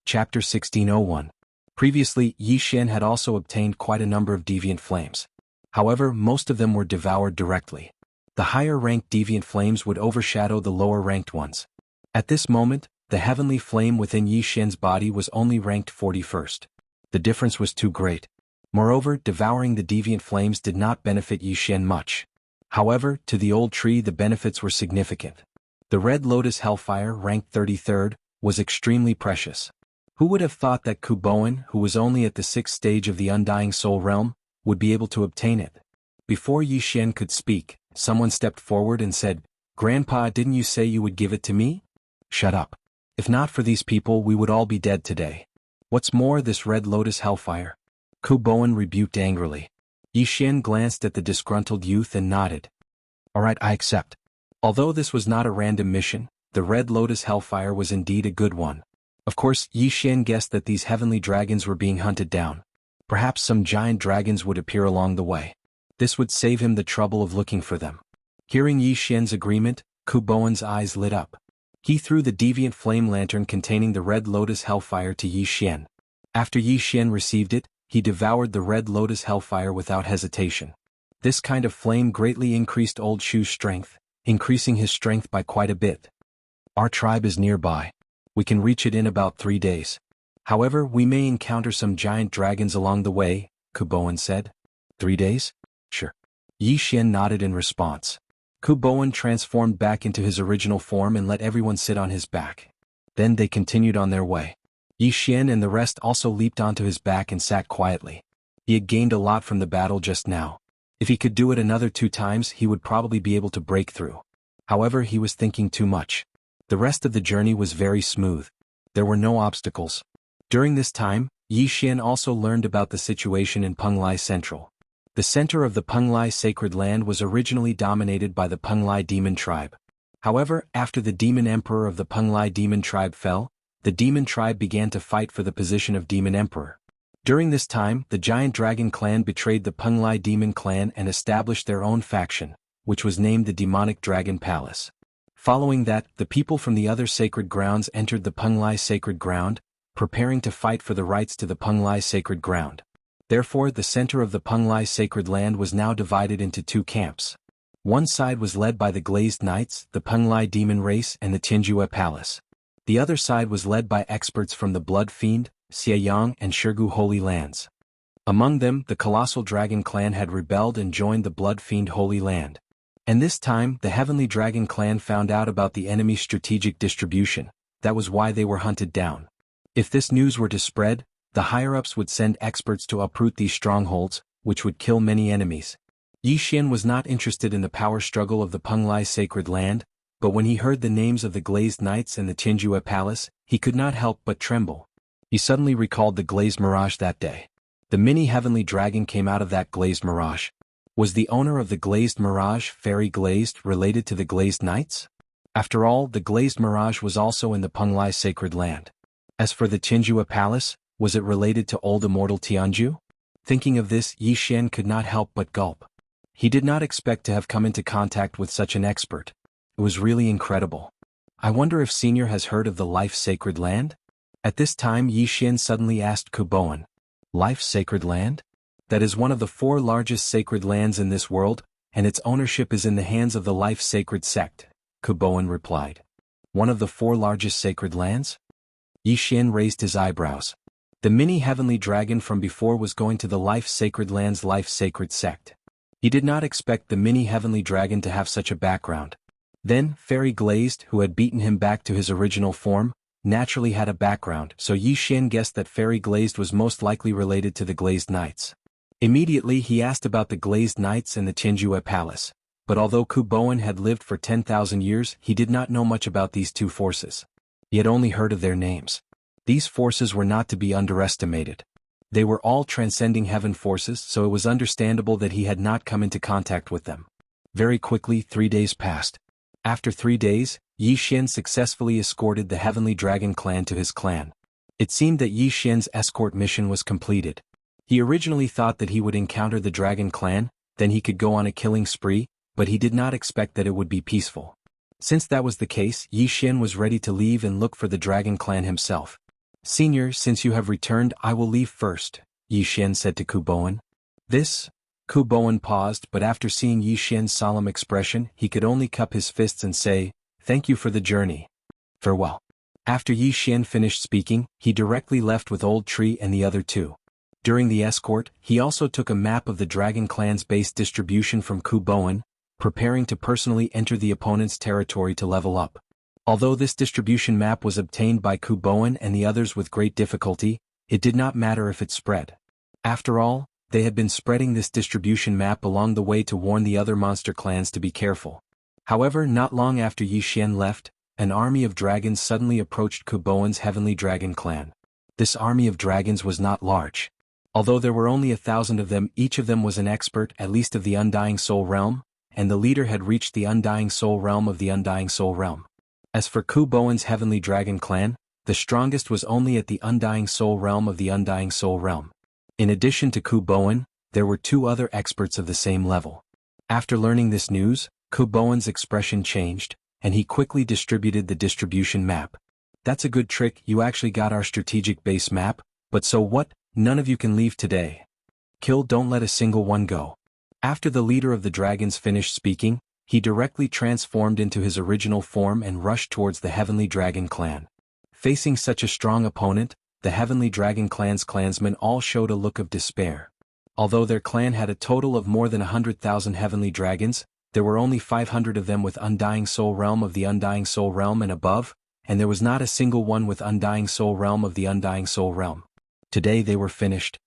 Chapter 1601. Previously, Yi Xian had also obtained quite a number of deviant flames. However, most of them were devoured directly. The higher-ranked deviant flames would overshadow the lower-ranked ones. At this moment, the heavenly flame within Yi Xian's body was only ranked 41st. The difference was too great. Moreover, devouring the deviant flames did not benefit Yi Xian much. However, to the old tree the benefits were significant. The Red Lotus Hellfire, ranked 33rd, was extremely precious. Who would have thought that Ku Bowen, who was only at the 6th stage of the Undying Soul Realm, would be able to obtain it? Before Yi Xian could speak, someone stepped forward and said, "Grandpa, didn't you say you would give it to me?" "Shut up. If not for these people we would all be dead today. What's more, this Red Lotus Hellfire?" Ku Bowen rebuked angrily. Yi Xian glanced at the disgruntled youth and nodded. "Alright, I accept." Although this was not a random mission, the Red Lotus Hellfire was indeed a good one. Of course, Yi Xian guessed that these heavenly dragons were being hunted down. Perhaps some giant dragons would appear along the way. This would save him the trouble of looking for them. Hearing Yi Xian's agreement, Ku Bowen's eyes lit up. He threw the deviant flame lantern containing the Red Lotus Hellfire to Yi Xian. After Yi Xian received it, he devoured the Red Lotus Hellfire without hesitation. This kind of flame greatly increased Old Shu's strength, increasing his strength by quite a bit. "Our tribe is nearby. We can reach it in about 3 days. However, we may encounter some giant dragons along the way," Ku Bowen said. "3 days? Sure." Yi Xian nodded in response. Ku Bowen transformed back into his original form and let everyone sit on his back. Then they continued on their way. Yi Xian and the rest also leaped onto his back and sat quietly. He had gained a lot from the battle just now. If he could do it another 2 times he would probably be able to break through. However, he was thinking too much. The rest of the journey was very smooth. There were no obstacles. During this time, Yi Xian also learned about the situation in Penglai Central. The center of the Penglai sacred land was originally dominated by the Penglai demon tribe. However, after the demon emperor of the Penglai demon tribe fell, the demon tribe began to fight for the position of demon emperor. During this time, the giant dragon clan betrayed the Penglai demon clan and established their own faction, which was named the Demonic Dragon Palace. Following that, the people from the other sacred grounds entered the Penglai sacred ground, preparing to fight for the rights to the Penglai sacred ground. Therefore, the center of the Penglai sacred land was now divided into 2 camps. One side was led by the Glazed Knights, the Penglai demon race, and the Tianjue Palace. The other side was led by experts from the Blood Fiend, Xieyang, and Shirgu Holy Lands. Among them, the Colossal Dragon clan had rebelled and joined the Blood Fiend Holy Land. And this time, the Heavenly Dragon clan found out about the enemy's strategic distribution. That was why they were hunted down. If this news were to spread, the higher-ups would send experts to uproot these strongholds, which would kill many enemies. Yi Xian was not interested in the power struggle of the Penglai sacred land, but when he heard the names of the Glazed Knights and the Tianjue Palace, he could not help but tremble. He suddenly recalled the Glazed Mirage that day. The mini Heavenly Dragon came out of that Glazed Mirage. Was the owner of the Glazed Mirage, Fairy Glazed, related to the Glazed Knights? After all, the Glazed Mirage was also in the Penglai sacred land. As for the Tianjue Palace, was it related to old immortal Tianju? Thinking of this, Yi Xian could not help but gulp. He did not expect to have come into contact with such an expert. It was really incredible. I wonder if Senior has heard of the Life Sacred Land? At this time Yi Xian suddenly asked Ku Bowen. Life Sacred Land? That is one of the 4 largest sacred lands in this world, and its ownership is in the hands of the Life Sacred Sect, Ku Bowen replied. One of the 4 largest sacred lands? Yi Xian raised his eyebrows. The mini Heavenly Dragon from before was going to the Life Sacred Land's Life Sacred Sect. He did not expect the mini Heavenly Dragon to have such a background. Then, Fairy Glazed, who had beaten him back to his original form, naturally had a background, so Yi Xian guessed that Fairy Glazed was most likely related to the Glazed Knights. Immediately he asked about the Glazed Knights and the Tianjue Palace, but although Ku Bowen had lived for 10,000 years he did not know much about these 2 forces. He had only heard of their names. These forces were not to be underestimated. They were all transcending heaven forces, so it was understandable that he had not come into contact with them. Very quickly 3 days passed. After 3 days, Yi Xian successfully escorted the Heavenly Dragon clan to his clan. It seemed that Yi Xian's escort mission was completed. He originally thought that he would encounter the Dragon clan, then he could go on a killing spree, but he did not expect that it would be peaceful. Since that was the case, Yi Xian was ready to leave and look for the Dragon clan himself. Senior, since you have returned, I will leave first, Yi Xian said to Ku Bowen. This? Ku Bowen paused, but after seeing Yi Xian's solemn expression, he could only cup his fists and say, "Thank you for the journey. Farewell." After Yi Xian finished speaking, he directly left with Old Tree and the other two. During the escort, he also took a map of the Dragon Clan's base distribution from Ku Bowen, preparing to personally enter the opponent's territory to level up. Although this distribution map was obtained by Ku Bowen and the others with great difficulty, it did not matter if it spread. After all, they had been spreading this distribution map along the way to warn the other monster clans to be careful. However, not long after Yi Xian left, an army of dragons suddenly approached Ku Bowen's Heavenly Dragon clan. This army of dragons was not large. Although there were only 1,000 of them, each of them was an expert at least of the Undying Soul Realm, and the leader had reached the Undying Soul Realm of the Undying Soul Realm. As for Ku Bowen's Heavenly Dragon clan, the strongest was only at the Undying Soul Realm of the Undying Soul Realm. In addition to Ku Bowen, there were two other experts of the same level. After learning this news, Ku Bowen's expression changed, and he quickly distributed the distribution map. "That's a good trick, you actually got our strategic base map, but so what? None of you can leave today. Kill, don't let a single one go." After the leader of the dragons finished speaking, he directly transformed into his original form and rushed towards the Heavenly Dragon clan. Facing such a strong opponent, the Heavenly Dragon clan's clansmen all showed a look of despair. Although their clan had a total of more than 100,000 Heavenly Dragons, there were only 500 of them with Undying Soul Realm of the Undying Soul Realm and above, and there was not a single one with Undying Soul Realm of the Undying Soul Realm. Today they were finished.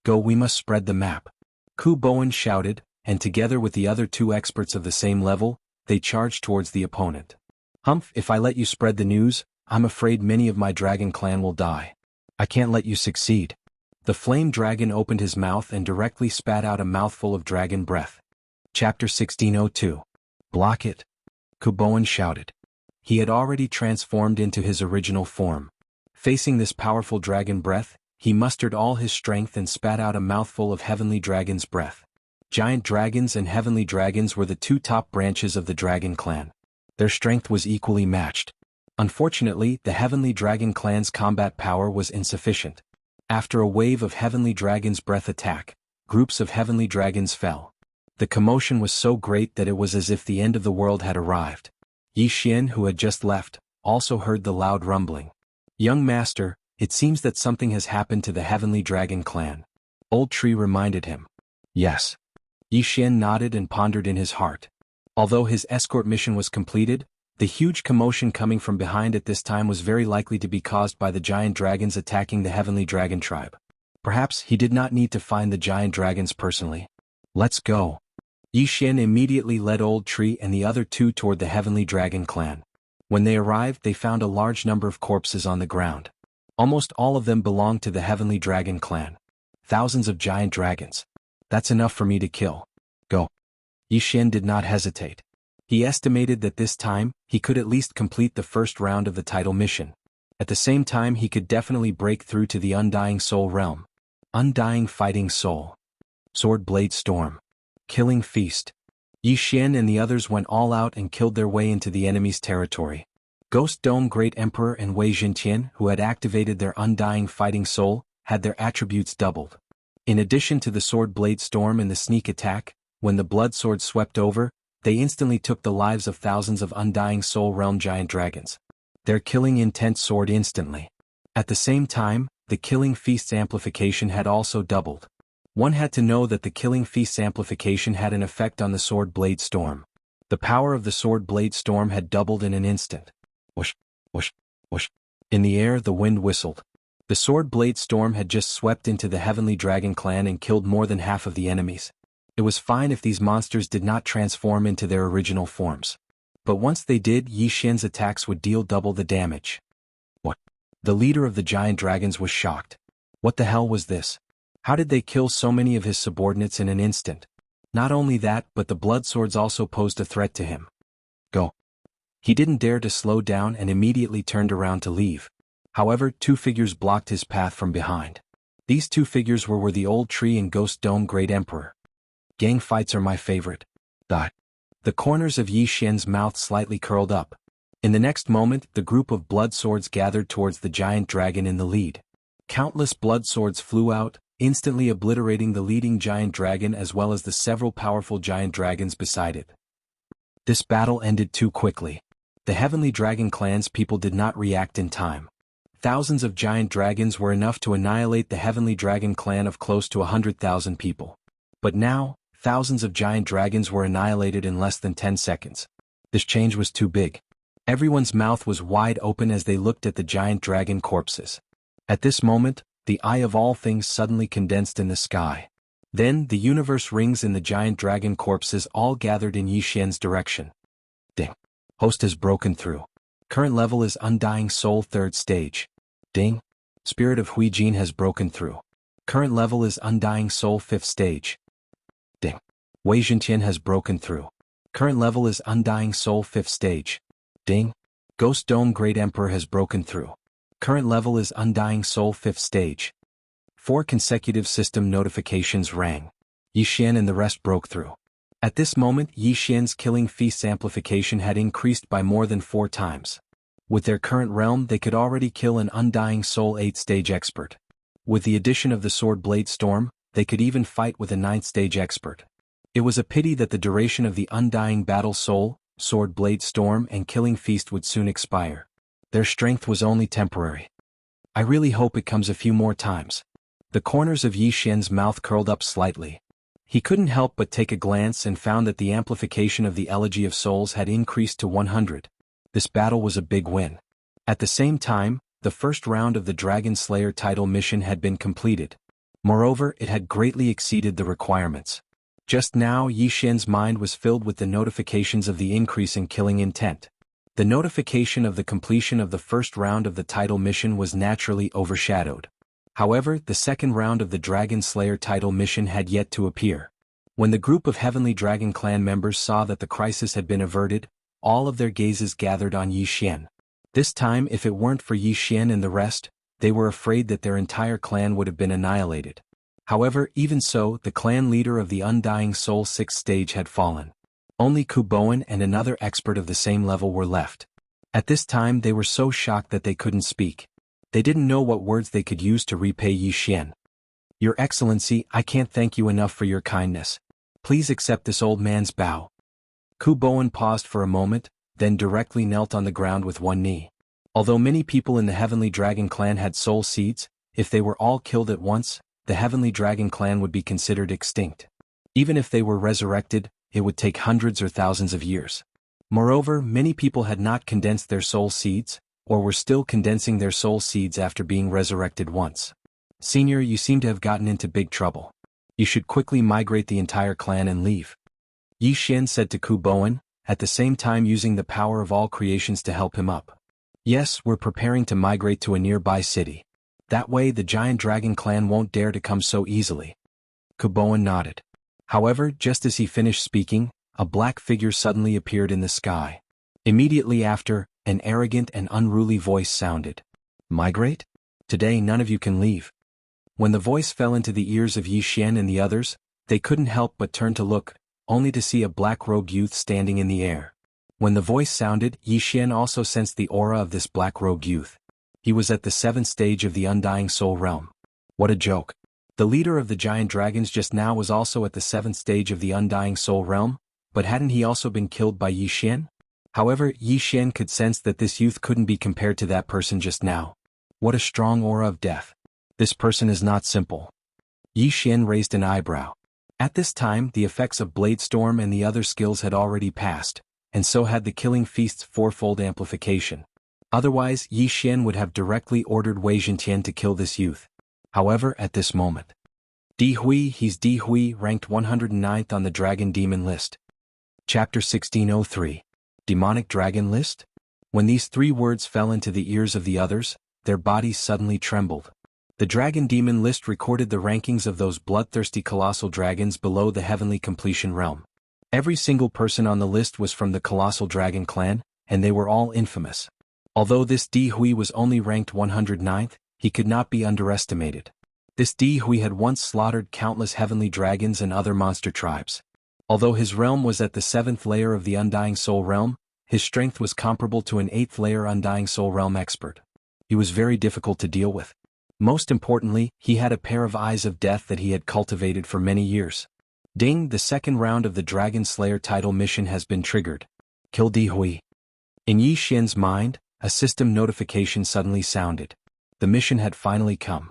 "Go, we must spread the map," Ku Bowen shouted, and together with the other two experts of the same level, they charged towards the opponent. "Humph, if I let you spread the news, I'm afraid many of my dragon clan will die. I can't let you succeed." The flame dragon opened his mouth and directly spat out a mouthful of dragon breath. Chapter 1602. "Block it," Ku Bowen shouted. He had already transformed into his original form. Facing this powerful dragon breath, he mustered all his strength and spat out a mouthful of Heavenly Dragon's breath. Giant dragons and Heavenly Dragons were the two top branches of the Dragon Clan. Their strength was equally matched. Unfortunately, the Heavenly Dragon Clan's combat power was insufficient. After a wave of Heavenly Dragon's breath attack, groups of Heavenly Dragons fell. The commotion was so great that it was as if the end of the world had arrived. Yi Xian, who had just left, also heard the loud rumbling. "Young master, it seems that something has happened to the Heavenly Dragon clan," Old Tree reminded him. "Yes." Yi Xian nodded and pondered in his heart. Although his escort mission was completed, the huge commotion coming from behind at this time was very likely to be caused by the giant dragons attacking the Heavenly Dragon tribe. Perhaps he did not need to find the giant dragons personally. "Let's go." Yi Xian immediately led Old Tree and the other two toward the Heavenly Dragon clan. When they arrived, they found a large number of corpses on the ground. Almost all of them belonged to the Heavenly Dragon clan. Thousands of giant dragons. "That's enough for me to kill. Go." Yi Xian did not hesitate. He estimated that this time, he could at least complete the first round of the title mission. At the same time, he could definitely break through to the Undying Soul Realm. Undying Fighting Soul. Sword Blade Storm. Killing Feast. Yi Xian and the others went all out and killed their way into the enemy's territory. Ghost Dome Great Emperor and Wei Jintian, who had activated their Undying Fighting Soul, had their attributes doubled. In addition to the Sword Blade Storm and the sneak attack, when the Blood Sword swept over, they instantly took the lives of thousands of Undying Soul Realm giant dragons. Their killing intent soared instantly. At the same time, the Killing Feast's amplification had also doubled. One had to know that the Killing Feast's amplification had an effect on the Sword Blade Storm. The power of the Sword Blade Storm had doubled in an instant. Whoosh, whoosh, whoosh. In the air, the wind whistled. The Sword Blade Storm had just swept into the Heavenly Dragon clan and killed more than half of the enemies. It was fine if these monsters did not transform into their original forms. But once they did, Yi Xian's attacks would deal double the damage. What? The leader of the giant dragons was shocked. What the hell was this? How did they kill so many of his subordinates in an instant? Not only that, but the blood swords also posed a threat to him. Go. He didn't dare to slow down and immediately turned around to leave. However, two figures blocked his path from behind. These two figures were the Old Tree and Ghost Dome Great Emperor. Gang fights are my favorite. The corners of Yi Xian's mouth slightly curled up. In the next moment, the group of blood swords gathered towards the giant dragon in the lead. Countless blood swords flew out, instantly obliterating the leading giant dragon as well as the several powerful giant dragons beside it. This battle ended too quickly. The Heavenly Dragon Clan's people did not react in time. Thousands of giant dragons were enough to annihilate the Heavenly Dragon Clan of close to 100,000 people. But now, thousands of giant dragons were annihilated in less than 10 seconds. This change was too big. Everyone's mouth was wide open as they looked at the giant dragon corpses. At this moment, the eye of all things suddenly condensed in the sky. Then, the universe rings in the giant dragon corpses all gathered in Yi Xian's direction. Ding. Host has broken through. Current level is Undying Soul 3rd stage. Ding. Spirit of Hui Jin has broken through. Current level is Undying Soul 5th stage. Ding. Wei Zhentian has broken through. Current level is Undying Soul 5th stage. Ding. Ghost Dome Great Emperor has broken through. Current level is Undying Soul 5th stage. 4 consecutive system notifications rang. Yi Xian and the rest broke through. At this moment, Yi Xian's Killing Feast's amplification had increased by more than 4 times. With their current realm, they could already kill an Undying Soul 8th stage expert. With the addition of the Sword Blade Storm, they could even fight with a 9th stage expert. It was a pity that the duration of the Undying Battle Soul, Sword Blade Storm and Killing Feast would soon expire. Their strength was only temporary. I really hope it comes a few more times. The corners of Yi Xian's mouth curled up slightly. He couldn't help but take a glance and found that the amplification of the Elegy of Souls had increased to 100. This battle was a big win. At the same time, the first round of the Dragon Slayer title mission had been completed. Moreover, it had greatly exceeded the requirements. Just now Yi Xian's mind was filled with the notifications of the increase in killing intent. The notification of the completion of the first round of the title mission was naturally overshadowed. However, the second round of the Dragon Slayer title mission had yet to appear. When the group of Heavenly Dragon Clan members saw that the crisis had been averted, all of their gazes gathered on Yi Xian. This time, if it weren't for Yi Xian and the rest, they were afraid that their entire clan would have been annihilated. However, even so, the clan leader of the Undying Soul 6th stage had fallen. Only Ku Bowen and another expert of the same level were left. At this time they were so shocked that they couldn't speak. They didn't know what words they could use to repay Yi Xian. Your Excellency, I can't thank you enough for your kindness. Please accept this old man's bow. Ku Bowen paused for a moment, then directly knelt on the ground with one knee. Although many people in the Heavenly Dragon Clan had soul seeds, if they were all killed at once, the Heavenly Dragon Clan would be considered extinct. Even if they were resurrected, it would take hundreds or thousands of years. Moreover, many people had not condensed their soul seeds, or were still condensing their soul seeds after being resurrected once. Senior, you seem to have gotten into big trouble. You should quickly migrate the entire clan and leave. Yi Xian said to Ku Bowen, at the same time using the power of all creations to help him up. Yes, we're preparing to migrate to a nearby city. That way the giant dragon clan won't dare to come so easily. Ku Bowen nodded. However, just as he finished speaking, a black figure suddenly appeared in the sky. Immediately after, an arrogant and unruly voice sounded. Migrate? Today none of you can leave. When the voice fell into the ears of Yi Xian and the others, they couldn't help but turn to look, only to see a black-robed youth standing in the air. When the voice sounded, Yi Xian also sensed the aura of this black-robed youth. He was at the 7th stage of the Undying Soul realm. What a joke. The leader of the giant dragons just now was also at the 7th stage of the Undying Soul realm, but hadn't he also been killed by Yi Xian? However, Yi Xian could sense that this youth couldn't be compared to that person just now. What a strong aura of death. This person is not simple. Yi Xian raised an eyebrow. At this time, the effects of Blade Storm and the other skills had already passed, and so had the Killing Feast's fourfold amplification. Otherwise, Yi Xian would have directly ordered Wei Zhentian to kill this youth. However, at this moment, Di Hui, he's Di Hui, ranked 109th on the Dragon Demon list. Chapter 1603. Demonic Dragon List? When these 3 words fell into the ears of the others, their bodies suddenly trembled. The Dragon Demon list recorded the rankings of those bloodthirsty colossal dragons below the Heavenly Completion realm. Every single person on the list was from the Colossal Dragon Clan, and they were all infamous. Although this Di Hui was only ranked 109th, he could not be underestimated. This Di Hui had once slaughtered countless heavenly dragons and other monster tribes. Although his realm was at the 7th layer of the Undying Soul realm, his strength was comparable to an 8th layer Undying Soul Realm expert. He was very difficult to deal with. Most importantly, he had a pair of eyes of death that he had cultivated for many years. Ding, the second round of the Dragon Slayer title mission has been triggered. Kill Di Hui. In Yi Xian's mind, a system notification suddenly sounded. The mission had finally come.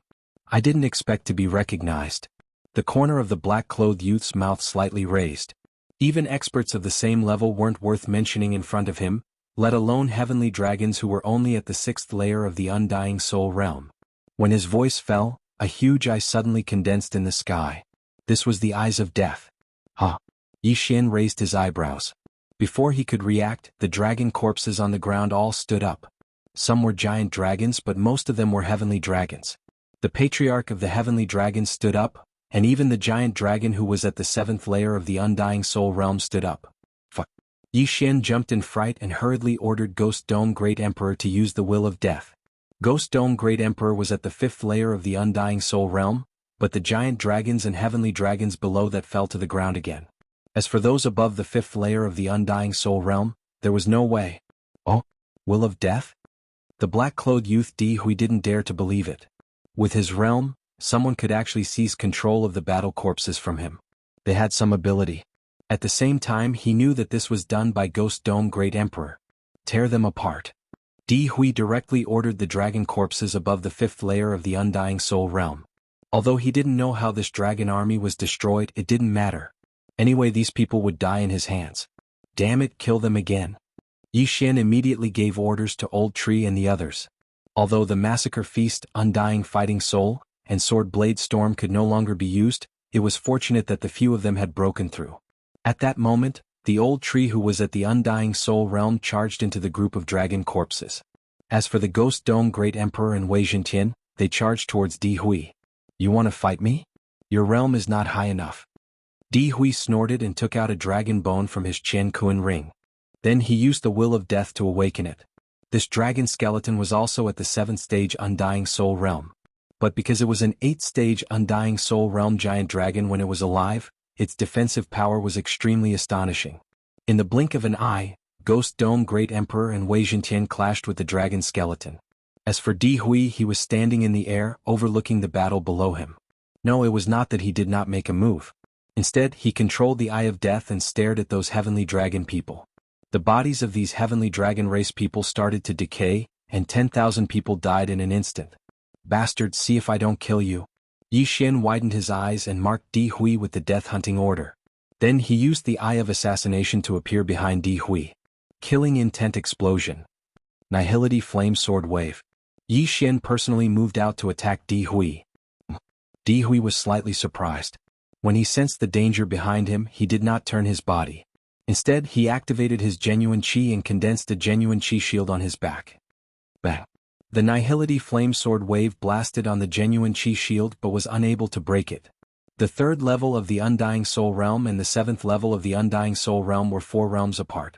I didn't expect to be recognized. The corner of the black-clothed youth's mouth slightly raised. Even experts of the same level weren't worth mentioning in front of him, let alone heavenly dragons who were only at the 6th layer of the Undying Soul Realm. When his voice fell, a huge eye suddenly condensed in the sky. This was the eyes of death. Huh. Yi Xian raised his eyebrows. Before he could react, the dragon corpses on the ground all stood up. Some were giant dragons, but most of them were heavenly dragons. The patriarch of the heavenly dragons stood up, and even the giant dragon who was at the 7th layer of the Undying Soul Realm stood up. Fuck. Yi Xian jumped in fright and hurriedly ordered Ghost Dome Great Emperor to use the Will of Death. Ghost Dome Great Emperor was at the 5th layer of the Undying Soul Realm, but the giant dragons and heavenly dragons below that fell to the ground again. As for those above the 5th layer of the Undying Soul Realm, there was no way. Oh? Will of Death? The black-clothed youth Di Hui didn't dare to believe it. With his realm, someone could actually seize control of the battle corpses from him. They had some ability. At the same time, he knew that this was done by Ghost Dome Great Emperor. Tear them apart. Di Hui directly ordered the dragon corpses above the 5th layer of the Undying Soul Realm. Although he didn't know how this dragon army was destroyed, it didn't matter. Anyway, these people would die in his hands. Damn it, kill them again. Yi Xian immediately gave orders to Old Tree and the others. Although the Massacre Feast, Undying Fighting Soul, and Sword Blade Storm could no longer be used, it was fortunate that the few of them had broken through. At that moment, the Old Tree who was at the Undying Soul Realm charged into the group of dragon corpses. As for the Ghost Dome Great Emperor and Wei Zhentian, they charged towards Di Hui. You want to fight me? Your realm is not high enough. Di Hui snorted and took out a dragon bone from his Qian Kuan ring. Then he used the Will of Death to awaken it. This dragon skeleton was also at the 7th stage Undying Soul Realm. But because it was an 8th stage Undying Soul Realm giant dragon when it was alive, its defensive power was extremely astonishing. In the blink of an eye, Ghost Dome Great Emperor and Wei Zhentian clashed with the dragon skeleton. As for Di Hui, he was standing in the air, overlooking the battle below him. No, it was not that he did not make a move. Instead, he controlled the Eye of Death and stared at those heavenly dragon people. The bodies of these heavenly dragon race people started to decay, and 10,000 people died in an instant. Bastard, see if I don't kill you. Yi Xian widened his eyes and marked Di Hui with the death hunting order. Then he used the Eye of Assassination to appear behind Di Hui. Killing Intent Explosion. Nihility Flame Sword Wave. Yi Xian personally moved out to attack Di Hui. Di Hui was slightly surprised. When he sensed the danger behind him, he did not turn his body. Instead, he activated his genuine chi and condensed a genuine chi shield on his back. Bang! The Nihility Flame Sword Wave blasted on the genuine chi shield but was unable to break it. The 3rd level of the Undying Soul Realm and the 7th level of the Undying Soul Realm were 4 realms apart.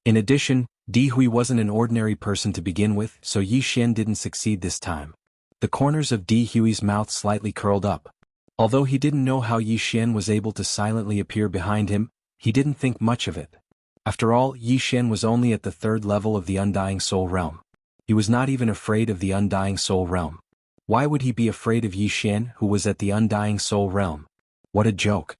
In addition, Di Hui wasn't an ordinary person to begin with, so Yi Xian didn't succeed this time. The corners of Di Hui's mouth slightly curled up. Although he didn't know how Yi Xian was able to silently appear behind him, he didn't think much of it. After all, Yi Xian was only at the 3rd level of the Undying Soul Realm. He was not even afraid of the Undying Soul Realm. Why would he be afraid of Yi Xian, who was at the Undying Soul Realm? What a joke.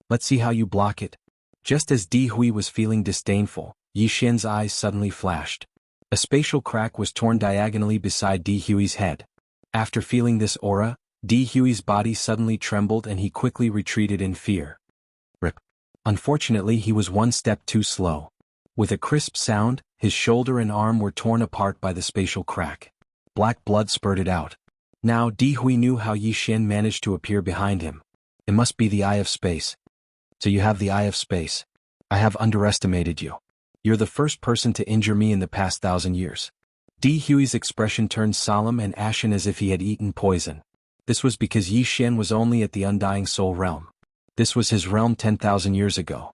Let's see how you block it. Just as Di Hui was feeling disdainful, Yi Xian's eyes suddenly flashed. A spatial crack was torn diagonally beside Di Hui's head. After feeling this aura, Di Hui's body suddenly trembled and he quickly retreated in fear. Rip. Unfortunately, he was one step too slow. With a crisp sound, his shoulder and arm were torn apart by the spatial crack. Black blood spurted out. Now Di Hui knew how Yi Xian managed to appear behind him. It must be the Eye of Space. So you have the Eye of Space. I have underestimated you. You're the first person to injure me in the past 1,000 years. Di Hui's expression turned solemn and ashen as if he had eaten poison. This was because Yi Xian was only at the Undying Soul Realm. This was his realm 10,000 years ago.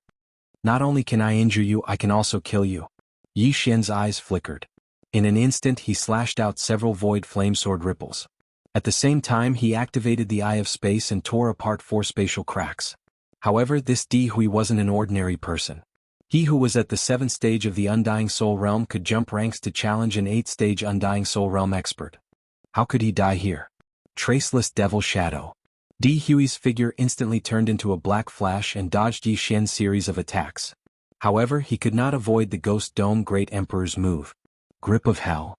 Not only can I injure you, I can also kill you. Yi Xian's eyes flickered. In an instant he slashed out several void flamesword ripples. At the same time he activated the Eye of Space and tore apart 4 spatial cracks. However, this Di Hui wasn't an ordinary person. He who was at the 7th stage of the Undying Soul Realm could jump ranks to challenge an 8th stage Undying Soul Realm expert. How could he die here? Traceless Devil Shadow. Di Hui's figure instantly turned into a black flash and dodged Yi Xian's series of attacks. However, he could not avoid the Ghost Dome Great Emperor's move. Grip of Hell.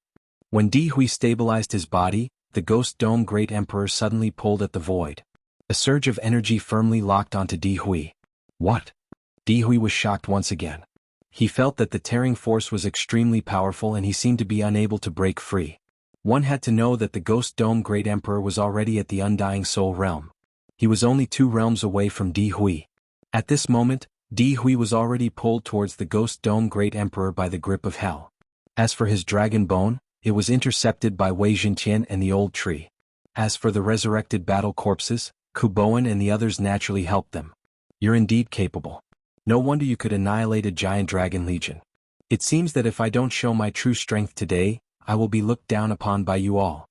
When Di Hui stabilized his body, the Ghost Dome Great Emperor suddenly pulled at the void. A surge of energy firmly locked onto Di Hui. What? Di Hui was shocked once again. He felt that the tearing force was extremely powerful and he seemed to be unable to break free. One had to know that the Ghost Dome Great Emperor was already at the Undying Soul Realm. He was only 2 realms away from Di Hui. At this moment, Di Hui was already pulled towards the Ghost Dome Great Emperor by the grip of hell. As for his dragon bone, it was intercepted by Wei Jintian and the old tree. As for the resurrected battle corpses, Kuboan and the others naturally helped them. You're indeed capable. No wonder you could annihilate a giant dragon legion. It seems that if I don't show my true strength today, I will be looked down upon by you all.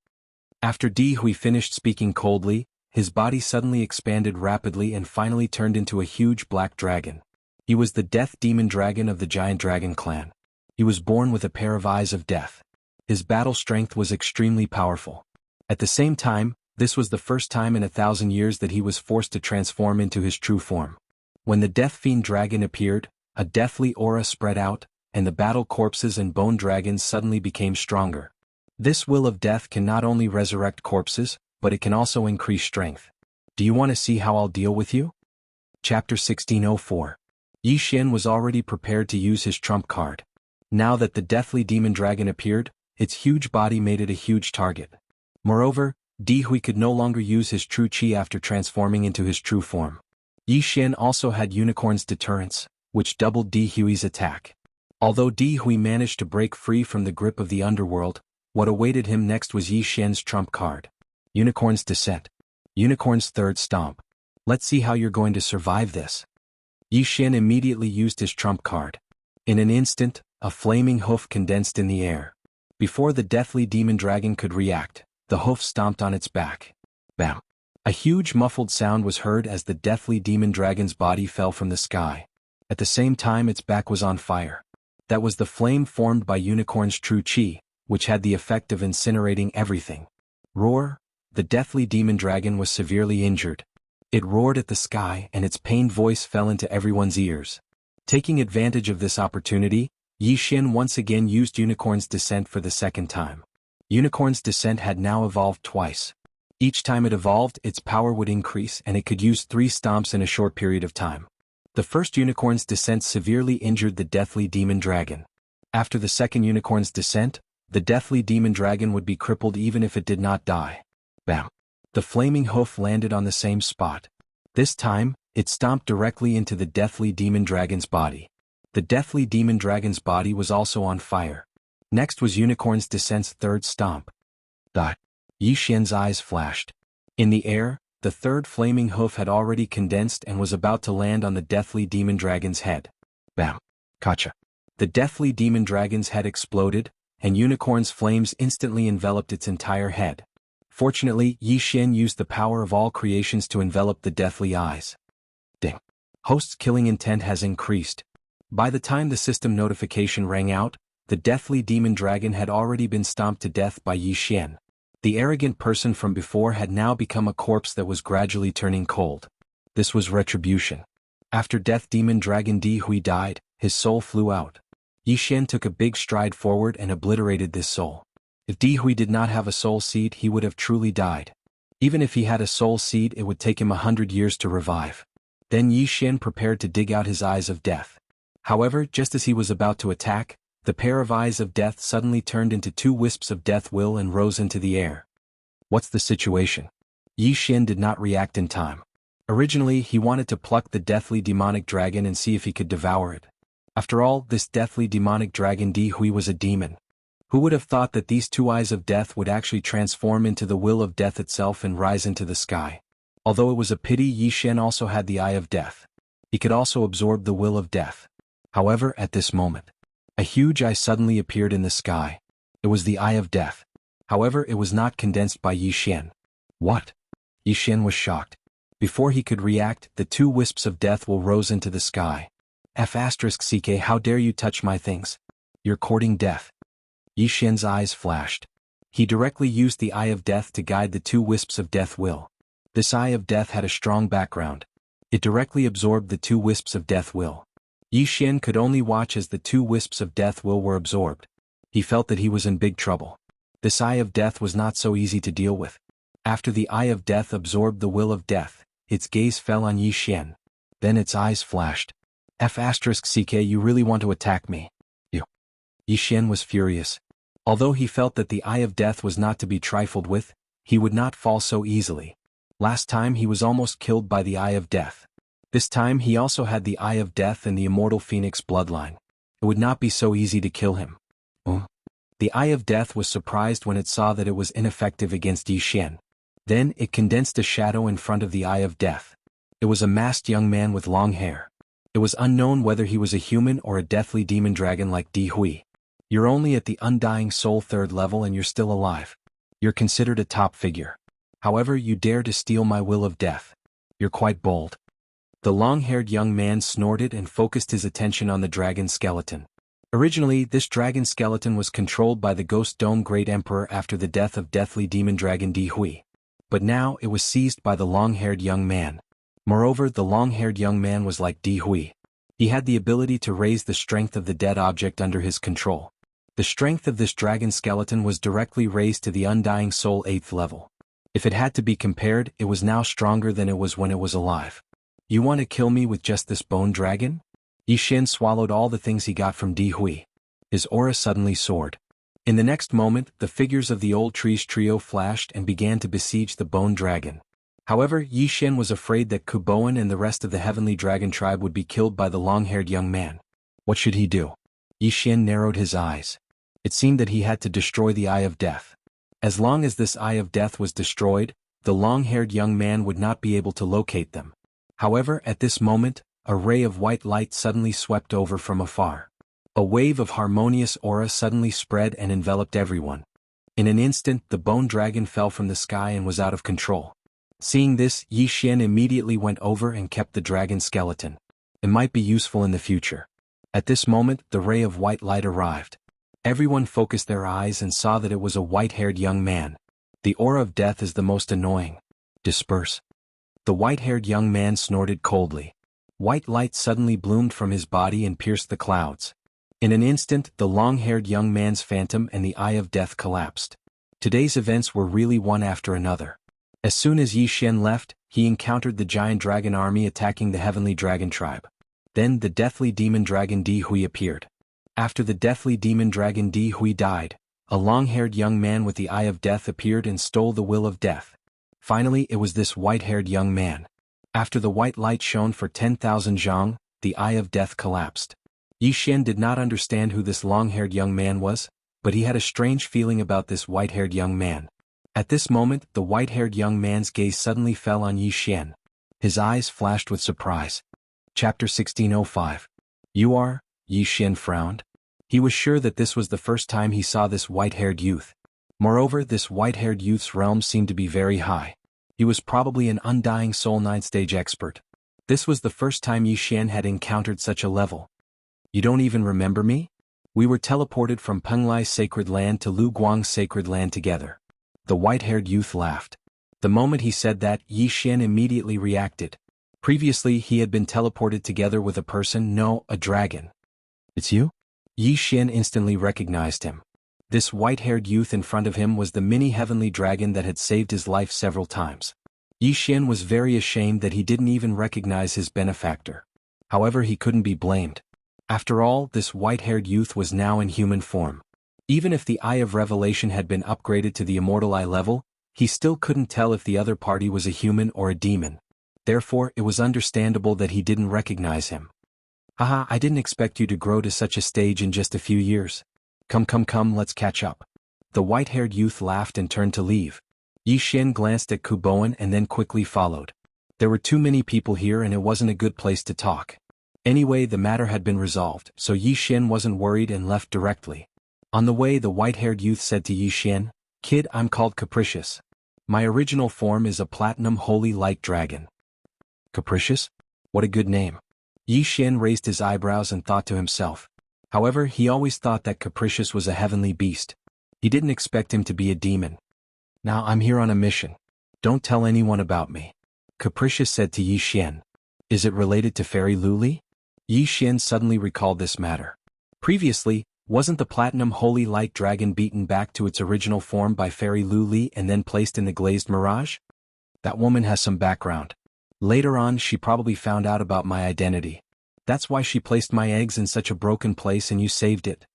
After Di Hui finished speaking coldly, his body suddenly expanded rapidly and finally turned into a huge black dragon. He was the Death Demon Dragon of the Giant Dragon clan. He was born with a pair of eyes of death. His battle strength was extremely powerful. At the same time, this was the first time in 1,000 years that he was forced to transform into his true form. When the Death Fiend Dragon appeared, a deathly aura spread out, and the battle corpses and bone dragons suddenly became stronger. This will of death can not only resurrect corpses, but it can also increase strength. Do you want to see how I'll deal with you? Chapter 1604. Yi Xian was already prepared to use his trump card. Now that the deathly demon dragon appeared, its huge body made it a huge target. Moreover, Di Hui could no longer use his true chi after transforming into his true form. Yi Xian also had Unicorn's Deterrence, which doubled Di Hui's attack. Although Di Hui managed to break free from the grip of the underworld, what awaited him next was Yi Xian's trump card. Unicorn's Descent. Unicorn's Third Stomp. Let's see how you're going to survive this. Yi Xian immediately used his trump card. In an instant, a flaming hoof condensed in the air. Before the deathly demon dragon could react, the hoof stomped on its back. Bam! A huge muffled sound was heard as the deathly demon dragon's body fell from the sky. At the same time its back was on fire. That was the flame formed by Unicorn's true chi, which had the effect of incinerating everything. Roar! The deathly demon dragon was severely injured. It roared at the sky and its pained voice fell into everyone's ears. Taking advantage of this opportunity, Yi Xian once again used Unicorn's Descent for the second time. Unicorn's Descent had now evolved twice. Each time it evolved, its power would increase and it could use 3 stomps in a short period of time. The first Unicorn's Descent severely injured the deathly demon dragon. After the second Unicorn's Descent, the deathly demon dragon would be crippled even if it did not die. Bam! The flaming hoof landed on the same spot. This time, it stomped directly into the deathly demon dragon's body. The deathly demon dragon's body was also on fire. Next was Unicorn's Descent's third stomp. Yi Xian's eyes flashed. In the air, the third flaming hoof had already condensed and was about to land on the deathly demon dragon's head. Bam! Gotcha! The deathly demon dragon's head exploded, and Unicorn's flames instantly enveloped its entire head. Fortunately, Yi Xian used the power of all creations to envelop the deathly eyes. Ding! Host's killing intent has increased. By the time the system notification rang out, the deathly demon dragon had already been stomped to death by Yi Xian. The arrogant person from before had now become a corpse that was gradually turning cold. This was retribution. After Death Demon Dragon Di Hui died, his soul flew out. Yi Xian took a big stride forward and obliterated this soul. If Di Hui did not have a soul seed, he would have truly died. Even if he had a soul seed, it would take him 100 years to revive. Then Yi Xian prepared to dig out his eyes of death. However, just as he was about to attack, the pair of eyes of death suddenly turned into 2 wisps of death will and rose into the air. What's the situation? Yi Xian did not react in time. Originally, he wanted to pluck the deathly demonic dragon and see if he could devour it. After all, this deathly demonic dragon Di Hui was a demon. Who would have thought that these 2 eyes of death would actually transform into the will of death itself and rise into the sky? Although it was a pity, Yi Xian also had the eye of death. He could also absorb the will of death. However, at this moment, a huge eye suddenly appeared in the sky. It was the eye of death. However, it was not condensed by Yi Xian. What? Yi Xian was shocked. Before he could react, the 2 wisps of death will rose into the sky. F***CK, how dare you touch my things? You're courting death. Yi Xian's eyes flashed. He directly used the Eye of Death to guide the two wisps of death will. This Eye of Death had a strong background. It directly absorbed the two wisps of death will. Yi Xian could only watch as the two wisps of death will were absorbed. He felt that he was in big trouble. This Eye of Death was not so easy to deal with. After the Eye of Death absorbed the will of death, its gaze fell on Yi Xian. Then its eyes flashed. F***CK, you really want to attack me? You. Yi Xian was furious. Although he felt that the Eye of Death was not to be trifled with, he would not fall so easily. Last time he was almost killed by the Eye of Death. This time he also had the Eye of Death and the immortal Phoenix bloodline. It would not be so easy to kill him. The Eye of Death was surprised when it saw that it was ineffective against Yi Xian. Then it condensed a shadow in front of the Eye of Death. It was a masked young man with long hair. It was unknown whether he was a human or a deathly demon dragon like Di Hui. You're only at the Undying Soul 3rd level and you're still alive. You're considered a top figure. However, you dare to steal my will of death. You're quite bold. The long-haired young man snorted and focused his attention on the dragon skeleton. Originally, this dragon skeleton was controlled by the Ghost Dome Great Emperor after the death of deathly demon dragon Di Hui. But now it was seized by the long-haired young man. Moreover, the long-haired young man was like Di Hui. He had the ability to raise the strength of the dead object under his control. The strength of this dragon skeleton was directly raised to the Undying Soul 8th level. If it had to be compared, it was now stronger than it was when it was alive. You want to kill me with just this bone dragon? Yi Xian swallowed all the things he got from Di Hui. His aura suddenly soared. In the next moment, the figures of the old trees trio flashed and began to besiege the bone dragon. However, Yi Xian was afraid that Kuboan and the rest of the heavenly dragon tribe would be killed by the long-haired young man. What should he do? Yi Xian narrowed his eyes. It seemed that he had to destroy the Eye of Death. As long as this Eye of Death was destroyed, the long-haired young man would not be able to locate them. However, at this moment, a ray of white light suddenly swept over from afar. A wave of harmonious aura suddenly spread and enveloped everyone. In an instant, the bone dragon fell from the sky and was out of control. Seeing this, Yi Xian immediately went over and kept the dragon skeleton. It might be useful in the future. At this moment, the ray of white light arrived. Everyone focused their eyes and saw that it was a white-haired young man. The aura of death is the most annoying. Disperse. The white-haired young man snorted coldly. White light suddenly bloomed from his body and pierced the clouds. In an instant, the long-haired young man's phantom and the Eye of Death collapsed. Today's events were really one after another. As soon as Yi Xian left, he encountered the giant dragon army attacking the heavenly dragon tribe. Then the deathly demon dragon Di Hui appeared. After the deathly demon dragon Di Hui died, a long-haired young man with the Eye of Death appeared and stole the will of death. Finally, it was this white-haired young man. After the white light shone for 10,000 zhang, the Eye of Death collapsed. Yi Xian did not understand who this long-haired young man was, but he had a strange feeling about this white-haired young man. At this moment, the white-haired young man's gaze suddenly fell on Yi Xian. His eyes flashed with surprise. Chapter 1605. You are? Yi Xian frowned. He was sure that this was the first time he saw this white-haired youth. Moreover, this white-haired youth's realm seemed to be very high. He was probably an Undying Soul 9th-stage expert. This was the first time Yi Xian had encountered such a level. You don't even remember me? We were teleported from Penglai's sacred land to Lu Guang's sacred land together. The white-haired youth laughed. The moment he said that, Yi Xian immediately reacted. Previously, he had been teleported together with a person, no, a dragon. It's you? Yi Xian instantly recognized him. This white-haired youth in front of him was the mini-heavenly dragon that had saved his life several times. Yi Xian was very ashamed that he didn't even recognize his benefactor. However, he couldn't be blamed. After all, this white-haired youth was now in human form. Even if the Eye of Revelation had been upgraded to the Immortal Eye level, he still couldn't tell if the other party was a human or a demon. Therefore, it was understandable that he didn't recognize him. Haha, I didn't expect you to grow to such a stage in just a few years. Come, let's catch up. The white-haired youth laughed and turned to leave. Yi Xian glanced at Kuboan and then quickly followed. There were too many people here and it wasn't a good place to talk. Anyway, the matter had been resolved, so Yi Xian wasn't worried and left directly. On the way, the white-haired youth said to Yi Xian, "Kid, I'm called Capricious. My original form is a platinum holy light dragon." Capricious? What a good name. Yi Xian raised his eyebrows and thought to himself. However, he always thought that Capricious was a heavenly beast. He didn't expect him to be a demon. Now I'm here on a mission. Don't tell anyone about me. Capricious said to Yi Xian. Is it related to Fairy Luli? Yi Xian suddenly recalled this matter. Previously, wasn't the Platinum Holy Light Dragon beaten back to its original form by Fairy Luli and then placed in the Glazed Mirage? That woman has some background. Later on she probably found out about my identity. That's why she placed my eggs in such a broken place and you saved it.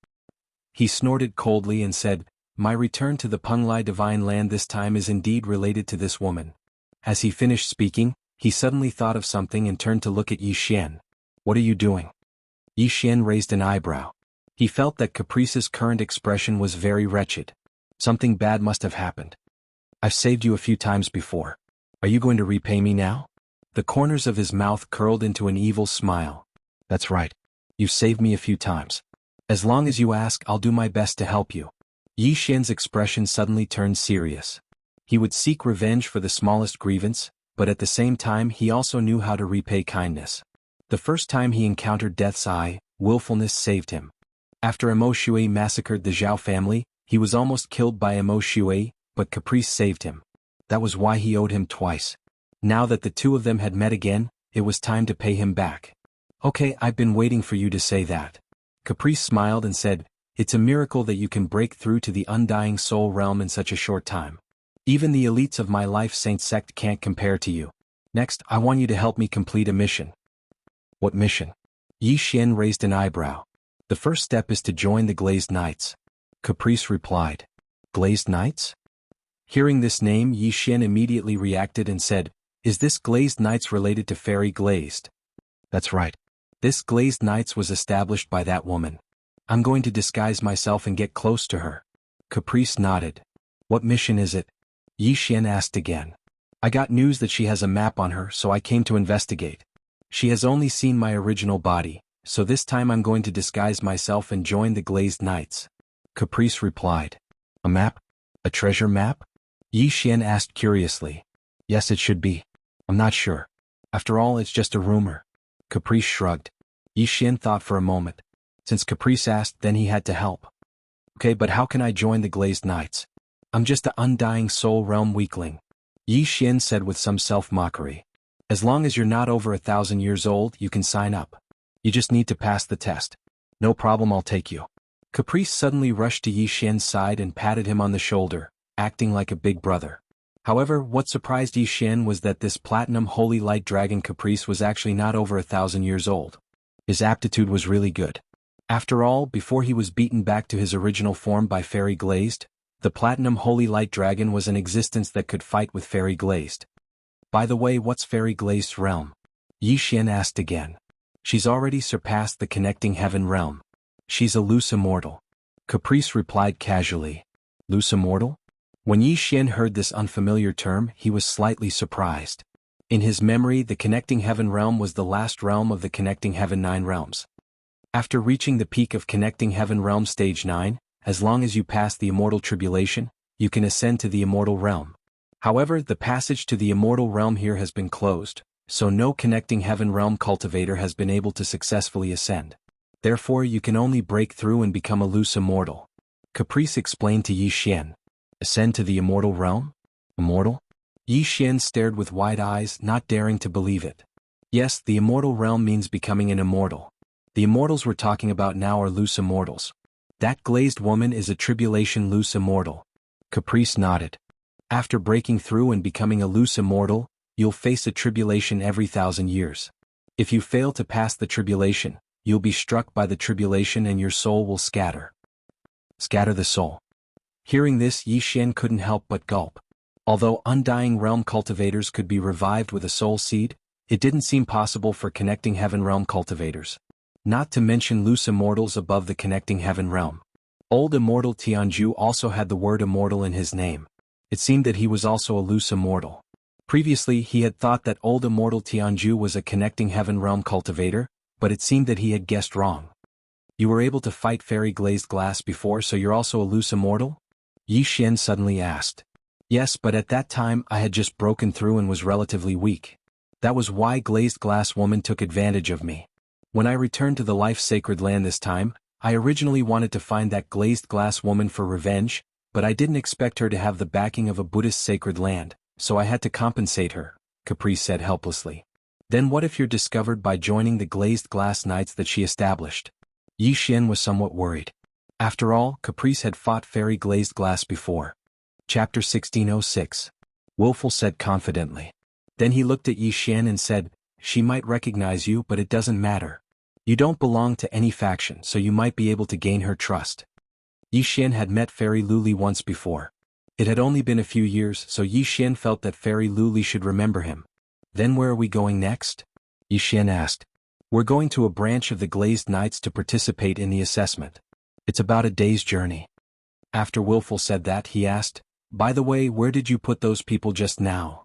He snorted coldly and said, my return to the Penglai Divine Land this time is indeed related to this woman. As he finished speaking, he suddenly thought of something and turned to look at Yi Xian. What are you doing? Yi Xian raised an eyebrow. He felt that Caprice's current expression was very wretched. Something bad must have happened. I've saved you a few times before. Are you going to repay me now? The corners of his mouth curled into an evil smile. That's right. You've saved me a few times. As long as you ask, I'll do my best to help you. Yi Xian's expression suddenly turned serious. He would seek revenge for the smallest grievance, but at the same time he also knew how to repay kindness. The first time he encountered Death's Eye, willfulness saved him. After Imo Shui massacred the Zhao family, he was almost killed by Imo Shui, but Caprice saved him. That was why he owed him twice. Now that the two of them had met again, it was time to pay him back. Okay, I've been waiting for you to say that. Caprice smiled and said, it's a miracle that you can break through to the undying soul realm in such a short time. Even the elites of my life saint sect can't compare to you. Next, I want you to help me complete a mission. What mission? Yi Xian raised an eyebrow. The first step is to join the Glazed Knights. Caprice replied. Glazed Knights? Hearing this name, Yi Xian immediately reacted and said, is this Glazed Knights related to Fairy Glazed? That's right. This Glazed Knights was established by that woman. I'm going to disguise myself and get close to her. Caprice nodded. What mission is it? Yi Xian asked again. I got news that she has a map on her, so I came to investigate. She has only seen my original body, so this time I'm going to disguise myself and join the Glazed Knights. Caprice replied. A map? A treasure map? Yi Xian asked curiously. Yes, it should be. I'm not sure. After all, it's just a rumor. Caprice shrugged. Yi Xian thought for a moment. Since Caprice asked, then he had to help. Okay, but how can I join the Glazed Knights? I'm just an undying soul realm weakling. Yi Xian said with some self-mockery. As long as you're not over 1,000 years old, you can sign up. You just need to pass the test. No problem, I'll take you. Caprice suddenly rushed to Yi Xian's side and patted him on the shoulder, acting like a big brother. However, what surprised Yi Xian was that this Platinum Holy Light Dragon Caprice was actually not over 1,000 years old. His aptitude was really good. After all, before he was beaten back to his original form by Fairy Glazed, the Platinum Holy Light Dragon was an existence that could fight with Fairy Glazed. By the way, what's Fairy Glazed's realm? Yi Xian asked again. She's already surpassed the Connecting Heaven realm. She's a loose immortal. Caprice replied casually. Loose immortal? When Yi Xian heard this unfamiliar term, he was slightly surprised. In his memory, the Connecting Heaven realm was the last realm of the Connecting Heaven 9 realms. After reaching the peak of Connecting Heaven realm stage 9, as long as you pass the Immortal Tribulation, you can ascend to the Immortal realm. However, the passage to the Immortal realm here has been closed, so no Connecting Heaven realm cultivator has been able to successfully ascend. Therefore, you can only break through and become a loose immortal. Caprice explained to Yi Xian. Ascend to the Immortal realm? Immortal? Yi Xian stared with wide eyes, not daring to believe it. Yes, the Immortal realm means becoming an immortal. The immortals we're talking about now are loose immortals. That glazed woman is a tribulation loose immortal. Caprice nodded. After breaking through and becoming a loose immortal, you'll face a tribulation every 1,000 years. If you fail to pass the tribulation, you'll be struck by the tribulation and your soul will scatter. Scatter the soul. Hearing this, Yi Xian couldn't help but gulp. Although undying realm cultivators could be revived with a soul seed, it didn't seem possible for Connecting Heaven realm cultivators. Not to mention loose immortals above the Connecting Heaven realm. Old Immortal Tianju also had the word immortal in his name. It seemed that he was also a loose immortal. Previously, he had thought that Old Immortal Tianju was a Connecting Heaven realm cultivator, but it seemed that he had guessed wrong. You were able to fight Fairy Glazed Glass before, so you're also a loose immortal? Yi Xian suddenly asked. Yes, but at that time I had just broken through and was relatively weak. That was why Glazed Glass Woman took advantage of me. When I returned to the life-sacred land this time, I originally wanted to find that glazed glass woman for revenge, but I didn't expect her to have the backing of a Buddhist sacred land, so I had to compensate her, Caprice said helplessly. Then what if you're discovered by joining the glazed glass knights that she established? Yi Xian was somewhat worried. After all, Caprice had fought fairy glazed glass before. Chapter 1606. Willful said confidently. Then he looked at Yi Xian and said, "She might recognize you, but it doesn't matter. You don't belong to any faction, so you might be able to gain her trust." Yi Xian had met Fairy Luli once before. It had only been a few years, so Yi Xian felt that Fairy Luli should remember him. "Then where are we going next?" Yi Xian asked. "We're going to a branch of the Glazed Knights to participate in the assessment. It's about a day's journey." After Willful said that, he asked, "By the way, where did you put those people just now?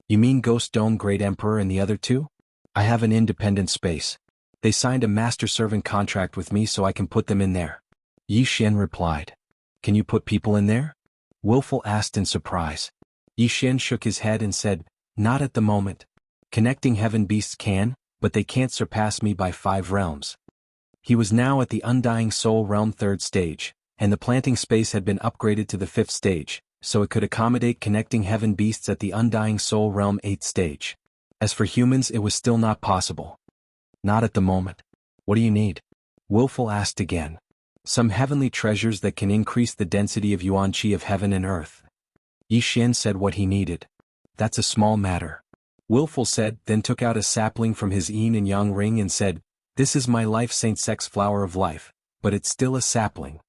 You mean Ghost Dome Great Emperor and the other two?" "I have an independent space. They signed a master-servant contract with me so I can put them in there," Yi Xian replied. "Can you put people in there?" Willful asked in surprise. Yi Xian shook his head and said, "Not at the moment. Connecting heaven beasts can, but they can't surpass me by 5 realms." He was now at the Undying Soul Realm 3rd stage, and the planting space had been upgraded to the 5th stage, so it could accommodate connecting heaven beasts at the Undying Soul Realm 8th stage. As for humans, it was still not possible. "Not at the moment. What do you need?" Willful asked again. "Some heavenly treasures that can increase the density of yuan-qi of heaven and earth." Yi Xian said what he needed. "That's a small matter," Willful said, then took out a sapling from his yin and yang ring and said, "This is my life Saint Sex flower of life, but it's still a sapling."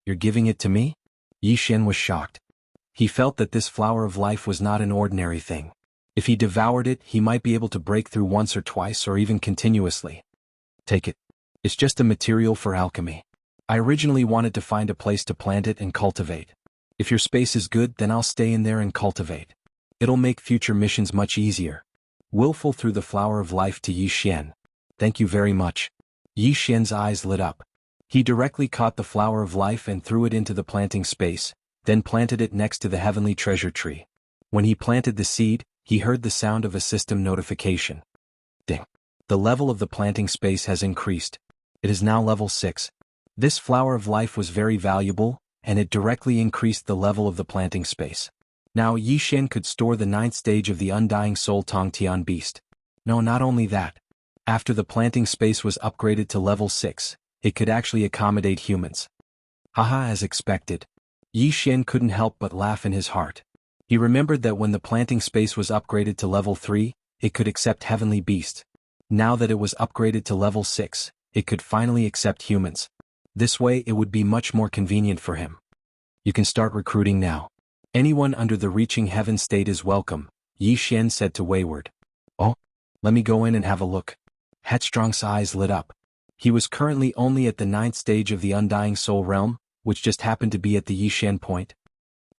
"You're giving it to me?" Yi Xian was shocked. He felt that this flower of life was not an ordinary thing. If he devoured it, he might be able to break through once or twice or even continuously. "Take it. It's just a material for alchemy. I originally wanted to find a place to plant it and cultivate. If your space is good, then I'll stay in there and cultivate. It'll make future missions much easier." Willful threw the flower of life to Yi Xian. "Thank you very much." Yi Xian's eyes lit up. He directly caught the flower of life and threw it into the planting space, then planted it next to the heavenly treasure tree. When he planted the seed, he heard the sound of a system notification. Ding. The level of the planting space has increased. It is now level 6. This flower of life was very valuable, and it directly increased the level of the planting space. Now Yi Xian could store the 9th stage of the Undying Soul Tongtian beast. No, not only that. After the planting space was upgraded to level 6, it could actually accommodate humans. Haha, as expected. Yi Xian couldn't help but laugh in his heart. He remembered that when the planting space was upgraded to level 3, it could accept heavenly beasts. Now that it was upgraded to level 6, it could finally accept humans. This way it would be much more convenient for him. "You can start recruiting now. Anyone under the reaching heaven state is welcome," Yi Xian said to Wayward. "Oh, let me go in and have a look." Headstrong's eyes lit up. He was currently only at the 9th stage of the Undying Soul Realm, which just happened to be at the Yi Xian point.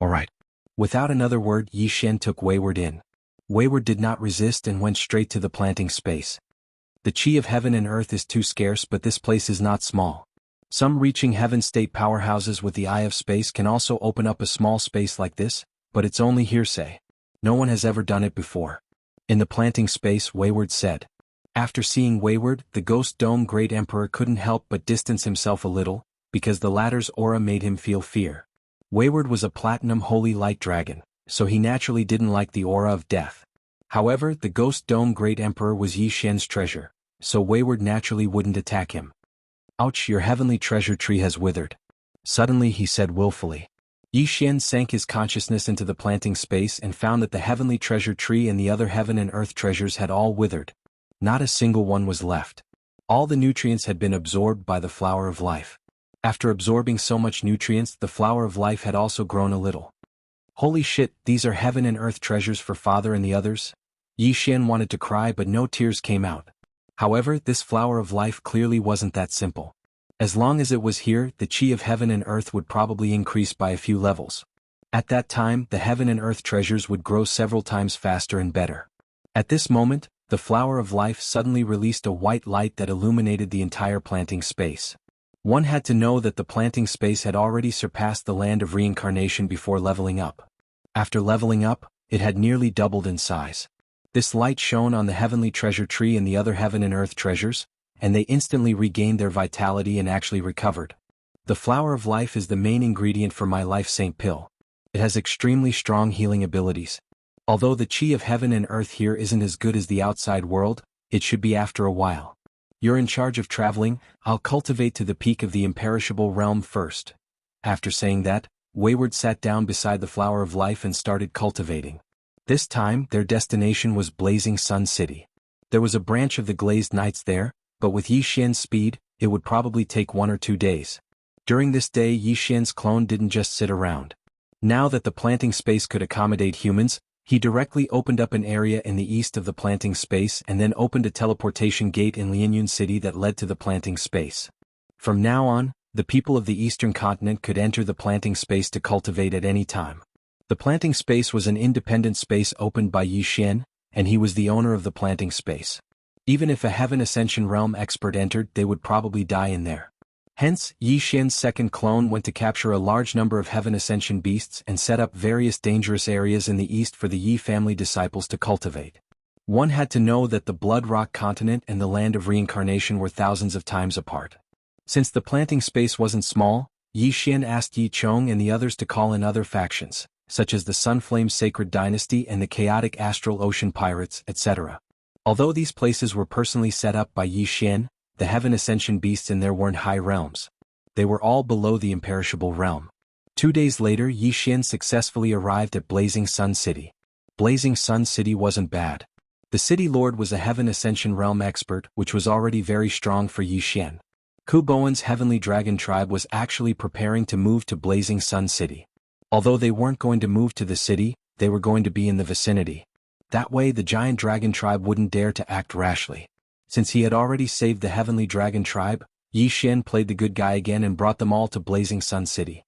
"All right." Without another word, Yi Xian took Wayward in. Wayward did not resist and went straight to the planting space. The qi of heaven and earth is too scarce, but this place is not small. Some reaching heaven state powerhouses with the eye of space can also open up a small space like this, but it's only hearsay. No one has ever done it before. In the planting space, Wayward said. After seeing Wayward, the Ghost Dome Great Emperor couldn't help but distance himself a little, because the latter's aura made him feel fear. Wayward was a platinum holy light dragon, so he naturally didn't like the aura of death. However, the Ghost Dome Great Emperor was Yi Xian's treasure, so Wayward naturally wouldn't attack him. "Ouch, your heavenly treasure tree has withered," suddenly he said willfully. Yi Xian sank his consciousness into the planting space and found that the heavenly treasure tree and the other heaven and earth treasures had all withered. Not a single one was left. All the nutrients had been absorbed by the flower of life. After absorbing so much nutrients, the flower of life had also grown a little. "Holy shit, these are heaven and earth treasures for father and the others?" Yi Xian wanted to cry, but no tears came out. However, this flower of life clearly wasn't that simple. As long as it was here, the qi of heaven and earth would probably increase by a few levels. At that time, the heaven and earth treasures would grow several times faster and better. At this moment, the flower of life suddenly released a white light that illuminated the entire planting space. One had to know that the planting space had already surpassed the land of reincarnation before leveling up. After leveling up, it had nearly doubled in size. This light shone on the heavenly treasure tree and the other heaven and earth treasures, and they instantly regained their vitality and actually recovered. The flower of life is the main ingredient for my life saint pill. It has extremely strong healing abilities. Although the chi of heaven and earth here isn't as good as the outside world, it should be after a while. You're in charge of traveling, I'll cultivate to the peak of the imperishable realm first. After saying that, Wayward sat down beside the flower of life and started cultivating. This time, their destination was Blazing Sun City. There was a branch of the Glazed Knights there, but with Yi Xian's speed, it would probably take 1 or 2 days. During this day, Yi Xian's clone didn't just sit around. Now that the planting space could accommodate humans, he directly opened up an area in the east of the planting space and then opened a teleportation gate in Lianyun City that led to the planting space. From now on, the people of the eastern continent could enter the planting space to cultivate at any time. The planting space was an independent space opened by Yi Xian, and he was the owner of the planting space. Even if a Heaven Ascension Realm expert entered, they would probably die in there. Hence, Yi Xian's second clone went to capture a large number of Heaven Ascension beasts and set up various dangerous areas in the east for the Yi family disciples to cultivate. One had to know that the Blood Rock continent and the land of reincarnation were thousands of times apart. Since the planting space wasn't small, Yi Xian asked Yi Chong and the others to call in other factions, such as the Sunflame Sacred Dynasty and the Chaotic Astral Ocean Pirates, etc. Although these places were personally set up by Yi Xian, the Heaven Ascension beasts in there weren't high realms. They were all below the imperishable realm. 2 days later, Yi Xian successfully arrived at Blazing Sun City. Blazing Sun City wasn't bad. The city lord was a Heaven Ascension Realm expert, which was already very strong for Yi Xian. Ku Bowen's Heavenly Dragon tribe was actually preparing to move to Blazing Sun City. Although they weren't going to move to the city, they were going to be in the vicinity. That way the giant dragon tribe wouldn't dare to act rashly. Since he had already saved the Heavenly Dragon tribe, Yi Xian played the good guy again and brought them all to Blazing Sun City.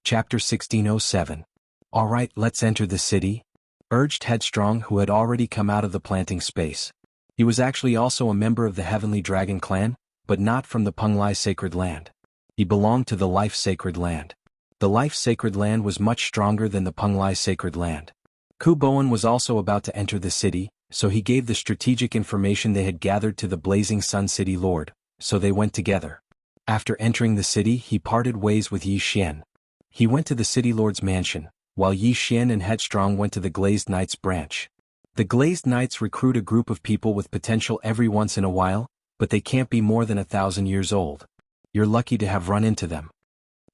Chapter 1607. Alright, let's enter the city, urged Headstrong, who had already come out of the planting space. He was actually also a member of the Heavenly Dragon clan, but not from the Penglai Sacred Land. He belonged to the Life Sacred Land. The Life Sacred Land was much stronger than the Penglai Sacred Land. Ku Bowen was also about to enter the city, so he gave the strategic information they had gathered to the Blazing Sun City Lord, so they went together. After entering the city, he parted ways with Yi Xian. He went to the City Lord's mansion, while Yi Xian and Headstrong went to the Glazed Knights branch. The Glazed Knights recruit a group of people with potential every once in a while, but they can't be more than 1,000 years old. You're lucky to have run into them.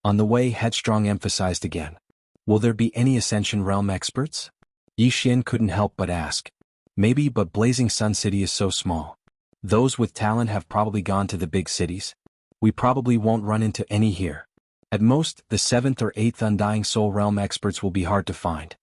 On the way, Headstrong emphasized again. Will there be any Ascension Realm experts? Yi Xian couldn't help but ask. Maybe, but Blazing Sun City is so small. Those with talent have probably gone to the big cities. We probably won't run into any here. At most, the 7th or 8th Undying Soul Realm experts will be hard to find.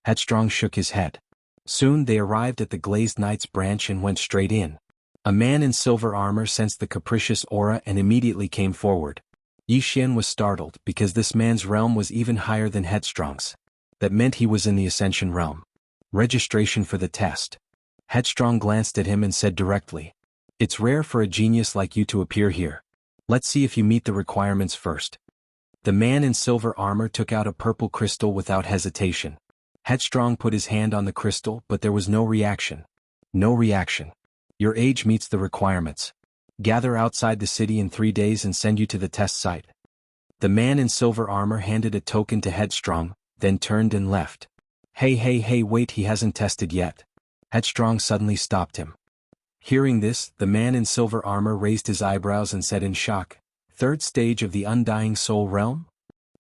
Headstrong shook his head. Soon they arrived at the Glazed Knights branch and went straight in. A man in silver armor sensed the capricious aura and immediately came forward. Yi Xian was startled because this man's realm was even higher than Headstrong's. That meant he was in the Ascension Realm. Registration for the test. Headstrong glanced at him and said directly. It's rare for a genius like you to appear here. Let's see if you meet the requirements first. The man in silver armor took out a purple crystal without hesitation. Headstrong put his hand on the crystal, but there was no reaction. No reaction. Your age meets the requirements. Gather outside the city in 3 days and send you to the test site. The man in silver armor handed a token to Headstrong, then turned and left. Hey, wait, he hasn't tested yet. Headstrong suddenly stopped him. Hearing this, the man in silver armor raised his eyebrows and said in shock, 3rd stage of the Undying Soul Realm?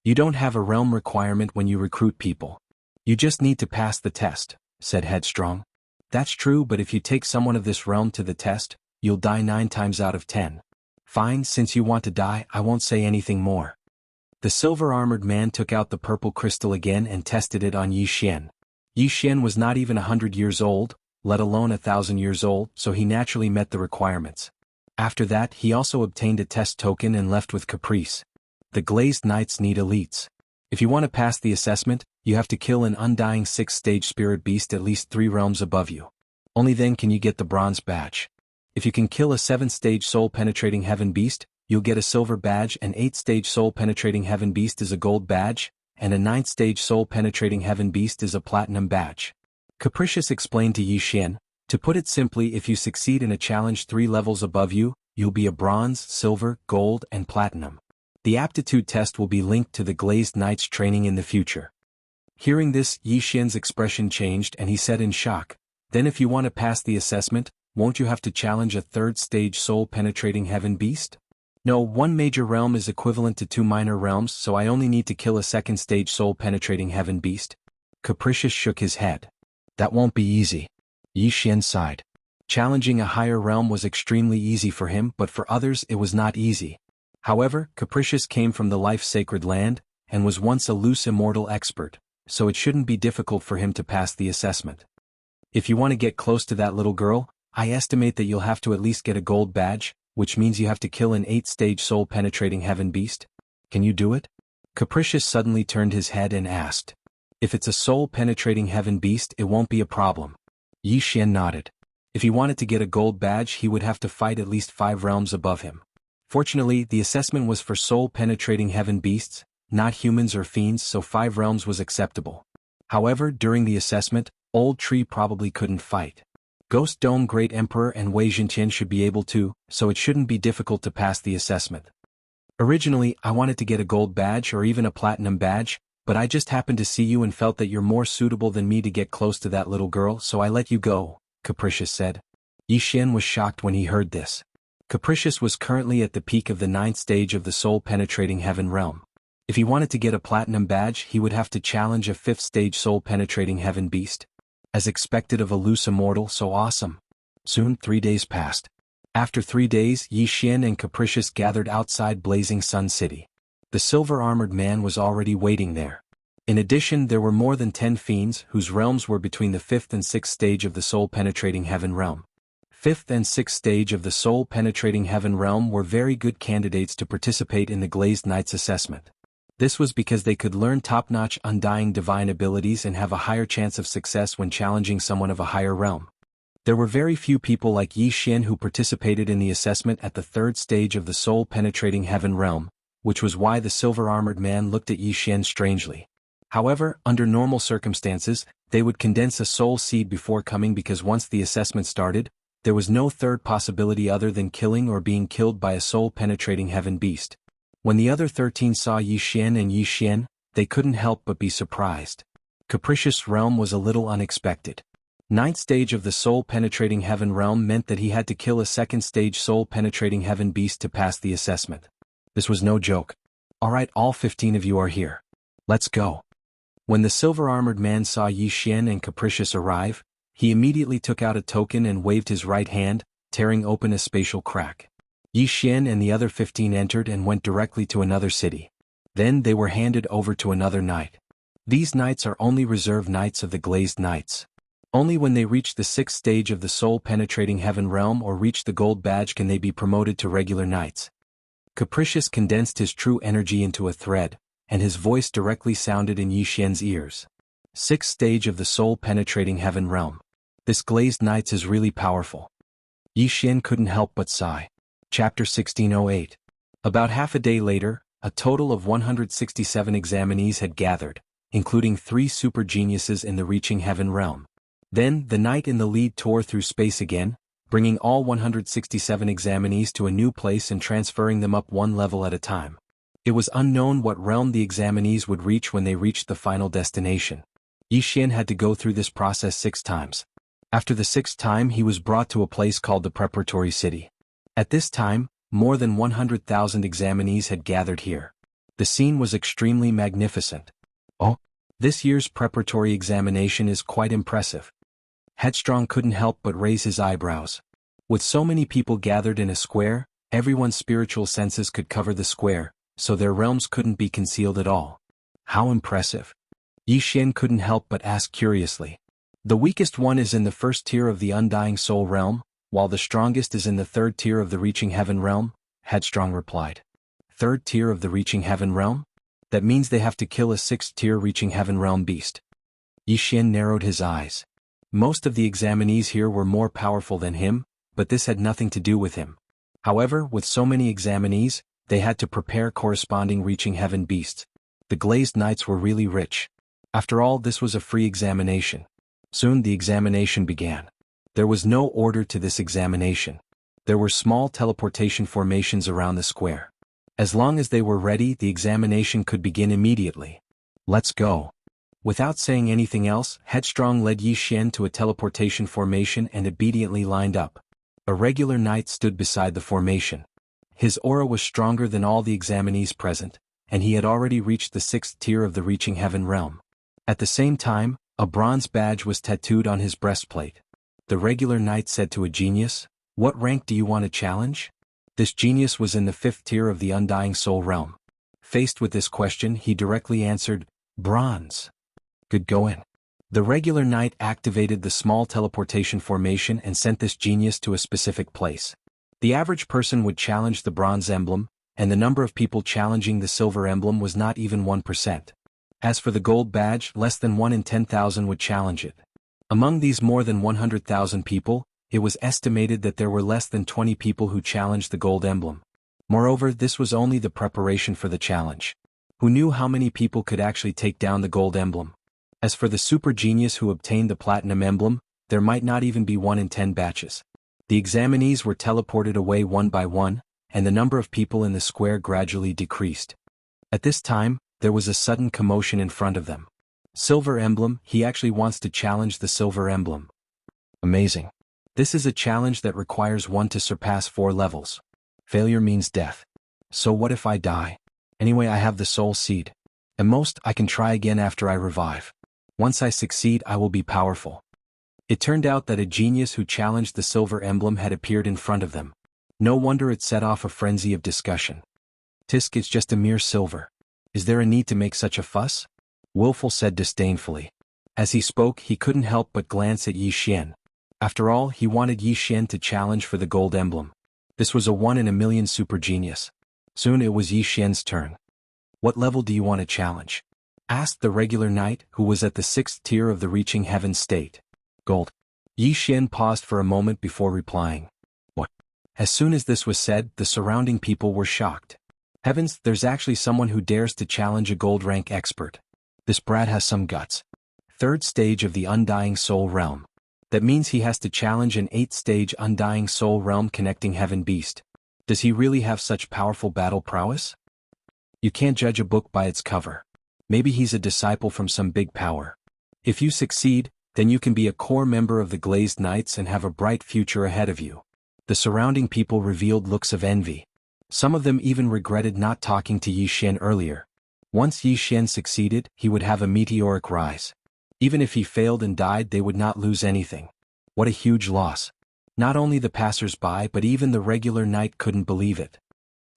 You don't have a realm requirement when you recruit people. You just need to pass the test, said Headstrong. That's true, but if you take someone of this realm to the test, you'll die 9 times out of 10. Fine, since you want to die, I won't say anything more. The silver-armored man took out the purple crystal again and tested it on Yi Xian. Yi Xian was not even 100 years old, let alone 1,000 years old, so he naturally met the requirements. After that, he also obtained a test token and left with caprice. The Glazed Knights need elites. If you want to pass the assessment, you have to kill an undying 6th-stage spirit beast at least 3 realms above you. Only then can you get the bronze badge. If you can kill a 7th-stage soul-penetrating heaven beast, you'll get a silver badge, an 8th-stage soul-penetrating heaven beast is a gold badge, and a 9th-stage soul-penetrating heaven beast is a platinum badge. Capricious explained to Yi Xian, to put it simply, if you succeed in a challenge 3 levels above you, you'll be a bronze, silver, gold, and platinum. The aptitude test will be linked to the Glazed Knight's training in the future. Hearing this, Yi Xian's expression changed and he said in shock, "Then if you want to pass the assessment, won't you have to challenge a third-stage soul-penetrating heaven beast?" "No, one major realm is equivalent to 2 minor realms, so I only need to kill a second-stage soul-penetrating heaven beast." Capricious shook his head. "That won't be easy." Yi Xian sighed. Challenging a higher realm was extremely easy for him, but for others it was not easy. However, Capricious came from the life-sacred land, and was once a loose immortal expert, so it shouldn't be difficult for him to pass the assessment. "If you want to get close to that little girl, I estimate that you'll have to at least get a gold badge, which means you have to kill an 8-stage soul-penetrating heaven beast. Can you do it?" Capricious suddenly turned his head and asked. "If it's a soul-penetrating heaven beast, it won't be a problem." Yi Xian nodded. If he wanted to get a gold badge, he would have to fight at least 5 realms above him. Fortunately, the assessment was for soul-penetrating heaven beasts, not humans or fiends, so 5 realms was acceptable. However, during the assessment, Old Tree probably couldn't fight. Ghost Dome Great Emperor and Wei Zhentian should be able to, so it shouldn't be difficult to pass the assessment. "Originally, I wanted to get a gold badge or even a platinum badge, but I just happened to see you and felt that you're more suitable than me to get close to that little girl, so I let you go," Capricious said. Yi Xian was shocked when he heard this. Capricious was currently at the peak of the 9th stage of the soul-penetrating heaven realm. If he wanted to get a platinum badge, he would have to challenge a 5th-stage soul-penetrating heaven beast. As expected of a loose immortal, so awesome. Soon 3 days passed. After 3 days, Yi Xian and Capricious gathered outside Blazing Sun City. The silver-armored man was already waiting there. In addition, there were more than 10 fiends whose realms were between the 5th and 6th stage of the soul-penetrating heaven realm. 5th and 6th stage of the soul-penetrating heaven realm were very good candidates to participate in the Glazed Knight's assessment. This was because they could learn top-notch undying divine abilities and have a higher chance of success when challenging someone of a higher realm. There were very few people like Yi Xian who participated in the assessment at the 3rd stage of the soul-penetrating heaven realm, which was why the silver-armored man looked at Yi Xian strangely. However, under normal circumstances, they would condense a soul seed before coming because once the assessment started, there was no third possibility other than killing or being killed by a soul-penetrating heaven beast. When the other 13 saw Yi Xian and Yi Xian, they couldn't help but be surprised. Capricious realm was a little unexpected. 9th stage of the soul-penetrating heaven realm meant that he had to kill a 2nd stage soul-penetrating heaven beast to pass the assessment. This was no joke. "Alright, all 15 of you are here. Let's go." When the silver-armored man saw Yi Xian and Capricious arrive, he immediately took out a token and waved his right hand, tearing open a spatial crack. Yi Xian and the other 15 entered and went directly to another city. Then they were handed over to another knight. These knights are only reserve knights of the Glazed Knights. Only when they reach the 6th stage of the soul-penetrating heaven realm or reach the gold badge can they be promoted to regular knights. Capricious condensed his true energy into a thread, and his voice directly sounded in Yi Xian's ears. 6th stage of the soul-penetrating heaven realm. This Glazed Knights is really powerful. Yi Xian couldn't help but sigh. Chapter 1608. About half a day later, a total of 167 examinees had gathered, including 3 super geniuses in the reaching heaven realm. Then, the knight in the lead tore through space again, bringing all 167 examinees to a new place and transferring them up 1 level at a time. It was unknown what realm the examinees would reach when they reached the final destination. Yi Xian had to go through this process 6 times. After the 6th time, he was brought to a place called the Preparatory City. At this time, more than 100,000 examinees had gathered here. The scene was extremely magnificent. "Oh, this year's preparatory examination is quite impressive." Headstrong couldn't help but raise his eyebrows. With so many people gathered in a square, everyone's spiritual senses could cover the square, so their realms couldn't be concealed at all. How impressive. Yi Xian couldn't help but ask curiously. "The weakest one is in the 1st tier of the Undying Soul realm, while the strongest is in the 3rd tier of the Reaching Heaven realm," Headstrong replied. 3rd tier of the Reaching Heaven realm? That means they have to kill a 6th tier Reaching Heaven realm beast. Yi Xian narrowed his eyes. Most of the examinees here were more powerful than him, but this had nothing to do with him. However, with so many examinees, they had to prepare corresponding Reaching Heaven beasts. The Glazed Knights were really rich. After all, this was a free examination. Soon the examination began. There was no order to this examination. There were small teleportation formations around the square. As long as they were ready, the examination could begin immediately. Let's go. Without saying anything else, Headstrong led Yi Xian to a teleportation formation and obediently lined up. A regular knight stood beside the formation. His aura was stronger than all the examinees present, and he had already reached the 6th tier of the Reaching Heaven realm. At the same time, a bronze badge was tattooed on his breastplate. The regular knight said to a genius, "What rank do you want to challenge?" This genius was in the 5th tier of the Undying Soul realm. Faced with this question, he directly answered, "Bronze." "Good going." The regular knight activated the small teleportation formation and sent this genius to a specific place. The average person would challenge the bronze emblem, and the number of people challenging the silver emblem was not even 1%. As for the gold badge, less than 1 in 10,000 would challenge it. Among these more than 100,000 people, it was estimated that there were less than 20 people who challenged the gold emblem. Moreover, this was only the preparation for the challenge. Who knew how many people could actually take down the gold emblem? As for the super genius who obtained the platinum emblem, there might not even be 1 in 10 batches. The examinees were teleported away one by one, and the number of people in the square gradually decreased. At this time, there was a sudden commotion in front of them. Silver emblem, he actually wants to challenge the silver emblem. Amazing. This is a challenge that requires one to surpass 4 levels. Failure means death. So what if I die? Anyway, I have the soul seed. At most, I can try again after I revive. Once I succeed, I will be powerful. It turned out that a genius who challenged the silver emblem had appeared in front of them. No wonder it set off a frenzy of discussion. Tisk, it's just a mere silver. Is there a need to make such a fuss? Willful said disdainfully. As he spoke, he couldn't help but glance at Yi Xian. After all, he wanted Yi Xian to challenge for the gold emblem. This was a 1 in a million super genius. Soon it was Yi Xian's turn. "What level do you want to challenge?" asked the regular knight, who was at the 6th tier of the Reaching Heaven state. "Gold." Yi Xian paused for a moment before replying. "What?" As soon as this was said, the surrounding people were shocked. Heavens, there's actually someone who dares to challenge a gold rank expert. This brat has some guts. 3rd stage of the Undying Soul realm. That means he has to challenge an 8th stage Undying Soul realm connecting heaven beast. Does he really have such powerful battle prowess? You can't judge a book by its cover. Maybe he's a disciple from some big power. If you succeed, then you can be a core member of the Glazed Knights and have a bright future ahead of you. The surrounding people revealed looks of envy. Some of them even regretted not talking to Yi Xian earlier. Once Yi Xian succeeded, he would have a meteoric rise. Even if he failed and died, they would not lose anything. What a huge loss. Not only the passers-by but even the regular knight couldn't believe it.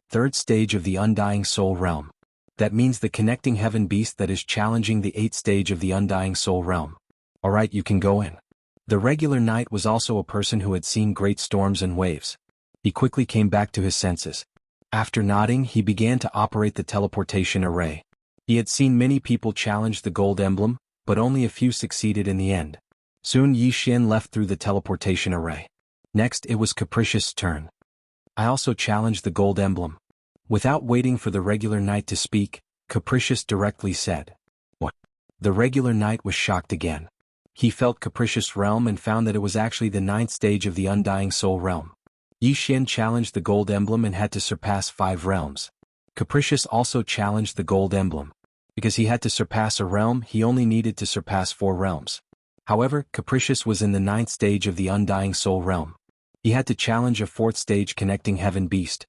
3rd stage of the Undying Soul realm. That means the connecting heaven beast that is challenging the 8th stage of the Undying Soul realm. Alright, you can go in. The regular knight was also a person who had seen great storms and waves. He quickly came back to his senses. After nodding, he began to operate the teleportation array. He had seen many people challenge the gold emblem, but only a few succeeded in the end. Soon Yi Xian left through the teleportation array. Next, it was Capricious' turn. "I also challenged the gold emblem." Without waiting for the regular knight to speak, Capricious directly said, "What?" The regular knight was shocked again. He felt Capricious' realm and found that it was actually the 9th stage of the Undying Soul realm. Yi Xian challenged the gold emblem and had to surpass 5 realms. Capricious also challenged the gold emblem. Because he had to surpass a realm, he only needed to surpass 4 realms. However, Capricious was in the 9th stage of the Undying Soul realm. He had to challenge a 4th stage connecting heaven beast.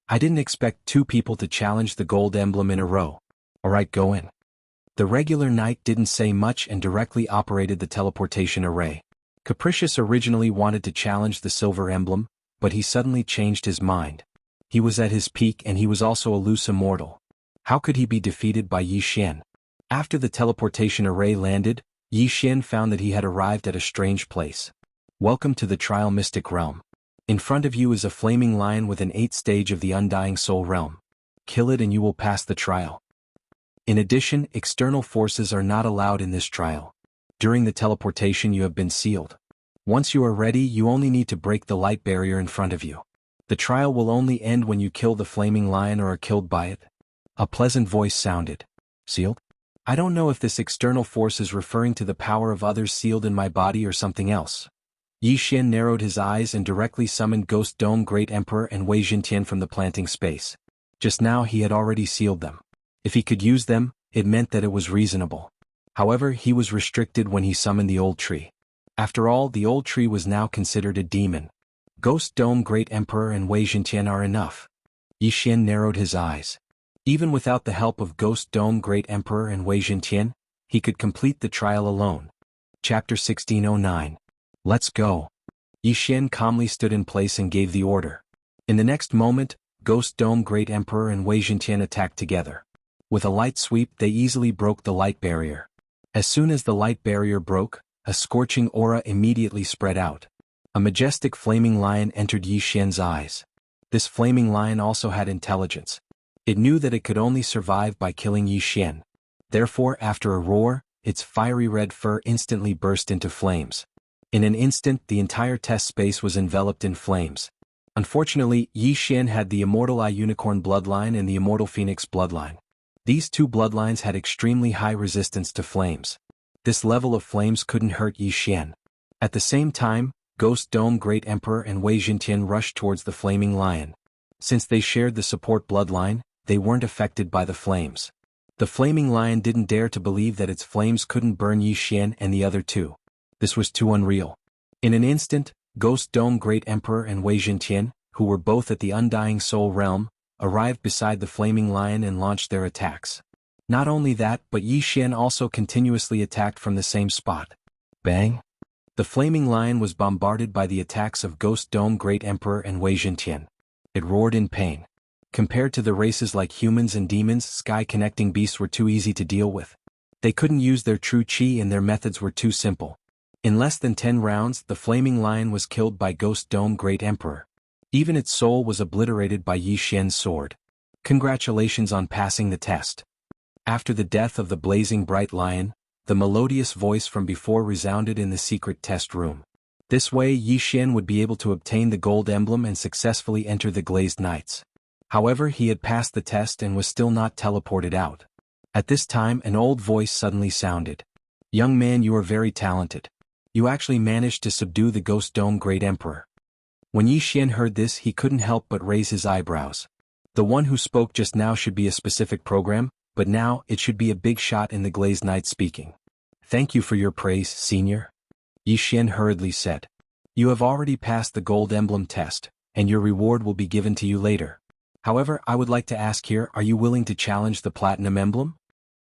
I didn't expect 2 people to challenge the gold emblem in a row. Alright, go in. The regular knight didn't say much and directly operated the teleportation array. Capricious originally wanted to challenge the silver emblem, but he suddenly changed his mind. He was at his peak and he was also a loose immortal. How could he be defeated by Yi Xian? After the teleportation array landed, Yi Xian found that he had arrived at a strange place. Welcome to the Trial Mystic realm. In front of you is a flaming lion with an 8th stage of the Undying Soul realm. Kill it and you will pass the trial. In addition, external forces are not allowed in this trial. During the teleportation you have been sealed. Once you are ready, you only need to break the light barrier in front of you. The trial will only end when you kill the flaming lion or are killed by it. A pleasant voice sounded. Sealed? I don't know if this external force is referring to the power of others sealed in my body or something else. Yi Xian narrowed his eyes and directly summoned Ghost Dome Great Emperor and Wei Jingtian from the planting space. Just now he had already sealed them. If he could use them, it meant that it was reasonable. However, he was restricted when he summoned the old tree. After all, the old tree was now considered a demon. Ghost Dome Great Emperor and Wei Jingtian are enough. Yi Xian narrowed his eyes. Even without the help of Ghost Dome Great Emperor and Wei Jingtian, he could complete the trial alone. Chapter 1609. Let's go. Yi Xian calmly stood in place and gave the order. In the next moment, Ghost Dome Great Emperor and Wei Jingtian attacked together. With a light sweep they easily broke the light barrier. As soon as the light barrier broke, a scorching aura immediately spread out. A majestic flaming lion entered Yi Xian's eyes. This flaming lion also had intelligence. It knew that it could only survive by killing Yi Xian. Therefore, after a roar, its fiery red fur instantly burst into flames. In an instant, the entire test space was enveloped in flames. Unfortunately, Yi Xian had the Immortal Eye Unicorn bloodline and the Immortal Phoenix bloodline. These two bloodlines had extremely high resistance to flames. This level of flames couldn't hurt Yi Xian. At the same time, Ghost Dome Great Emperor and Wei Jingtian rushed towards the flaming lion. Since they shared the support bloodline, they weren't affected by the flames. The flaming lion didn't dare to believe that its flames couldn't burn Yi Xian and the other two. This was too unreal. In an instant, Ghost Dome Great Emperor and Wei Jingtian, who were both at the Undying Soul realm, arrived beside the flaming lion and launched their attacks. Not only that, but Yi Xian also continuously attacked from the same spot. Bang! The flaming lion was bombarded by the attacks of Ghost Dome Great Emperor and Wei Jingtian. It roared in pain. Compared to the races like humans and demons, sky-connecting beasts were too easy to deal with. They couldn't use their true chi and their methods were too simple. In less than 10 rounds, the flaming lion was killed by Ghost Dome Great Emperor. Even its soul was obliterated by Yi Xian's sword. Congratulations on passing the test. After the death of the blazing bright lion, the melodious voice from before resounded in the secret test room. This way Yi Xian would be able to obtain the gold emblem and successfully enter the Glazed Knights. However, he had passed the test and was still not teleported out. At this time an old voice suddenly sounded. "Young man, you are very talented. You actually managed to subdue the Ghost Dome Great Emperor." When Yi Xian heard this he couldn't help but raise his eyebrows. The one who spoke just now should be a specific program, but now it should be a big shot in the Glazed Knight speaking. "Thank you for your praise, senior," Yi Xian hurriedly said. "You have already passed the gold emblem test, and your reward will be given to you later. However, I would like to ask here, are you willing to challenge the platinum emblem?"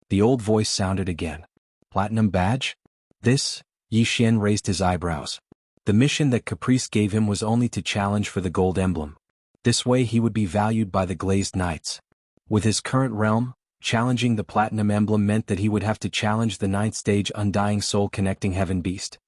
The old voice sounded again. "Platinum badge?" This? Yi Xian raised his eyebrows. The mission that Caprice gave him was only to challenge for the gold emblem. This way he would be valued by the Glazed Knights. With his current realm, challenging the platinum emblem meant that he would have to challenge the 9th stage Undying Soul Connecting Heaven beast.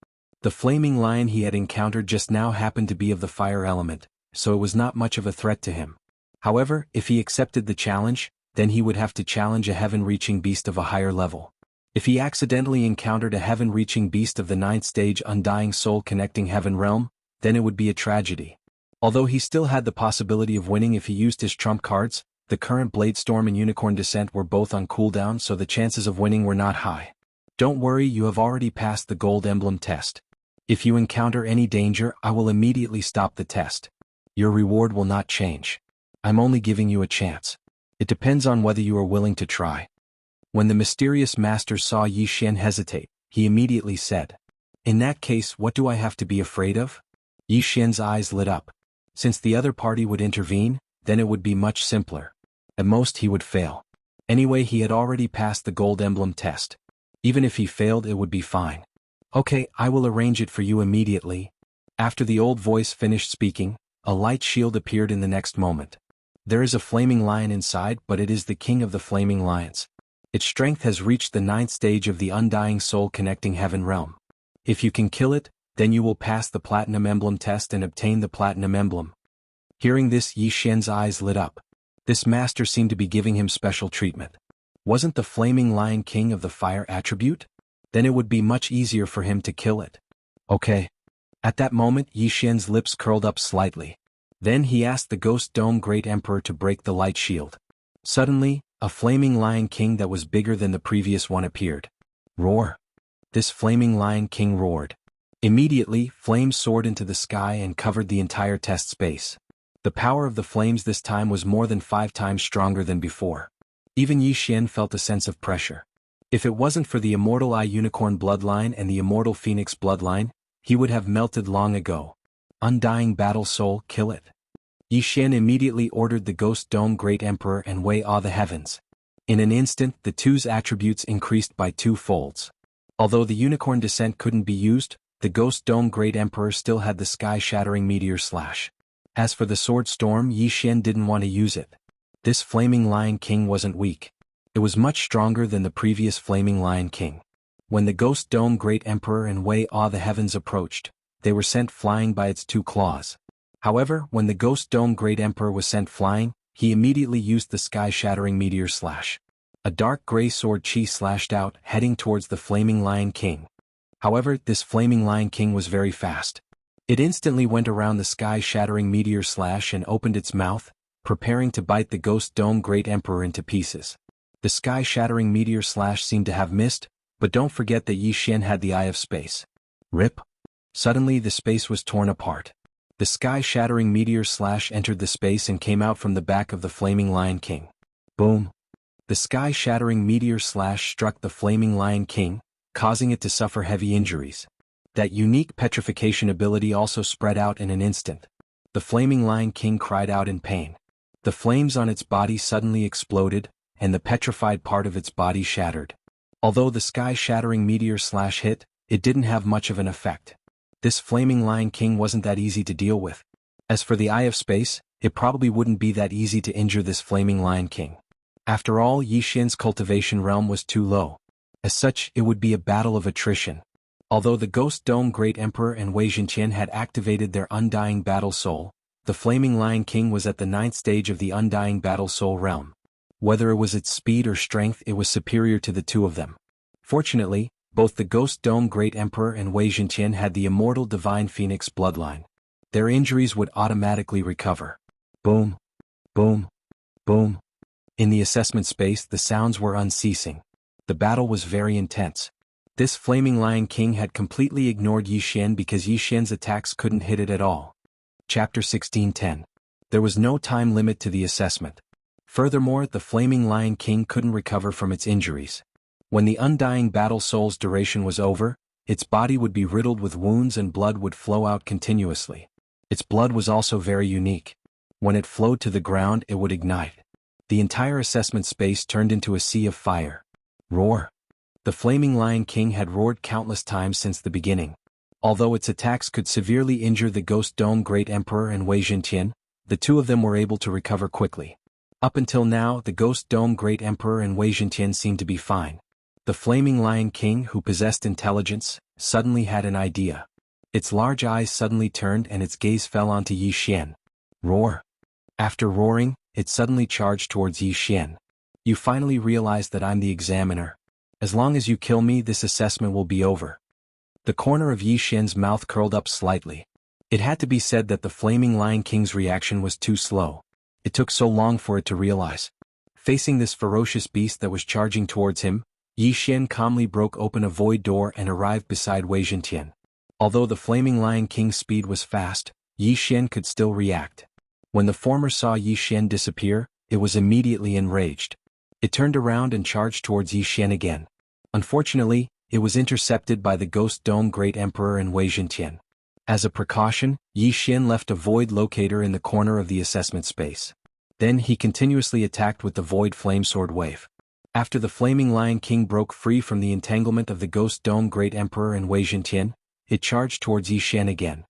The flaming lion he had encountered just now happened to be of the fire element, so it was not much of a threat to him. However, if he accepted the challenge, then he would have to challenge a heaven-reaching beast of a higher level. If he accidentally encountered a heaven-reaching beast of the 9th stage Undying Soul Connecting Heaven realm, then it would be a tragedy. Although he still had the possibility of winning if he used his trump cards, the current Bladestorm and Unicorn Descent were both on cooldown, so the chances of winning were not high. "Don't worry, you have already passed the gold emblem test. If you encounter any danger, I will immediately stop the test. Your reward will not change. I'm only giving you a chance. It depends on whether you are willing to try." When the mysterious master saw Yi Xian hesitate, he immediately said, "In that case, what do I have to be afraid of?" Yi Xian's eyes lit up. Since the other party would intervene, then it would be much simpler. At most he would fail. Anyway, he had already passed the gold emblem test. Even if he failed, it would be fine. "Okay, I will arrange it for you immediately." After the old voice finished speaking, a light shield appeared in the next moment. There is a flaming lion inside, but it is the king of the flaming lions. Its strength has reached the 9th stage of the Undying Soul Connecting Heaven realm. If you can kill it, then you will pass the Platinum Emblem test and obtain the Platinum Emblem. Hearing this, Yi Xian's eyes lit up. This master seemed to be giving him special treatment. Wasn't the Flaming Lion king of the fire attribute? Then it would be much easier for him to kill it. Okay. At that moment, Yi Xian's lips curled up slightly. Then he asked the Ghost Dome Great Emperor to break the light shield. Suddenly, a flaming lion king that was bigger than the previous one appeared. Roar! This flaming lion king roared. Immediately, flames soared into the sky and covered the entire test space. The power of the flames this time was more than 5 times stronger than before. Even Yi Xian felt a sense of pressure. If it wasn't for the Immortal Eye Unicorn bloodline and the Immortal Phoenix bloodline, he would have melted long ago. Undying Battle Soul, kill it. Yi Xian immediately ordered the Ghost Dome Great Emperor and Wei awe the heavens. In an instant, the two's attributes increased by 2 folds. Although the Unicorn Descent couldn't be used, the Ghost Dome Great Emperor still had the sky-shattering meteor slash. As for the Sword Storm, Yi Xian didn't want to use it. This Flaming Lion King wasn't weak. It was much stronger than the previous Flaming Lion King. When the Ghost Dome Great Emperor and Wei awe the heavens approached, they were sent flying by its 2 claws. However, when the Ghost Dome Great Emperor was sent flying, he immediately used the sky-shattering meteor slash. A dark gray sword chi slashed out, heading towards the Flaming Lion King. However, this Flaming Lion King was very fast. It instantly went around the sky-shattering meteor slash and opened its mouth, preparing to bite the Ghost Dome Great Emperor into pieces. The sky-shattering meteor slash seemed to have missed, but don't forget that Yi Xian had the Eye of Space. Rip! Suddenly the space was torn apart. The sky-shattering meteor slash entered the space and came out from the back of the Flaming Lion King. Boom! The sky-shattering meteor slash struck the Flaming Lion King, causing it to suffer heavy injuries. That unique petrification ability also spread out in an instant. The Flaming Lion King cried out in pain. The flames on its body suddenly exploded, and the petrified part of its body shattered. Although the sky-shattering meteor slash hit, it didn't have much of an effect. This Flaming Lion King wasn't that easy to deal with. As for the Eye of Space, it probably wouldn't be that easy to injure this Flaming Lion King. After all, Yi Xian's cultivation realm was too low. As such, it would be a battle of attrition. Although the Ghost Dome Great Emperor and Wei Jinqian had activated their Undying Battle Soul, the Flaming Lion King was at the 9th stage of the Undying Battle Soul realm. Whether it was its speed or strength, it was superior to the 2 of them. Fortunately, both the Ghost Dome Great Emperor and Wei Jinqian had the Immortal Divine Phoenix bloodline. Their injuries would automatically recover. Boom! Boom! Boom! In the assessment space, the sounds were unceasing. The battle was very intense. This Flaming Lion King had completely ignored Yi Xian because Yi Xian's attacks couldn't hit it at all. Chapter 16:10. There was no time limit to the assessment. Furthermore, the Flaming Lion King couldn't recover from its injuries. When the Undying Battle Soul's duration was over, its body would be riddled with wounds and blood would flow out continuously. Its blood was also very unique. When it flowed to the ground, it would ignite. The entire assessment space turned into a sea of fire. Roar! The Flaming Lion King had roared countless times since the beginning. Although its attacks could severely injure the Ghost Dome Great Emperor and Wei Jinqian, the 2 of them were able to recover quickly. Up until now, the Ghost Dome Great Emperor and Wei Jinqian seemed to be fine. The Flaming Lion King, who possessed intelligence, suddenly had an idea. Its large eyes suddenly turned and its gaze fell onto Yi Xian. Roar! After roaring, it suddenly charged towards Yi Xian. You finally realize that I'm the examiner. As long as you kill me, this assessment will be over. The corner of Yi Xian's mouth curled up slightly. It had to be said that the Flaming Lion King's reaction was too slow. It took so long for it to realize. Facing this ferocious beast that was charging towards him, Yi Xian calmly broke open a void door and arrived beside Wei Jinqian. Although the Flaming Lion King's speed was fast, Yi Xian could still react. When the former saw Yi Xian disappear, it was immediately enraged. It turned around and charged towards Yi Xian again. Unfortunately, it was intercepted by the Ghost Dome Great Emperor and Wei Jinqian. As a precaution, Yi Xian left a void locator in the corner of the assessment space. Then he continuously attacked with the Void Flame Sword Wave. After the Flaming Lion King broke free from the entanglement of the Ghost Dome Great Emperor and Wei Jinqian, it charged towards Yi Xian again.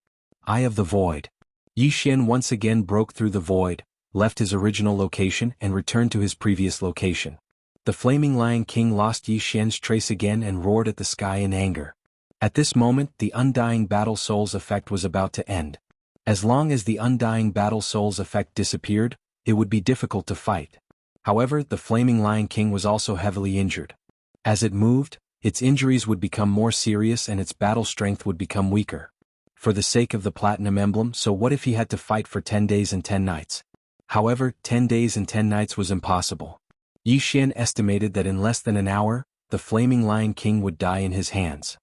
Eye of the Void. Yi Xian once again broke through the void, left his original location and returned to his previous location. The Flaming Lion King lost Yi Xian's trace again and roared at the sky in anger. At this moment, the Undying Battle Soul's effect was about to end. As long as the Undying Battle Soul's effect disappeared, it would be difficult to fight. However, the Flaming Lion King was also heavily injured. As it moved, its injuries would become more serious and its battle strength would become weaker. For the sake of the Platinum Emblem, so what if he had to fight for 10 days and 10 nights? However, 10 days and 10 nights was impossible. Yi Xian estimated that in less than an hour, the Flaming Lion King would die in his hands.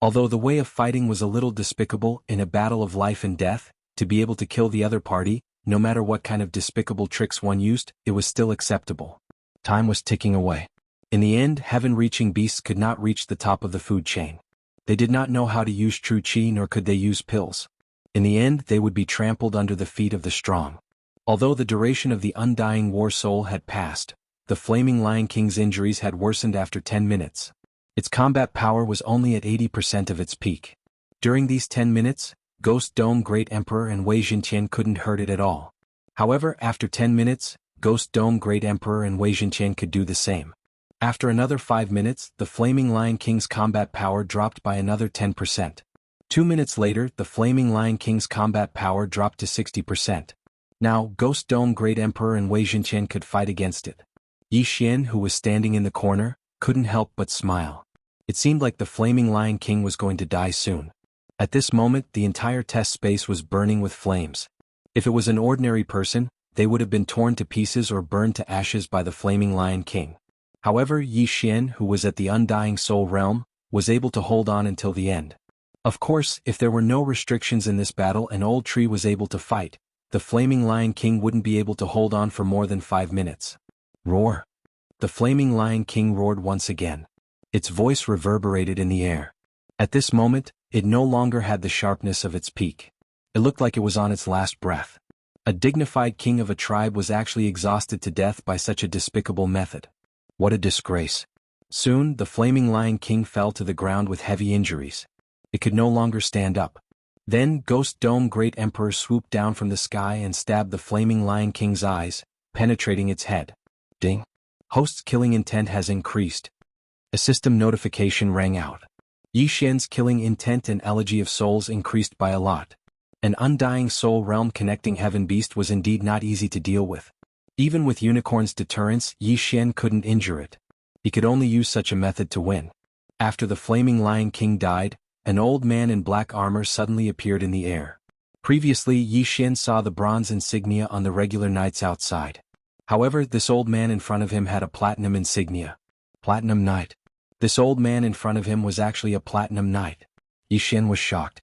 Although the way of fighting was a little despicable in a battle of life and death, to be able to kill the other party, no matter what kind of despicable tricks one used, it was still acceptable. Time was ticking away. In the end, heaven-reaching beasts could not reach the top of the food chain. They did not know how to use true chi, nor could they use pills. In the end, they would be trampled under the feet of the strong. Although the duration of the undying war soul had passed, the Flaming Lion King's injuries had worsened after 10 minutes. Its combat power was only at 80% of its peak. During these 10 minutes, Ghost Dome Great Emperor and Wei Jintian couldn't hurt it at all. However, after 10 minutes, Ghost Dome Great Emperor and Wei Jintian could do the same. After another 5 minutes, the Flaming Lion King's combat power dropped by another 10%. 2 minutes later, the Flaming Lion King's combat power dropped to 60%. Now, Ghost Dome Great Emperor and Wei Jintian could fight against it. Yi Xian, who was standing in the corner, couldn't help but smile. It seemed like the Flaming Lion King was going to die soon. At this moment, the entire test space was burning with flames. If it was an ordinary person, they would have been torn to pieces or burned to ashes by the Flaming Lion King. However, Yi Xian, who was at the Undying Soul Realm, was able to hold on until the end. Of course, if there were no restrictions in this battle and Old Tree was able to fight, the Flaming Lion King wouldn't be able to hold on for more than 5 minutes. Roar! The Flaming Lion King roared once again. Its voice reverberated in the air. At this moment, it no longer had the sharpness of its peak. It looked like it was on its last breath. A dignified king of a tribe was actually exhausted to death by such a despicable method. What a disgrace. Soon, the Flaming Lion King fell to the ground with heavy injuries. It could no longer stand up. Then, Ghost Dome Great Emperor swooped down from the sky and stabbed the Flaming Lion King's eyes, penetrating its head. Ding! Host's killing intent has increased. A system notification rang out. Yi Xian's killing intent and elegy of souls increased by a lot. An undying soul realm connecting heaven beast was indeed not easy to deal with. Even with Unicorn's deterrence, Yi Xian couldn't injure it. He could only use such a method to win. After the Flaming Lion King died, an old man in black armor suddenly appeared in the air. Previously, Yi Xian saw the bronze insignia on the regular knights outside. However, this old man in front of him had a platinum insignia. Platinum Knight. This old man in front of him was actually a platinum knight. Yi Xian was shocked.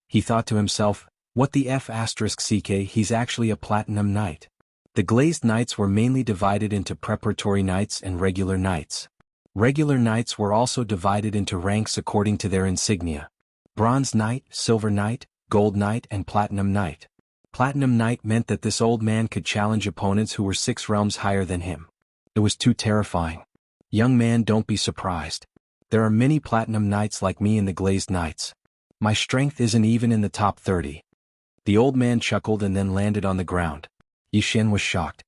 He thought to himself, what the F***ck, he's actually a platinum knight. The glazed knights were mainly divided into preparatory knights and regular knights. Regular knights were also divided into ranks according to their insignia. Bronze Knight, Silver Knight, Gold Knight and Platinum Knight. Platinum Knight meant that this old man could challenge opponents who were 6 realms higher than him. It was too terrifying. Young man, don't be surprised. There are many Platinum Knights like me in the Glazed Knights. My strength isn't even in the top 30. The old man chuckled and then landed on the ground. Yi Xian was shocked.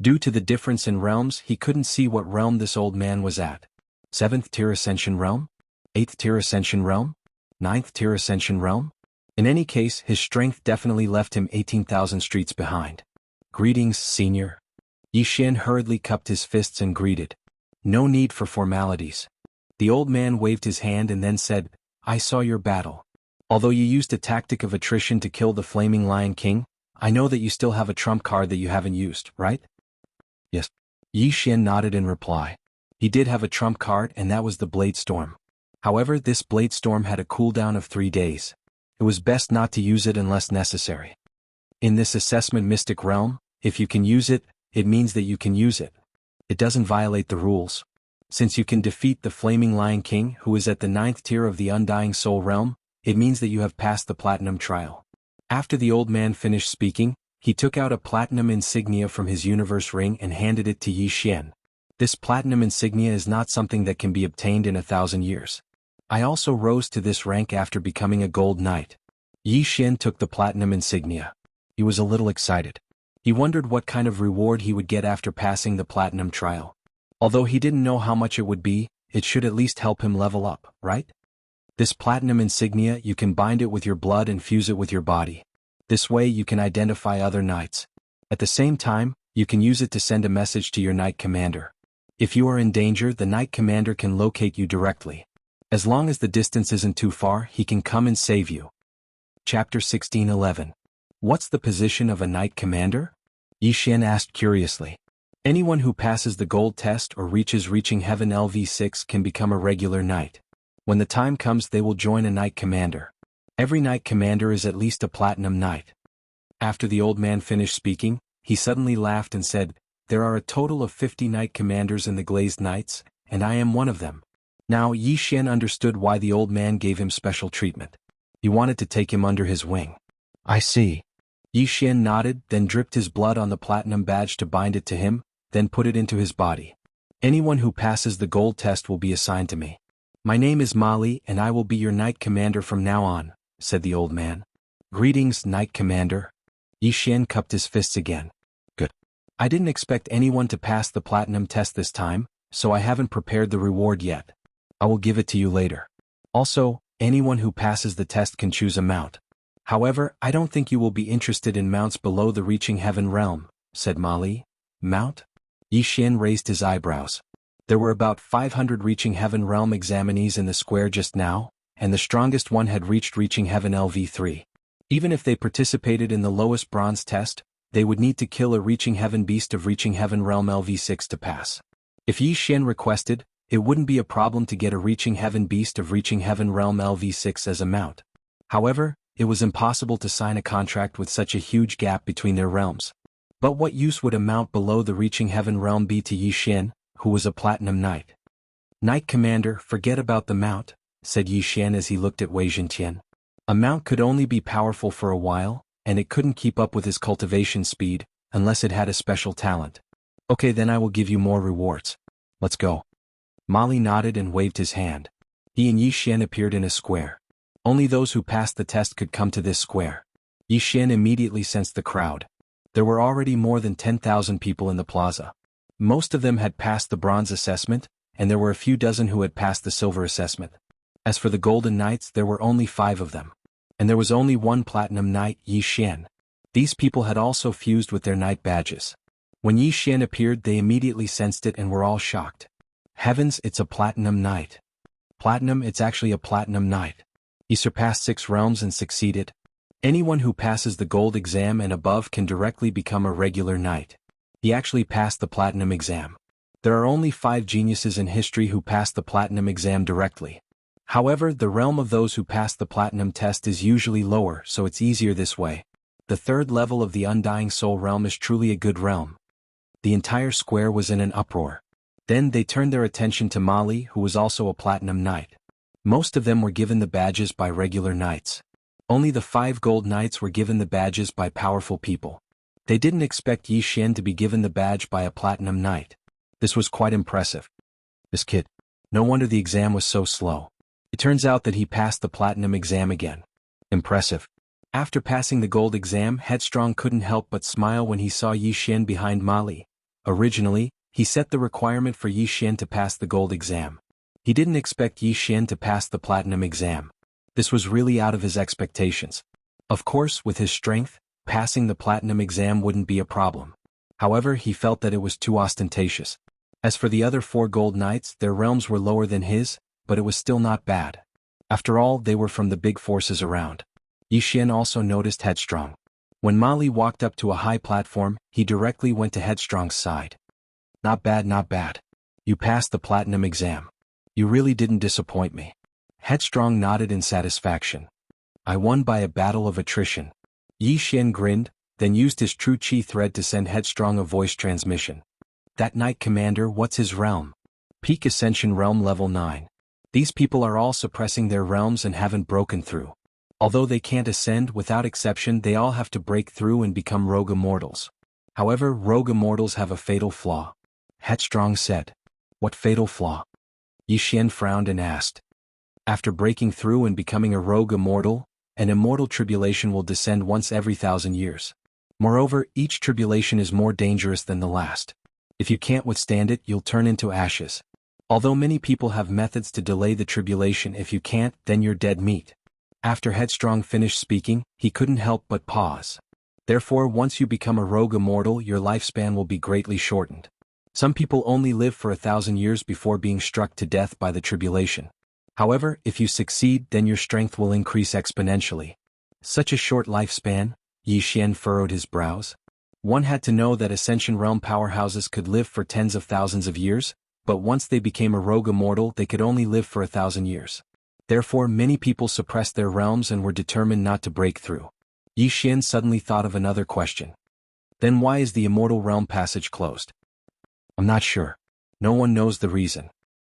Due to the difference in realms, he couldn't see what realm this old man was at. 7th tier Ascension Realm? 8th tier Ascension Realm? 9th tier Ascension Realm? In any case, his strength definitely left him 18,000 streets behind. Greetings, senior. Yi Xian hurriedly cupped his fists and greeted. No need for formalities. The old man waved his hand and then said, I saw your battle. Although you used a tactic of attrition to kill the Flaming Lion King, I know that you still have a trump card that you haven't used, right? Yes. Yi Xian nodded in reply. He did have a trump card and that was the Blade Storm. However, this Blade Storm had a cooldown of 3 days. It was best not to use it unless necessary. In this assessment mystic realm, if you can use it, it means that you can use it. It doesn't violate the rules. Since you can defeat the Flaming Lion King, who is at the 9th tier of the Undying Soul Realm, it means that you have passed the Platinum Trial. After the old man finished speaking, he took out a platinum insignia from his universe ring and handed it to Yi Xian. This platinum insignia is not something that can be obtained in 1,000 years. I also rose to this rank after becoming a gold knight. Yi Xian took the platinum insignia. He was a little excited. He wondered what kind of reward he would get after passing the platinum trial. Although he didn't know how much it would be, it should at least help him level up, right? This platinum insignia, you can bind it with your blood and fuse it with your body. This way you can identify other knights. At the same time, you can use it to send a message to your knight commander. If you are in danger, the knight commander can locate you directly. As long as the distance isn't too far, he can come and save you. Chapter 16:11. What's the position of a knight commander? Yi Xian asked curiously. Anyone who passes the gold test or reaching heaven LV6 can become a regular knight. When the time comes they will join a knight commander. Every knight commander is at least a platinum knight. After the old man finished speaking, he suddenly laughed and said, "There are a total of 50 knight commanders in the Glazed Knights, and I am one of them." Now Yi Xian understood why the old man gave him special treatment. He wanted to take him under his wing. "I see." Yi Xian nodded, then dripped his blood on the platinum badge to bind it to him, then put it into his body. "Anyone who passes the gold test will be assigned to me. My name is Mali and I will be your knight commander from now on," said the old man. "Greetings, knight commander." Yi Xian cupped his fists again. "Good. I didn't expect anyone to pass the platinum test this time, so I haven't prepared the reward yet. I will give it to you later. Also, anyone who passes the test can choose a mount. However, I don't think you will be interested in mounts below the Reaching Heaven realm," said Mali. "Mount?" Yi Xian raised his eyebrows. There were about 500 Reaching Heaven realm examinees in the square just now, and the strongest one had reached Reaching Heaven LV3. Even if they participated in the lowest bronze test, they would need to kill a Reaching Heaven beast of Reaching Heaven realm LV6 to pass. If Yi Xian requested, it wouldn't be a problem to get a Reaching Heaven beast of Reaching Heaven realm LV6 as a mount. However, it was impossible to sign a contract with such a huge gap between their realms. But what use would a mount below the Reaching Heaven realm be to Yi Xian, who was a platinum knight? "Knight commander, forget about the mount," said Yi Xian as he looked at Wei Zhentian. A mount could only be powerful for a while, and it couldn't keep up with his cultivation speed, unless it had a special talent. "Okay, then I will give you more rewards. Let's go." Mali nodded and waved his hand. He and Yi Xian appeared in a square. Only those who passed the test could come to this square. Yi Xian immediately sensed the crowd. There were already more than 10,000 people in the plaza. Most of them had passed the bronze assessment, and there were a few dozen who had passed the silver assessment. As for the golden knights, there were only 5 of them. And there was only one platinum knight, Yi Xian. These people had also fused with their knight badges. When Yi Xian appeared, they immediately sensed it and were all shocked. Heavens, it's a platinum knight. Platinum, it's actually a platinum knight. He surpassed 6 realms and succeeded. Anyone who passes the gold exam and above can directly become a regular knight. He actually passed the platinum exam. There are only 5 geniuses in history who passed the platinum exam directly. However, the realm of those who pass the platinum test is usually lower, so it's easier this way. The 3rd level of the Undying Soul realm is truly a good realm. The entire square was in an uproar. Then they turned their attention to Mali, who was also a platinum knight. Most of them were given the badges by regular knights. Only the 5 gold knights were given the badges by powerful people. They didn't expect Yi Xian to be given the badge by a platinum knight. This was quite impressive. This kid. No wonder the exam was so slow. It turns out that he passed the platinum exam again. Impressive. After passing the gold exam, Headstrong couldn't help but smile when he saw Yi Xian behind Mali. Originally, he set the requirement for Yi Xian to pass the gold exam. He didn't expect Yi Xian to pass the platinum exam. This was really out of his expectations. Of course, with his strength, passing the platinum exam wouldn't be a problem. However, he felt that it was too ostentatious. As for the other 4 gold knights, their realms were lower than his, but it was still not bad. After all, they were from the big forces around. Yi Xian also noticed Headstrong. When Mali walked up to a high platform, he directly went to Headstrong's side. "Not bad, not bad. You passed the platinum exam. You really didn't disappoint me." Headstrong nodded in satisfaction. "I won by a battle of attrition." Yi Xian grinned, then used his true chi thread to send Headstrong a voice transmission. "That knight commander, what's his realm?" "Peak Ascension Realm Level 9. These people are all suppressing their realms and haven't broken through. Although they can't ascend, without exception they all have to break through and become rogue immortals. However, rogue immortals have a fatal flaw." Headstrong said. "What fatal flaw?" Yi Xian frowned and asked. "After breaking through and becoming a rogue immortal, an immortal tribulation will descend once every 1,000 years. Moreover, each tribulation is more dangerous than the last. If you can't withstand it, you'll turn into ashes. Although many people have methods to delay the tribulation, if you can't, then you're dead meat." After Headstrong finished speaking, he couldn't help but pause. "Therefore, once you become a rogue immortal, your lifespan will be greatly shortened. Some people only live for 1,000 years before being struck to death by the tribulation. However, if you succeed, then your strength will increase exponentially." Such a short lifespan? Yi Xian furrowed his brows. One had to know that Ascension Realm powerhouses could live for tens of thousands of years, but once they became a rogue immortal they could only live for 1,000 years. Therefore many people suppressed their realms and were determined not to break through. Yi Xian suddenly thought of another question. Then why is the immortal realm passage closed? I'm not sure. No one knows the reason.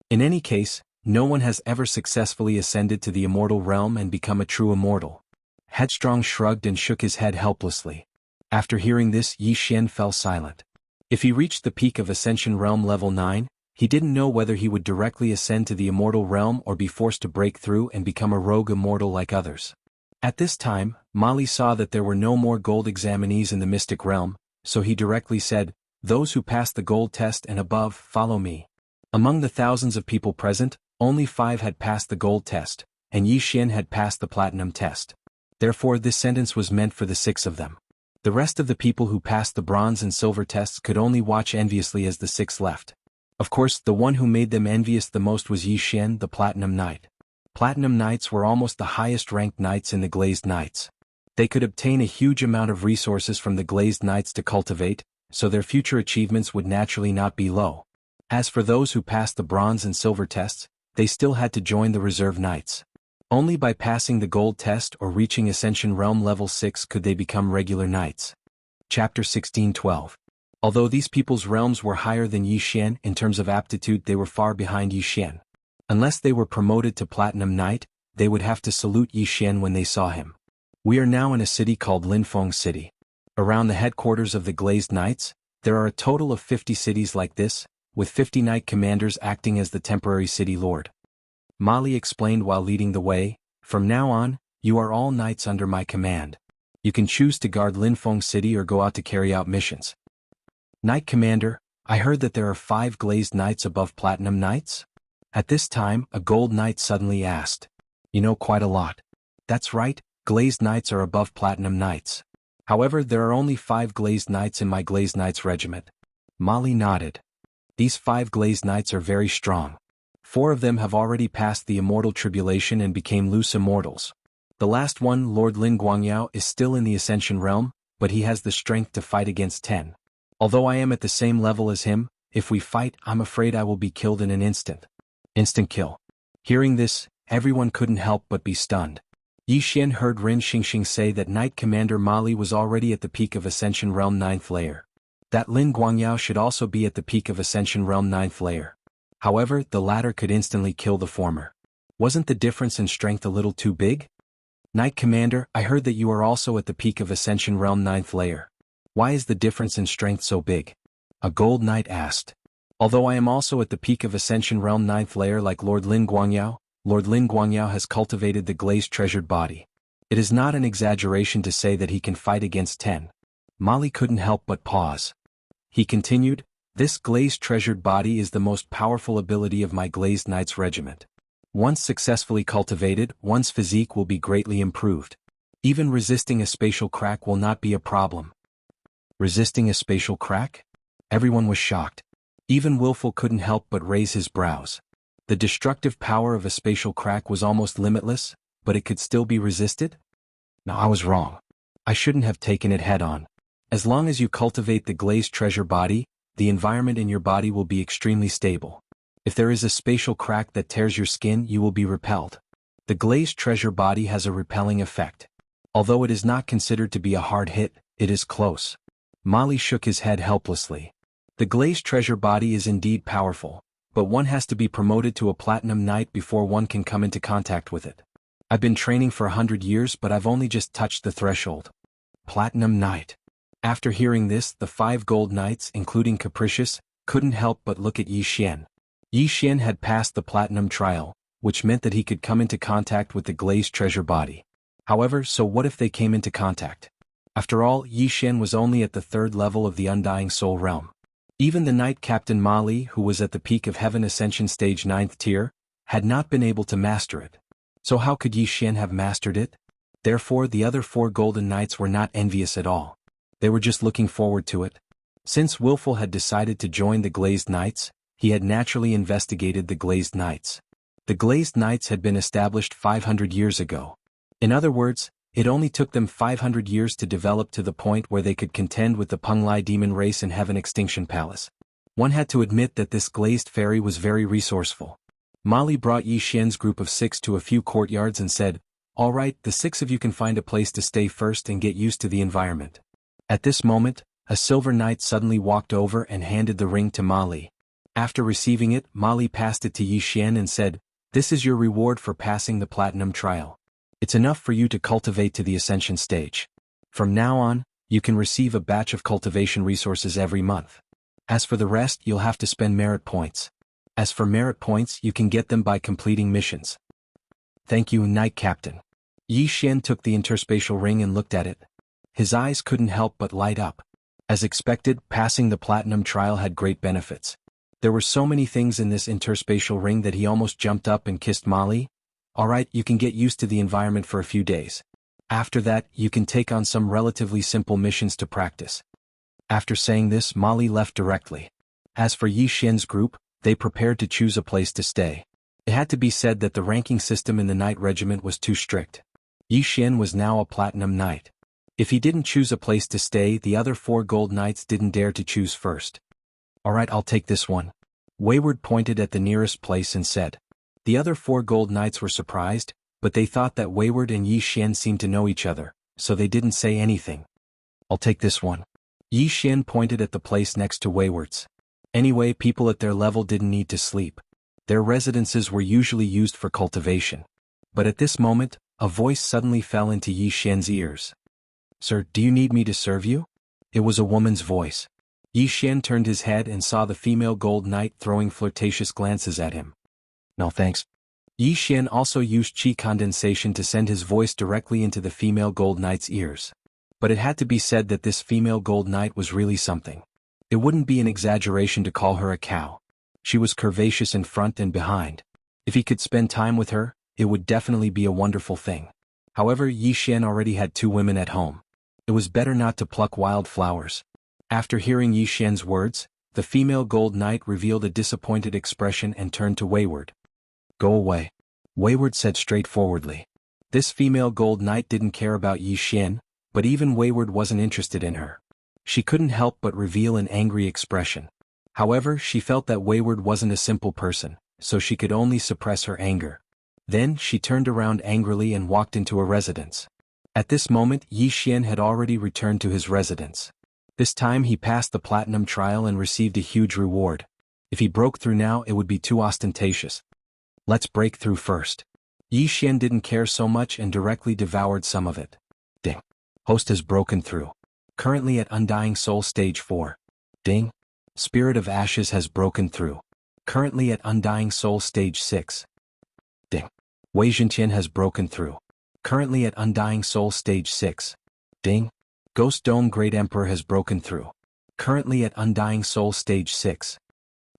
In any case, no one has ever successfully ascended to the immortal realm and become a true immortal. Headstrong shrugged and shook his head helplessly. After hearing this, Yi Xian fell silent. If he reached the peak of Ascension Realm level 9, he didn't know whether he would directly ascend to the immortal realm or be forced to break through and become a rogue immortal like others. At this time, Mali saw that there were no more gold examinees in the mystic realm, so he directly said, "Those who pass the gold test and above, follow me." Among the thousands of people present, only 5 had passed the gold test, and Yi Xian had passed the platinum test. Therefore this sentence was meant for the 6 of them. The rest of the people who passed the bronze and silver tests could only watch enviously as the 6 left. Of course, the one who made them envious the most was Yi Xian, the Platinum Knight. Platinum Knights were almost the highest-ranked knights in the Glazed Knights. They could obtain a huge amount of resources from the Glazed Knights to cultivate, so their future achievements would naturally not be low. As for those who passed the bronze and silver tests, they still had to join the Reserve Knights. Only by passing the gold test or reaching Ascension Realm level 6 could they become regular knights. Chapter 16:12. Although these people's realms were higher than Yi Xian in terms of aptitude, they were far behind Yi Xian. Unless they were promoted to Platinum Knight, they would have to salute Yi Xian when they saw him. We are now in a city called Linfeng City. Around the headquarters of the Glazed Knights, there are a total of 50 cities like this, with 50 knight commanders acting as the temporary city lord. Mali explained while leading the way, "From now on, you are all knights under my command. You can choose to guard Linfeng City or go out to carry out missions." "Knight Commander, I heard that there are 5 Glazed Knights above Platinum Knights?" At this time, a Gold Knight suddenly asked. "You know quite a lot." "That's right, Glazed Knights are above Platinum Knights. However, there are only 5 Glazed Knights in my Glazed Knights regiment." Mali nodded. "These 5 Glazed Knights are very strong. 4 of them have already passed the immortal tribulation and became loose immortals. The last one, Lord Lin Guangyao, is still in the Ascension Realm, but he has the strength to fight against 10. Although I am at the same level as him, if we fight, I'm afraid I will be killed in an instant." Instant kill. Hearing this, everyone couldn't help but be stunned. Yi Xian heard Rin Xingxing say that Knight Commander Mali was already at the peak of Ascension Realm 9th layer. That Lin Guangyao should also be at the peak of Ascension Realm 9th layer. However, the latter could instantly kill the former. Wasn't the difference in strength a little too big? "Knight Commander, I heard that you are also at the peak of Ascension Realm 9th layer. Why is the difference in strength so big?" a Gold Knight asked. "Although I am also at the peak of Ascension Realm 9th layer like Lord Lin Guangyao has cultivated the glazed treasured body. It is not an exaggeration to say that he can fight against 10. Mali couldn't help but pause. He continued, "This glazed treasured body is the most powerful ability of my Glazed Knights regiment. Once successfully cultivated, one's physique will be greatly improved. Even resisting a spatial crack will not be a problem." Resisting a spatial crack? Everyone was shocked. Even Willful couldn't help but raise his brows. The destructive power of a spatial crack was almost limitless, but it could still be resisted? No, I was wrong. I shouldn't have taken it head-on. As long as you cultivate the glazed treasure body, the environment in your body will be extremely stable. If there is a spatial crack that tears your skin, you will be repelled. The glazed treasure body has a repelling effect. Although it is not considered to be a hard hit, it is close. Mali shook his head helplessly. The glazed treasure body is indeed powerful, but one has to be promoted to a Platinum Knight before one can come into contact with it. I've been training for 100 years, but I've only just touched the threshold. Platinum Knight. After hearing this, the 5 Gold Knights, including Capricious, couldn't help but look at Yi Xian. Yi Xian had passed the Platinum trial, which meant that he could come into contact with the glazed treasure body. However, so what if they came into contact? After all, Yi Xian was only at the 3rd level of the Undying Soul Realm. Even the Knight Captain Mali, who was at the peak of Heaven Ascension Stage 9th tier, had not been able to master it. So how could Yi Xian have mastered it? Therefore the other 4 Golden Knights were not envious at all. They were just looking forward to it. Since Willful had decided to join the Glazed Knights, he had naturally investigated the Glazed Knights. The Glazed Knights had been established 500 years ago. In other words, it only took them 500 years to develop to the point where they could contend with the Penglai demon race in Heaven Extinction Palace. One had to admit that this glazed fairy was very resourceful. Molly brought Yi Xian's group of 6 to a few courtyards and said, "All right, the 6 of you can find a place to stay first and get used to the environment." At this moment, a silver knight suddenly walked over and handed the ring to Molly. After receiving it, Molly passed it to Yi Xian and said, "This is your reward for passing the platinum trial. It's enough for you to cultivate to the ascension stage. From now on, you can receive a batch of cultivation resources every month. As for the rest, you'll have to spend merit points. As for merit points, you can get them by completing missions." "Thank you, Knight Captain." Yi Xian took the interspatial ring and looked at it. His eyes couldn't help but light up. As expected, passing the platinum trial had great benefits. There were so many things in this interspatial ring that he almost jumped up and kissed Molly. "All right, you can get used to the environment for a few days. After that, you can take on some relatively simple missions to practice." After saying this, Molly left directly. As for Yi Xian's group, they prepared to choose a place to stay. It had to be said that the ranking system in the Knight Regiment was too strict. Yi Xian was now a Platinum Knight. If he didn't choose a place to stay, the other 4 Gold Knights didn't dare to choose first. "All right, I'll take this one." Wayward pointed at the nearest place and said. The other 4 Gold Knights were surprised, but they thought that Wayward and Yi Xian seemed to know each other, so they didn't say anything. "I'll take this one." Yi Xian pointed at the place next to Wayward's. Anyway, people at their level didn't need to sleep. Their residences were usually used for cultivation. But at this moment, a voice suddenly fell into Yi Xian's ears. "Sir, do you need me to serve you?" It was a woman's voice. Yi Xian turned his head and saw the female Gold Knight throwing flirtatious glances at him. "No thanks." Yi Xian also used qi condensation to send his voice directly into the female Gold Knight's ears. But it had to be said that this female Gold Knight was really something. It wouldn't be an exaggeration to call her a cow. She was curvaceous in front and behind. If he could spend time with her, it would definitely be a wonderful thing. However, Yi Xian already had 2 women at home. It was better not to pluck wild flowers. After hearing Yi Xian's words, the female Gold Knight revealed a disappointed expression and turned to Wayward. "Go away," Wayward said straightforwardly. This female Gold Knight didn't care about Yi Xian, but even Wayward wasn't interested in her. She couldn't help but reveal an angry expression. However, she felt that Wayward wasn't a simple person, so she could only suppress her anger. Then, she turned around angrily and walked into a residence. At this moment, Yi Xian had already returned to his residence. This time he passed the platinum trial and received a huge reward. If he broke through now, it would be too ostentatious. "Let's break through first." Yi Xian didn't care so much and directly devoured some of it. Ding. Host has broken through. Currently at Undying Soul Stage 4. Ding. Spirit of Ashes has broken through. Currently at Undying Soul Stage 6. Ding. Wei Zhentian has broken through. Currently at Undying Soul Stage 6. Ding. Ghost Dome Great Emperor has broken through. Currently at Undying Soul Stage 6.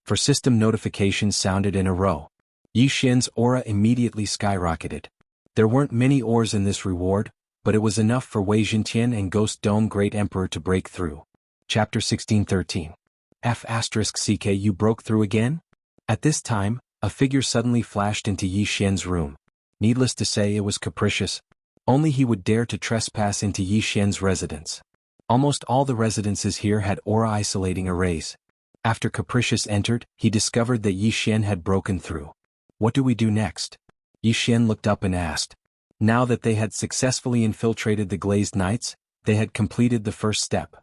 For system notifications sounded in a row. Yi Xian's aura immediately skyrocketed. There weren't many ores in this reward, but it was enough for Wei Zhentian and Ghost Dome Great Emperor to break through. Chapter 1613. F***CK You broke through again? At this time, a figure suddenly flashed into Yi Xian's room. Needless to say, it was capricious. Only he would dare to trespass into Yi Xian's residence. Almost all the residences here had aura-isolating arrays. After Capricious entered, he discovered that Yi Xian had broken through. "What do we do next?" Yi Xian looked up and asked. Now that they had successfully infiltrated the Glazed Knights, they had completed the first step.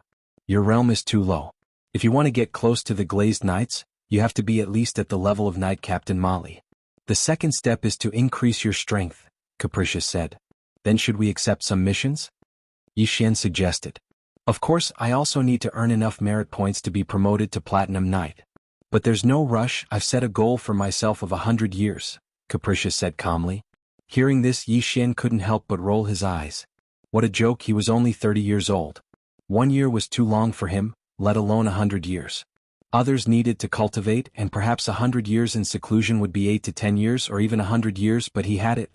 "Your realm is too low. If you want to get close to the Glazed Knights, you have to be at least at the level of Knight Captain Molly. The second step is to increase your strength," Capricious said. "Then should we accept some missions?" Yi Xian suggested. "Of course, I also need to earn enough merit points to be promoted to Platinum Knight. But there's no rush, I've set a goal for myself of 100 years, Capricious said calmly. Hearing this, Yi Xian couldn't help but roll his eyes. What a joke, he was only 30 years old. 1 year was too long for him, let alone 100 years. Others needed to cultivate, and perhaps 100 years in seclusion would be 8 to 10 years or even 100 years, but he had it.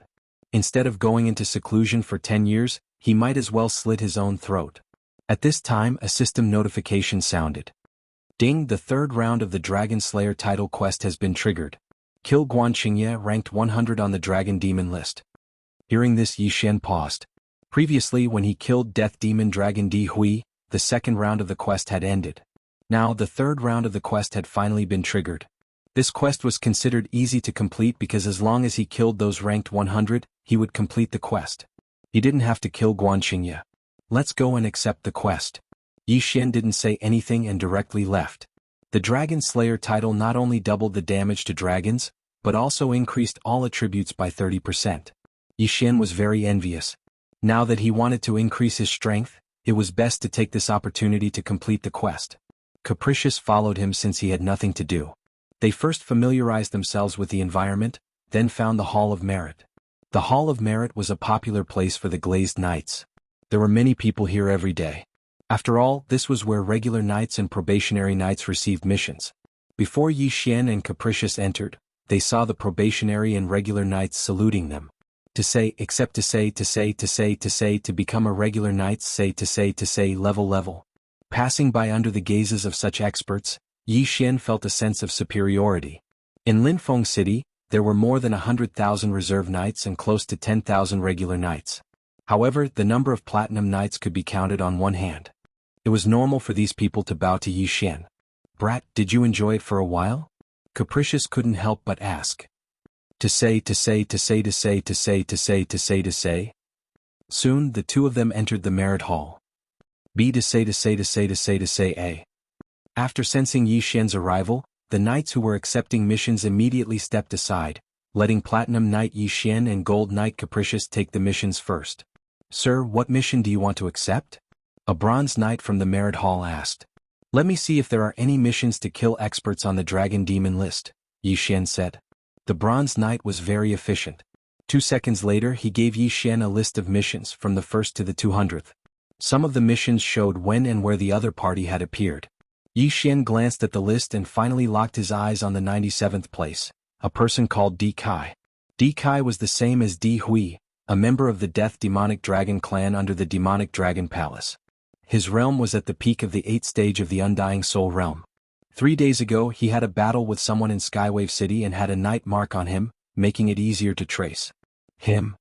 Instead of going into seclusion for 10 years, he might as well slit his own throat. At this time, a system notification sounded. Ding, the third round of the Dragon Slayer title quest has been triggered. Kill Guan Qingye, ranked 100 on the Dragon Demon list. Hearing this, Yi Xian paused. Previously, when he killed Death Demon Dragon Di Hui, the second round of the quest had ended. Now, the third round of the quest had finally been triggered. This quest was considered easy to complete because as long as he killed those ranked 100, he would complete the quest. He didn't have to kill Guanxingye. Let's go and accept the quest. Yi Xian didn't say anything and directly left. The Dragon Slayer title not only doubled the damage to dragons, but also increased all attributes by 30%. Yi Xian was very envious. Now that he wanted to increase his strength, it was best to take this opportunity to complete the quest. Capricious followed him since he had nothing to do. They first familiarized themselves with the environment, then found the Hall of Merit. The Hall of Merit was a popular place for the Glazed Knights. There were many people here every day. After all, this was where regular knights and probationary knights received missions. Before Yi Xian and Capricious entered, they saw the probationary and regular knights saluting them. To become a regular knight, level. Passing by under the gazes of such experts, Yi Xian felt a sense of superiority. In Linfeng City, there were more than 100,000 reserve knights and close to 10,000 regular knights. However, the number of platinum knights could be counted on one hand. It was normal for these people to bow to Yi Xian. Brat, did you enjoy it for a while? Capricious couldn't help but ask. To say. Soon the two of them entered the Merit Hall. A. After sensing Yi Xian's arrival, the knights who were accepting missions immediately stepped aside, letting Platinum Knight Yi Xian and Gold Knight Capricious take the missions first. Sir, what mission do you want to accept? A Bronze Knight from the Merit Hall asked. Let me see if there are any missions to kill experts on the Dragon Demon list, Yi Xian said. The Bronze Knight was very efficient. 2 seconds later he gave Yi Xian a list of missions from the 1st to the 200th. Some of the missions showed when and where the other party had appeared. Yi Xian glanced at the list and finally locked his eyes on the 97th place, a person called Di Kai. Di Kai was the same as Di Hui, a member of the Death Demonic Dragon clan under the Demonic Dragon Palace. His realm was at the peak of the 8th stage of the Undying Soul realm. 3 days ago he had a battle with someone in Skywave City and had a night mark on him, making it easier to trace him.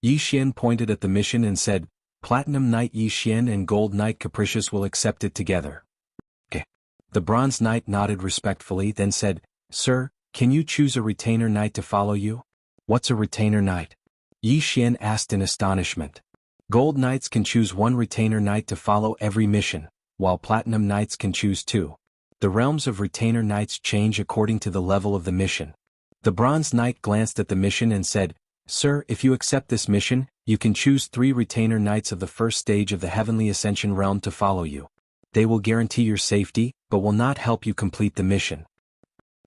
Yi Xian pointed at the mission and said, Platinum Knight Yi Xian and Gold Knight Capricious will accept it together. Okay. The Bronze Knight nodded respectfully, then said, Sir, can you choose a retainer knight to follow you? What's a retainer knight? Yi Xian asked in astonishment. Gold Knights can choose one retainer knight to follow every mission, while Platinum Knights can choose 2. The realms of retainer knights change according to the level of the mission. The Bronze Knight glanced at the mission and said, Sir, if you accept this mission, you can choose 3 retainer knights of the 1st stage of the Heavenly Ascension realm to follow you. They will guarantee your safety, but will not help you complete the mission.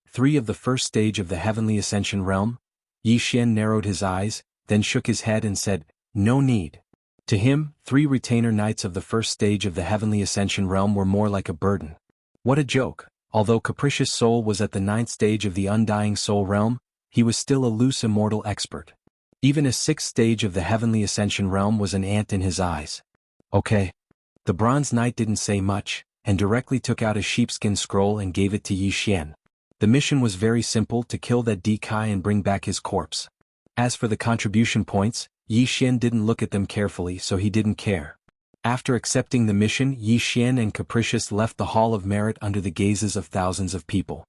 3 of the 1st stage of the Heavenly Ascension realm? Yi Xian narrowed his eyes, then shook his head and said, No need. To him, 3 retainer knights of the 1st stage of the Heavenly Ascension realm were more like a burden. What a joke! Although Capricious Soul was at the 9th stage of the Undying Soul realm, he was still a loose immortal expert. Even a 6th stage of the Heavenly Ascension realm was an ant in his eyes. Okay. The Bronze Knight didn't say much, and directly took out a sheepskin scroll and gave it to Yi Xian. The mission was very simple: to kill that Di Kai and bring back his corpse. As for the contribution points, Yi Xian didn't look at them carefully, so he didn't care. After accepting the mission, Yi Xian and Capricious left the Hall of Merit under the gazes of thousands of people.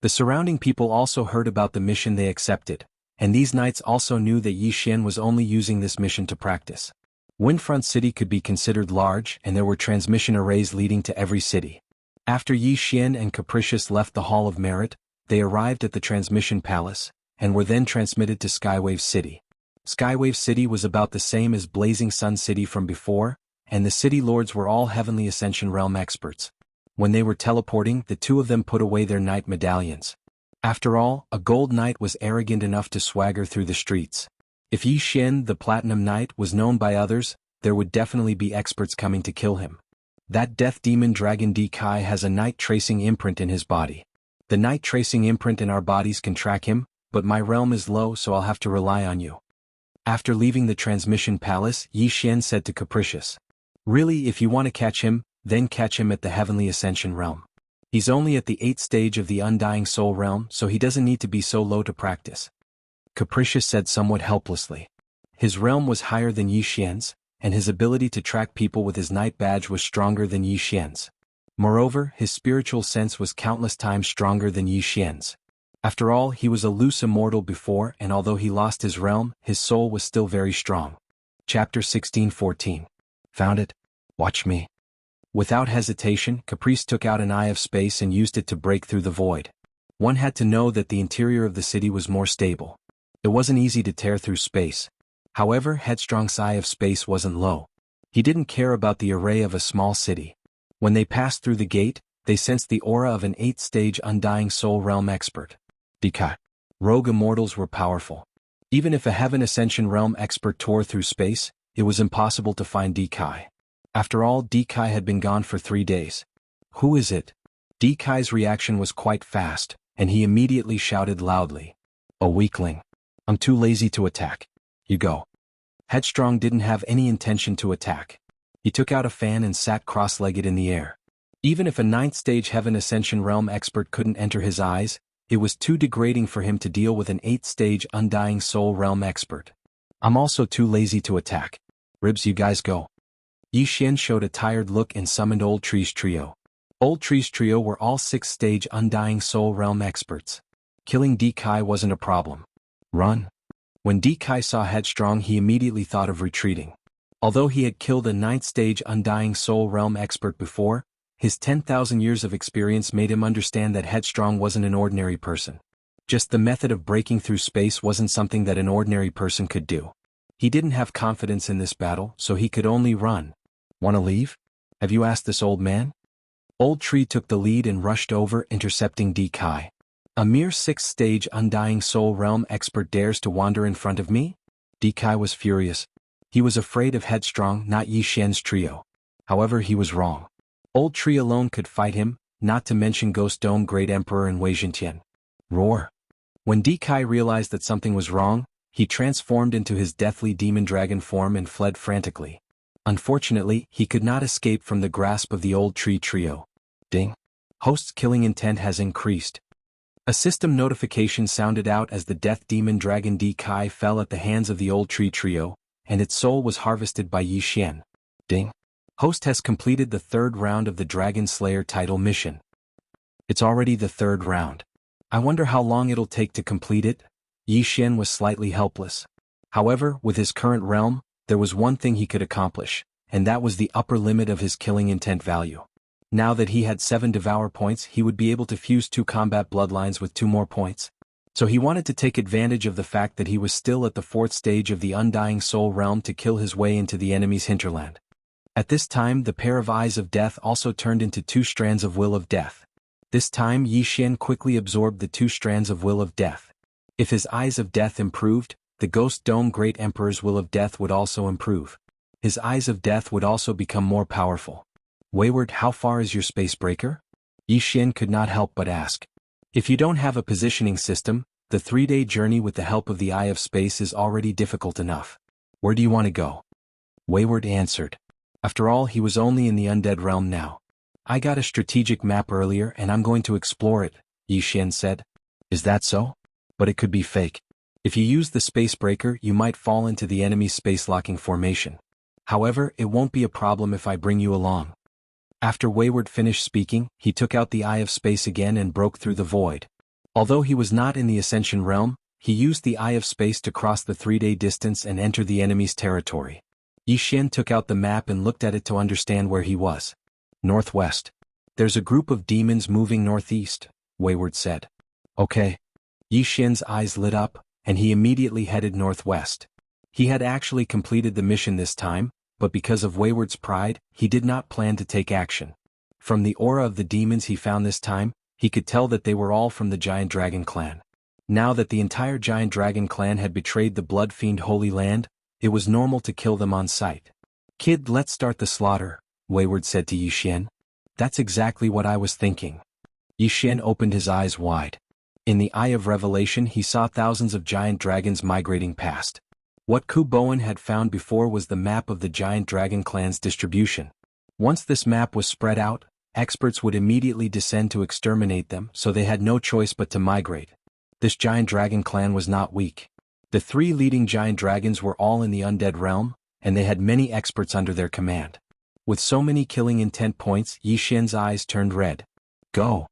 The surrounding people also heard about the mission they accepted, and these knights also knew that Yi Xian was only using this mission to practice. Windfront City could be considered large, and there were transmission arrays leading to every city. After Yi Xian and Capricious left the Hall of Merit, they arrived at the Transmission Palace, and were then transmitted to Skywave City. Skywave City was about the same as Blazing Sun City from before, and the city lords were all Heavenly Ascension realm experts. When they were teleporting, the two of them put away their knight medallions. After all, a gold knight was arrogant enough to swagger through the streets. If Yi Xian, the Platinum Knight, was known by others, there would definitely be experts coming to kill him. That Death Demon Dragon Di Kai has a night tracing imprint in his body. The night tracing imprint in our bodies can track him, but my realm is low, so I'll have to rely on you. After leaving the Transmission Palace, Yi Xian said to Capricious, Really, if you want to catch him, then catch him at the Heavenly Ascension realm. He's only at the 8th stage of the Undying Soul realm, so he doesn't need to be so low to practice. Capricious said somewhat helplessly. His realm was higher than Yi Xian's, and his ability to track people with his night badge was stronger than Yi Xian's. Moreover, his spiritual sense was countless times stronger than Yi Xian's. After all, he was a loose immortal before, and although he lost his realm, his soul was still very strong. Chapter 16:14. Found it? Watch me. Without hesitation, Caprice took out an eye of space and used it to break through the void. One had to know that the interior of the city was more stable. It wasn't easy to tear through space. However, Headstrong's eye of space wasn't low. He didn't care about the array of a small city. When they passed through the gate, they sensed the aura of an 8th-stage Undying Soul Realm expert. Dekai. Rogue immortals were powerful. Even if a Heaven Ascension Realm expert tore through space, it was impossible to find Dekai. After all, Dekai had been gone for 3 days. Who is it? Dekai's reaction was quite fast, and he immediately shouted loudly. A weakling. I'm too lazy to attack. You go. Headstrong didn't have any intention to attack. He took out a fan and sat cross-legged in the air. Even if a 9th-stage Heaven Ascension Realm expert couldn't enter his eyes, it was too degrading for him to deal with an 8th-stage Undying Soul Realm expert. I'm also too lazy to attack. Ribs, you guys go. Yi Xian showed a tired look and summoned Old Tree's trio. Old Tree's trio were all 6th-stage Undying Soul Realm experts. Killing Dekai wasn't a problem. Run. When Dekai saw Headstrong, he immediately thought of retreating. Although he had killed a 9th-stage Undying Soul Realm expert before, his 10,000 years of experience made him understand that Headstrong wasn't an ordinary person. Just the method of breaking through space wasn't something that an ordinary person could do. He didn't have confidence in this battle, so he could only run. Wanna leave? Have you asked this old man? Old Tree took the lead and rushed over, intercepting Dekai. A mere 6th-stage Undying Soul Realm expert dares to wander in front of me? Dekai was furious. He was afraid of Headstrong, not Yi Xian's trio. However, he was wrong. Old Tree alone could fight him, not to mention Ghost Dome Great Emperor and Wei Zhentian. Roar. When Dekai realized that something was wrong, he transformed into his deathly demon dragon form and fled frantically. Unfortunately, he could not escape from the grasp of the Old Tree trio. Ding. Host's killing intent has increased. A system notification sounded out as the death demon dragon Dekai fell at the hands of the Old Tree trio, and its soul was harvested by Yi Xian. Ding. Host has completed the 3rd round of the Dragon Slayer title mission. It's already the 3rd round. I wonder how long it'll take to complete it? Yi Xian was slightly helpless. However, with his current realm, there was one thing he could accomplish, and that was the upper limit of his killing intent value. Now that he had 7 Devour points, he would be able to fuse 2 combat bloodlines with 2 more points. So he wanted to take advantage of the fact that he was still at the 4th stage of the Undying Soul Realm to kill his way into the enemy's hinterland. At this time, the pair of Eyes of Death also turned into 2 strands of Will of Death. This time, Yi Xian quickly absorbed the 2 strands of Will of Death. If his Eyes of Death improved, the Ghost Dome Great Emperor's Will of Death would also improve. His Eyes of Death would also become more powerful. Wayward, how far is your space breaker? Yi Xian could not help but ask. If you don't have a positioning system, the 3-day journey with the help of the Eye of Space is already difficult enough. Where do you want to go? Wayward answered. After all, he was only in the undead realm now. I got a strategic map earlier and I'm going to explore it, Yi Xian said. Is that so? But it could be fake. If you use the space breaker, you might fall into the enemy's space-locking formation. However, it won't be a problem if I bring you along. After Wayward finished speaking, he took out the Eye of Space again and broke through the void. Although he was not in the Ascension realm, he used the Eye of Space to cross the 3-day distance and enter the enemy's territory. Yi Xian took out the map and looked at it to understand where he was. Northwest. There's a group of demons moving northeast, Wayward said. Okay. Yi Xian's eyes lit up, and he immediately headed northwest. He had actually completed the mission this time, but because of Wayward's pride, he did not plan to take action. From the aura of the demons he found this time, he could tell that they were all from the Giant Dragon clan. Now that the entire Giant Dragon clan had betrayed the Blood Fiend Holy Land, it was normal to kill them on sight. Kid, let's start the slaughter, Wayward said to Yi Xian. That's exactly what I was thinking. Yi Xian opened his eyes wide. In the Eye of Revelation he saw thousands of giant dragons migrating past. What Ku Bowen had found before was the map of the Giant Dragon clan's distribution. Once this map was spread out, experts would immediately descend to exterminate them, so they had no choice but to migrate. This Giant Dragon clan was not weak. The 3 leading giant dragons were all in the undead realm, and they had many experts under their command. With so many killing intent points, Yi Xian's eyes turned red. Go.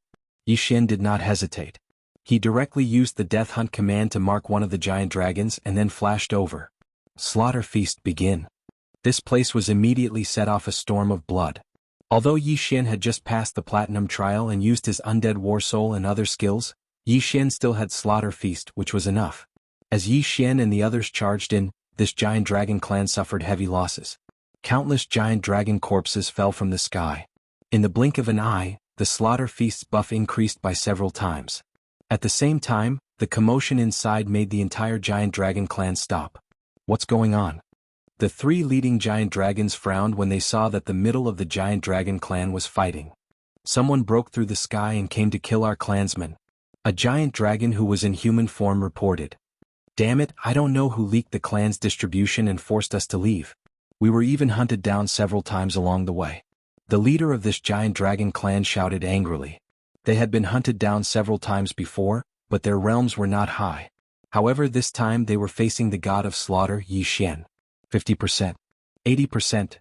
Yi Xian did not hesitate. He directly used the Death Hunt command to mark one of the giant dragons and then flashed over. Slaughter feast begin. This place was immediately set off a storm of blood. Although Yi Xian had just passed the platinum trial and used his undead war soul and other skills, Yi Xian still had slaughter feast, which was enough. As Yi Xian and the others charged in, this giant dragon clan suffered heavy losses. Countless giant dragon corpses fell from the sky. In the blink of an eye, the slaughter feast's buff increased by several times. At the same time, the commotion inside made the entire giant dragon clan stop. What's going on? The three leading giant dragons frowned when they saw that the middle of the giant dragon clan was fighting. Someone broke through the sky and came to kill our clansmen. A giant dragon who was in human form reported. Damn it, I don't know who leaked the clan's distribution and forced us to leave. We were even hunted down several times along the way. The leader of this giant dragon clan shouted angrily. They had been hunted down several times before, but their realms were not high. However, this time they were facing the god of slaughter, Yi Xian. 50%. 80%.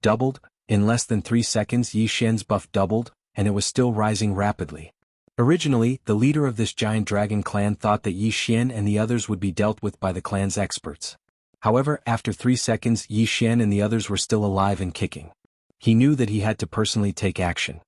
Doubled. In less than 3 seconds Yi Xian's buff doubled, and it was still rising rapidly. Originally, the leader of this giant dragon clan thought that Yi Xian and the others would be dealt with by the clan's experts. However, after 3 seconds Yi Xian and the others were still alive and kicking. He knew that he had to personally take action.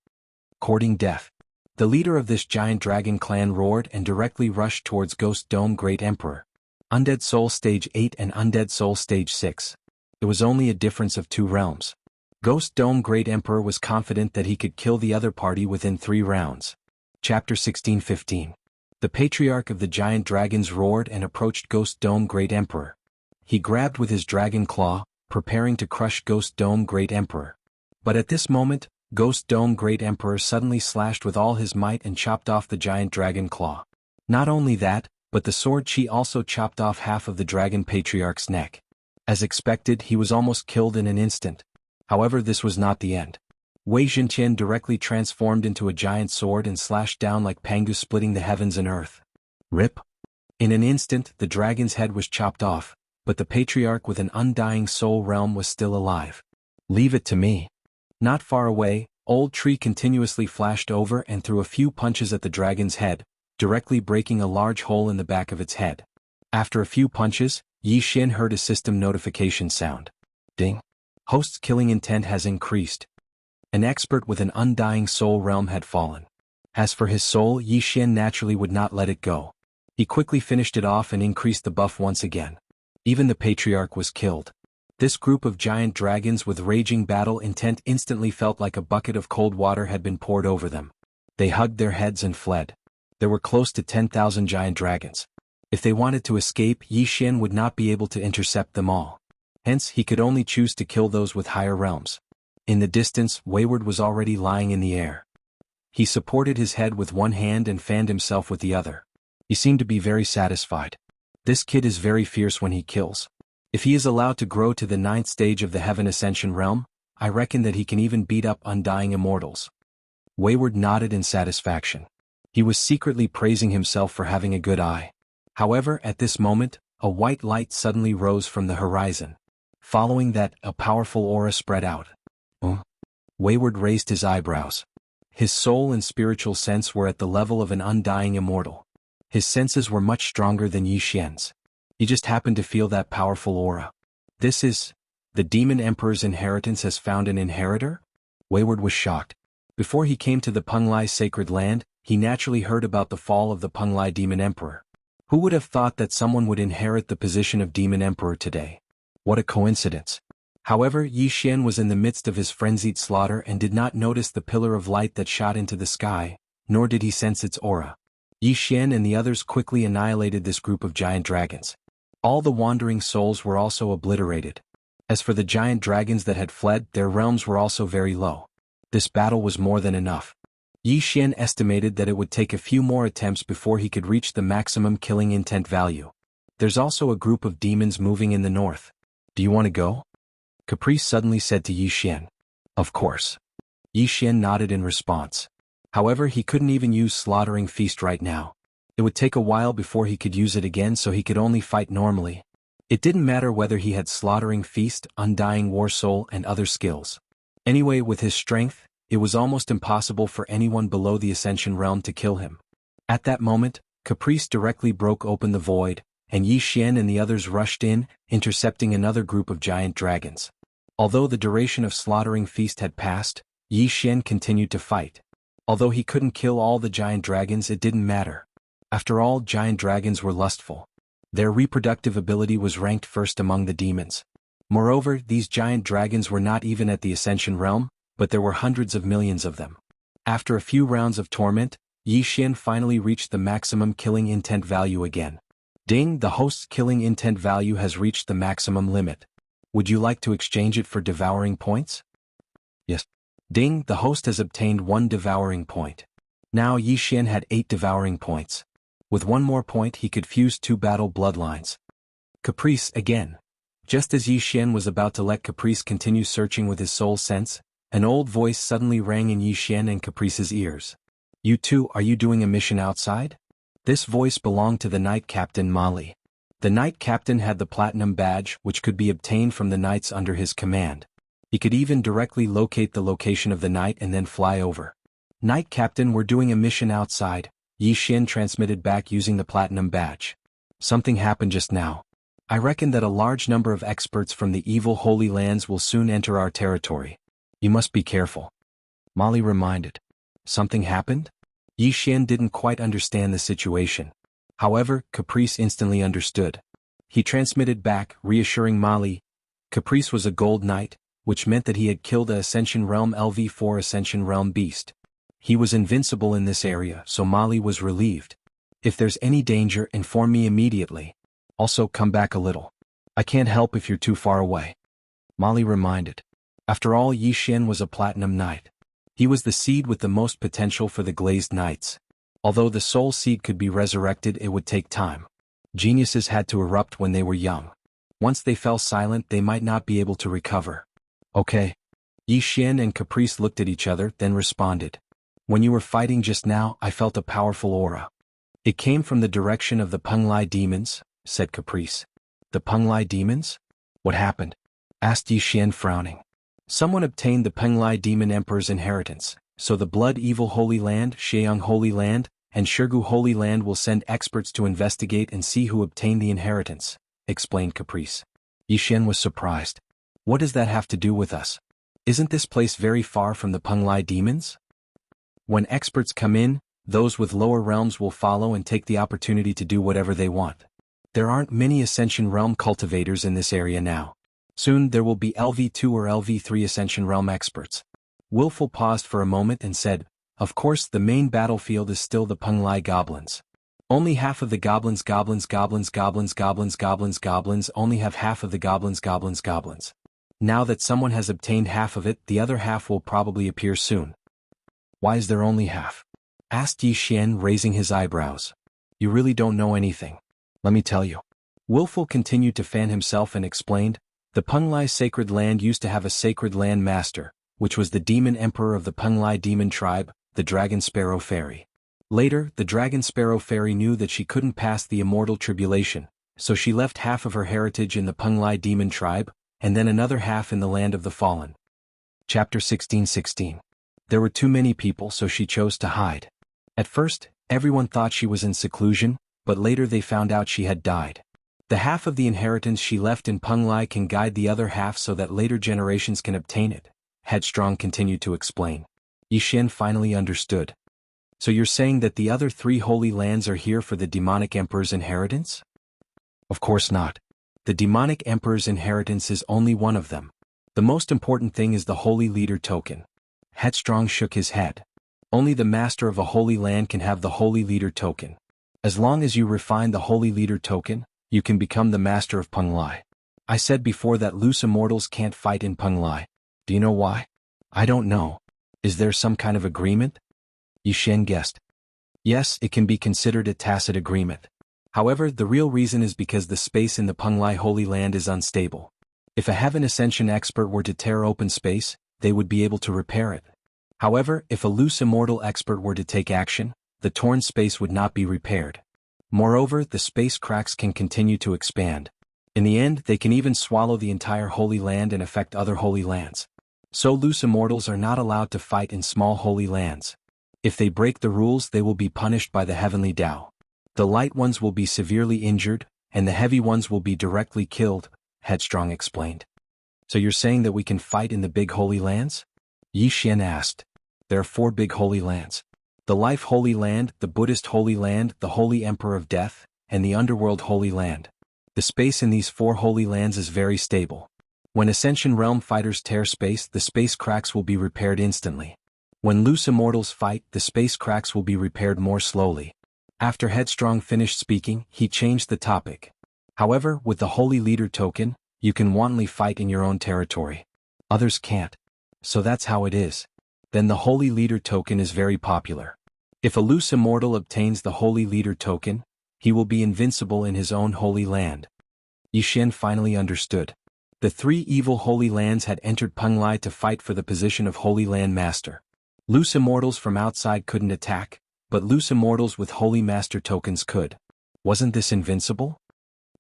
Courting death. The leader of this giant dragon clan roared and directly rushed towards Ghost Dome Great Emperor. Undead Soul Stage 8 and Undead Soul Stage 6. It was only a difference of 2 realms. Ghost Dome Great Emperor was confident that he could kill the other party within 3 rounds. Chapter 16:15. The Patriarch of the Giant Dragons roared and approached Ghost Dome Great Emperor. He grabbed with his dragon claw, preparing to crush Ghost Dome Great Emperor. But at this moment, Ghost Dome Great Emperor suddenly slashed with all his might and chopped off the giant dragon claw. Not only that, but the sword chi also chopped off half of the dragon patriarch's neck. As expected, he was almost killed in an instant. However, this was not the end. Wei Zhenqian directly transformed into a giant sword and slashed down like Pangu, splitting the heavens and earth. Rip. In an instant, the dragon's head was chopped off, but the patriarch with an undying soul realm was still alive. Leave it to me. Not far away, Old Tree continuously flashed over and threw a few punches at the dragon's head, directly breaking a large hole in the back of its head. After a few punches, Yi Xian heard a system notification sound. Ding. Host's killing intent has increased. An expert with an undying soul realm had fallen. As for his soul, Yi Xian naturally would not let it go. He quickly finished it off and increased the buff once again. Even the patriarch was killed. This group of giant dragons with raging battle intent instantly felt like a bucket of cold water had been poured over them. They hugged their heads and fled. There were close to 10,000 giant dragons. If they wanted to escape, Yi Xian would not be able to intercept them all. Hence, he could only choose to kill those with higher realms. In the distance, Wayward was already lying in the air. He supported his head with one hand and fanned himself with the other. He seemed to be very satisfied. This kid is very fierce when he kills. If he is allowed to grow to the 9th stage of the Heaven Ascension realm, I reckon that he can even beat up undying immortals. Wayward nodded in satisfaction. He was secretly praising himself for having a good eye. However, at this moment, a white light suddenly rose from the horizon. Following that, a powerful aura spread out. Wayward raised his eyebrows. His soul and spiritual sense were at the level of an undying immortal. His senses were much stronger than Yi Xian's. He just happened to feel that powerful aura. This is... the Demon Emperor's inheritance has found an inheritor? Wayward was shocked. Before he came to the Penglai sacred land, he naturally heard about the fall of the Penglai Demon Emperor. Who would have thought that someone would inherit the position of Demon Emperor today? What a coincidence. However, Yi Xian was in the midst of his frenzied slaughter and did not notice the pillar of light that shot into the sky, nor did he sense its aura. Yi Xian and the others quickly annihilated this group of giant dragons. All the wandering souls were also obliterated. As for the giant dragons that had fled, their realms were also very low. This battle was more than enough. Yi Xian estimated that it would take a few more attempts before he could reach the maximum killing intent value. There's also a group of demons moving in the north. Do you want to go? Caprice suddenly said to Yi Xian. Of course. Yi Xian nodded in response. However, he couldn't even use Slaughtering Feast right now. It would take a while before he could use it again, so he could only fight normally. It didn't matter whether he had Slaughtering Feast, Undying War Soul, and other skills. Anyway, with his strength, it was almost impossible for anyone below the Ascension realm to kill him. At that moment, Caprice directly broke open the void, and Yi Xian and the others rushed in, intercepting another group of giant dragons. Although the duration of slaughtering feast had passed, Yi Xian continued to fight. Although he couldn't kill all the giant dragons, it didn't matter. After all, giant dragons were lustful. Their reproductive ability was ranked first among the demons. Moreover, these giant dragons were not even at the Ascension realm, but there were hundreds of millions of them. After a few rounds of torment, Yi Xian finally reached the maximum killing intent value again. Ding, the host's killing intent value has reached the maximum limit. Would you like to exchange it for devouring points? Yes. Ding, the host has obtained 1 devouring point. Now Yi Xian had 8 devouring points. With 1 more point he could fuse 2 battle bloodlines. Caprice again. Just as Yi Xian was about to let Caprice continue searching with his soul sense, an old voice suddenly rang in Yi Xian and Caprice's ears. You two, are you doing a mission outside? This voice belonged to the Knight Captain Mali. The Knight Captain had the Platinum Badge, which could be obtained from the knights under his command. He could even directly locate the location of the knight and then fly over. Knight Captain, we're doing a mission outside, Yi Xian transmitted back using the Platinum Badge. Something happened just now. I reckon that a large number of experts from the evil Holy Lands will soon enter our territory. You must be careful. Mali reminded. Something happened? Yi Xian didn't quite understand the situation. However, Caprice instantly understood. He transmitted back, reassuring Mali. Caprice was a gold knight, which meant that he had killed a Ascension Realm LV4 Ascension Realm beast. He was invincible in this area, so Mali was relieved. If there's any danger, inform me immediately. Also, come back a little. I can't help if you're too far away. Mali reminded. After all, Yi Xian was a Platinum Knight. He was the seed with the most potential for the Glazed Knights. Although the soul seed could be resurrected, it would take time. Geniuses had to erupt when they were young. Once they fell silent, they might not be able to recover. Okay. Yi Xian and Caprice looked at each other, then responded. When you were fighting just now, I felt a powerful aura. It came from the direction of the Penglai demons, said Caprice. The Penglai demons? What happened? Asked Yi Xian, frowning. Someone obtained the Penglai Demon Emperor's inheritance, so the Blood Evil Holy Land, Sheung Holy Land, and Shirgu Holy Land will send experts to investigate and see who obtained the inheritance, explained Caprice. Yi Xian was surprised. What does that have to do with us? Isn't this place very far from the Penglai demons? When experts come in, those with lower realms will follow and take the opportunity to do whatever they want. There aren't many Ascension Realm cultivators in this area now. Soon there will be LV2 or LV3 Ascension Realm experts. Willful paused for a moment and said, of course the main battlefield is still the Penglai goblins. Only half of the goblins only have half of the goblins. Now that someone has obtained half of it, the other half will probably appear soon. Why is there only half? Asked Yi Xian, raising his eyebrows. You really don't know anything. Let me tell you. Willful continued to fan himself and explained, the Penglai Sacred Land used to have a Sacred Land Master, which was the Demon Emperor of the Penglai Demon Tribe, the Dragon Sparrow Fairy. Later, the Dragon Sparrow Fairy knew that she couldn't pass the immortal tribulation, so she left half of her heritage in the Penglai Demon Tribe, and then another half in the Land of the Fallen. Chapter 16:16. There were too many people, so she chose to hide. At first, everyone thought she was in seclusion, but later they found out she had died. The half of the inheritance she left in Penglai can guide the other half so that later generations can obtain it, Headstrong continued to explain. Yi Xian finally understood. So you're saying that the other 3 holy lands are here for the demonic emperor's inheritance? Of course not. The demonic emperor's inheritance is only one of them. The most important thing is the holy leader token. Headstrong shook his head. Only the master of a holy land can have the holy leader token. As long as you refine the holy leader token, you can become the master of Penglai. I said before that loose immortals can't fight in Penglai. Do you know why? I don't know. Is there some kind of agreement? Yi Xian guessed. Yes, it can be considered a tacit agreement. However, the real reason is because the space in the Penglai Holy Land is unstable. If a Heaven Ascension expert were to tear open space, they would be able to repair it. However, if a loose immortal expert were to take action, the torn space would not be repaired. Moreover, the space cracks can continue to expand. In the end, they can even swallow the entire Holy Land and affect other Holy Lands. So loose immortals are not allowed to fight in small Holy Lands. If they break the rules, they will be punished by the Heavenly Tao. The light ones will be severely injured, and the heavy ones will be directly killed, Headstrong explained. So you're saying that we can fight in the big holy lands? Yi Xian asked. There are 4 big holy lands. The Life Holy Land, the Buddhist Holy Land, the Holy Emperor of Death, and the Underworld Holy Land. The space in these 4 holy lands is very stable. When Ascension Realm fighters tear space, the space cracks will be repaired instantly. When loose immortals fight, the space cracks will be repaired more slowly. After Headstrong finished speaking, he changed the topic. However, with the Holy Leader token, you can wantonly fight in your own territory. Others can't. So that's how it is. Then the Holy Leader token is very popular. If a loose immortal obtains the Holy Leader token, he will be invincible in his own holy land. Yi Xian finally understood. The 3 evil holy lands had entered Penglai to fight for the position of Holy Land Master. Loose immortals from outside couldn't attack, but loose immortals with Holy Master tokens could. Wasn't this invincible?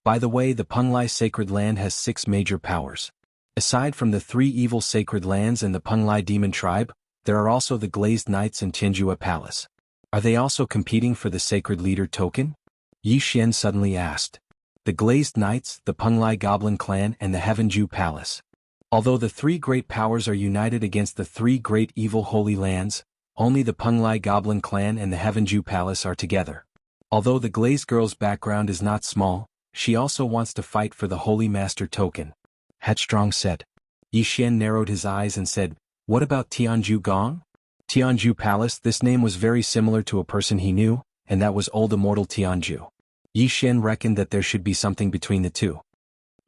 By the way, the Penglai Sacred Land has 6 major powers. Aside from the 3 evil sacred lands and the Penglai Demon Tribe, there are also the Glazed Knights and Tianjua Palace. Are they also competing for the Sacred Leader token? Yi Xian suddenly asked. The Glazed Knights, the Penglai Goblin Clan and the Heavenju Palace. Although the 3 great powers are united against the 3 great evil holy lands, only the Penglai Goblin Clan and the Heavenju Palace are together. Although the Glazed Girl's background is not small, she also wants to fight for the Holy Master token. Headstrong said. Yi Xian narrowed his eyes and said, what about Tianju Gong? Tianju Palace. This name was very similar to a person he knew, and that was old immortal Tianju. Yi Xian reckoned that there should be something between the 2.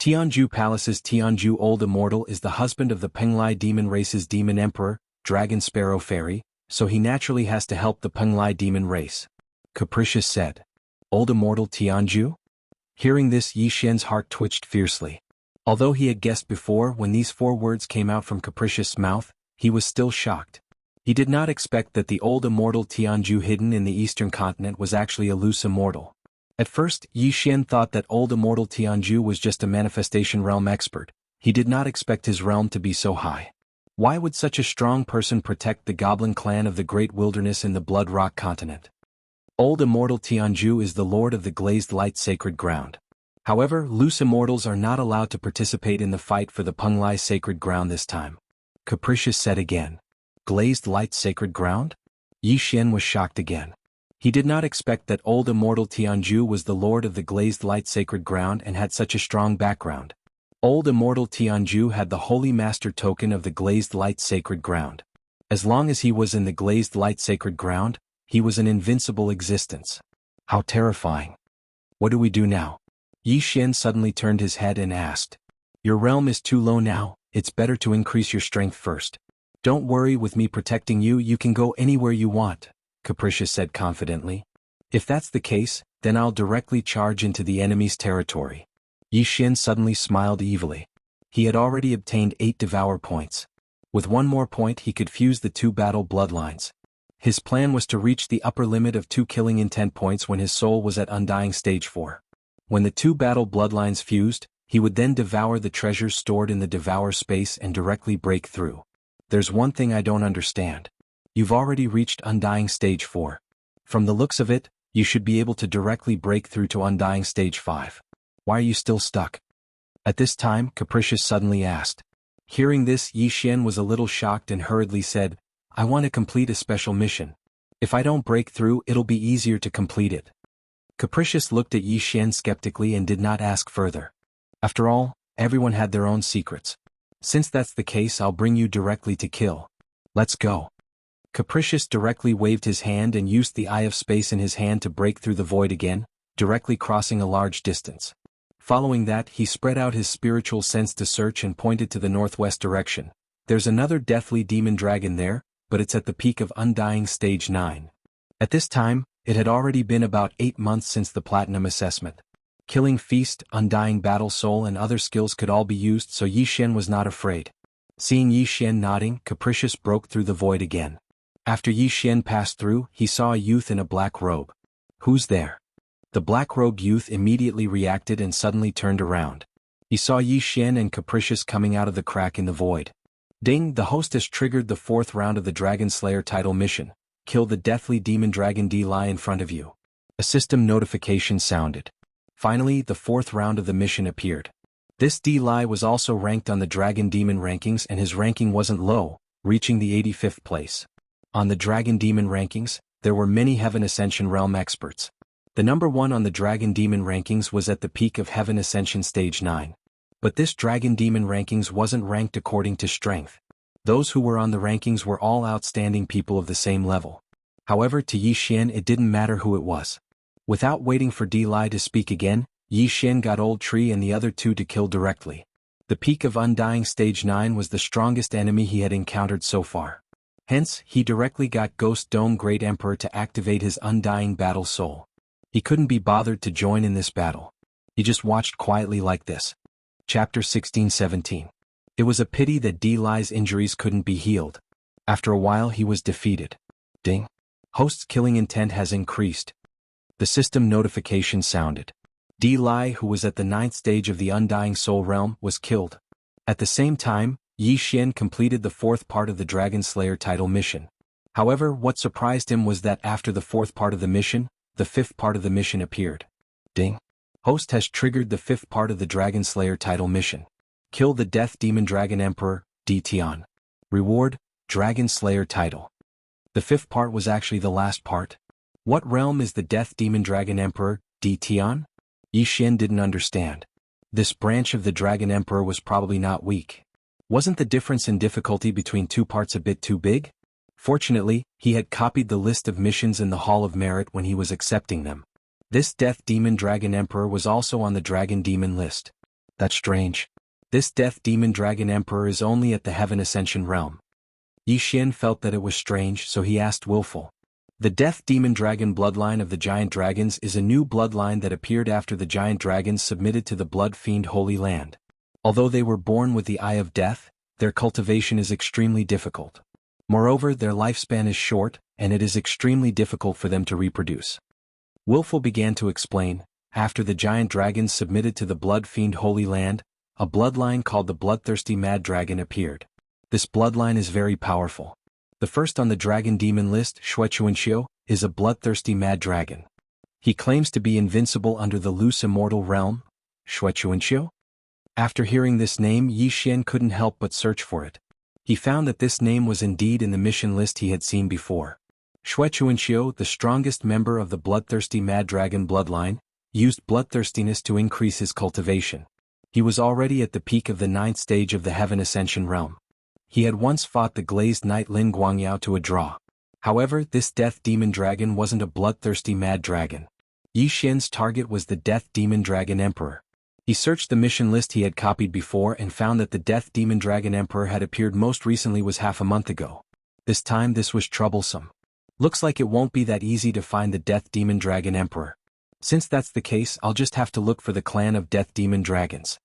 Tianju Palace's Tianju Old Immortal is the husband of the Penglai Demon Race's Demon Emperor, Dragon Sparrow Fairy, so he naturally has to help the Penglai Demon Race. Capricious said. Old Immortal Tianju? Hearing this, Yi Xian's heart twitched fiercely. Although he had guessed before, when these 4 words came out from Capricious' mouth, he was still shocked. He did not expect that the old immortal Tianju hidden in the eastern continent was actually a loose immortal. At first, Yi Xian thought that old immortal Tianju was just a manifestation realm expert. He did not expect his realm to be so high. Why would such a strong person protect the goblin clan of the great wilderness in the Blood Rock continent? Old immortal Tianju is the lord of the glazed light sacred ground. However, loose immortals are not allowed to participate in the fight for the Penglai sacred ground this time. Capricious said again. Glazed light sacred ground? Yi Xian was shocked again. He did not expect that old immortal Tianju was the lord of the glazed light sacred ground and had such a strong background. Old immortal Tianju had the holy master token of the glazed light sacred ground. As long as he was in the glazed light sacred ground, he was an invincible existence. How terrifying. What do we do now? Yi Xian suddenly turned his head and asked. Your realm is too low now, it's better to increase your strength first. Don't worry, with me protecting you, you can go anywhere you want, Capricious said confidently. If that's the case, then I'll directly charge into the enemy's territory. Yi Xian suddenly smiled evilly. He had already obtained 8 devour points. With 1 more point he could fuse the 2 battle bloodlines. His plan was to reach the upper limit of 2 killing intent points when his soul was at Undying Stage 4. When the 2 battle bloodlines fused, he would then devour the treasures stored in the devour space and directly break through. There's one thing I don't understand. You've already reached Undying Stage 4. From the looks of it, you should be able to directly break through to Undying Stage 5. Why are you still stuck? At this time, Capricious suddenly asked. Hearing this, Yi Xian was a little shocked and hurriedly said, I want to complete a special mission. If I don't break through, it'll be easier to complete it. Capricious looked at Yi Xian skeptically and did not ask further. After all, everyone had their own secrets. Since that's the case, I'll bring you directly to kill. Let's go. Capricious directly waved his hand and used the Eye of Space in his hand to break through the void again, directly crossing a large distance. Following that, he spread out his spiritual sense to search and pointed to the northwest direction. There's another deathly demon dragon there, but it's at the peak of Undying Stage 9. At this time, it had already been about 8 months since the Platinum assessment. Killing Feast, Undying Battle Soul and other skills could all be used, so Yi Xian was not afraid. Seeing Yi Xian nodding, Capricious broke through the void again. After Yi Xian passed through, he saw a youth in a black robe. Who's there? The black-robed youth immediately reacted and suddenly turned around. He saw Yi Xian and Capricious coming out of the crack in the void. Ding! The hostess triggered the 4th round of the Dragon Slayer title mission. Kill the deathly demon dragon D lie in front of you. A system notification sounded. Finally, the fourth round of the mission appeared. This D-Lai was also ranked on the Dragon Demon rankings, and his ranking wasn't low, reaching the 85th place. On the Dragon Demon rankings, there were many Heaven Ascension Realm experts. The number 1 on the Dragon Demon rankings was at the peak of Heaven Ascension Stage 9. But this Dragon Demon rankings wasn't ranked according to strength. Those who were on the rankings were all outstanding people of the same level. However, to Yi Xian it didn't matter who it was. Without waiting for D-Lai to speak again, Yi Xian got Old Tree and the other two to kill directly. The peak of Undying Stage 9 was the strongest enemy he had encountered so far. Hence, he directly got Ghost Dome Great Emperor to activate his Undying Battle Soul. He couldn't be bothered to join in this battle. He just watched quietly like this. Chapter 16-17. It was a pity that D-Lai's injuries couldn't be healed. After a while he was defeated. Ding. Host's killing intent has increased. The system notification sounded. D-Lai, who was at the 9th stage of the Undying Soul Realm, was killed. At the same time, Yi Xian completed the 4th part of the Dragon Slayer title mission. However, what surprised him was that after the 4th part of the mission, the 5th part of the mission appeared. Ding. Host has triggered the 5th part of the Dragon Slayer title mission. Kill the Death Demon Dragon Emperor, D. Tian. Reward, Dragon Slayer title. The 5th part was actually the last part. What realm is the Death Demon Dragon Emperor, D. Tian? Yi Xian didn't understand. This branch of the Dragon Emperor was probably not weak. Wasn't the difference in difficulty between two parts a bit too big? Fortunately, he had copied the list of missions in the Hall of Merit when he was accepting them. This Death Demon Dragon Emperor was also on the Dragon Demon list. That's strange. This Death Demon Dragon Emperor is only at the Heaven Ascension realm. Yi Xian felt that it was strange, so he asked Willful. The Death Demon Dragon bloodline of the Giant Dragons is a new bloodline that appeared after the Giant Dragons submitted to the Blood Fiend Holy Land. Although they were born with the Eye of Death, their cultivation is extremely difficult. Moreover, their lifespan is short, and it is extremely difficult for them to reproduce. Willful began to explain, after the Giant Dragons submitted to the Blood Fiend Holy Land, a bloodline called the Bloodthirsty Mad Dragon appeared. This bloodline is very powerful. The first on the Dragon Demon list, Shuechuanxiu, is a bloodthirsty mad dragon. He claims to be invincible under the loose immortal realm, Shuechuanxiu. After hearing this name, Yi Xian couldn't help but search for it. He found that this name was indeed in the mission list he had seen before. Shuechuanxiu, the strongest member of the bloodthirsty mad dragon bloodline, used bloodthirstiness to increase his cultivation. He was already at the peak of the 9th stage of the Heaven Ascension realm. He had once fought the glazed knight Lin Guangyao to a draw. However, this Death Demon Dragon wasn't a bloodthirsty mad dragon. Yi Xian's target was the Death Demon Dragon Emperor. He searched the mission list he had copied before and found that the Death Demon Dragon Emperor had appeared most recently was half a month ago. This time this was troublesome. Looks like it won't be that easy to find the Death Demon Dragon Emperor. Since that's the case, I'll just have to look for the clan of Death Demon Dragons.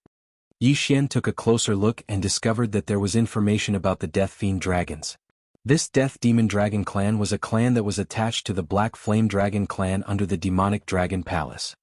Yi Xian took a closer look and discovered that there was information about the Death Fiend Dragons. This Death Demon Dragon clan was a clan that was attached to the Black Flame Dragon clan under the Demonic Dragon Palace.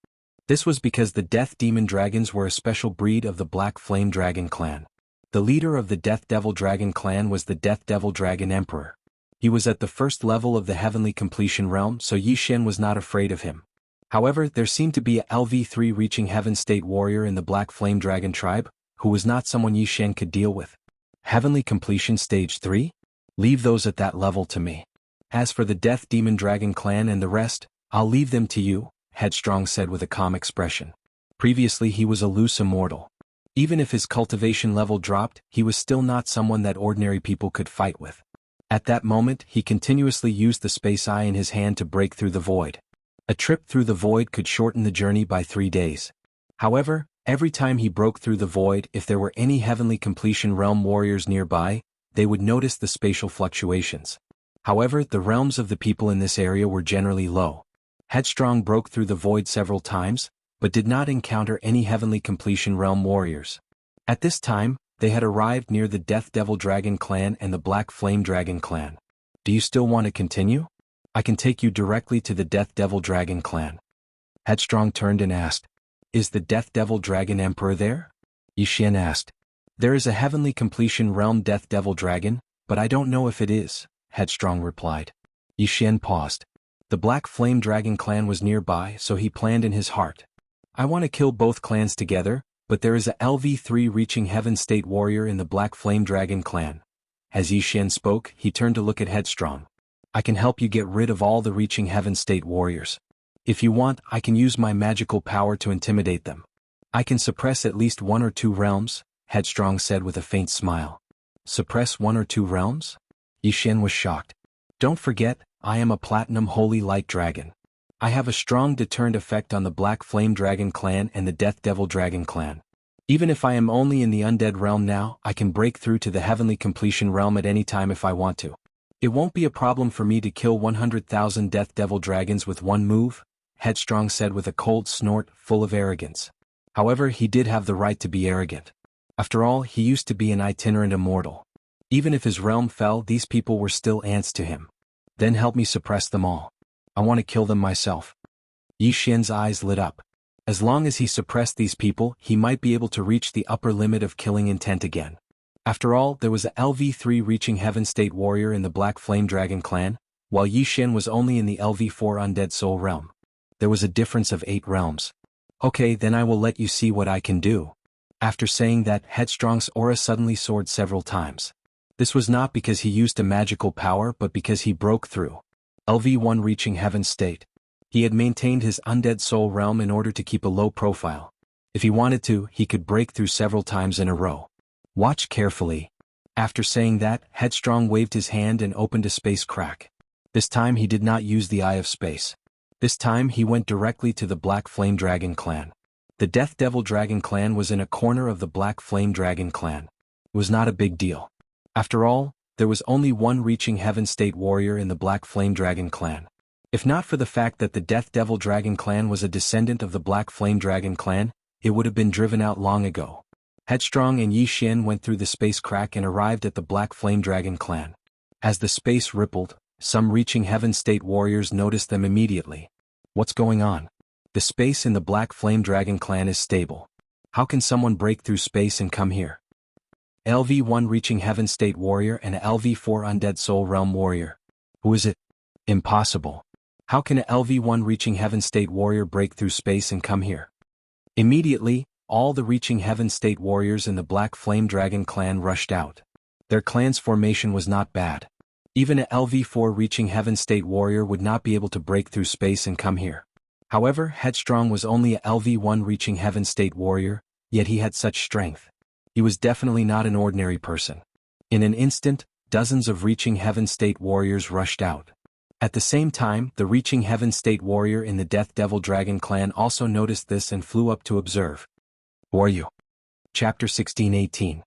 This was because the Death Demon Dragons were a special breed of the Black Flame Dragon clan. The leader of the Death Devil Dragon clan was the Death Devil Dragon Emperor. He was at the first level of the Heavenly Completion realm, so Yi Xian was not afraid of him. However, there seemed to be a LV3 reaching Heaven State warrior in the Black Flame Dragon tribe, who was not someone Yi Xian could deal with. Heavenly Completion Stage 3? Leave those at that level to me. As for the Death Demon Dragon clan and the rest, I'll leave them to you, Headstrong said with a calm expression. Previously he was a loose immortal. Even if his cultivation level dropped, he was still not someone that ordinary people could fight with. At that moment, he continuously used the space eye in his hand to break through the void. A trip through the void could shorten the journey by 3 days. However, every time he broke through the void, if there were any Heavenly Completion realm warriors nearby, they would notice the spatial fluctuations. However, the realms of the people in this area were generally low. Headstrong broke through the void several times, but did not encounter any Heavenly Completion realm warriors. At this time, they had arrived near the Death Devil Dragon clan and the Black Flame Dragon clan. Do you still want to continue? I can take you directly to the Death Devil Dragon clan. Headstrong turned and asked, Is the Death Devil Dragon Emperor there? Yi Xian asked. There is a Heavenly Completion realm Death Devil Dragon, but I don't know if it is, Headstrong replied. Yi Xian paused. The Black Flame Dragon clan was nearby, so he planned in his heart. I want to kill both clans together, but there is a LV3 reaching Heaven State warrior in the Black Flame Dragon clan. As Yi Xian spoke, he turned to look at Headstrong. I can help you get rid of all the reaching Heaven State warriors. If you want, I can use my magical power to intimidate them. I can suppress at least 1 or 2 realms, Headstrong said with a faint smile. Suppress 1 or 2 realms? Yi Xian was shocked. Don't forget, I am a Platinum Holy Light Dragon. I have a strong deterrent effect on the Black Flame Dragon clan and the Death Devil Dragon clan. Even if I am only in the Undead realm now, I can break through to the Heavenly Completion realm at any time if I want to. It won't be a problem for me to kill 100,000 Death Devil Dragons with one move, Headstrong said with a cold snort full of arrogance. However, he did have the right to be arrogant. After all, he used to be an itinerant immortal. Even if his realm fell, these people were still ants to him. Then help me suppress them all. I want to kill them myself. Yi Xian's eyes lit up. As long as he suppressed these people, he might be able to reach the upper limit of killing intent again. After all, there was a LV3 reaching Heaven State warrior in the Black Flame Dragon clan, while Yi Xian was only in the LV4 Undead Soul realm. There was a difference of 8 realms. Okay, then I will let you see what I can do. After saying that, Headstrong's aura suddenly soared several times. This was not because he used a magical power but because he broke through. LV1 reaching Heaven State. He had maintained his Undead Soul realm in order to keep a low profile. If he wanted to, he could break through several times in a row. Watch carefully. After saying that, Headstrong waved his hand and opened a space crack. This time he did not use the Eye of Space. This time he went directly to the Black Flame Dragon clan. The Death Devil Dragon clan was in a corner of the Black Flame Dragon clan. It was not a big deal. After all, there was only one reaching Heaven State warrior in the Black Flame Dragon clan. If not for the fact that the Death Devil Dragon clan was a descendant of the Black Flame Dragon clan, it would have been driven out long ago. Headstrong and Yi Xian went through the space crack and arrived at the Black Flame Dragon clan. As the space rippled, some reaching Heaven State warriors noticed them immediately. What's going on? The space in the Black Flame Dragon clan is stable. How can someone break through space and come here? LV1 reaching Heaven State warrior and a LV4 Undead Soul Realm warrior. Who is it? Impossible. How can a LV1 reaching Heaven State warrior break through space and come here? Immediately, all the reaching Heaven State warriors in the Black Flame Dragon clan rushed out. Their clan's formation was not bad. Even a LV4 reaching Heaven State warrior would not be able to break through space and come here. However, Headstrong was only a LV1 reaching Heaven State warrior, yet he had such strength. He was definitely not an ordinary person. In an instant, dozens of reaching Heaven State warriors rushed out. At the same time, the reaching Heaven State warrior in the Death Devil Dragon clan also noticed this and flew up to observe. Who are you? Chapter 16:18.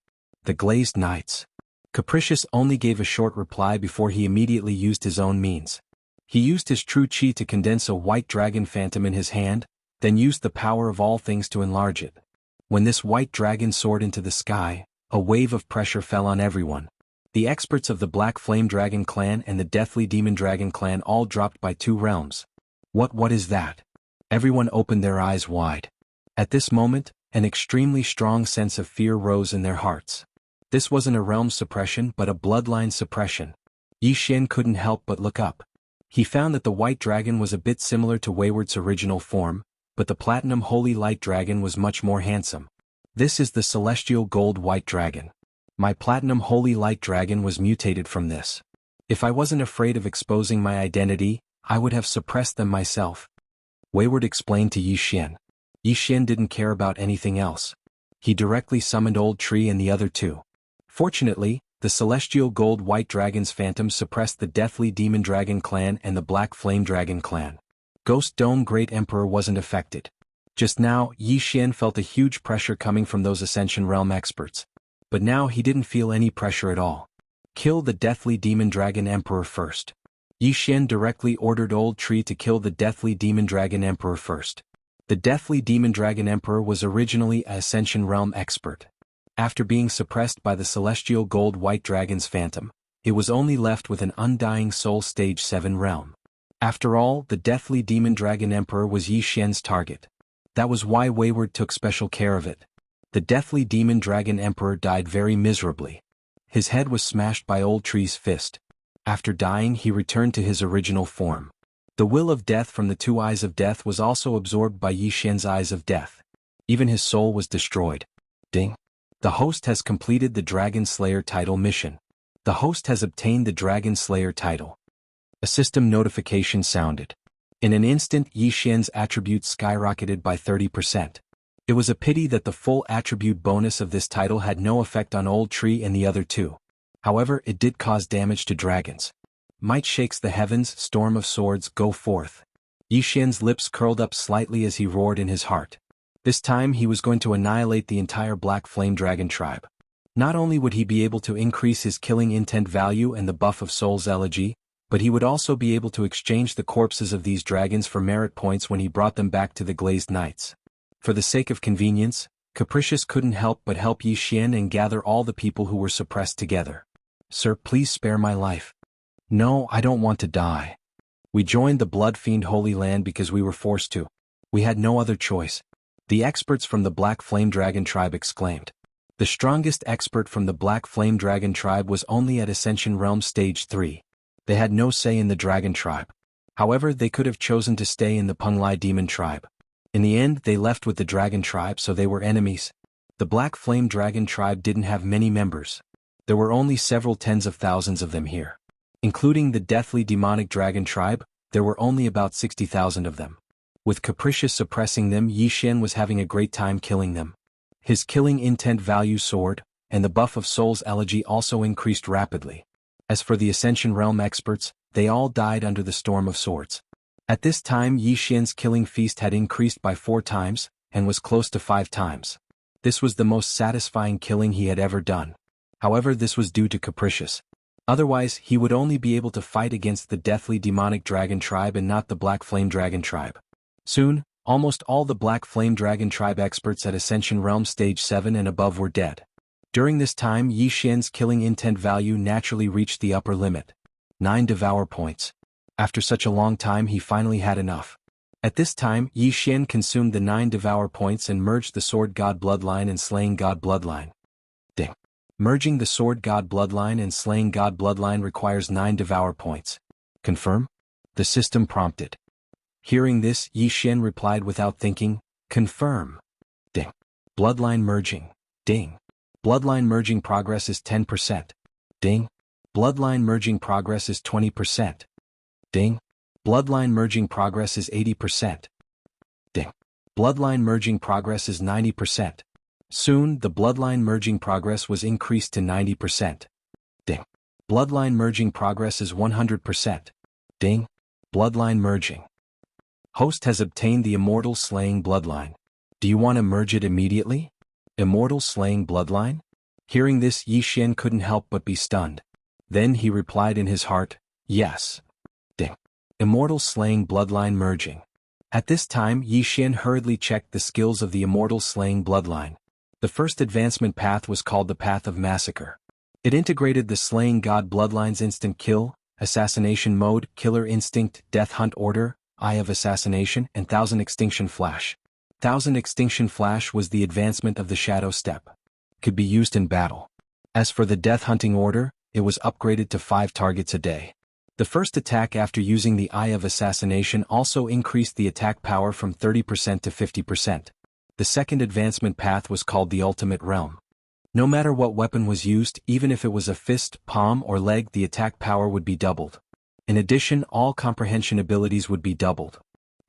The Glazed Knights. Capricious only gave a short reply before he immediately used his own means. He used his true chi to condense a white dragon phantom in his hand, then used the power of all things to enlarge it. When this white dragon soared into the sky, a wave of pressure fell on everyone. The experts of the Black Flame Dragon clan and the Deathly Demon Dragon clan all dropped by 2 realms. What is that? Everyone opened their eyes wide. At this moment, an extremely strong sense of fear rose in their hearts. This wasn't a realm suppression but a bloodline suppression. Yi Xian couldn't help but look up. He found that the white dragon was a bit similar to Wayward's original form, but the Platinum Holy Light Dragon was much more handsome. This is the Celestial Gold White Dragon. My Platinum Holy Light Dragon was mutated from this. If I wasn't afraid of exposing my identity, I would have suppressed them myself. Wayward explained to Yi Xian. Yi Xian didn't care about anything else. He directly summoned Old Tree and the other 2. Fortunately, the Celestial Gold White Dragon's phantom suppressed the Deathly Demon Dragon clan and the Black Flame Dragon clan. Ghost Dome Great Emperor wasn't affected. Just now, Yi Xian felt a huge pressure coming from those Ascension Realm experts. But now he didn't feel any pressure at all. Kill the Deathly Demon Dragon Emperor first. Yi Xian directly ordered Old Tree to kill the Deathly Demon Dragon Emperor first. The Deathly Demon Dragon Emperor was originally an Ascension Realm expert. After being suppressed by the Celestial Gold White Dragon's phantom, it was only left with an Undying Soul Stage 7 realm. After all, the Deathly Demon Dragon Emperor was Yi Xian's target. That was why Wayward took special care of it. The Deathly Demon Dragon Emperor died very miserably. His head was smashed by Old Tree's fist. After dying, he returned to his original form. The will of death from the two eyes of death was also absorbed by Yi Xian's eyes of death. Even his soul was destroyed. Ding. The host has completed the Dragon Slayer title mission. The host has obtained the Dragon Slayer title. A system notification sounded. In an instant, Yi Xian's attributes skyrocketed by 30%. It was a pity that the full attribute bonus of this title had no effect on Old Tree and the other two. However, it did cause damage to dragons. Might shakes the heavens, storm of swords, go forth. Yi Xian's lips curled up slightly as he roared in his heart. This time he was going to annihilate the entire Black Flame Dragon tribe. Not only would he be able to increase his killing intent value and the buff of Soul's Elegy, but he would also be able to exchange the corpses of these dragons for merit points when he brought them back to the Glazed Knights. For the sake of convenience, Capricious couldn't help but help Yi Xian and gather all the people who were suppressed together. "Sir, please spare my life." "No, I don't want to die. We joined the Blood Fiend Holy Land because we were forced to. We had no other choice," the experts from the Black Flame Dragon tribe exclaimed. The strongest expert from the Black Flame Dragon tribe was only at Ascension Realm Stage 3. They had no say in the Dragon tribe. However, they could have chosen to stay in the Penglai Demon tribe. In the end, they left with the Dragon tribe, so they were enemies. The Black Flame Dragon tribe didn't have many members. There were only several tens of thousands of them here. Including the deathly demonic Dragon tribe, there were only about 60,000 of them. With Capricious suppressing them, Yi Xian was having a great time killing them. His killing intent value soared, and the buff of Soul's Elegy also increased rapidly. As for the Ascension Realm experts, they all died under the Storm of Swords. At this time, Yi Xian's killing feast had increased by 4 times, and was close to 5 times. This was the most satisfying killing he had ever done. However, this was due to Capricious. Otherwise, he would only be able to fight against the deathly demonic dragon tribe and not the Black Flame Dragon tribe. Soon, almost all the Black Flame Dragon tribe experts at Ascension Realm Stage 7 and above were dead. During this time, Yi Xian's killing intent value naturally reached the upper limit. 9 devour points. After such a long time, he finally had enough. At this time, Yi Xian consumed the 9 devour points and merged the Sword God Bloodline and Slaying God Bloodline. Ding. Merging the Sword God Bloodline and Slaying God Bloodline requires 9 devour points. Confirm? The system prompted. Hearing this, Yi Xian replied without thinking, "Confirm." Ding. Bloodline merging. Ding. Bloodline merging progress is 10%. Ding. Bloodline merging progress is 20%. Ding. Bloodline merging progress is 80%. Ding. Bloodline merging progress is 90%. Soon, the bloodline merging progress was increased to 90%. Ding. Bloodline merging progress is 100%. Ding. Bloodline merging. Host has obtained the Immortal Slaying Bloodline. Do you want to merge it immediately? Immortal Slaying Bloodline? Hearing this, Yi Xian couldn't help but be stunned. Then he replied in his heart, "Yes." Ding. Immortal Slaying Bloodline merging. At this time, Yi Xian hurriedly checked the skills of the Immortal Slaying Bloodline. The first advancement path was called the Path of Massacre. It integrated the Slaying God Bloodline's Instant Kill, Assassination Mode, Killer Instinct, Death Hunt Order, Eye of Assassination, and 1000 Extinction Flash. 1000 Extinction Flash was the advancement of the Shadow Step. Could be used in battle. As for the Death Hunting Order, it was upgraded to 5 targets a day. The first attack after using the Eye of Assassination also increased the attack power from 30% to 50%. The second advancement path was called the Ultimate Realm. No matter what weapon was used, even if it was a fist, palm, or leg, the attack power would be doubled. In addition, all comprehension abilities would be doubled.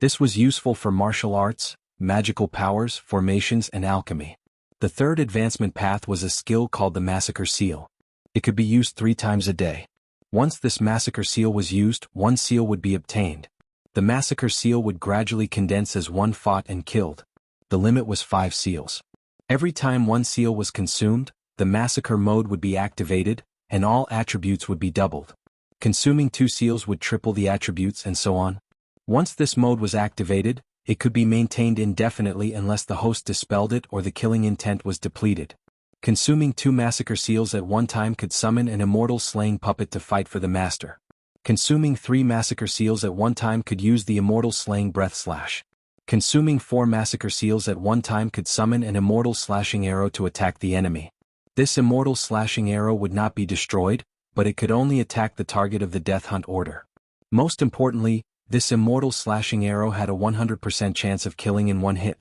This was useful for martial arts, magical powers, formations, and alchemy. The third advancement path was a skill called the Massacre Seal. It could be used 3 times a day. Once this Massacre Seal was used, 1 seal would be obtained. The Massacre Seal would gradually condense as one fought and killed. The limit was 5 seals. Every time 1 seal was consumed, the Massacre mode would be activated, and all attributes would be doubled. Consuming 2 seals would triple the attributes and so on. Once this mode was activated, it could be maintained indefinitely unless the host dispelled it or the killing intent was depleted. Consuming 2 Massacre Seals at one time could summon an immortal slaying puppet to fight for the master. Consuming 3 Massacre Seals at one time could use the immortal slaying breath slash. Consuming 4 Massacre Seals at one time could summon an immortal slashing arrow to attack the enemy. This immortal slashing arrow would not be destroyed, but it could only attack the target of the Death Hunt Order. Most importantly, This immortal slashing arrow had a 100% chance of killing in one hit.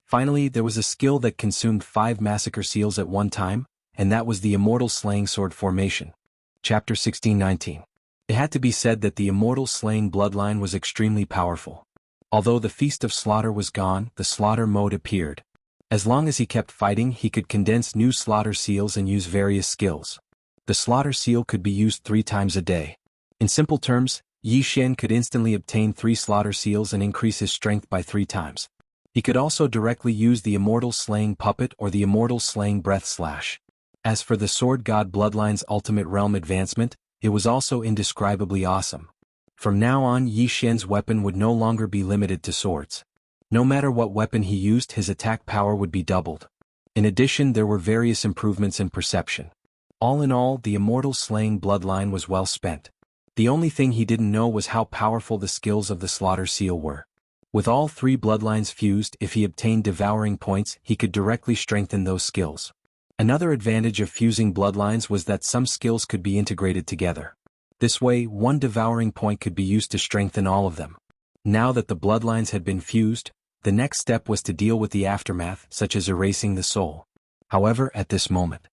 Finally, there was a skill that consumed 5 massacre seals at one time, and that was the immortal slaying sword formation. Chapter 16-19. It had to be said that the immortal slaying bloodline was extremely powerful. Although the Feast of Slaughter was gone, the slaughter mode appeared. As long as he kept fighting, he could condense new slaughter seals and use various skills. The slaughter seal could be used 3 times a day. In simple terms, Yi Xian could instantly obtain 3 slaughter seals and increase his strength by 3 times. He could also directly use the immortal slaying puppet or the immortal slaying breath slash. As for the sword god bloodline's ultimate realm advancement, it was also indescribably awesome. From now on, Yi Xian's weapon would no longer be limited to swords. No matter what weapon he used, his attack power would be doubled. In addition, there were various improvements in perception. All in all, the immortal slaying bloodline was well spent. The only thing he didn't know was how powerful the skills of the slaughter seal were. With all 3 bloodlines fused, if he obtained devouring points, he could directly strengthen those skills. Another advantage of fusing bloodlines was that some skills could be integrated together. This way, 1 devouring point could be used to strengthen all of them. Now that the bloodlines had been fused, the next step was to deal with the aftermath, such as erasing the soul. However, at this moment,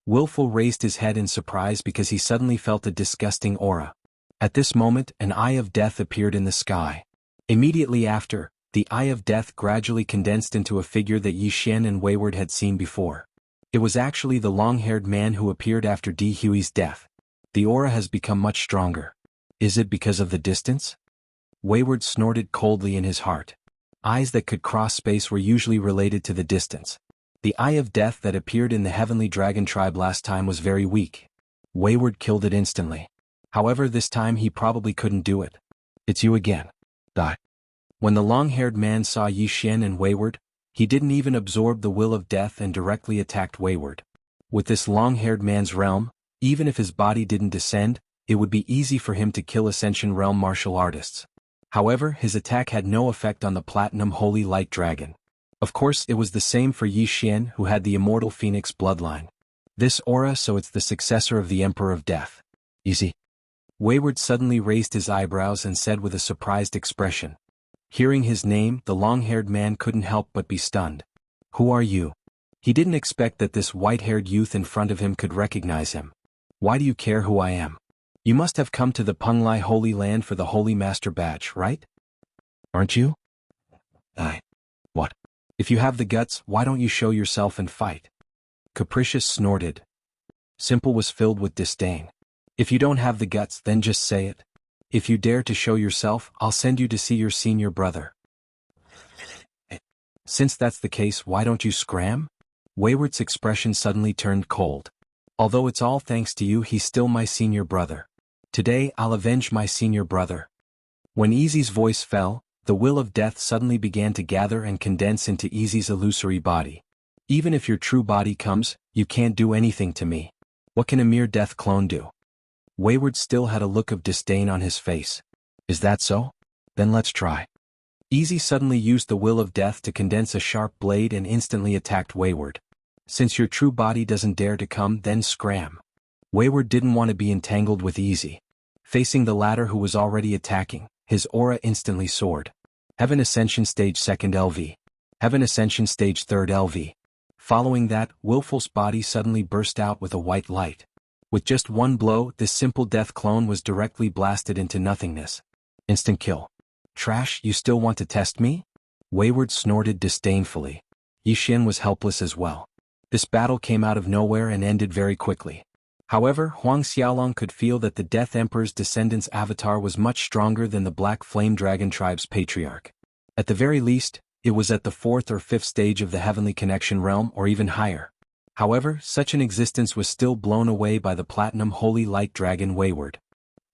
Willful raised his head in surprise because he suddenly felt a disgusting aura. At this moment, an eye of death appeared in the sky. Immediately after, the eye of death gradually condensed into a figure that Yi Xian and Wayward had seen before. It was actually the long-haired man who appeared after Di Hui's death. The aura has become much stronger. Is it because of the distance? Wayward snorted coldly in his heart. Eyes that could cross space were usually related to the distance. The eye of death that appeared in the heavenly dragon tribe last time was very weak. Wayward killed it instantly. However, this time he probably couldn't do it. It's you again. Die. When the long-haired man saw Yi Xian and Wayward, he didn't even absorb the will of death and directly attacked Wayward. With this long-haired man's realm, even if his body didn't descend, it would be easy for him to kill Ascension Realm martial artists. However, his attack had no effect on the Platinum Holy Light Dragon. Of course, it was the same for Yi Xian, who had the Immortal Phoenix bloodline. This aura, so it's the successor of the Emperor of Death. Easy. Wayward suddenly raised his eyebrows and said with a surprised expression. Hearing his name, the long-haired man couldn't help but be stunned. Who are you? He didn't expect that this white-haired youth in front of him could recognize him. Why do you care who I am? You must have come to the Penglai Holy Land for the Holy Master Badge, right? Aren't you? What? If you have the guts, why don't you show yourself and fight? Capricious snorted. Simple was filled with disdain. If you don't have the guts, then just say it. If you dare to show yourself, I'll send you to see your senior brother. Since that's the case, why don't you scram? Wayward's expression suddenly turned cold. Although it's all thanks to you, he's still my senior brother. Today, I'll avenge my senior brother. When Easy's voice fell, the will of death suddenly began to gather and condense into Easy's illusory body. Even if your true body comes, you can't do anything to me. What can a mere death clone do? Wayward still had a look of disdain on his face. Is that so? Then let's try. Easy suddenly used the will of death to condense a sharp blade and instantly attacked Wayward. Since your true body doesn't dare to come, then scram. Wayward didn't want to be entangled with Easy. Facing the latter who was already attacking, his aura instantly soared. Heaven Ascension Stage 2nd LV. Heaven Ascension Stage 3rd LV. Following that, Willful's body suddenly burst out with a white light. With just one blow, this simple death clone was directly blasted into nothingness. Instant kill. Trash, you still want to test me? Wayward snorted disdainfully. Yi Xian was helpless as well. This battle came out of nowhere and ended very quickly. However, Huang Xiaolong could feel that the Death Emperor's descendant's avatar was much stronger than the Black Flame Dragon Tribe's patriarch. At the very least, it was at the 4th or 5th stage of the Heavenly Connection realm or even higher. However, such an existence was still blown away by the Platinum Holy Light Dragon Wayward.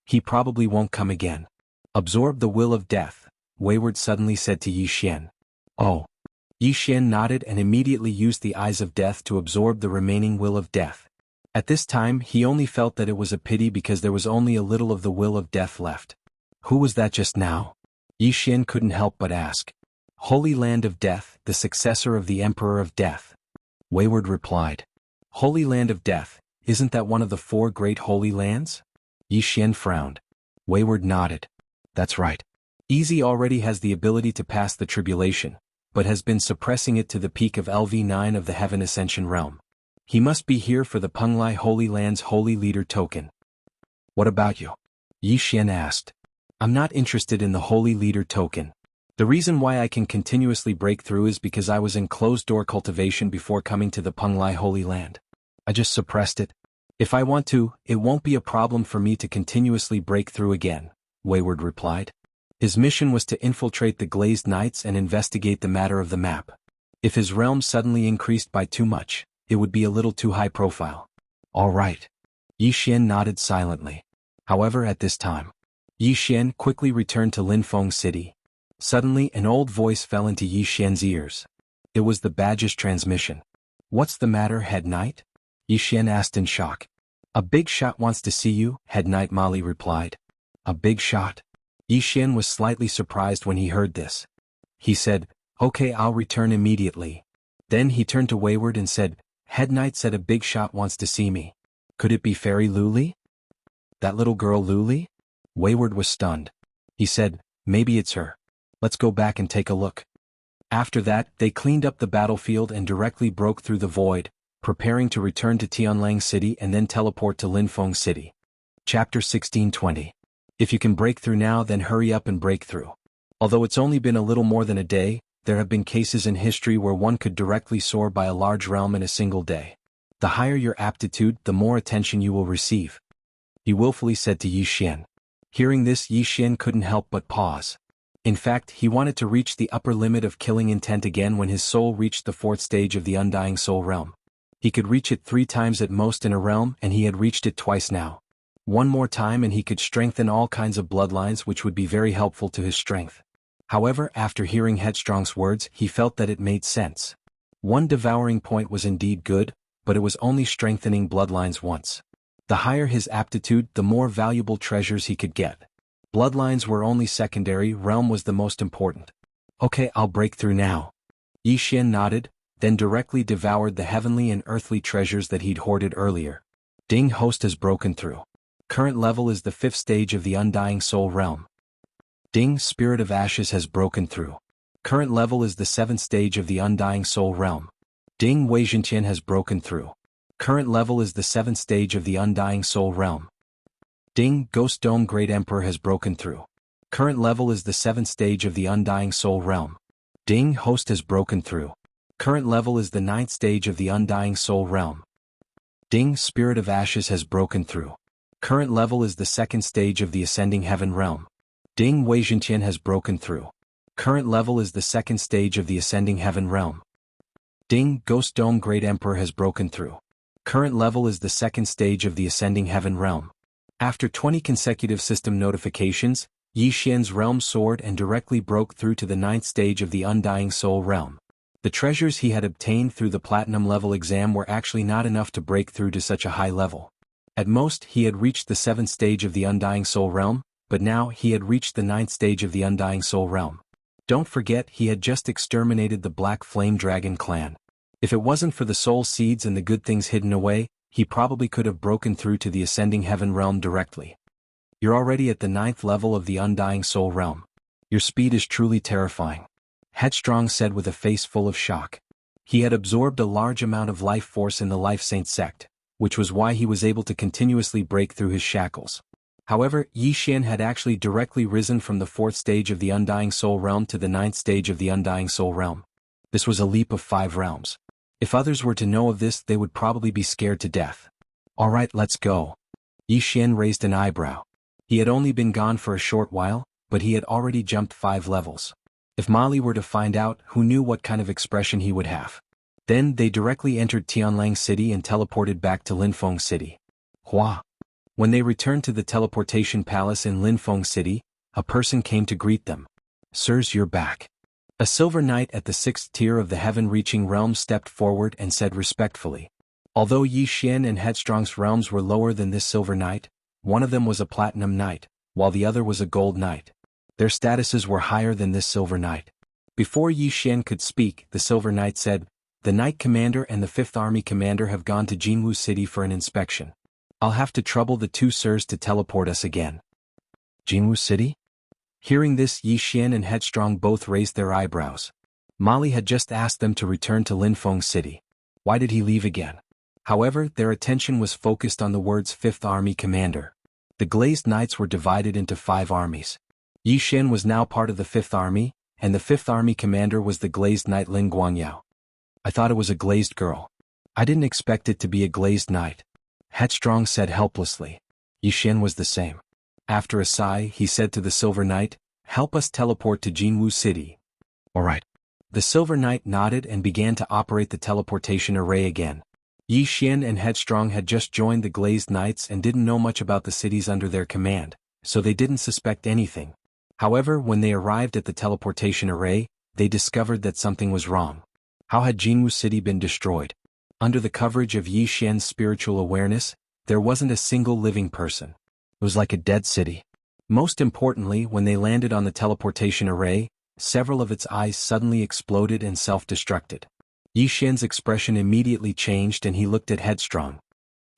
He probably won't come again. Absorb the will of death, Wayward suddenly said to Yi Xian. Oh. Yi Xian nodded and immediately used the Eyes of Death to absorb the remaining will of death. At this time, he only felt that it was a pity because there was only a little of the will of death left. Who was that just now? Yi Xian couldn't help but ask. Holy Land of Death, the successor of the Emperor of Death. Wayward replied. Holy Land of Death, isn't that one of the 4 great holy lands? Yi Xian frowned. Wayward nodded. That's right. Easy already has the ability to pass the tribulation, but has been suppressing it to the peak of LV9 of the Heaven Ascension realm. He must be here for the Penglai Holy Land's Holy Leader token. What about you? Yi Xian asked. I'm not interested in the Holy Leader token. The reason why I can continuously break through is because I was in closed-door cultivation before coming to the Penglai Holy Land. I just suppressed it. If I want to, it won't be a problem for me to continuously break through again, Wayward replied. His mission was to infiltrate the Glazed Knights and investigate the matter of the map. If his realm suddenly increased by too much, it would be a little too high profile. All right. Yi Xian nodded silently. However, at this time, Yi Xian quickly returned to Linfeng City. Suddenly, an old voice fell into Yi Xian's ears. It was the badge's transmission. What's the matter, Head Knight? Yi Xian asked in shock. A big shot wants to see you, Head Knight Mali replied. A big shot? Yi Xian was slightly surprised when he heard this. He said, Okay, I'll return immediately. Then he turned to Wayward and said, Head Knight said a big shot wants to see me. Could it be Fairy Luli? That little girl Luli? Wayward was stunned. He said, Maybe it's her. Let's go back and take a look. After that, they cleaned up the battlefield and directly broke through the void, preparing to return to Tianlang City and then teleport to Linfeng City. Chapter 1620. If you can break through now, then hurry up and break through. Although it's only been a little more than a day, there have been cases in history where one could directly soar by a large realm in a single day. The higher your aptitude, the more attention you will receive. He willfully said to Yi Xian. Hearing this, Yi Xian couldn't help but pause. In fact, he wanted to reach the upper limit of killing intent again when his soul reached the 4th stage of the Undying Soul realm. He could reach it 3 times at most in a realm, and he had reached it twice now. One more time and he could strengthen all kinds of bloodlines, which would be very helpful to his strength. However, after hearing Headstrong's words, he felt that it made sense. One devouring point was indeed good, but it was only strengthening bloodlines once. The higher his aptitude, the more valuable treasures he could get. Bloodlines were only secondary, realm was the most important. Okay, I'll break through now. Yi Xian nodded, then directly devoured the heavenly and earthly treasures that he'd hoarded earlier. Ding Host has broken through. Current level is the 5th stage of the Undying Soul realm. Ding Spirit of Ashes has broken through. Current level is the 7th stage of the Undying Soul realm. Ding Wei Zhentian has broken through. Current level is the 7th stage of the Undying Soul realm. Ding Ghost Dome Great Emperor has broken through. Current level is the 7th stage of the Undying Soul realm. Ding Host has broken through. Current level is the 9th stage of the Undying Soul realm. Ding Spirit of Ashes has broken through. Current level is the 2nd stage of the Ascending Heaven realm. Ding Wei Zhentian has broken through. Current level is the 2nd stage of the Ascending Heaven realm. Ding Ghost Dome Great Emperor has broken through. Current level is the 2nd stage of the Ascending Heaven realm. After 20 consecutive system notifications, Yi Xian's realm soared and directly broke through to the 9th stage of the Undying Soul realm. The treasures he had obtained through the Platinum level exam were actually not enough to break through to such a high level. At most, he had reached the 7th stage of the Undying Soul realm, but now he had reached the 9th stage of the Undying Soul realm. Don't forget, he had just exterminated the Black Flame Dragon clan. If it wasn't for the soul seeds and the good things hidden away, he probably could have broken through to the Ascending Heaven realm directly. You're already at the 9th level of the Undying Soul realm. Your speed is truly terrifying. Headstrong said with a face full of shock. He had absorbed a large amount of life force in the Life Saint sect, which was why he was able to continuously break through his shackles. However, Yi Xian had actually directly risen from the 4th stage of the Undying Soul realm to the 9th stage of the Undying Soul realm. This was a leap of 5 realms. If others were to know of this, they would probably be scared to death. Alright, let's go. Yi Xian raised an eyebrow. He had only been gone for a short while, but he had already jumped 5 levels. If Mali were to find out, who knew what kind of expression he would have. Then they directly entered Tianlang City and teleported back to Linfeng City. Hua. When they returned to the teleportation palace in Linfeng City, a person came to greet them. Sirs, you're back. A silver knight at the 6th tier of the heaven-reaching realm stepped forward and said respectfully. Although Yi Xian and Headstrong's realms were lower than this silver knight, one of them was a platinum knight, while the other was a gold knight. Their statuses were higher than this silver knight. Before Yi Xian could speak, the silver knight said, The Knight Commander and the 5th Army Commander have gone to Jianghu City for an inspection. I'll have to trouble the 2 sirs to teleport us again. Jianghu City? Hearing this, Yi Xian and Headstrong both raised their eyebrows. Mali had just asked them to return to Linfeng City. Why did he leave again? However, their attention was focused on the words Fifth Army Commander. The Glazed Knights were divided into 5 armies. Yi Xian was now part of the 5th Army, and the 5th Army commander was the Glazed Knight Lin Guangyao. I thought it was a glazed girl. I didn't expect it to be a glazed knight. Headstrong said helplessly. Yi Xian was the same. After a sigh, he said to the Silver Knight, "Help us teleport to Jianghu City." "All right." The Silver Knight nodded and began to operate the teleportation array again. Yi Xian and Headstrong had just joined the Glazed Knights and didn't know much about the cities under their command, so they didn't suspect anything. However, when they arrived at the teleportation array, they discovered that something was wrong. How had Jianghu City been destroyed? Under the coverage of Yi Xian's spiritual awareness, there wasn't a single living person. It was like a dead city. Most importantly, when they landed on the teleportation array, several of its eyes suddenly exploded and self-destructed. Yi Xian's expression immediately changed and he looked at Headstrong.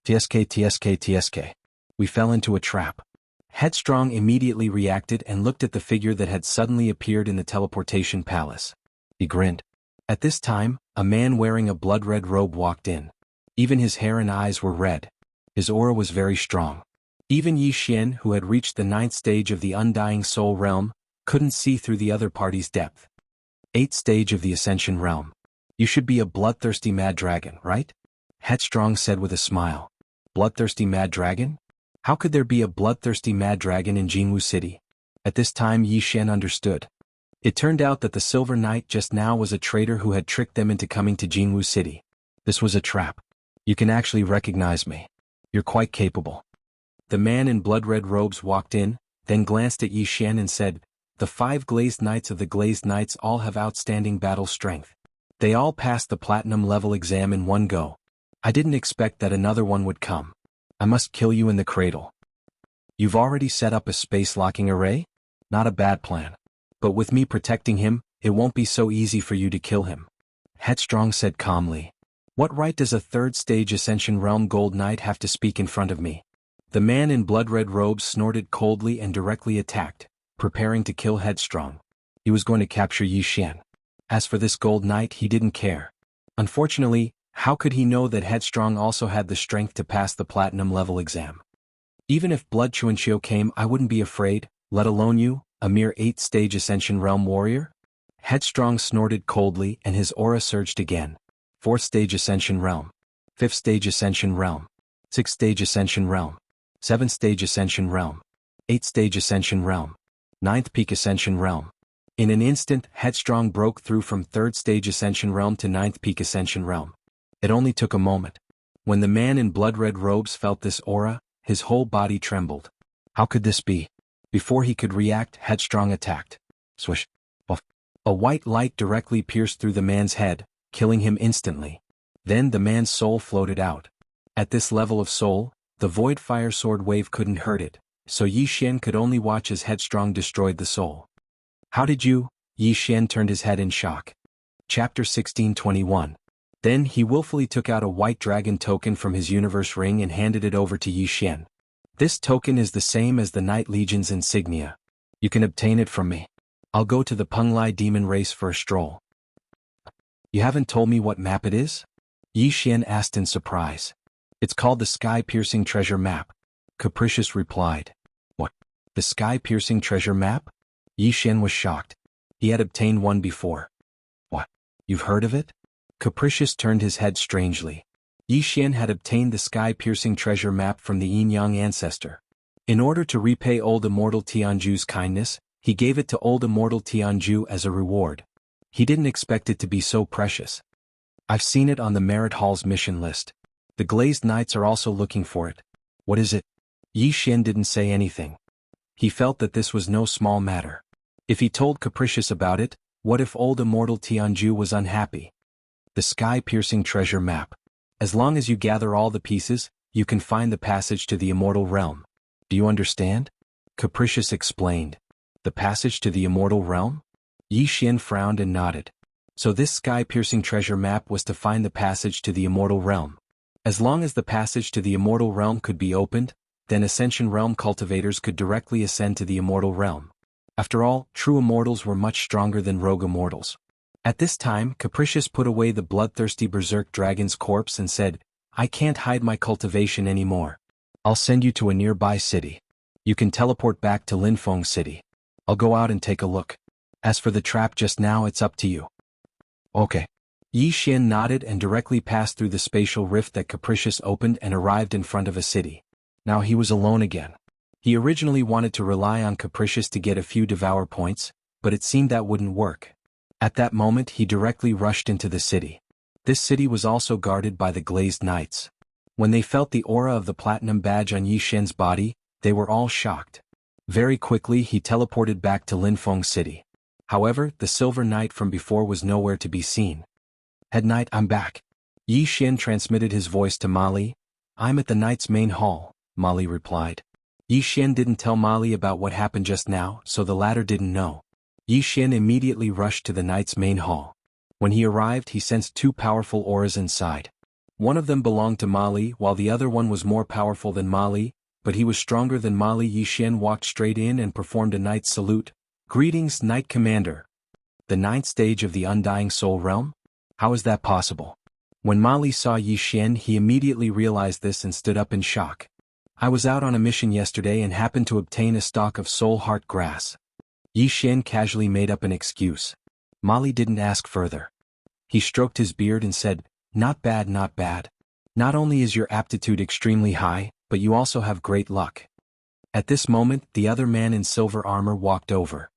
TSK. We fell into a trap. Headstrong immediately reacted and looked at the figure that had suddenly appeared in the teleportation palace. He grinned. At this time, a man wearing a blood-red robe walked in. Even his hair and eyes were red. His aura was very strong. Even Yi Xian, who had reached the 9th stage of the Undying Soul Realm, couldn't see through the other party's depth. 8th stage of the Ascension Realm. You should be a bloodthirsty mad dragon, right? Headstrong said with a smile. Bloodthirsty mad dragon? How could there be a bloodthirsty mad dragon in Jianghu City? At this time Yi Xian understood. It turned out that the Silver Knight just now was a traitor who had tricked them into coming to Jianghu City. This was a trap. You can actually recognize me. You're quite capable. The man in blood-red robes walked in, then glanced at Yi Xian and said, "The 5 Glazed Knights of the Glazed Knights all have outstanding battle strength. They all passed the platinum level exam in one go. I didn't expect that another one would come. I must kill you in the cradle." "You've already set up a space-locking array? Not a bad plan. But with me protecting him, it won't be so easy for you to kill him," Headstrong said calmly. "What right does a 3rd stage Ascension Realm Gold Knight have to speak in front of me?" The man in blood-red robes snorted coldly and directly attacked, preparing to kill Headstrong. He was going to capture Yi Xian. As for this Gold Knight, he didn't care. Unfortunately, how could he know that Headstrong also had the strength to pass the platinum level exam? "Even if Blood Chuanqiu came, I wouldn't be afraid, let alone you, a mere 8th stage Ascension Realm warrior?" Headstrong snorted coldly and his aura surged again. 4th stage Ascension Realm. 5th stage Ascension Realm. 6th stage Ascension Realm. 7th stage Ascension Realm. 8th stage Ascension Realm. 9th peak Ascension Realm. In an instant, Headstrong broke through from 3rd stage Ascension Realm to 9th peak Ascension Realm. It only took a moment. When the man in blood-red robes felt this aura, his whole body trembled. How could this be? Before he could react, Headstrong attacked. Swish. Puff. A white light directly pierced through the man's head, killing him instantly. Then the man's soul floated out. At this level of soul, the void fire sword wave couldn't hurt it, so Yi Xian could only watch as Headstrong destroyed the soul. "How did you?" Yi Xian turned his head in shock. Chapter 16:21. Then he willfully took out a white dragon token from his universe ring and handed it over to Yi Xian. "This token is the same as the Night Legion's insignia. You can obtain it from me. I'll go to the Penglai demon race for a stroll." "You haven't told me what map it is?" Yi Xian asked in surprise. "It's called the Sky-Piercing Treasure Map," Capricious replied. "What? The Sky-Piercing Treasure Map?" Yi Xian was shocked. He had obtained one before. "What? You've heard of it?" Capricious turned his head strangely. Yi Xian had obtained the Sky-Piercing Treasure Map from the Yin-Yang ancestor. In order to repay old Immortal Tianju's kindness, he gave it to old Immortal Tianju as a reward. He didn't expect it to be so precious. "I've seen it on the Merit Hall's mission list. The Glazed Knights are also looking for it." "What is it?" Yi Xian didn't say anything. He felt that this was no small matter. If he told Capricious about it, what if old Immortal Tianju was unhappy? "The Sky-Piercing Treasure Map. As long as you gather all the pieces, you can find the passage to the Immortal Realm. Do you understand?" Capricious explained. "The passage to the Immortal Realm?" Yi Xian frowned and nodded. So this Sky-Piercing Treasure Map was to find the passage to the Immortal Realm. As long as the passage to the Immortal Realm could be opened, then Ascension Realm cultivators could directly ascend to the Immortal Realm. After all, true immortals were much stronger than rogue immortals. At this time, Capricious put away the bloodthirsty berserk dragon's corpse and said, "I can't hide my cultivation anymore. I'll send you to a nearby city. You can teleport back to Linfeng City. I'll go out and take a look. As for the trap just now, it's up to you." "Okay." Yi Xian nodded and directly passed through the spatial rift that Capricious opened and arrived in front of a city. Now he was alone again. He originally wanted to rely on Capricious to get a few devour points, but it seemed that wouldn't work. At that moment he directly rushed into the city. This city was also guarded by the Glazed Knights. When they felt the aura of the platinum badge on Yi Xian's body, they were all shocked. Very quickly he teleported back to Linfeng City. However, the Silver Knight from before was nowhere to be seen. "Head Knight, I'm back." Yi Xian transmitted his voice to Mali. "I'm at the Knight's main hall," Mali replied. Yi Xian didn't tell Mali about what happened just now, so the latter didn't know. Yi Xian immediately rushed to the Knight's main hall. When he arrived, he sensed two powerful auras inside. One of them belonged to Mali, while the other one was more powerful than Mali, but he was stronger than Mali. Yi Xian walked straight in and performed a knight's salute. "Greetings, Knight Commander." "The ninth stage of the Undying Soul Realm? How is that possible?" When Mali saw Yi Xian, he immediately realized this and stood up in shock. "I was out on a mission yesterday and happened to obtain a stalk of soul heart grass." Yi Xian casually made up an excuse. Mali didn't ask further. He stroked his beard and said, "Not bad, not bad. Not only is your aptitude extremely high, but you also have great luck." At this moment, the other man in silver armor walked over.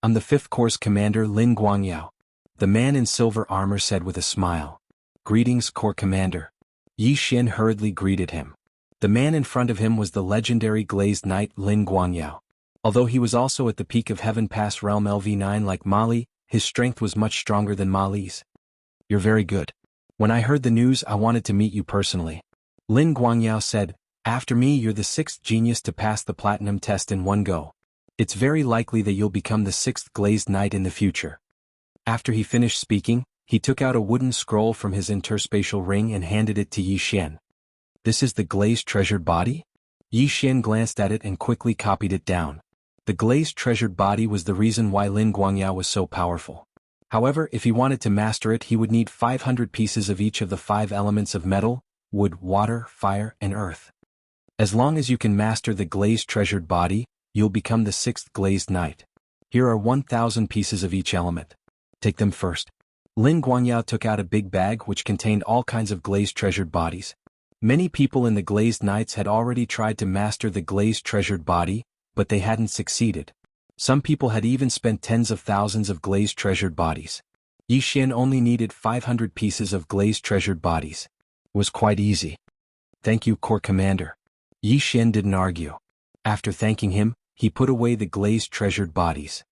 "I'm the 5th Corps Commander Lin Guangyao," the man in silver armor said with a smile. "Greetings, Corps Commander." Yi Xian hurriedly greeted him. The man in front of him was the legendary Glazed Knight Lin Guangyao. Although he was also at the peak of Heaven Pass Realm LV9 like Mali, his strength was much stronger than Mali's. "You're very good. When I heard the news, I wanted to meet you personally." Lin Guangyao said, "After me, you're the 6th genius to pass the platinum test in one go. It's very likely that you'll become the 6th Glazed Knight in the future." After he finished speaking, he took out a wooden scroll from his interspatial ring and handed it to Yi Xian. "This is the glazed treasured body?" Yi Xian glanced at it and quickly copied it down. The glazed treasured body was the reason why Lin Guangyao was so powerful. However, if he wanted to master it, he would need 500 pieces of each of the 5 elements of metal, wood, water, fire, and earth. As long as you can master the glazed treasured body, you'll become the 6th Glazed Knight. Here are 1,000 pieces of each element. Take them first. Lin Guangyao took out a big bag which contained all kinds of glazed treasured bodies. Many people in the Glazed Knights had already tried to master the glazed treasured body, but they hadn't succeeded. Some people had even spent tens of thousands of glazed treasured bodies. Yi Xian only needed 500 pieces of glazed treasured bodies. It was quite easy. "Thank you, Corps Commander." Yi Xian didn't argue. After thanking him, he put away the glazed treasured bodies.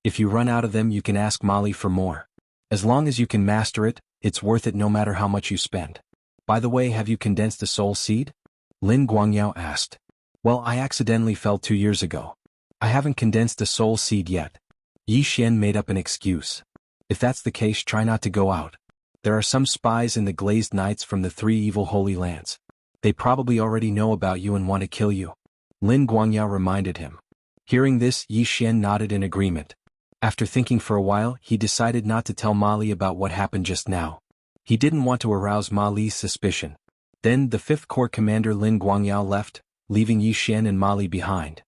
"If you run out of them, you can ask Mali for more. As long as you can master it, it's worth it no matter how much you spend." "By the way, have you condensed a soul seed?" Lin Guangyao asked. "Well, I accidentally fell 2 years ago. I haven't condensed a soul seed yet." Yi Xian made up an excuse. "If that's the case, try not to go out. There are some spies in the Glazed Knights from the 3 evil Holy Lands. They probably already know about you and want to kill you," Lin Guangyao reminded him. Hearing this, Yi Xian nodded in agreement. After thinking for a while, he decided not to tell Mali about what happened just now. He didn't want to arouse Mali's suspicion. Then the 5th Corps Commander Lin Guangyao left, leaving Yi Xian and Mali behind.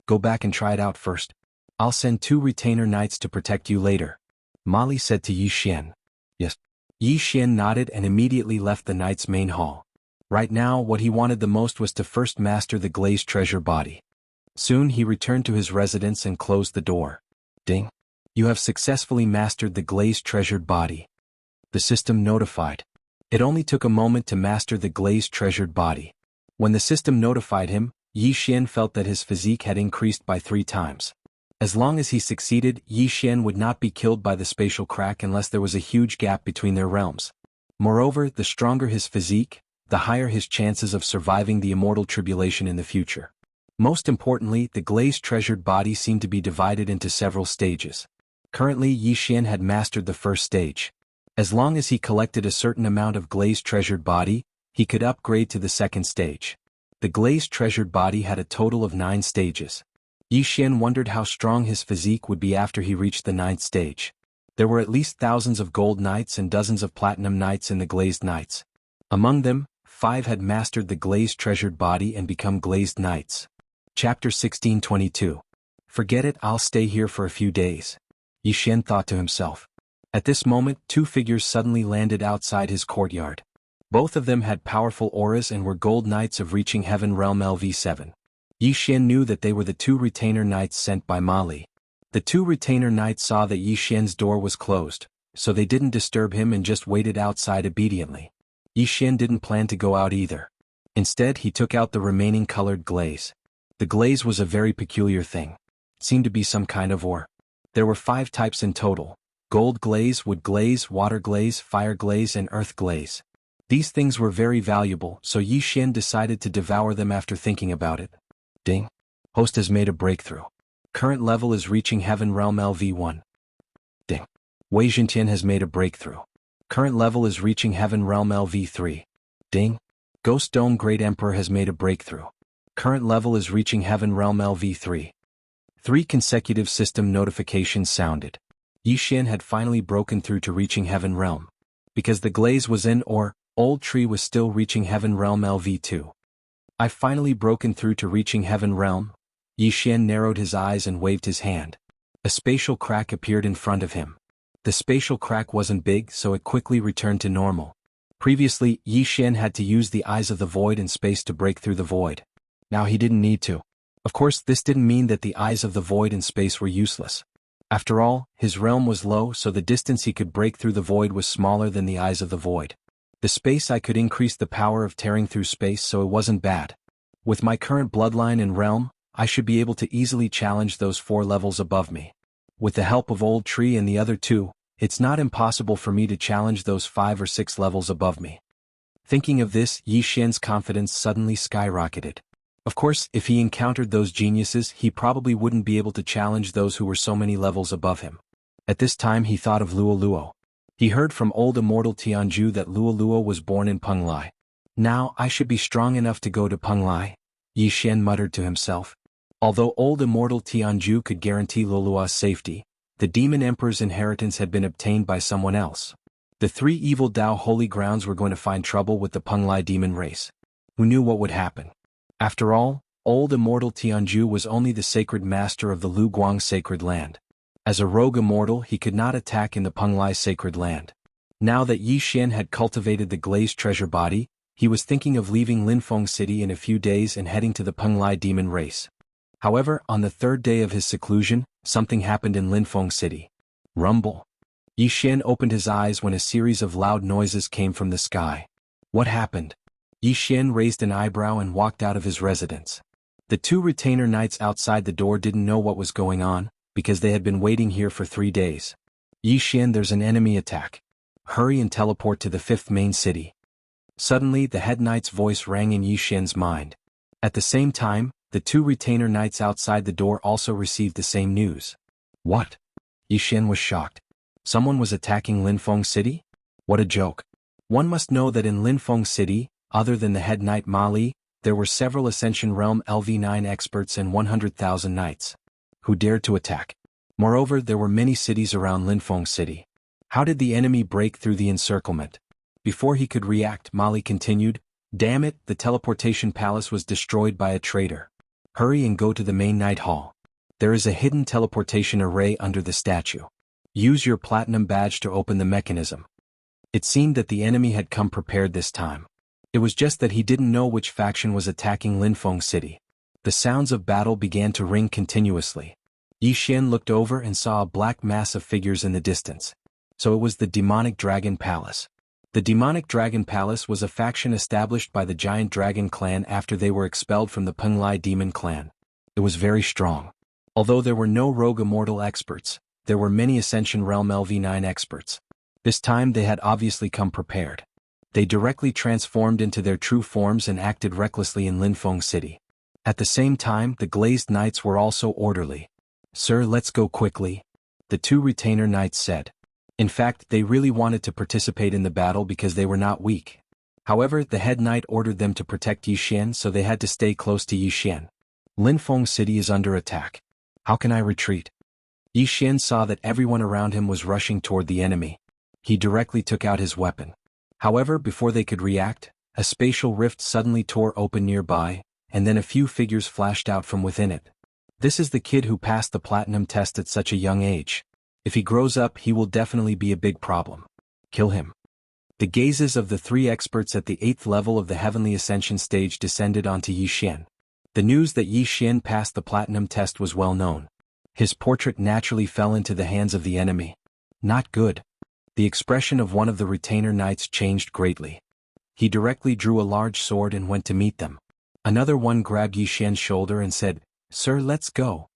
"Go back and try it out first. I'll send 2 retainer knights to protect you later," Mali said to Yi Xian. "Yes." Yi Xian nodded and immediately left the knight's main hall. Right now, what he wanted the most was to first master the glazed treasure body. Soon he returned to his residence and closed the door. Ding. "You have successfully mastered the glazed treasured body." The system notified. It only took a moment to master the glazed treasured body. When the system notified him, Yi Xian felt that his physique had increased by 3 times. As long as he succeeded, Yi Xian would not be killed by the spatial crack unless there was a huge gap between their realms. Moreover, the stronger his physique, the higher his chances of surviving the immortal tribulation in the future. Most importantly, the glazed treasured body seemed to be divided into several stages. Currently, Yi Xian had mastered the first stage. As long as he collected a certain amount of glazed treasured body, he could upgrade to the second stage. The glazed treasured body had a total of 9 stages. Yi Xian wondered how strong his physique would be after he reached the 9th stage. There were at least thousands of gold knights and dozens of platinum knights in the glazed knights. Among them, 5 had mastered the glazed treasured body and become glazed knights. Chapter 1622. Forget it, I'll stay here for a few days. Yi Xian thought to himself. At this moment, 2 figures suddenly landed outside his courtyard. Both of them had powerful auras and were gold knights of reaching heaven realm LV7. Yi Xian knew that they were the 2 retainer knights sent by Ma Li. The 2 retainer knights saw that Yi Xian's door was closed, so they didn't disturb him and just waited outside obediently. Yi Xian didn't plan to go out either. Instead, he took out the remaining colored glaze. The glaze was a very peculiar thing. It seemed to be some kind of ore. There were 5 types in total: gold glaze, wood glaze, water glaze, fire glaze, and earth glaze. These things were very valuable, so Yi Xian decided to devour them after thinking about it. Ding. Host has made a breakthrough. Current level is reaching heaven realm LV1. Ding. Wei Zhentian has made a breakthrough. Current level is reaching heaven realm LV3. Ding. Ghost Dome Great Emperor has made a breakthrough. Current level is reaching heaven realm LV3. 3 consecutive system notifications sounded. Yi Xian had finally broken through to reaching heaven realm. Because the glaze was in or old tree was still reaching heaven realm LV2. I've finally broken through to reaching heaven realm. Yi Xian narrowed his eyes and waved his hand. A spatial crack appeared in front of him. The spatial crack wasn't big, so it quickly returned to normal. Previously, Yi Xian had to use the eyes of the void in space to break through the void. Now he didn't need to. Of course, this didn't mean that the eyes of the void in space were useless. After all, his realm was low, so the distance he could break through the void was smaller than the eyes of the void. The space I could increase the power of tearing through space, so it wasn't bad. With my current bloodline and realm, I should be able to easily challenge those 4 levels above me. With the help of Old Tree and the other 2, it's not impossible for me to challenge those 5 or 6 levels above me. Thinking of this, Yi Xian's confidence suddenly skyrocketed. Of course, if he encountered those geniuses, he probably wouldn't be able to challenge those who were so many levels above him. At this time he thought of Luo Luo. He heard from old immortal Tianju that Luo Luo was born in Penglai. Now I should be strong enough to go to Penglai, Yi Xian muttered to himself. Although old immortal Tianju could guarantee Luo Luo's safety, the demon emperor's inheritance had been obtained by someone else. The 3 evil Dao holy grounds were going to find trouble with the Penglai demon race. Who knew what would happen? After all, old immortal Tianju was only the sacred master of the Lu Guang sacred land. As a rogue immortal, he could not attack in the Penglai sacred land. Now that Yi Xian had cultivated the glazed treasure body, he was thinking of leaving Linfeng City in a few days and heading to the Penglai demon race. However, on the 3rd day of his seclusion, something happened in Linfeng City. Rumble. Yi Xian opened his eyes when a series of loud noises came from the sky. What happened? Yi Xian raised an eyebrow and walked out of his residence. The 2 retainer knights outside the door didn't know what was going on, because they had been waiting here for 3 days. Yi Xian, there's an enemy attack. Hurry and teleport to the 5th main city. Suddenly, the head knight's voice rang in Yi Xian's mind. At the same time, the 2 retainer knights outside the door also received the same news. What? Yi Xian was shocked. Someone was attacking Linfeng City? What a joke. One must know that in Linfeng City, other than the head knight Ma Li, there were several Ascension Realm LV9 experts and 100,000 knights who dared to attack. Moreover, there were many cities around Linfeng City. How did the enemy break through the encirclement? Before he could react, Ma Li continued, Damn it, the teleportation palace was destroyed by a traitor. Hurry and go to the main night hall. There is a hidden teleportation array under the statue. Use your platinum badge to open the mechanism. It seemed that the enemy had come prepared this time. It was just that he didn't know which faction was attacking Linfeng City. The sounds of battle began to ring continuously. Yi Xian looked over and saw a black mass of figures in the distance. So it was the Demonic Dragon Palace. The Demonic Dragon Palace was a faction established by the Giant Dragon clan after they were expelled from the Penglai Demon clan. It was very strong. Although there were no rogue immortal experts, there were many Ascension Realm LV9 experts. This time they had obviously come prepared. They directly transformed into their true forms and acted recklessly in Linfeng City. At the same time, the glazed knights were also orderly. Sir, let's go quickly, the 2 retainer knights said. In fact, they really wanted to participate in the battle because they were not weak. However, the head knight ordered them to protect Yi Xian, so they had to stay close to Yi Xian. Linfeng City is under attack. How can I retreat? Yi Xian saw that everyone around him was rushing toward the enemy. He directly took out his weapon. However, before they could react, a spatial rift suddenly tore open nearby, and then a few figures flashed out from within it. This is the kid who passed the platinum test at such a young age. If he grows up, he will definitely be a big problem. Kill him. The gazes of the three experts at the 8th level of the Heavenly Ascension stage descended onto Yi Xian. The news that Yi Xian passed the platinum test was well known. His portrait naturally fell into the hands of the enemy. Not good. The expression of one of the retainer knights changed greatly. He directly drew a large sword and went to meet them. Another one grabbed Yi Xian's shoulder and said, "Sir, let's go."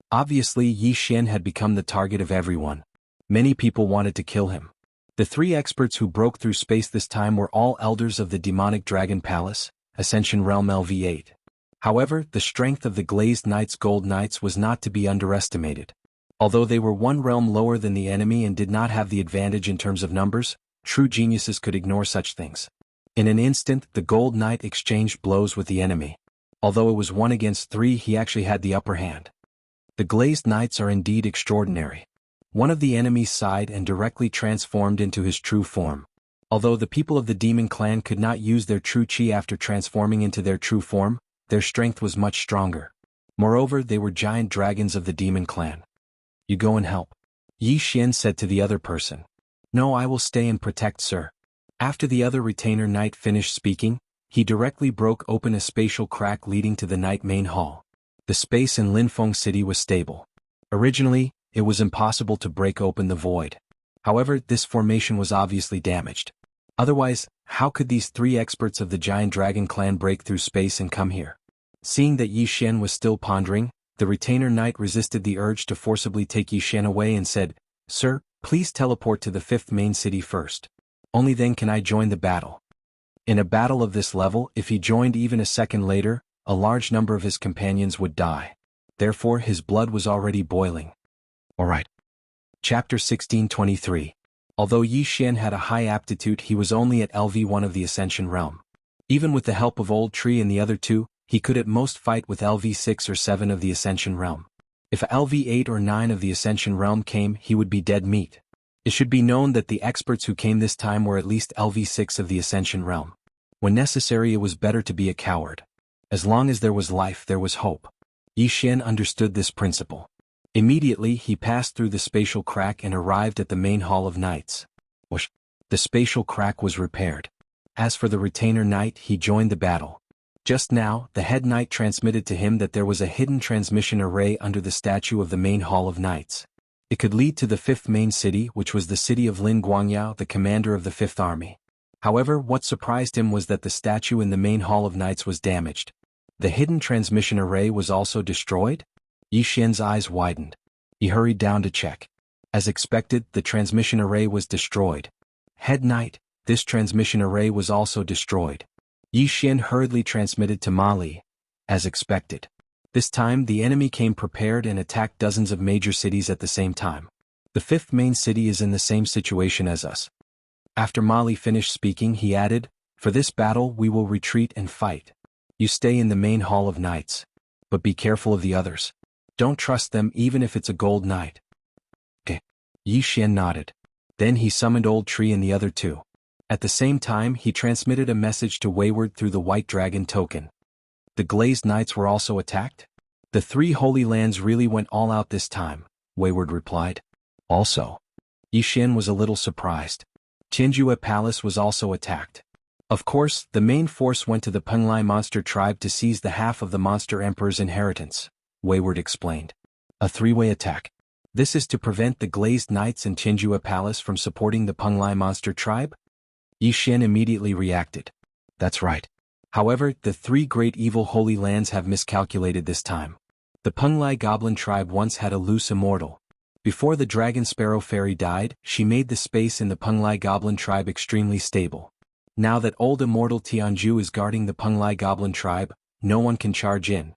Obviously, Yi Xian had become the target of everyone. Many people wanted to kill him. The three experts who broke through space this time were all elders of the demonic dragon palace, Ascension Realm LV8. However, the strength of the Glazed Knights Gold Knights was not to be underestimated. Although they were one realm lower than the enemy and did not have the advantage in terms of numbers, true geniuses could ignore such things. In an instant, the Gold Knight exchanged blows with the enemy. Although it was 1 against 3, he actually had the upper hand. The Glazed Knights are indeed extraordinary. One of the enemies sighed and directly transformed into his true form. Although the people of the demon clan could not use their true chi after transforming into their true form, their strength was much stronger. Moreover, they were giant dragons of the demon clan. You go and help. Yi Xian said to the other person. No, I will stay and protect, sir. After the other retainer knight finished speaking, he directly broke open a spatial crack leading to the night main hall. The space in Linfeng City was stable. Originally, it was impossible to break open the void. However, this formation was obviously damaged. Otherwise, how could these three experts of the giant dragon clan break through space and come here? Seeing that Yi Xian was still pondering, the retainer knight resisted the urge to forcibly take Yi Xian away and said, "Sir, please teleport to the 5th main city first. Only then can I join the battle." In a battle of this level, if he joined even a second later, a large number of his companions would die. Therefore, his blood was already boiling. Alright. Chapter 1623. Although Yi Xian had a high aptitude, he was only at LV1 of the Ascension Realm. Even with the help of Old Tree and the other two, he could at most fight with LV6 or 7 of the Ascension Realm. If LV8 or 9 of the Ascension Realm came, he would be dead meat. It should be known that the experts who came this time were at least LV6 of the Ascension Realm. When necessary, it was better to be a coward. As long as there was life, there was hope. Yi Xian understood this principle. Immediately, he passed through the spatial crack and arrived at the main hall of knights. Whoosh! The spatial crack was repaired. As for the retainer knight, he joined the battle. Just now, the head knight transmitted to him that there was a hidden transmission array under the statue of the main hall of knights. It could lead to the 5th main city, which was the city of Lin Guangyao, the commander of the 5th army. However, what surprised him was that the statue in the main hall of knights was damaged. The hidden transmission array was also destroyed? Yi Xian's eyes widened. He hurried down to check. As expected, the transmission array was destroyed. Head Knight, this transmission array was also destroyed. Yi Xian hurriedly transmitted to Mali. As expected. This time, the enemy came prepared and attacked dozens of major cities at the same time. The 5th main city is in the same situation as us. After Mali finished speaking, he added, "For this battle, we will retreat and fight. You stay in the main hall of knights. But be careful of the others. Don't trust them even if it's a gold knight." Okay. Yi Xian nodded. Then he summoned Old Tree and the other two. At the same time, he transmitted a message to Wayward through the White Dragon token. The Glazed Knights were also attacked? The 3 Holy Lands really went all out this time, Wayward replied. Also. Yi Xian was a little surprised. Jianghu Palace was also attacked. Of course, the main force went to the Penglai monster tribe to seize the half of the monster emperor's inheritance, Wayward explained. A 3-way attack. This is to prevent the Glazed Knights and Jianghu Palace from supporting the Penglai monster tribe? Yi Xian immediately reacted. That's right. However, the 3 great evil holy lands have miscalculated this time. The Penglai goblin tribe once had a loose immortal. Before the dragon sparrow fairy died, she made the space in the Penglai goblin tribe extremely stable. Now that old immortal Tianju is guarding the Penglai goblin tribe, no one can charge in.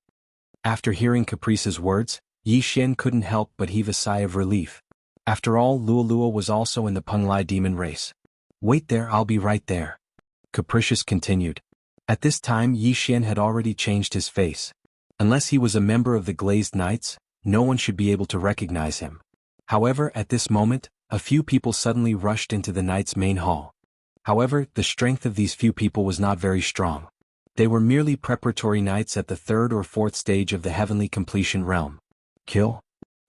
After hearing Caprice's words, Yi Xian couldn't help but heave a sigh of relief. After all, Luolua was also in the Penglai demon race. Wait there, I'll be right there. Capricious continued. At this time, Yi Xian had already changed his face. Unless he was a member of the Glazed Knights, no one should be able to recognize him. However, at this moment, a few people suddenly rushed into the Knights' main hall. However, the strength of these few people was not very strong. They were merely preparatory Knights at the 3rd or 4th stage of the Heavenly Completion realm. Kill?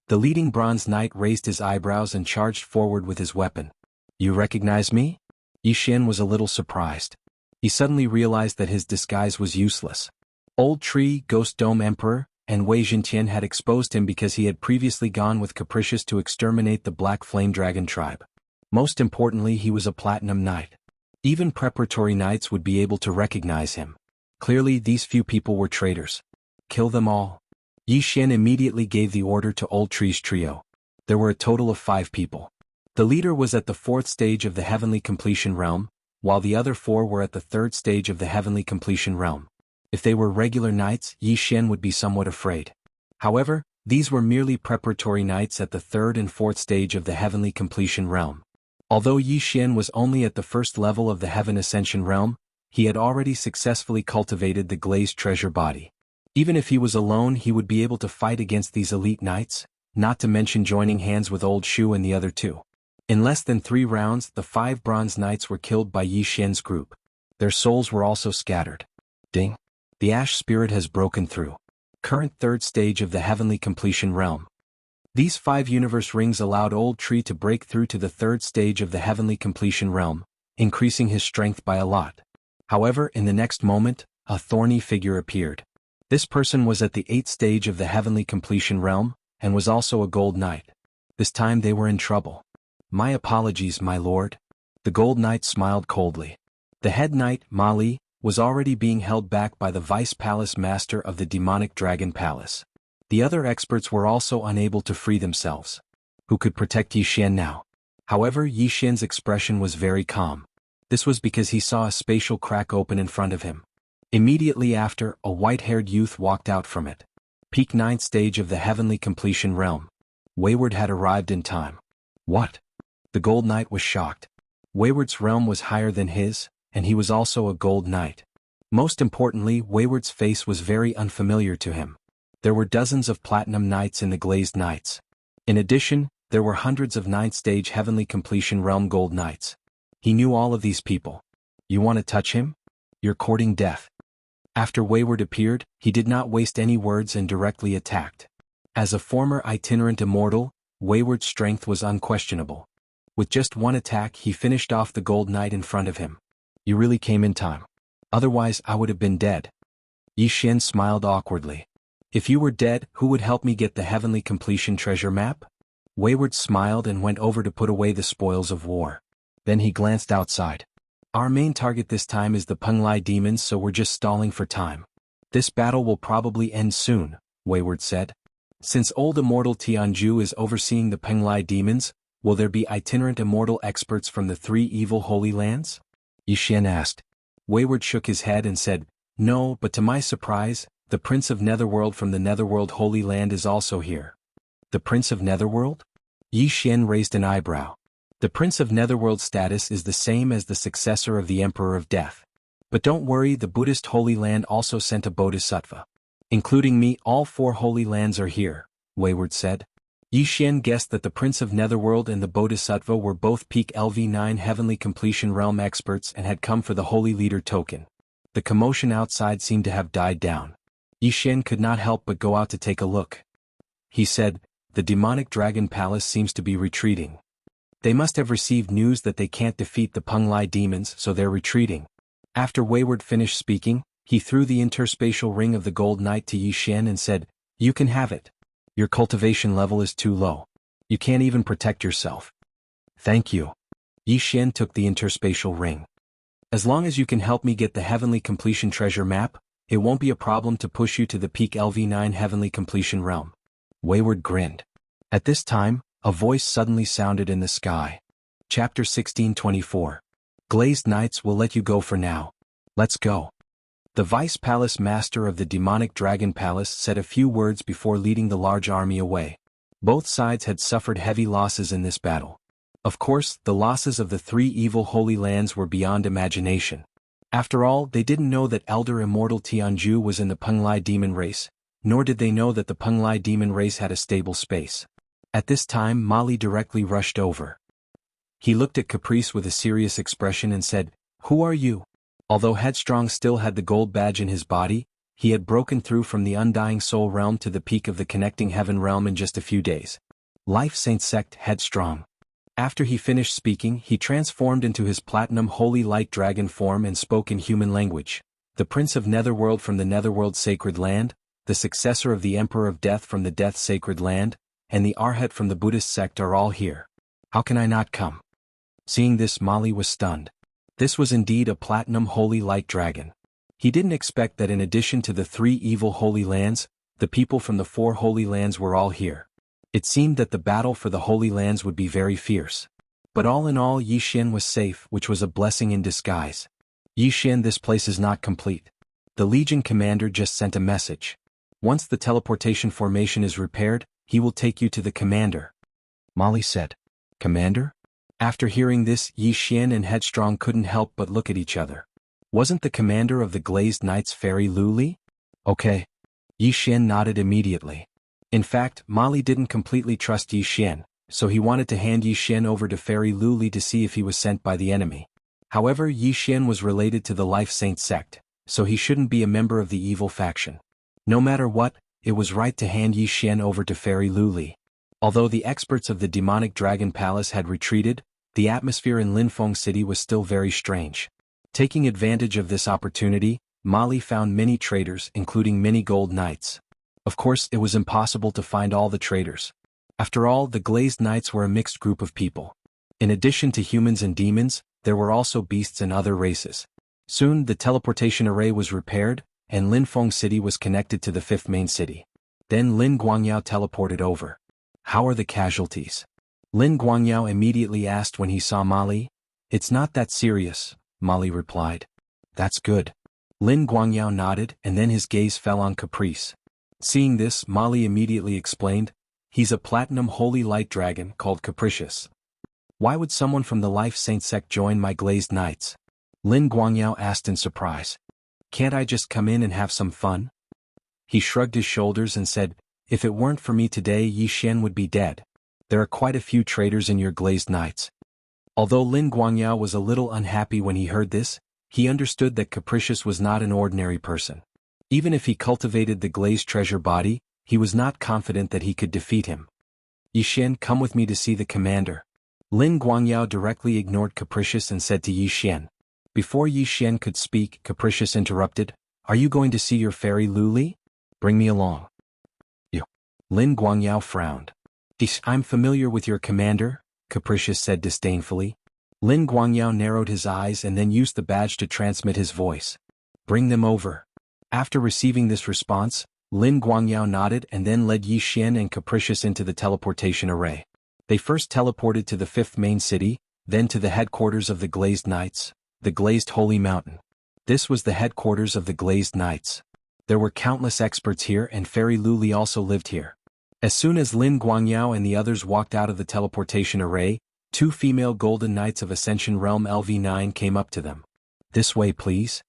The leading Bronze Knight raised his eyebrows and charged forward with his weapon. You recognize me? Yi Xian was a little surprised. He suddenly realized that his disguise was useless. Old Tree, Ghost Dome Emperor, and Wei Zhentian had exposed him because he had previously gone with Capricious to exterminate the Black Flame Dragon tribe. Most importantly, he was a Platinum Knight. Even preparatory Knights would be able to recognize him. Clearly, these few people were traitors. Kill them all. Yi Xian immediately gave the order to Old Tree's trio. There were a total of 5 people. The leader was at the 4th stage of the Heavenly Completion realm, while the other 4 were at the 3rd stage of the Heavenly Completion realm. If they were regular Knights, Yi Xian would be somewhat afraid. However, these were merely preparatory Knights at the 3rd and 4th stage of the Heavenly Completion realm. Although Yi Xian was only at the 1st level of the Heaven Ascension realm, he had already successfully cultivated the Glazed Treasure Body. Even if he was alone, he would be able to fight against these elite Knights, not to mention joining hands with Old Shu and the other 2. In less than 3 rounds, the 5 Bronze Knights were killed by Yi Xian's group. Their souls were also scattered. Ding! The Ash Spirit has broken through. Current 3rd stage of the Heavenly Completion realm. These 5 universe rings allowed Old Tree to break through to the 3rd stage of the Heavenly Completion realm, increasing his strength by a lot. However, in the next moment, a thorny figure appeared. This person was at the 8th stage of the Heavenly Completion realm, and was also a Gold Knight. This time they were in trouble. My apologies, my lord. The Gold Knight smiled coldly. The head knight, Ma Li, was already being held back by the Vice Palace Master of the Demonic Dragon Palace. The other experts were also unable to free themselves. Who could protect Yi Xian now? However, Yi Xian's expression was very calm. This was because he saw a spatial crack open in front of him. Immediately after, a white-haired youth walked out from it. Peak 9th stage of the Heavenly Completion realm. Wayward had arrived in time. What? The Gold Knight was shocked. Wayward's realm was higher than his, and he was also a Gold Knight. Most importantly, Wayward's face was very unfamiliar to him. There were dozens of Platinum Knights in the Glazed Knights. In addition, there were hundreds of 9th stage Heavenly Completion realm Gold Knights. He knew all of these people. You want to touch him? You're courting death. After Wayward appeared, he did not waste any words and directly attacked. As a former itinerant immortal, Wayward's strength was unquestionable. With just one attack, he finished off the Gold Knight in front of him. You really came in time. Otherwise, I would have been dead. Yi Xian smiled awkwardly. If you were dead, who would help me get the Heavenly Completion treasure map? Wayward smiled and went over to put away the spoils of war. Then he glanced outside. Our main target this time is the Penglai demons, so we're just stalling for time. This battle will probably end soon, Wayward said. Since old immortal Tianju is overseeing the Penglai demons, will there be itinerant immortal experts from the 3 evil holy lands? Yi Xian asked. Wayward shook his head and said, No, but to my surprise, the Prince of Netherworld from the Netherworld Holy Land is also here. The Prince of Netherworld? Yi Xian raised an eyebrow. The Prince of Netherworld's status is the same as the successor of the Emperor of Death. But don't worry, the Buddhist Holy Land also sent a Bodhisattva. Including me, all 4 holy lands are here, Wayward said. Yi Xian guessed that the Prince of Netherworld and the Bodhisattva were both peak LV9 Heavenly Completion realm experts and had come for the Holy Leader token. The commotion outside seemed to have died down. Yi Xian could not help but go out to take a look. He said, The Demonic Dragon Palace seems to be retreating. They must have received news that they can't defeat the Penglai demons, so they're retreating. After Wayward finished speaking, he threw the interspatial ring of the Gold Knight to Yi Xian and said, You can have it. Your cultivation level is too low. You can't even protect yourself. Thank you. Yi Xian took the interspatial ring. As long as you can help me get the Heavenly Completion treasure map, it won't be a problem to push you to the peak LV9 Heavenly Completion realm. Wayward grinned. At this time, a voice suddenly sounded in the sky. Chapter 1624. Glazed Knights will let you go for now. Let's go. The Vice Palace Master of the Demonic Dragon Palace said a few words before leading the large army away. Both sides had suffered heavy losses in this battle. Of course, the losses of the 3 evil holy lands were beyond imagination. After all, they didn't know that Elder Immortal Tianju was in the Penglai demon race, nor did they know that the Penglai demon race had a stable space. At this time Mali directly rushed over. He looked at Caprice with a serious expression and said, "Who are you?" Although Headstrong still had the gold badge in his body, he had broken through from the Undying Soul realm to the peak of the Connecting Heaven realm in just a few days. Life Saint Sect Headstrong. After he finished speaking, he transformed into his Platinum Holy Light Dragon form and spoke in human language. The Prince of Netherworld from the Netherworld Sacred Land, the successor of the Emperor of Death from the Death Sacred Land, and the Arhat from the Buddhist sect are all here. How can I not come? Seeing this, Mali was stunned. This was indeed a Platinum Holy Light Dragon. He didn't expect that in addition to the 3 evil Holy Lands, the people from the 4 Holy Lands were all here. It seemed that the battle for the Holy Lands would be very fierce. But all in all, Yi Xian was safe, which was a blessing in disguise. Yi Xian, this place is not complete. The Legion commander just sent a message. Once the teleportation formation is repaired, he will take you to the commander. Mali said. Commander? After hearing this, Yi Xian and Headstrong couldn't help but look at each other. Wasn't the commander of the Glazed Knights Fairy Luli? Okay. Yi Xian nodded immediately. In fact, Mali didn't completely trust Yi Xian, so he wanted to hand Yi Xian over to Fairy Luli to see if he was sent by the enemy. However, Yi Xian was related to the Life Saint sect, so he shouldn't be a member of the evil faction. No matter what, it was right to hand Yi Xian over to Fairy Luli. Although the experts of the demonic dragon palace had retreated, the atmosphere in Linfeng City was still very strange. Taking advantage of this opportunity, Mali found many traders, including many gold knights. Of course, it was impossible to find all the traders. After all, the Glazed Knights were a mixed group of people. In addition to humans and demons, there were also beasts and other races. Soon, the teleportation array was repaired, and Linfeng City was connected to the 5th main city. Then Lin Guangyao teleported over. How are the casualties? Lin Guangyao immediately asked when he saw Mali. It's not that serious, Mali replied. That's good. Lin Guangyao nodded, and then his gaze fell on Caprice. Seeing this, Mali immediately explained, he's a Platinum Holy Light Dragon called Capricious. Why would someone from the Life Saint sect join my Glazed Knights? Lin Guangyao asked in surprise. Can't I just come in and have some fun? He shrugged his shoulders and said, if it weren't for me today, Yi Xian would be dead. There are quite a few traitors in your Glazed Knights. Although Lin Guangyao was a little unhappy when he heard this, he understood that Capricious was not an ordinary person. Even if he cultivated the Glazed Treasure Body, he was not confident that he could defeat him. Yi Xian, come with me to see the commander. Lin Guangyao directly ignored Capricious and said to Yi Xian. Before Yi Xian could speak, Capricious interrupted, are you going to see your Fairy Luli? Bring me along. You. Lin Guangyao frowned. I'm familiar with your commander, Capricious said disdainfully. Lin Guangyao narrowed his eyes and then used the badge to transmit his voice. Bring them over. After receiving this response, Lin Guangyao nodded and then led Yi Xian and Capricious into the teleportation array. They first teleported to the 5th main city, then to the headquarters of the Glazed Knights, the Glazed Holy Mountain. This was the headquarters of the Glazed Knights. There were countless experts here, and Fairy Luli also lived here. As soon as Lin Guangyao and the others walked out of the teleportation array, 2 female Golden Knights of Ascension Realm LV9 came up to them. This way, please.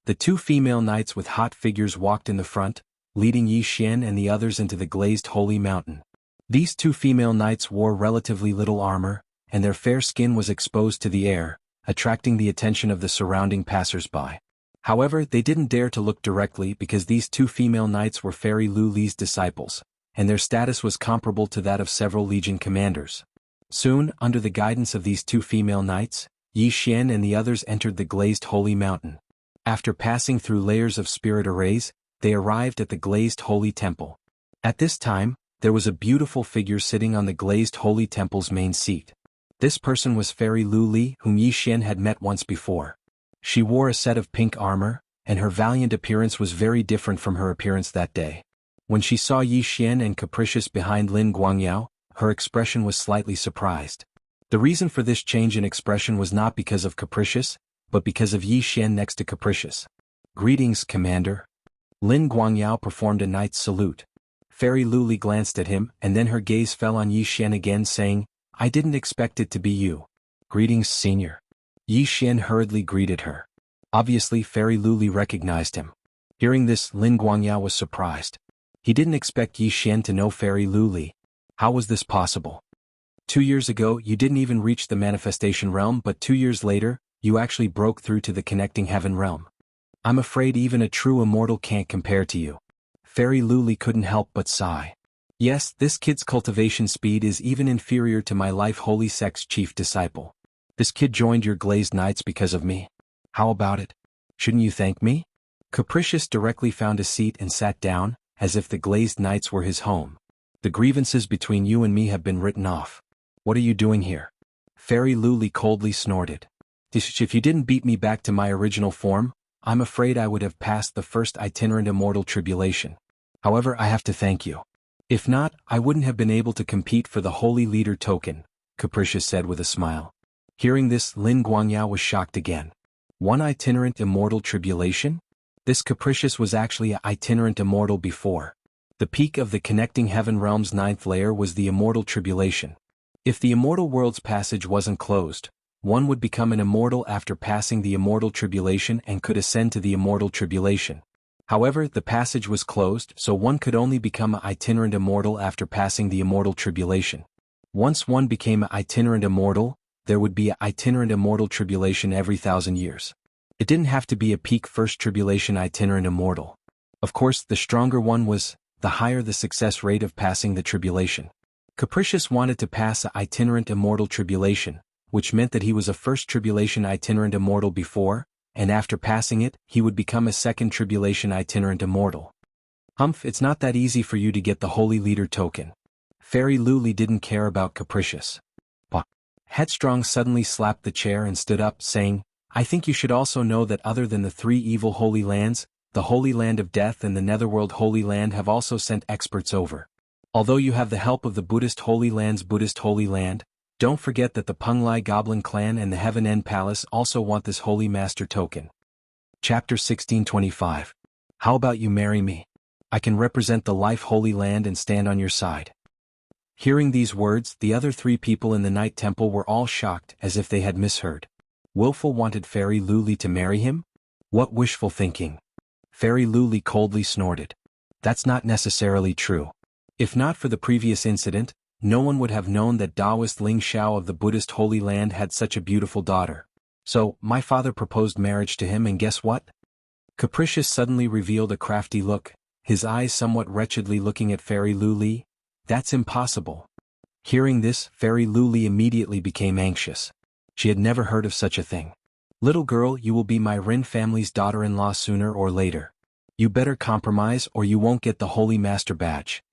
The 2 female knights with hot figures walked in the front, leading Yi Xian and the others into the Glazed Holy Mountain. These 2 female knights wore relatively little armor, and their fair skin was exposed to the air, attracting the attention of the surrounding passers-by. However, they didn't dare to look directly because these 2 female knights were Fairy Luli's disciples, and their status was comparable to that of several Legion commanders. Soon, under the guidance of these 2 female knights, Yi Xian and the others entered the Glazed Holy Mountain. After passing through layers of spirit arrays, they arrived at the Glazed Holy Temple. At this time, there was a beautiful figure sitting on the Glazed Holy Temple's main seat. This person was Fairy Luli, whom Yi Xian had met once before. She wore a set of pink armor, and her valiant appearance was very different from her appearance that day. When she saw Yi Xian and Capricious behind Lin Guangyao, her expression was slightly surprised. The reason for this change in expression was not because of Capricious, but because of Yi Xian next to Capricious. Greetings, Commander. Lin Guangyao performed a knight's salute. Fairy Luli glanced at him, and then her gaze fell on Yi Xian again, saying, I didn't expect it to be you. Greetings, Senior. Yi Xian hurriedly greeted her. Obviously, Fairy Luli recognized him. Hearing this, Lin Guangyao was surprised. He didn't expect Yi Xian to know Fairy Lu Li. How was this possible? 2 years ago you didn't even reach the manifestation realm, but 2 years later, you actually broke through to the connecting heaven realm. I'm afraid even a true immortal can't compare to you. Fairy Lu Li couldn't help but sigh. Yes, this kid's cultivation speed is even inferior to my life holy sect's chief disciple. This kid joined your glazed knights because of me. How about it? Shouldn't you thank me? Capricious directly found a seat and sat down, as if the glazed knights were his home. The grievances between you and me have been written off. What are you doing here? Fairy Lu Li coldly snorted. If you didn't beat me back to my original form, I'm afraid I would have passed the first itinerant immortal tribulation. However, I have to thank you. If not, I wouldn't have been able to compete for the Holy Leader token, Capricious said with a smile. Hearing this, Lin Guangyao was shocked again. One itinerant immortal tribulation? This Capricious was actually an itinerant immortal before. The peak of the connecting heaven realm's 9th layer was the immortal tribulation. If the immortal world's passage wasn't closed, one would become an immortal after passing the immortal tribulation and could ascend to the immortal tribulation. However, the passage was closed, so one could only become an itinerant immortal after passing the immortal tribulation. Once one became an itinerant immortal, there would be an itinerant immortal tribulation every 1,000 years. It didn't have to be a peak first tribulation itinerant immortal. Of course, the stronger one was, the higher the success rate of passing the tribulation. Capricious wanted to pass an itinerant immortal tribulation, which meant that he was a first tribulation itinerant immortal before, and after passing it, he would become a second tribulation itinerant immortal. Humph, it's not that easy for you to get the Holy Leader token. Fairy Lu Li didn't care about Capricious. Headstrong suddenly slapped the chair and stood up, saying, I think you should also know that other than the 3 evil Holy Lands, the Holy Land of Death and the Netherworld Holy Land have also sent experts over. Although you have the help of the Buddhist Holy Land's Buddhist Holy Land, don't forget that the Penglai Goblin Clan and the Heaven End Palace also want this Holy Master token. Chapter 1625. How about you marry me? I can represent the Life Holy Land and stand on your side. Hearing these words, the other 3 people in the Night Temple were all shocked as if they had misheard. Willful wanted Fairy Lu Li to marry him? What wishful thinking! Fairy Lu Li coldly snorted. That's not necessarily true. If not for the previous incident, no one would have known that Taoist Ling Xiao of the Buddhist Holy Land had such a beautiful daughter. So, my father proposed marriage to him and guess what? Capricious suddenly revealed a crafty look, his eyes somewhat wretchedly looking at Fairy Lu Li. That's impossible. Hearing this, Fairy Lu Li immediately became anxious. She had never heard of such a thing. Little girl, you will be my Rin family's daughter-in-law sooner or later. You better compromise or you won't get the Holy Master badge.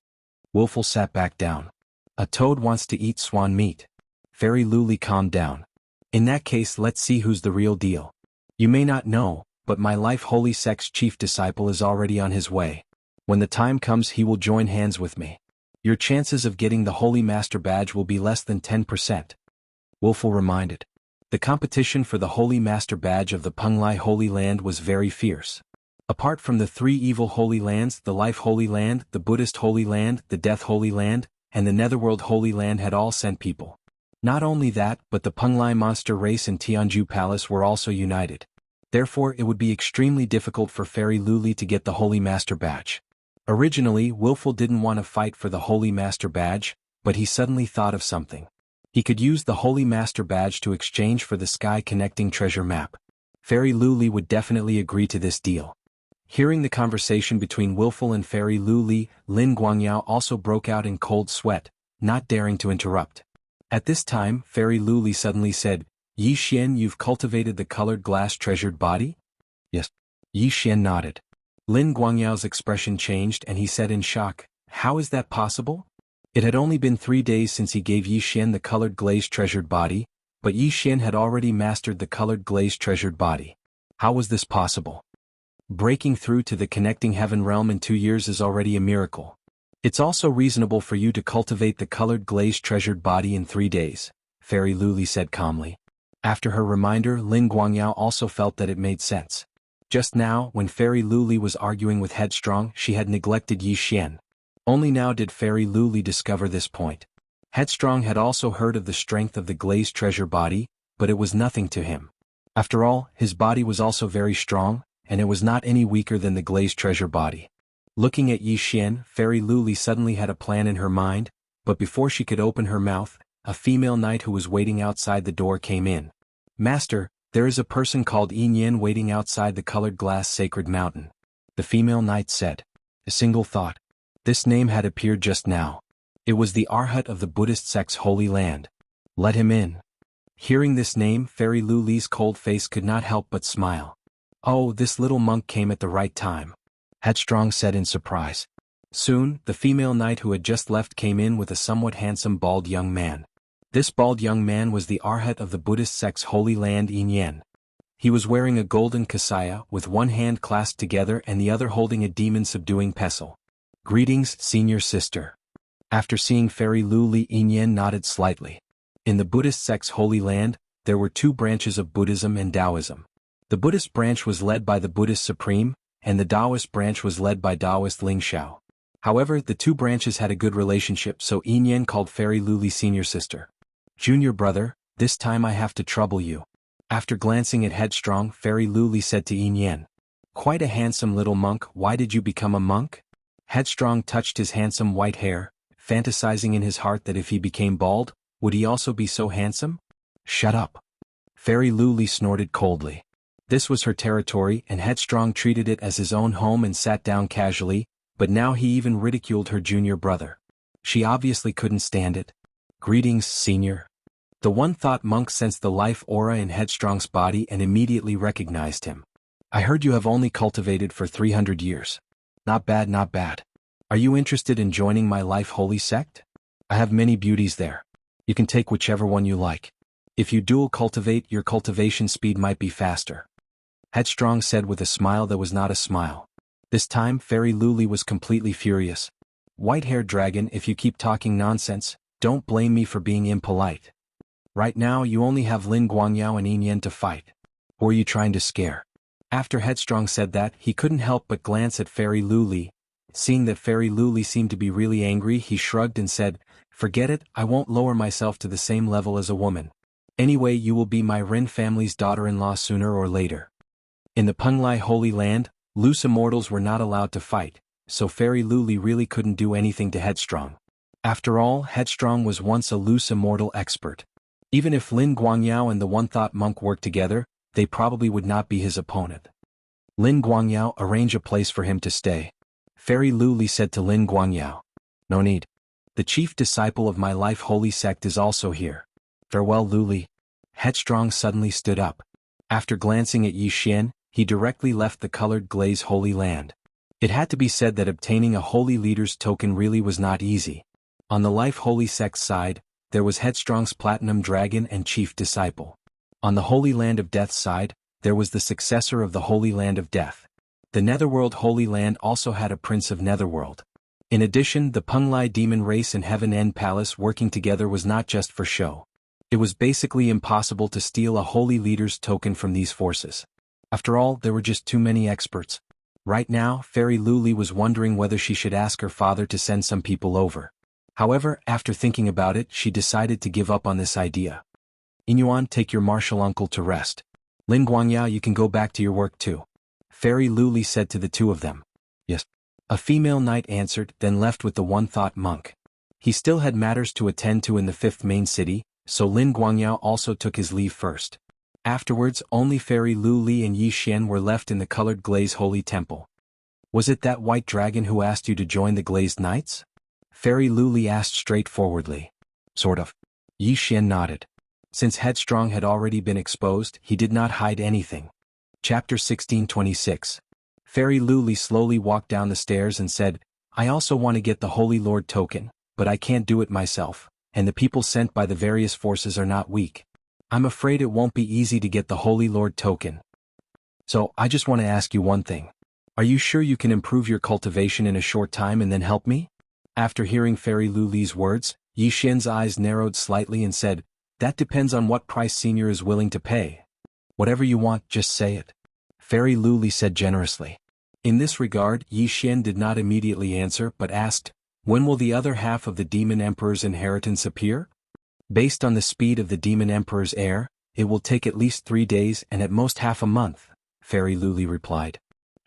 Willful sat back down. A toad wants to eat swan meat. Fairy Lu Li calmed down. In that case, let's see who's the real deal. You may not know, but my Life Holy Sect's chief disciple is already on his way. When the time comes, he will join hands with me. Your chances of getting the Holy Master badge will be less than 10%. Willful reminded. The competition for the Holy Master badge of the Penglai Holy Land was very fierce. Apart from the 3 evil Holy Lands, the Life Holy Land, the Buddhist Holy Land, the Death Holy Land, and the Netherworld Holy Land had all sent people. Not only that, but the Penglai monster race and Jianghu Palace were also united. Therefore, it would be extremely difficult for Fairy Lu Li to get the Holy Master badge. Originally, Willful didn't want to fight for the Holy Master badge, but he suddenly thought of something. He could use the Holy Master badge to exchange for the Sky Connecting Treasure Map. Fairy Lu Li would definitely agree to this deal. Hearing the conversation between Willful and Fairy Lu Li, Lin Guangyao also broke out in cold sweat, not daring to interrupt. At this time, Fairy Lu Li suddenly said, Yi Xian, you've cultivated the colored glass treasured body? Yes. Yi Xian nodded. Lin Guangyao's expression changed and he said in shock, How is that possible? It had only been 3 days since he gave Yi Xian the colored glazed treasured body, but Yi Xian had already mastered the colored glazed treasured body. How was this possible? Breaking through to the connecting heaven realm in 2 years is already a miracle. It's also reasonable for you to cultivate the colored glazed treasured body in 3 days, Fairy Lu Li said calmly. After her reminder, Lin Guangyao also felt that it made sense. Just now, when Fairy Lu Li was arguing with Headstrong, she had neglected Yi Xian. Only now did Fairy Lu Li discover this point. Headstrong had also heard of the strength of the glazed treasure body, but it was nothing to him. After all, his body was also very strong, and it was not any weaker than the glazed treasure body. Looking at Yi Xian, Fairy Luli suddenly had a plan in her mind, but before she could open her mouth, a female knight who was waiting outside the door came in. "Master, there is a person called Yi Nian waiting outside the colored glass sacred mountain," the female knight said. A single thought. This name had appeared just now. It was the Arhat of the Buddhist sect's holy land. Let him in. Hearing this name, Fairy Luli's cold face could not help but smile. Oh, this little monk came at the right time, Headstrong said in surprise. Soon, the female knight who had just left came in with a somewhat handsome bald young man. This bald young man was the Arhat of the Buddhist sect's holy land Yi Nian. He was wearing a golden kasaya with one hand clasped together and the other holding a demon-subduing pestle. "Greetings, senior sister." After seeing Fairy Luli, Yi Nian nodded slightly. In the Buddhist sect's holy land, there were two branches of Buddhism and Taoism. The Buddhist branch was led by the Buddhist Supreme, and the Taoist branch was led by Taoist Ling Xiao. However, the two branches had a good relationship, so Yi Nian called Fairy Luli senior sister. "Junior brother, this time I have to trouble you." After glancing at Headstrong, Fairy Luli said to Yi Nian, "Quite a handsome little monk, why did you become a monk?" Headstrong touched his handsome white hair, fantasizing in his heart that if he became bald, would he also be so handsome? "Shut up." Fairy Luli snorted coldly. This was her territory and Headstrong treated it as his own home and sat down casually, but now he even ridiculed her junior brother. She obviously couldn't stand it. "Greetings, senior." The one-thought monk sensed the life aura in Headstrong's body and immediately recognized him. "I heard you have only cultivated for 300 years. Not bad, not bad. Are you interested in joining my life holy sect? I have many beauties there. You can take whichever one you like. If you dual cultivate, your cultivation speed might be faster." Headstrong said with a smile that was not a smile. This time Fairy Luli was completely furious. "White-haired dragon, if you keep talking nonsense, don't blame me for being impolite. Right now you only have Lin Guangyao and Yi Nian to fight. Who are you trying to scare?" After Headstrong said that, he couldn't help but glance at Fairy Luli. Seeing that Fairy Luli seemed to be really angry, he shrugged and said, "Forget it, I won't lower myself to the same level as a woman. Anyway, you will be my Ren family's daughter-in-law sooner or later." In the Penglai Holy Land, loose immortals were not allowed to fight, so Fairy Luli really couldn't do anything to Headstrong. After all, Headstrong was once a loose immortal expert. Even if Lin Guangyao and the one-thought monk worked together, they probably would not be his opponent. "Lin Guangyao, arrange a place for him to stay," Fairy Luli said to Lin Guangyao. "No need. The chief disciple of my life holy sect is also here. Farewell, Luli." Headstrong suddenly stood up. After glancing at Yi Xian, he directly left the colored glaze holy land. It had to be said that obtaining a holy leader's token really was not easy. On the life holy sect side, there was Headstrong's platinum dragon and chief disciple. On the holy land of death side, there was the successor of the holy land of death. The Netherworld Holy Land also had a prince of Netherworld. In addition, the Penglai demon race and Heaven End Palace working together was not just for show. It was basically impossible to steal a holy leader's token from these forces. After all, there were just too many experts. Right now, Fairy Luli was wondering whether she should ask her father to send some people over. However, after thinking about it, she decided to give up on this idea. "Inyuan, take your martial uncle to rest. Lin Guangyao, you can go back to your work too," Fairy Luli said to the two of them. "Yes." A female knight answered, then left with the one-thought monk. He still had matters to attend to in the 5th main city, so Lin Guangyao also took his leave first. Afterwards, only Fairy Luli and Yi Xian were left in the colored glaze holy temple. "Was it that white dragon who asked you to join the glazed knights?" Fairy Luli asked straightforwardly. "Sort of." Yi Xian nodded. Since Headstrong had already been exposed, he did not hide anything. Chapter 1626. Fairy Luli slowly walked down the stairs and said, "I also want to get the Holy Lord token, but I can't do it myself, and the people sent by the various forces are not weak. I'm afraid it won't be easy to get the Holy Lord token. So, I just want to ask you one thing. Are you sure you can improve your cultivation in a short time and then help me?" After hearing Fairy Luli's words, Yi Xian's eyes narrowed slightly and said, "That depends on what price Senior is willing to pay. Whatever you want, just say it," Fairy Luli said generously. In this regard, Yi Xian did not immediately answer but asked, "When will the other half of the Demon Emperor's inheritance appear?" "Based on the speed of the Demon Emperor's heir, it will take at least 3 days and at most half a month," Fairy Luli replied.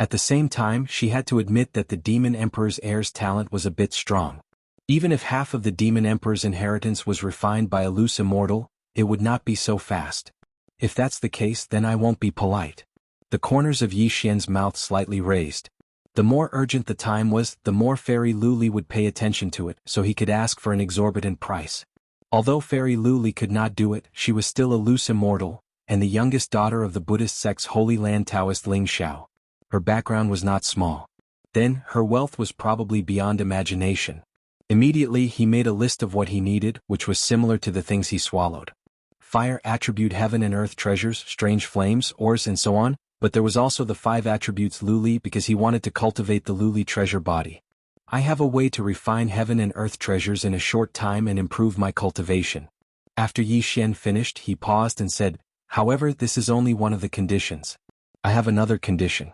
At the same time, she had to admit that the Demon Emperor's heir's talent was a bit strong. Even if half of the Demon Emperor's inheritance was refined by a loose immortal, it would not be so fast. If that's the case, then I won't be polite. The corners of Yi Xian's mouth slightly raised. The more urgent the time was, the more Fairy Luli would pay attention to it, so he could ask for an exorbitant price. Although Fairy Luli could not do it, she was still a loose immortal, and the youngest daughter of the Buddhist sect's Holy Land Taoist Ling Xiao. Her background was not small. Then, her wealth was probably beyond imagination. Immediately he made a list of what he needed, which was similar to the things he swallowed. Fire attribute heaven and earth treasures, strange flames, ores and so on, but there was also the 5 attributes Luli because he wanted to cultivate the Luli treasure body. I have a way to refine heaven and earth treasures in a short time and improve my cultivation. After Yi Xian finished, he paused and said, however, this is only one of the conditions. I have another condition.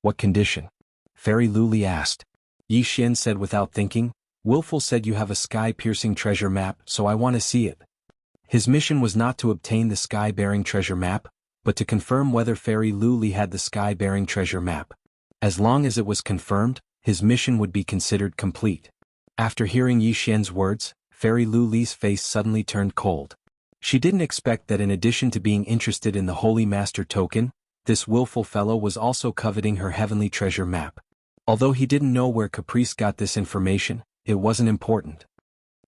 What condition? Fairy Luli asked. Yi Xian said without thinking, Willful said you have a sky-piercing treasure map, so I want to see it. His mission was not to obtain the sky-bearing treasure map, but to confirm whether Fairy Luli had the sky-bearing treasure map. As long as it was confirmed, his mission would be considered complete. After hearing Yi Xian's words, Fairy Luli's face suddenly turned cold. She didn't expect that in addition to being interested in the Holy Master token, this willful fellow was also coveting her heavenly treasure map. Although he didn't know where Caprice got this information, it wasn't important.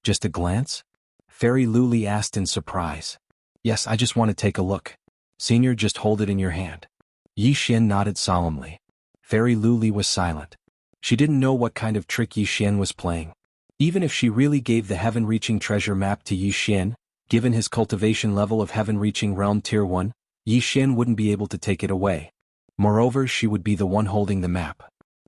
Just a glance? Fairy Luli asked in surprise. Yes, I just want to take a look. Senior, just hold it in your hand. Yi Xian nodded solemnly. Fairy Luli was silent. She didn't know what kind of trick Yi Xian was playing. Even if she really gave the heaven-reaching treasure map to Yi Xian, given his cultivation level of heaven-reaching realm tier 1, Yi Xian wouldn't be able to take it away. Moreover, she would be the one holding the map.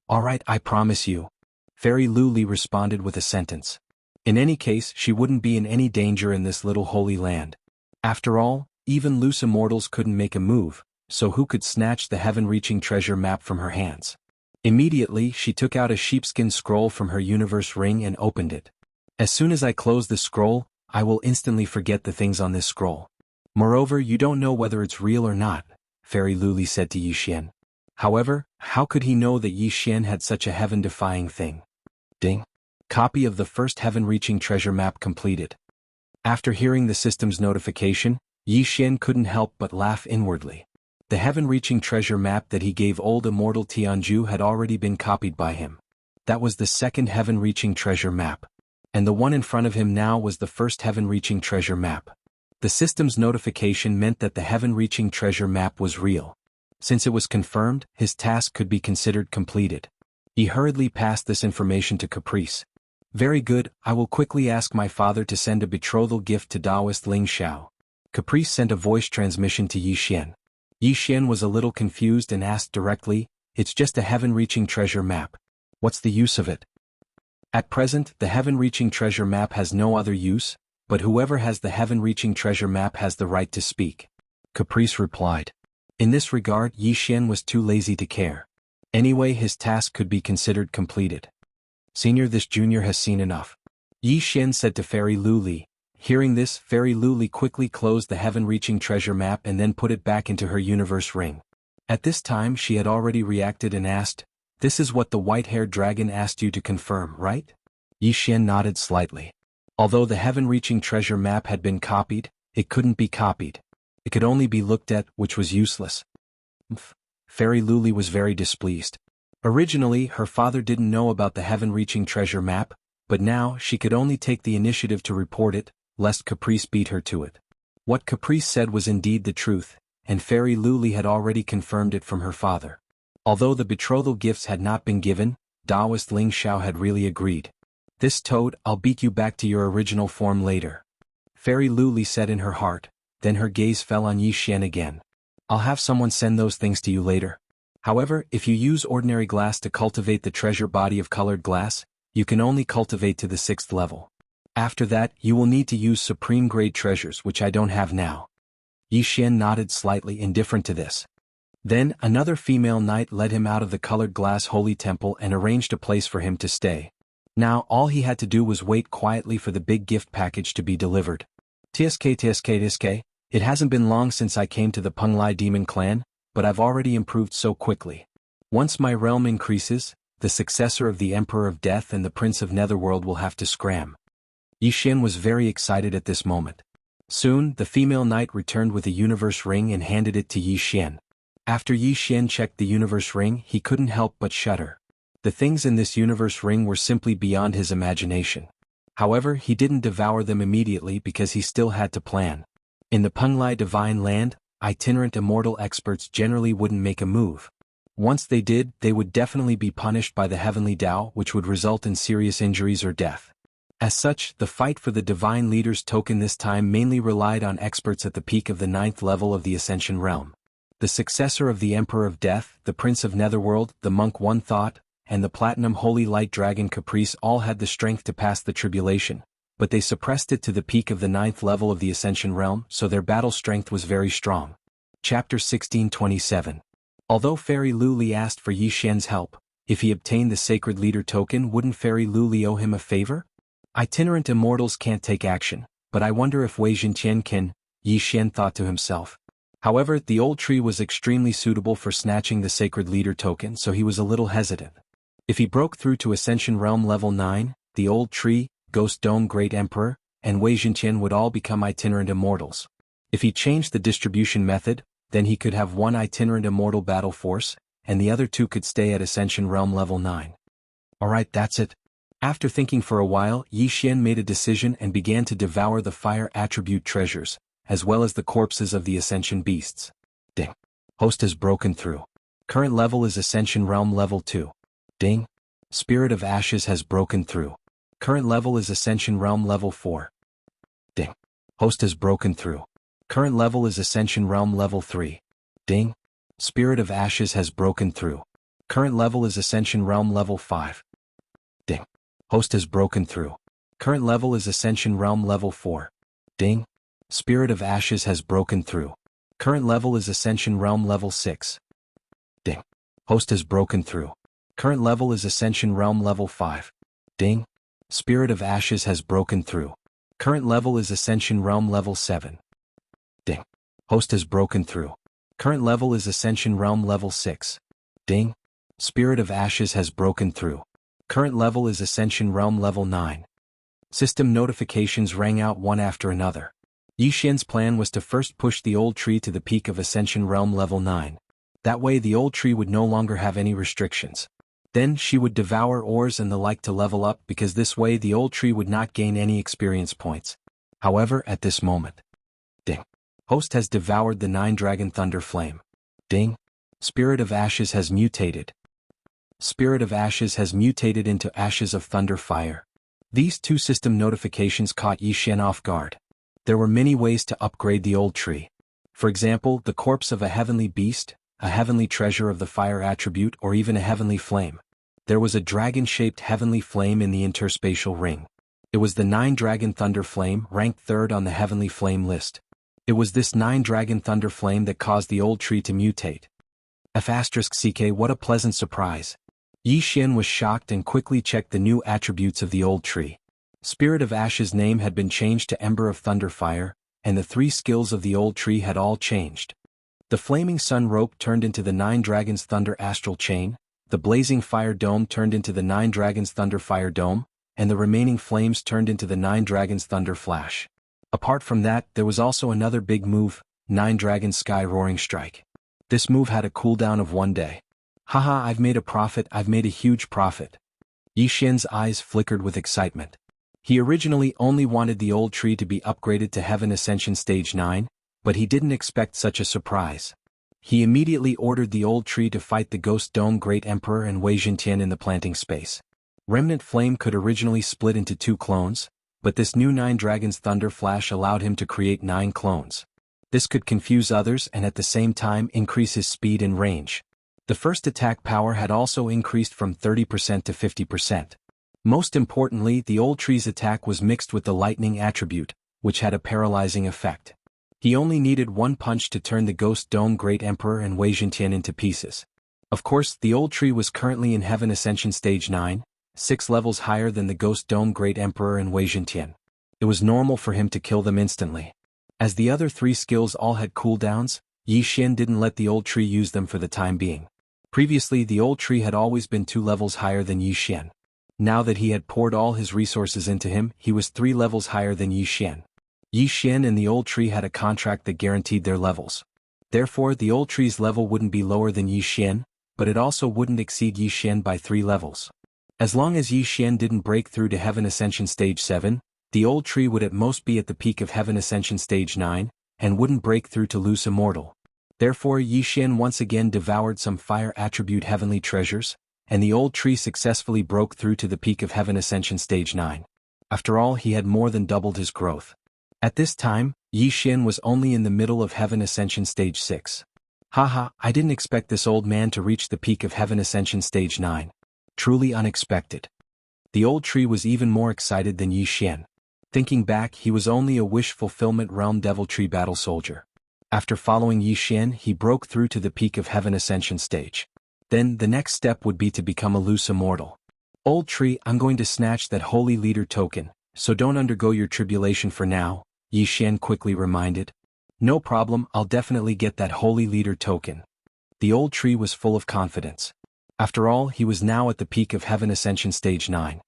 All right, I promise you. Fairy Luli responded with a sentence. In any case, she wouldn't be in any danger in this little holy land. After all, even loose immortals couldn't make a move, so who could snatch the heaven-reaching treasure map from her hands? Immediately, she took out a sheepskin scroll from her universe ring and opened it. As soon as I close the scroll, I will instantly forget the things on this scroll. Moreover, you don't know whether it's real or not, Fairy Luli said to Yi Xian. However, how could he know that Yi Xian had such a heaven-defying thing? Ding. Copy of the first heaven-reaching treasure map completed. After hearing the system's notification, Yi Xian couldn't help but laugh inwardly. The heaven-reaching treasure map that he gave old immortal Tianju had already been copied by him. That was the second heaven-reaching treasure map. And the one in front of him now was the first heaven-reaching treasure map. The system's notification meant that the heaven-reaching treasure map was real. Since it was confirmed, his task could be considered completed. He hurriedly passed this information to Caprice. Very good, I will quickly ask my father to send a betrothal gift to Taoist Ling Xiao. Caprice sent a voice transmission to Yi Xian. Yi Xian was a little confused and asked directly, it's just a heaven-reaching treasure map. What's the use of it? At present, the heaven-reaching treasure map has no other use, but whoever has the heaven-reaching treasure map has the right to speak. Caprice replied. In this regard, Yi Xian was too lazy to care. Anyway, his task could be considered completed. Senior, this junior has seen enough. Yi Xian said to Fairy Luli. Hearing this, Fairy Luli quickly closed the heaven-reaching treasure map and then put it back into her universe ring. At this time she had already reacted and asked, this is what the white-haired dragon asked you to confirm, right? Yi Xian nodded slightly. Although the heaven-reaching treasure map had been copied, it couldn't be copied. It could only be looked at, which was useless. Fairy Luli was very displeased. Originally, her father didn't know about the heaven-reaching treasure map, but now she could only take the initiative to report it, lest Caprice beat her to it. What Caprice said was indeed the truth, and Fairy Luli had already confirmed it from her father. Although the betrothal gifts had not been given, Taoist Ling Xiao had really agreed. This toad, I'll beat you back to your original form later. Fairy Luli said in her heart, then her gaze fell on Yi Xian again. I'll have someone send those things to you later. However, if you use ordinary glass to cultivate the treasure body of colored glass, you can only cultivate to the 6th level. After that, you will need to use supreme-grade treasures which I don't have now. Yi Xian nodded slightly indifferent to this. Then, another female knight led him out of the colored glass holy temple and arranged a place for him to stay. Now all he had to do was wait quietly for the big gift package to be delivered. TSK, it hasn't been long since I came to the Penglai Demon Clan, but I've already improved so quickly. Once my realm increases, the successor of the Emperor of Death and the Prince of Netherworld will have to scram. Yi Xian was very excited at this moment. Soon, the female knight returned with a universe ring and handed it to Yi Xian. After Yi Xian checked the universe ring, he couldn't help but shudder. The things in this universe ring were simply beyond his imagination. However, he didn't devour them immediately because he still had to plan. In the Penglai Divine Land, itinerant immortal experts generally wouldn't make a move. Once they did, they would definitely be punished by the Heavenly Tao, which would result in serious injuries or death. As such, the fight for the Divine Leader's token this time mainly relied on experts at the peak of the 9th level of the Ascension Realm. The successor of the Emperor of Death, the Prince of Netherworld, the Monk One Thought, and the Platinum Holy Light Dragon Caprice all had the strength to pass the tribulation, but they suppressed it to the peak of the 9th level of the Ascension Realm, so their battle strength was very strong. Chapter 1627. Although Fairy Lu Li asked for Yi Xian's help, if he obtained the Sacred Leader token, wouldn't Fairy Lu Li owe him a favor? Itinerant immortals can't take action, but I wonder if Wei Jintian can, Yi Xian thought to himself. However, the old tree was extremely suitable for snatching the Sacred Leader token, so he was a little hesitant. If he broke through to Ascension Realm level 9, the old tree, Ghost Dome Great Emperor, and Wei Jintian would all become itinerant immortals. If he changed the distribution method, then he could have one itinerant immortal battle force, and the other two could stay at Ascension Realm level 9. Alright, that's it. After thinking for a while, Yi Xian made a decision and began to devour the fire attribute treasures, as well as the corpses of the Ascension beasts. Ding. Host has broken through. Current level is Ascension Realm level 2. Ding. Spirit of Ashes has broken through. Current level is Ascension Realm level 4. Ding. Host has broken through. Current level is Ascension Realm level 3. Ding. Spirit of Ashes has broken through. Current level is Ascension Realm level 5. Ding. Host has broken through. Current level is Ascension Realm level 4. Ding. Spirit of Ashes has broken through. Current level is Ascension Realm level 6. Ding. Host has broken through. Current level is Ascension Realm level 5. Ding. Spirit of Ashes has broken through. Current level is Ascension Realm level 7. Ding. Host has broken through. Current level is Ascension Realm level 6. Ding. Spirit of Ashes has broken through. Current level is Ascension Realm level 9. System notifications rang out one after another. Yi Xian's plan was to first push the old tree to the peak of Ascension Realm level 9. That way the old tree would no longer have any restrictions. Then she would devour ores and the like to level up, because this way the old tree would not gain any experience points. However, at this moment, ding. Host has devoured the 9 Dragon Thunder Flame. Ding. Spirit of Ashes has mutated. Spirit of Ashes has mutated into Ashes of Thunder Fire. These two system notifications caught Yi Xian off guard. There were many ways to upgrade the old tree. For example, the corpse of a heavenly beast, a heavenly treasure of the fire attribute, or even a heavenly flame. There was a dragon-shaped heavenly flame in the interspatial ring. It was the 9 Dragon Thunder Flame, ranked 3rd on the heavenly flame list. It was this 9 Dragon Thunder Flame that caused the old tree to mutate. F***ck, what a pleasant surprise. Yi Xian was shocked and quickly checked the new attributes of the old tree. Spirit of Ash's name had been changed to Ember of Thunder Fire, and the 3 skills of the old tree had all changed. The Flaming Sun Rope turned into the 9 Dragons Thunder Astral Chain, the Blazing Fire Dome turned into the 9 Dragons Thunder Fire Dome, and the remaining flames turned into the 9 Dragons Thunder Flash. Apart from that, there was also another big move, 9 Dragons Sky Roaring Strike. This move had a cooldown of 1 day. Haha, I've made a profit, I've made a huge profit. Yi Xian's eyes flickered with excitement. He originally only wanted the old tree to be upgraded to Heaven Ascension Stage 9, but he didn't expect such a surprise. He immediately ordered the old tree to fight the Ghost Dome Great Emperor and Wei Jintian in the planting space. Remnant Flame could originally split into 2 clones, but this new 9 Dragons Thunder Flash allowed him to create 9 clones. This could confuse others and at the same time increase his speed and range. The first attack power had also increased from 30% to 50%. Most importantly, the old tree's attack was mixed with the lightning attribute, which had a paralyzing effect. He only needed 1 punch to turn the Ghost Dome Great Emperor and Wei Jintian into pieces. Of course, the old tree was currently in Heaven Ascension Stage 9, 6 levels higher than the Ghost Dome Great Emperor and Wei Jintian. It was normal for him to kill them instantly. As the other 3 skills all had cooldowns, Yi Xian didn't let the old tree use them for the time being. Previously the old tree had always been 2 levels higher than Yi Xian. Now that he had poured all his resources into him, he was 3 levels higher than Yi Xian. Yi Xian and the old tree had a contract that guaranteed their levels. Therefore the old tree's level wouldn't be lower than Yi Xian, but it also wouldn't exceed Yi Xian by 3 levels. As long as Yi Xian didn't break through to Heaven Ascension Stage 7, the old tree would at most be at the peak of Heaven Ascension Stage 9, and wouldn't break through to loose Immortal. Therefore Yi Xian once again devoured some fire attribute heavenly treasures, and the old tree successfully broke through to the peak of Heaven Ascension Stage 9. After all, he had more than doubled his growth. At this time, Yi Xian was only in the middle of Heaven Ascension Stage 6. Haha, I didn't expect this old man to reach the peak of Heaven Ascension Stage 9. Truly unexpected. The old tree was even more excited than Yi Xian. Thinking back, he was only a wish fulfillment realm devil tree battle soldier. After following Yi Xian, he broke through to the peak of Heaven Ascension Stage. Then, the next step would be to become a loose immortal. Old tree, I'm going to snatch that holy leader token, so don't undergo your tribulation for now, Yi Xian quickly reminded. No problem, I'll definitely get that holy leader token. The old tree was full of confidence. After all, he was now at the peak of Heaven Ascension Stage 9.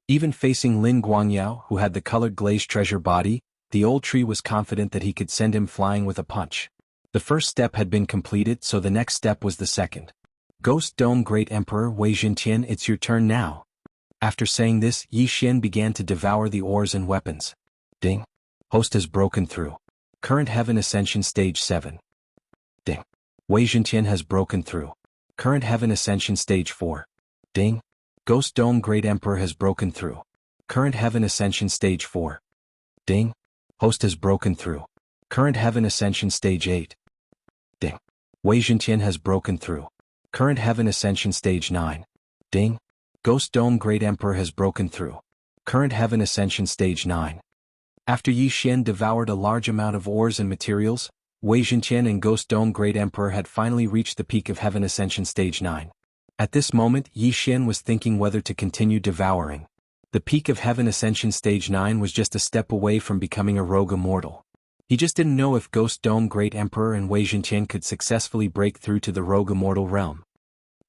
Even facing Lin Guangyao, who had the colored glazed treasure body, the old tree was confident that he could send him flying with a punch. The first step had been completed, so the next step was the second. Ghost Dome Great Emperor Wei Jintian, it's your turn now. After saying this, Yi Xian began to devour the ores and weapons. Ding. Host has broken through. Current Heaven Ascension Stage 7. Ding. Wei Jintian has broken through. Current Heaven Ascension Stage 4. Ding. Ghost Dome Great Emperor has broken through. Current Heaven Ascension Stage 4. Ding. Host has broken through. Current Heaven Ascension Stage 8. Ding. Wei Jintian has broken through. Current Heaven Ascension Stage 9. Ding. Ghost Dome Great Emperor has broken through. Current Heaven Ascension Stage 9. After Yi Xian devoured a large amount of ores and materials, Wei Jintian and Ghost Dome Great Emperor had finally reached the peak of Heaven Ascension Stage 9. At this moment, Yi Xian was thinking whether to continue devouring. The peak of Heaven Ascension Stage 9 was just a step away from becoming a rogue immortal. He just didn't know if Ghost Dome Great Emperor and Wei Jintian could successfully break through to the rogue immortal realm.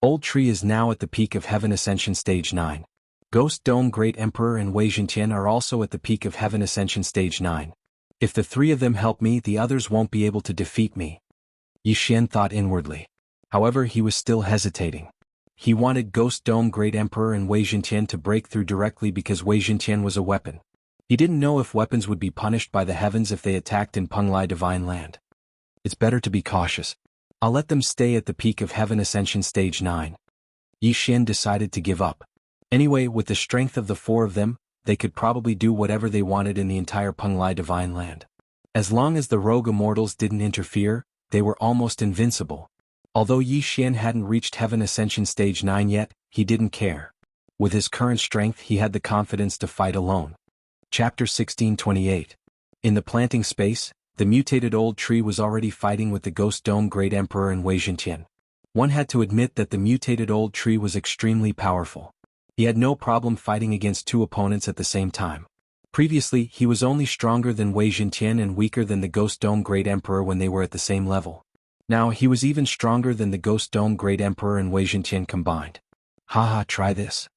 Old tree is now at the peak of Heaven Ascension Stage 9. Ghost Dome Great Emperor and Wei Jintian are also at the peak of Heaven Ascension Stage 9. If the 3 of them help me, the others won't be able to defeat me. Yi Xian thought inwardly. However, he was still hesitating. He wanted Ghost Dome Great Emperor and Wei Jintian to break through directly because Wei Jintian was a weapon. He didn't know if weapons would be punished by the heavens if they attacked in Penglai Divine Land. It's better to be cautious. I'll let them stay at the peak of Heaven Ascension Stage 9. Yi Xian decided to give up. Anyway, with the strength of the 4 of them, they could probably do whatever they wanted in the entire Penglai Divine Land. As long as the rogue immortals didn't interfere, they were almost invincible. Although Yi Xian hadn't reached Heaven Ascension Stage 9 yet, he didn't care. With his current strength, he had the confidence to fight alone. Chapter 1628. In the planting space, the mutated old tree was already fighting with the Ghost Dome Great Emperor and Wei Jintian. One had to admit that the mutated old tree was extremely powerful. He had no problem fighting against 2 opponents at the same time. Previously, he was only stronger than Wei Jintian and weaker than the Ghost Dome Great Emperor when they were at the same level. Now he was even stronger than the Ghost Dome Great Emperor and Wei Jintian combined. Haha, try this.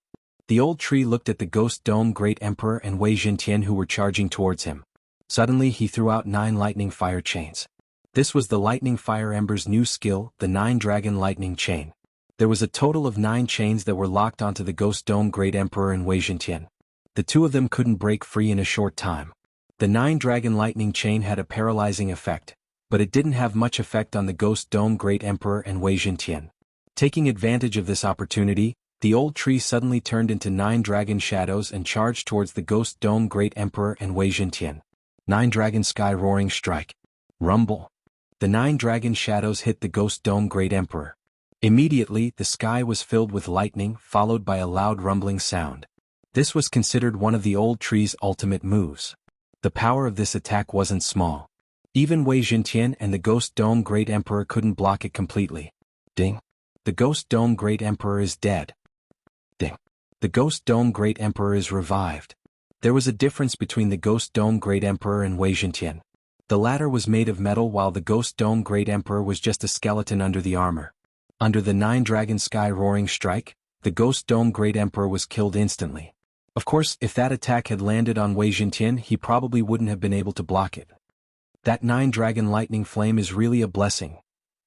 The old tree looked at the Ghost Dome Great Emperor and Wei Jintian who were charging towards him. Suddenly he threw out 9 lightning fire chains. This was the Lightning Fire Ember's new skill, the 9 Dragon Lightning Chain. There was a total of 9 chains that were locked onto the Ghost Dome Great Emperor and Wei Jintian. The 2 of them couldn't break free in a short time. The 9 Dragon Lightning Chain had a paralyzing effect, but it didn't have much effect on the Ghost Dome Great Emperor and Wei Jintian. Taking advantage of this opportunity, the old tree suddenly turned into 9 dragon shadows and charged towards the Ghost Dome Great Emperor and Wei Jintian. 9 Dragon Sky Roaring Strike. Rumble. The 9 dragon shadows hit the Ghost Dome Great Emperor. Immediately, the sky was filled with lightning, followed by a loud rumbling sound. This was considered one of the old tree's ultimate moves. The power of this attack wasn't small. Even Wei Jintian and the Ghost Dome Great Emperor couldn't block it completely. Ding. The Ghost Dome Great Emperor is dead. Ding. The Ghost Dome Great Emperor is revived. There was a difference between the Ghost Dome Great Emperor and Wei Jintian. The latter was made of metal while the Ghost Dome Great Emperor was just a skeleton under the armor. Under the nine-dragon sky roaring strike, the Ghost Dome Great Emperor was killed instantly. Of course, if that attack had landed on Wei Jintian, he probably wouldn't have been able to block it. That nine-dragon lightning flame is really a blessing.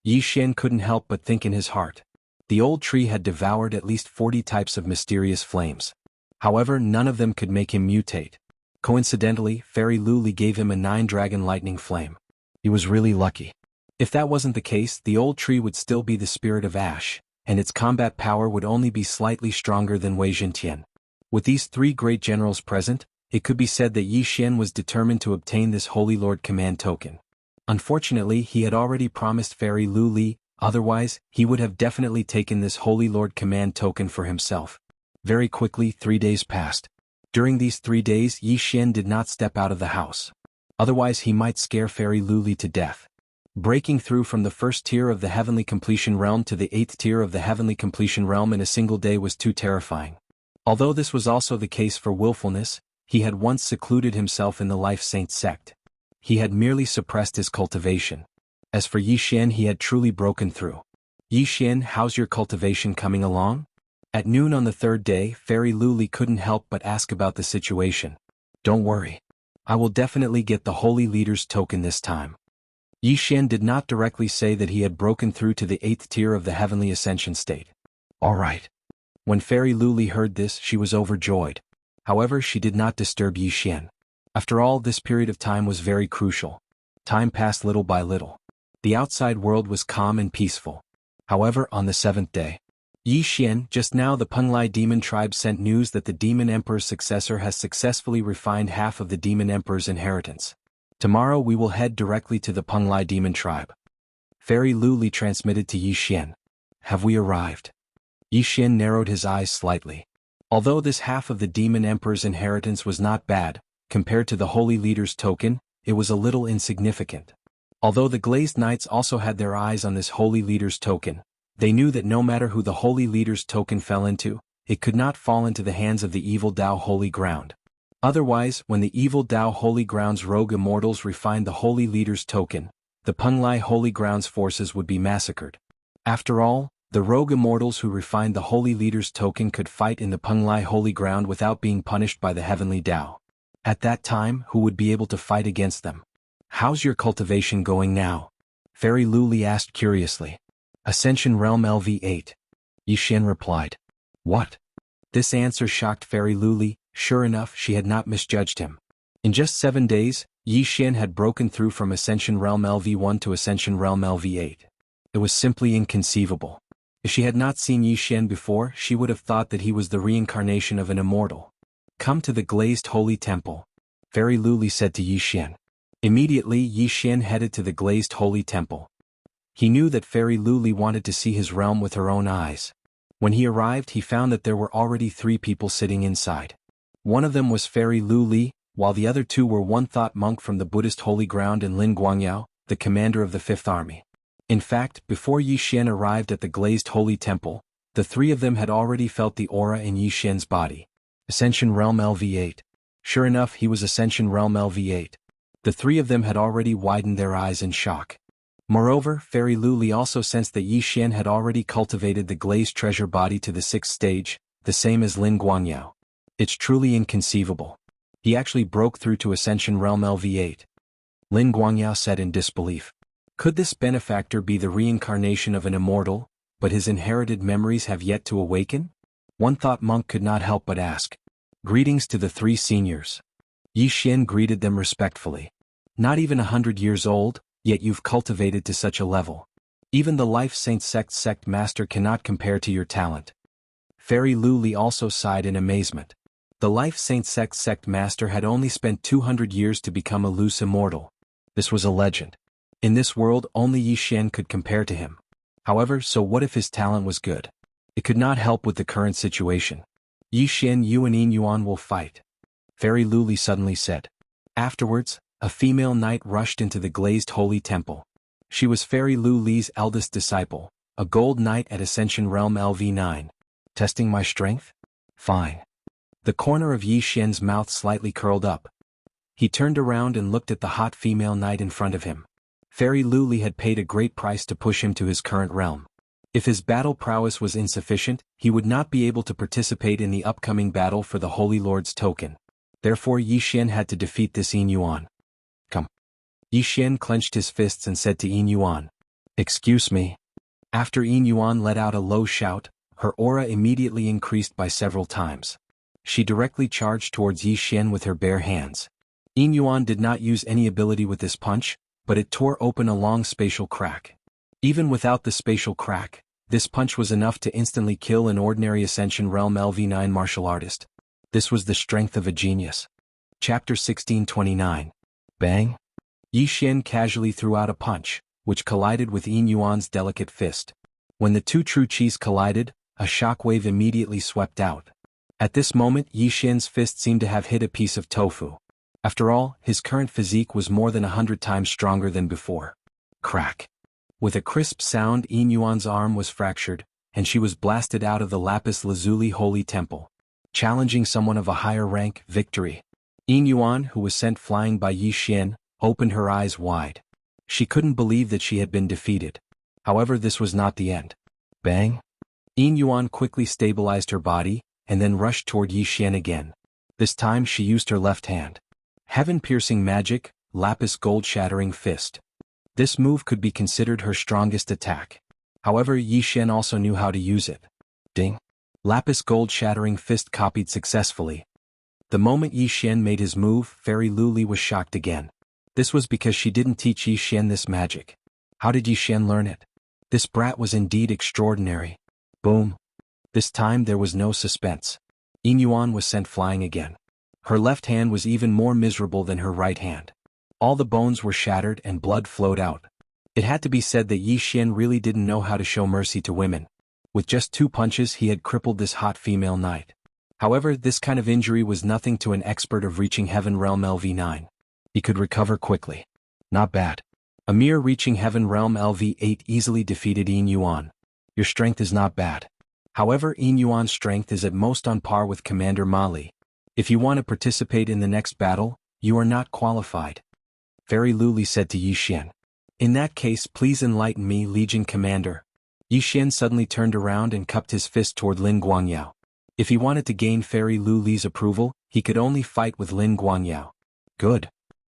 Yi Xian couldn't help but think in his heart. The old tree had devoured at least 40 types of mysterious flames. However, none of them could make him mutate. Coincidentally, Fairy Luli gave him a nine-dragon lightning flame. He was really lucky. If that wasn't the case, the old tree would still be the spirit of ash, and its combat power would only be slightly stronger than Wei Jintian. With these three great generals present, it could be said that Yi Xian was determined to obtain this Holy Lord command token. Unfortunately, he had already promised Fairy Luli, otherwise, he would have definitely taken this Holy Lord command token for himself. Very quickly, 3 days passed. During these 3 days, Yi Xian did not step out of the house. Otherwise, he might scare Fairy Luli to death. Breaking through from the first tier of the Heavenly Completion Realm to the 8th tier of the Heavenly Completion Realm in a single day was too terrifying. Although this was also the case for willfulness, he had once secluded himself in the Life Saint sect. He had merely suppressed his cultivation. As for Yi Xian, he had truly broken through. Yi Xian, how's your cultivation coming along? At noon on the 3rd day, Fairy Luli couldn't help but ask about the situation. Don't worry. I will definitely get the Holy Leader's token this time. Yi Xian did not directly say that he had broken through to the 8th tier of the Heavenly Ascension state. All right. When Fairy Luli heard this, she was overjoyed. However, she did not disturb Yi Xian. After all, this period of time was very crucial. Time passed little by little. The outside world was calm and peaceful. However, on the 7th day, Yi Xian, just now the Penglai demon tribe sent news that the Demon Emperor's successor has successfully refined half of the Demon Emperor's inheritance. Tomorrow we will head directly to the Penglai demon tribe. Fairy Luli transmitted to Yi Xian. Have we arrived? Yi Xian narrowed his eyes slightly. Although this half of the Demon Emperor's inheritance was not bad, compared to the Holy Leader's token, it was a little insignificant. Although the Glazed Knights also had their eyes on this Holy Leader's token, they knew that no matter who the Holy Leader's token fell into, it could not fall into the hands of the Evil Dao Holy Ground. Otherwise, when the Evil Dao Holy Ground's rogue immortals refined the Holy Leader's token, the Penglai Holy Ground's forces would be massacred. After all, the rogue immortals who refined the Holy Leader's token could fight in the Penglai Holy Ground without being punished by the Heavenly Dao. At that time, who would be able to fight against them? How's your cultivation going now? Fairy Luli asked curiously. Ascension Realm LV8. Yi Xian replied. What? This answer shocked Fairy Luli. Sure enough, she had not misjudged him. In just 7 days, Yi Xian had broken through from Ascension Realm LV1 to Ascension Realm LV8. It was simply inconceivable. If she had not seen Yi Xian before, she would have thought that he was the reincarnation of an immortal. Come to the Glazed Holy Temple, Fairy Luli said to Yi Xian. Immediately, Yi Xian headed to the Glazed Holy Temple. He knew that Fairy Luli wanted to see his realm with her own eyes. When he arrived, he found that there were already 3 people sitting inside. One of them was Fairy Luli, while the other 2 were one thought monk from the Buddhist Holy Ground and Lin Guangyao, the commander of the 5th Army. In fact, before Yi Xian arrived at the Glazed Holy Temple, the 3 of them had already felt the aura in Yi Xian's body. Ascension Realm LV8. Sure enough, he was Ascension Realm LV8. The 3 of them had already widened their eyes in shock. Moreover, Fairy Luli also sensed that Yi Xian had already cultivated the Glazed Treasure Body to the 6th stage, the same as Lin Guangyao. It's truly inconceivable. He actually broke through to Ascension Realm LV8. Lin Guangyao said in disbelief. Could this benefactor be the reincarnation of an immortal, but his inherited memories have yet to awaken? One thought monk could not help but ask. Greetings to the 3 seniors. Yi Xian greeted them respectfully. Not even 100 years old, yet you've cultivated to such a level. Even the Life Saint sect master cannot compare to your talent. Fairy Luli also sighed in amazement. The Life Saint sect master had only spent 200 years to become a loose immortal. This was a legend. In this world, only Yi Xian could compare to him. However, so what if his talent was good? It could not help with the current situation. Yi Xian, you and Yin Yuan will fight, Fairy Luli suddenly said. Afterwards, a female knight rushed into the Glazed Holy Temple. She was Fairy Luli's eldest disciple, a gold knight at Ascension Realm LV9. Testing my strength? Fine. The corner of Yi Xian's mouth slightly curled up. He turned around and looked at the hot female knight in front of him. Fairy Luli had paid a great price to push him to his current realm. If his battle prowess was insufficient, he would not be able to participate in the upcoming battle for the Holy Lord's token. Therefore Yi Xian had to defeat this Yin Yuan. Come. Yi Xian clenched his fists and said to Yin Yuan, "Excuse me." After Yin Yuan let out a low shout, her aura immediately increased by several times. She directly charged towards Yi Xian with her bare hands. Yin Yuan did not use any ability with this punch, but it tore open a long spatial crack. Even without the spatial crack, this punch was enough to instantly kill an ordinary Ascension Realm LV9 martial artist. This was the strength of a genius. Chapter 1629. Bang! Yi Xian casually threw out a punch, which collided with Yin Yuan's delicate fist. When the two true qis collided, a shockwave immediately swept out. At this moment Yi Xian's fist seemed to have hit a piece of tofu. After all, his current physique was more than 100 times stronger than before. Crack! With a crisp sound, Yin Yuan's arm was fractured, and she was blasted out of the lapis lazuli holy temple. Challenging someone of a higher rank, victory. Yin Yuan, who was sent flying by Yi Xian, opened her eyes wide. She couldn't believe that she had been defeated. However, this was not the end. Bang! Yin Yuan quickly stabilized her body, and then rushed toward Yi Xian again. This time she used her left hand. Heaven-piercing magic, lapis gold-shattering fist. This move could be considered her strongest attack. However, Yi Xian also knew how to use it. Ding! Lapis gold-shattering fist copied successfully. The moment Yi Xian made his move, Fairy Lu Li was shocked again. This was because she didn't teach Yi Xian this magic. How did Yi Xian learn it? This brat was indeed extraordinary. Boom! This time there was no suspense. Yin Yuan was sent flying again. Her left hand was even more miserable than her right hand. All the bones were shattered and blood flowed out. It had to be said that Yi Xian really didn't know how to show mercy to women. With just 2 punches he had crippled this hot female knight. However, this kind of injury was nothing to an expert of reaching Heaven Realm LV9. He could recover quickly. Not bad. A mere reaching Heaven Realm LV8 easily defeated Yin Yuan. Your strength is not bad. However, Yin Yuan's strength is at most on par with Commander Ma Li. If you want to participate in the next battle, you are not qualified. Fairy Lu Li said to Yi Xian. In that case, please enlighten me, Legion Commander. Yi Xian suddenly turned around and cupped his fist toward Lin Guangyao. If he wanted to gain Fairy Lu Li's approval, he could only fight with Lin Guangyao. Good.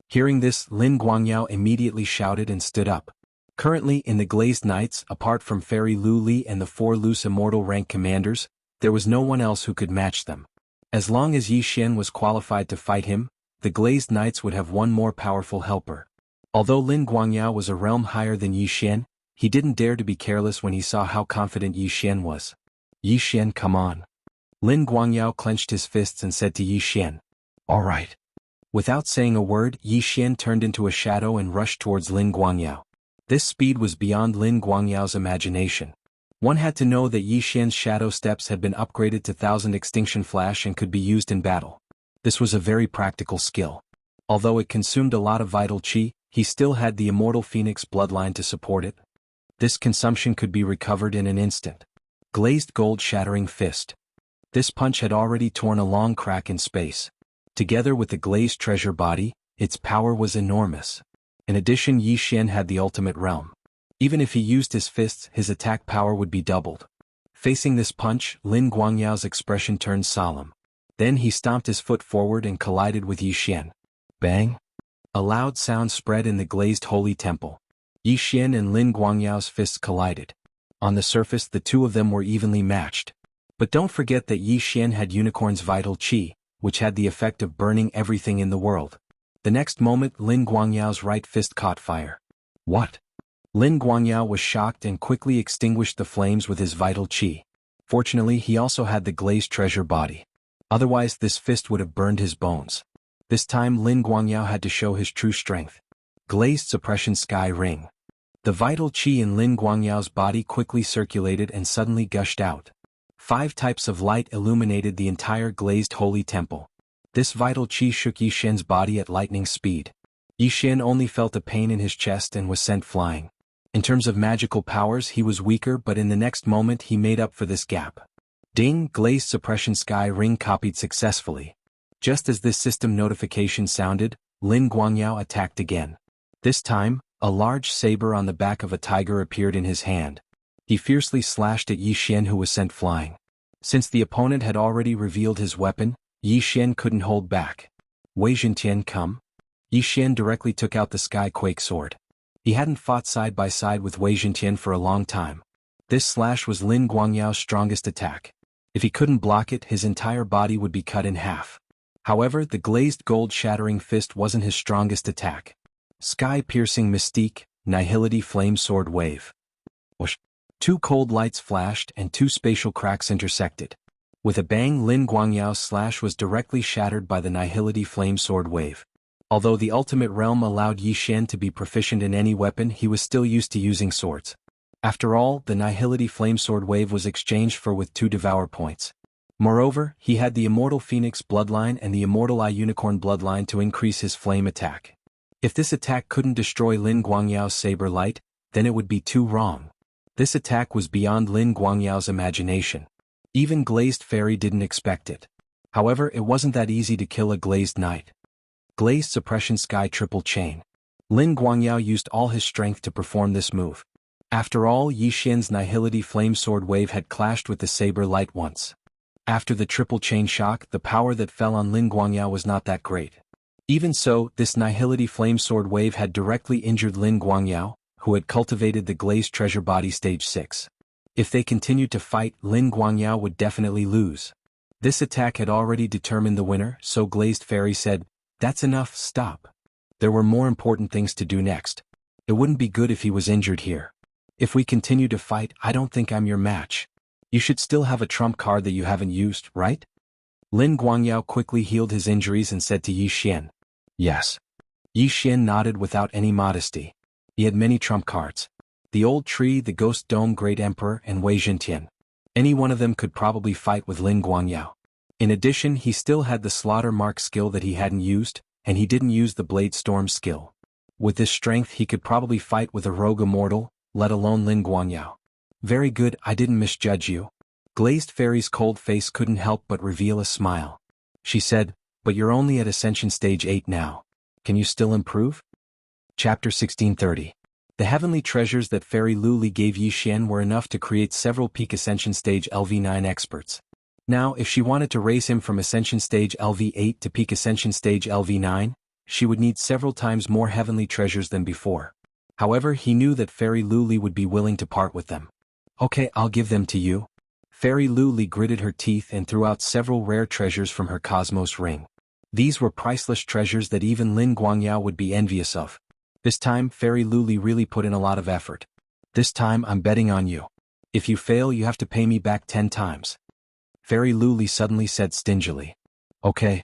Hearing this, Lin Guangyao immediately shouted and stood up. Currently in the Glazed Knights, apart from Fairy Lu Li and the 4 loose immortal rank commanders, there was no one else who could match them. As long as Yi Xian was qualified to fight him, the Glazed Knights would have one more powerful helper. Although Lin Guangyao was a realm higher than Yi Xian, he didn't dare to be careless when he saw how confident Yi Xian was. Yi Xian, come on. Lin Guangyao clenched his fists and said to Yi Xian. All right. Without saying a word, Yi Xian turned into a shadow and rushed towards Lin Guangyao. This speed was beyond Lin Guangyao's imagination. One had to know that Yi Xian's shadow steps had been upgraded to 1000 Extinction Flash and could be used in battle. This was a very practical skill. Although it consumed a lot of vital qi, he still had the immortal phoenix bloodline to support it. This consumption could be recovered in an instant. Glazed gold shattering fist. This punch had already torn a long crack in space. Together with the glazed treasure body, its power was enormous. In addition, Yi Xian had the ultimate realm. Even if he used his fists, his attack power would be doubled. Facing this punch, Lin Guangyao's expression turned solemn. Then he stomped his foot forward and collided with Yi Xian. Bang! A loud sound spread in the glazed holy temple. Yi Xian and Lin Guangyao's fists collided. On the surface, the two of them were evenly matched. But don't forget that Yi Xian had Unicorn's vital qi, which had the effect of burning everything in the world. The next moment, Lin Guangyao's right fist caught fire. What? Lin Guangyao was shocked and quickly extinguished the flames with his vital qi. Fortunately, he also had the glazed treasure body. Otherwise, this fist would have burned his bones. This time, Lin Guangyao had to show his true strength. Glazed suppression sky ring. The vital qi in Lin Guangyao's body quickly circulated and suddenly gushed out. 5 types of light illuminated the entire glazed holy temple. This vital qi shook Yi Xian's body at lightning speed. Yi Xian only felt a pain in his chest and was sent flying. In terms of magical powers, he was weaker, but in the next moment he made up for this gap. Ding! Glazed suppression sky ring copied successfully. Just as this system notification sounded, Lin Guangyao attacked again. This time, a large saber on the back of a tiger appeared in his hand. He fiercely slashed at Yi Xian, who was sent flying. Since the opponent had already revealed his weapon, Yi Xian couldn't hold back. Wei Zhentian, come. Yi Xian directly took out the Sky Quake sword. He hadn't fought side by side with Wei Zhentian for a long time. This slash was Lin Guangyao's strongest attack. If he couldn't block it, his entire body would be cut in half. However, the glazed gold shattering fist wasn't his strongest attack. Sky-piercing mystique, Nihility flame sword wave. Whoosh. 2 cold lights flashed and 2 spatial cracks intersected. With a bang, Lin Guangyao's slash was directly shattered by the Nihility flame sword wave. Although the ultimate realm allowed Yi Xian to be proficient in any weapon, he was still used to using swords. After all, the Nihility flame sword wave was exchanged for with 2 devour points. Moreover, he had the Immortal Phoenix bloodline and the Immortal Eye Unicorn bloodline to increase his flame attack. If this attack couldn't destroy Lin Guangyao's saber light, then it would be too wrong. This attack was beyond Lin Guangyao's imagination. Even Glazed Fairy didn't expect it. However, it wasn't that easy to kill a Glazed Knight. Glazed Suppression Sky Triple Chain. Lin Guangyao used all his strength to perform this move. After all, Yi Xian's Nihility Flame Sword Wave had clashed with the Saber Light once. After the triple chain shock, the power that fell on Lin Guangyao was not that great. Even so, this Nihility Flame Sword Wave had directly injured Lin Guangyao, who had cultivated the Glazed Treasure Body Stage 6. If they continued to fight, Lin Guangyao would definitely lose. This attack had already determined the winner, so Glazed Fairy said, "That's enough, stop." There were more important things to do next. It wouldn't be good if he was injured here. If we continue to fight, I don't think I'm your match. You should still have a trump card that you haven't used, right? Lin Guangyao quickly healed his injuries and said to Yi Xian, "Yes." Yi Xian nodded without any modesty. He had many trump cards. The Old Tree, the Ghost Dome Great Emperor, and Wei Zhentian. Any one of them could probably fight with Lin Guangyao. In addition, he still had the Slaughter Mark skill that he hadn't used, and he didn't use the Blade Storm skill. With this strength, he could probably fight with a rogue immortal, let alone Lin Guangyao. Very good, I didn't misjudge you. Glazed Fairy's cold face couldn't help but reveal a smile. She said, "But you're only at Ascension Stage 8 now. Can you still improve?" Chapter 1630. The heavenly treasures that Fairy Luli gave Yi Xian were enough to create several peak Ascension Stage LV9 experts. Now, if she wanted to raise him from Ascension Stage LV8 to peak Ascension Stage LV9, she would need several times more heavenly treasures than before. However, he knew that Fairy Luli would be willing to part with them. "Okay, I'll give them to you." Fairy Luli gritted her teeth and threw out several rare treasures from her Cosmos ring. These were priceless treasures that even Lin Guangyao would be envious of. This time, Fairy Luli really put in a lot of effort. "This time, I'm betting on you. If you fail, you have to pay me back 10 times. Fairy Luli suddenly said stingily. "Okay."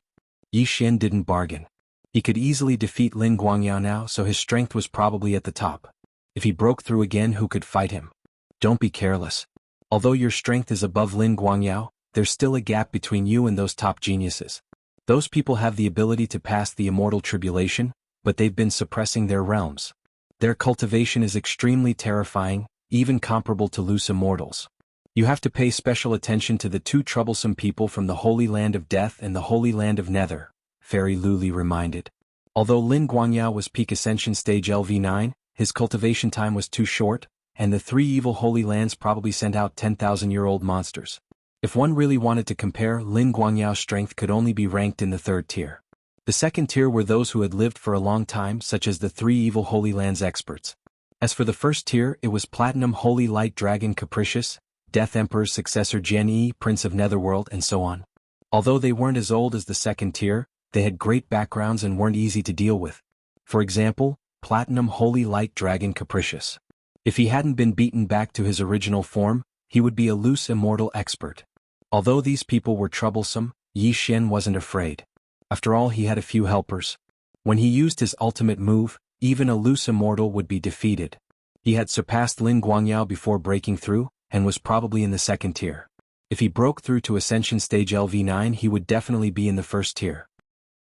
Yi Xian didn't bargain. He could easily defeat Lin Guangyao now, so his strength was probably at the top. If he broke through again, who could fight him? Don't be careless. Although your strength is above Lin Guangyao, there's still a gap between you and those top geniuses. Those people have the ability to pass the immortal tribulation, but they've been suppressing their realms. Their cultivation is extremely terrifying, even comparable to loose immortals. You have to pay special attention to the 2 troublesome people from the Holy Land of Death and the Holy Land of Nether, Fairy Luli reminded. Although Lin Guangyao was peak Ascension Stage LV9, his cultivation time was too short, and the 3 evil Holy Lands probably sent out 10,000-year-old monsters. If one really wanted to compare, Lin Guangyao's strength could only be ranked in the 3rd tier. The 2nd tier were those who had lived for a long time, such as the 3 evil Holy Lands experts. As for the 1st tier, it was Platinum Holy Light Dragon Capricious, Death Emperor's successor Jianghu, Prince of Netherworld, and so on. Although they weren't as old as the 2nd tier, they had great backgrounds and weren't easy to deal with. For example, Platinum Holy Light Dragon Capricious. If he hadn't been beaten back to his original form, he would be a loose immortal expert. Although these people were troublesome, Yi Xian wasn't afraid. After all, he had a few helpers. When he used his ultimate move, even a loose immortal would be defeated. He had surpassed Lin Guangyao before breaking through, and was probably in the 2nd tier. If he broke through to Ascension Stage LV9, he would definitely be in the 1st tier.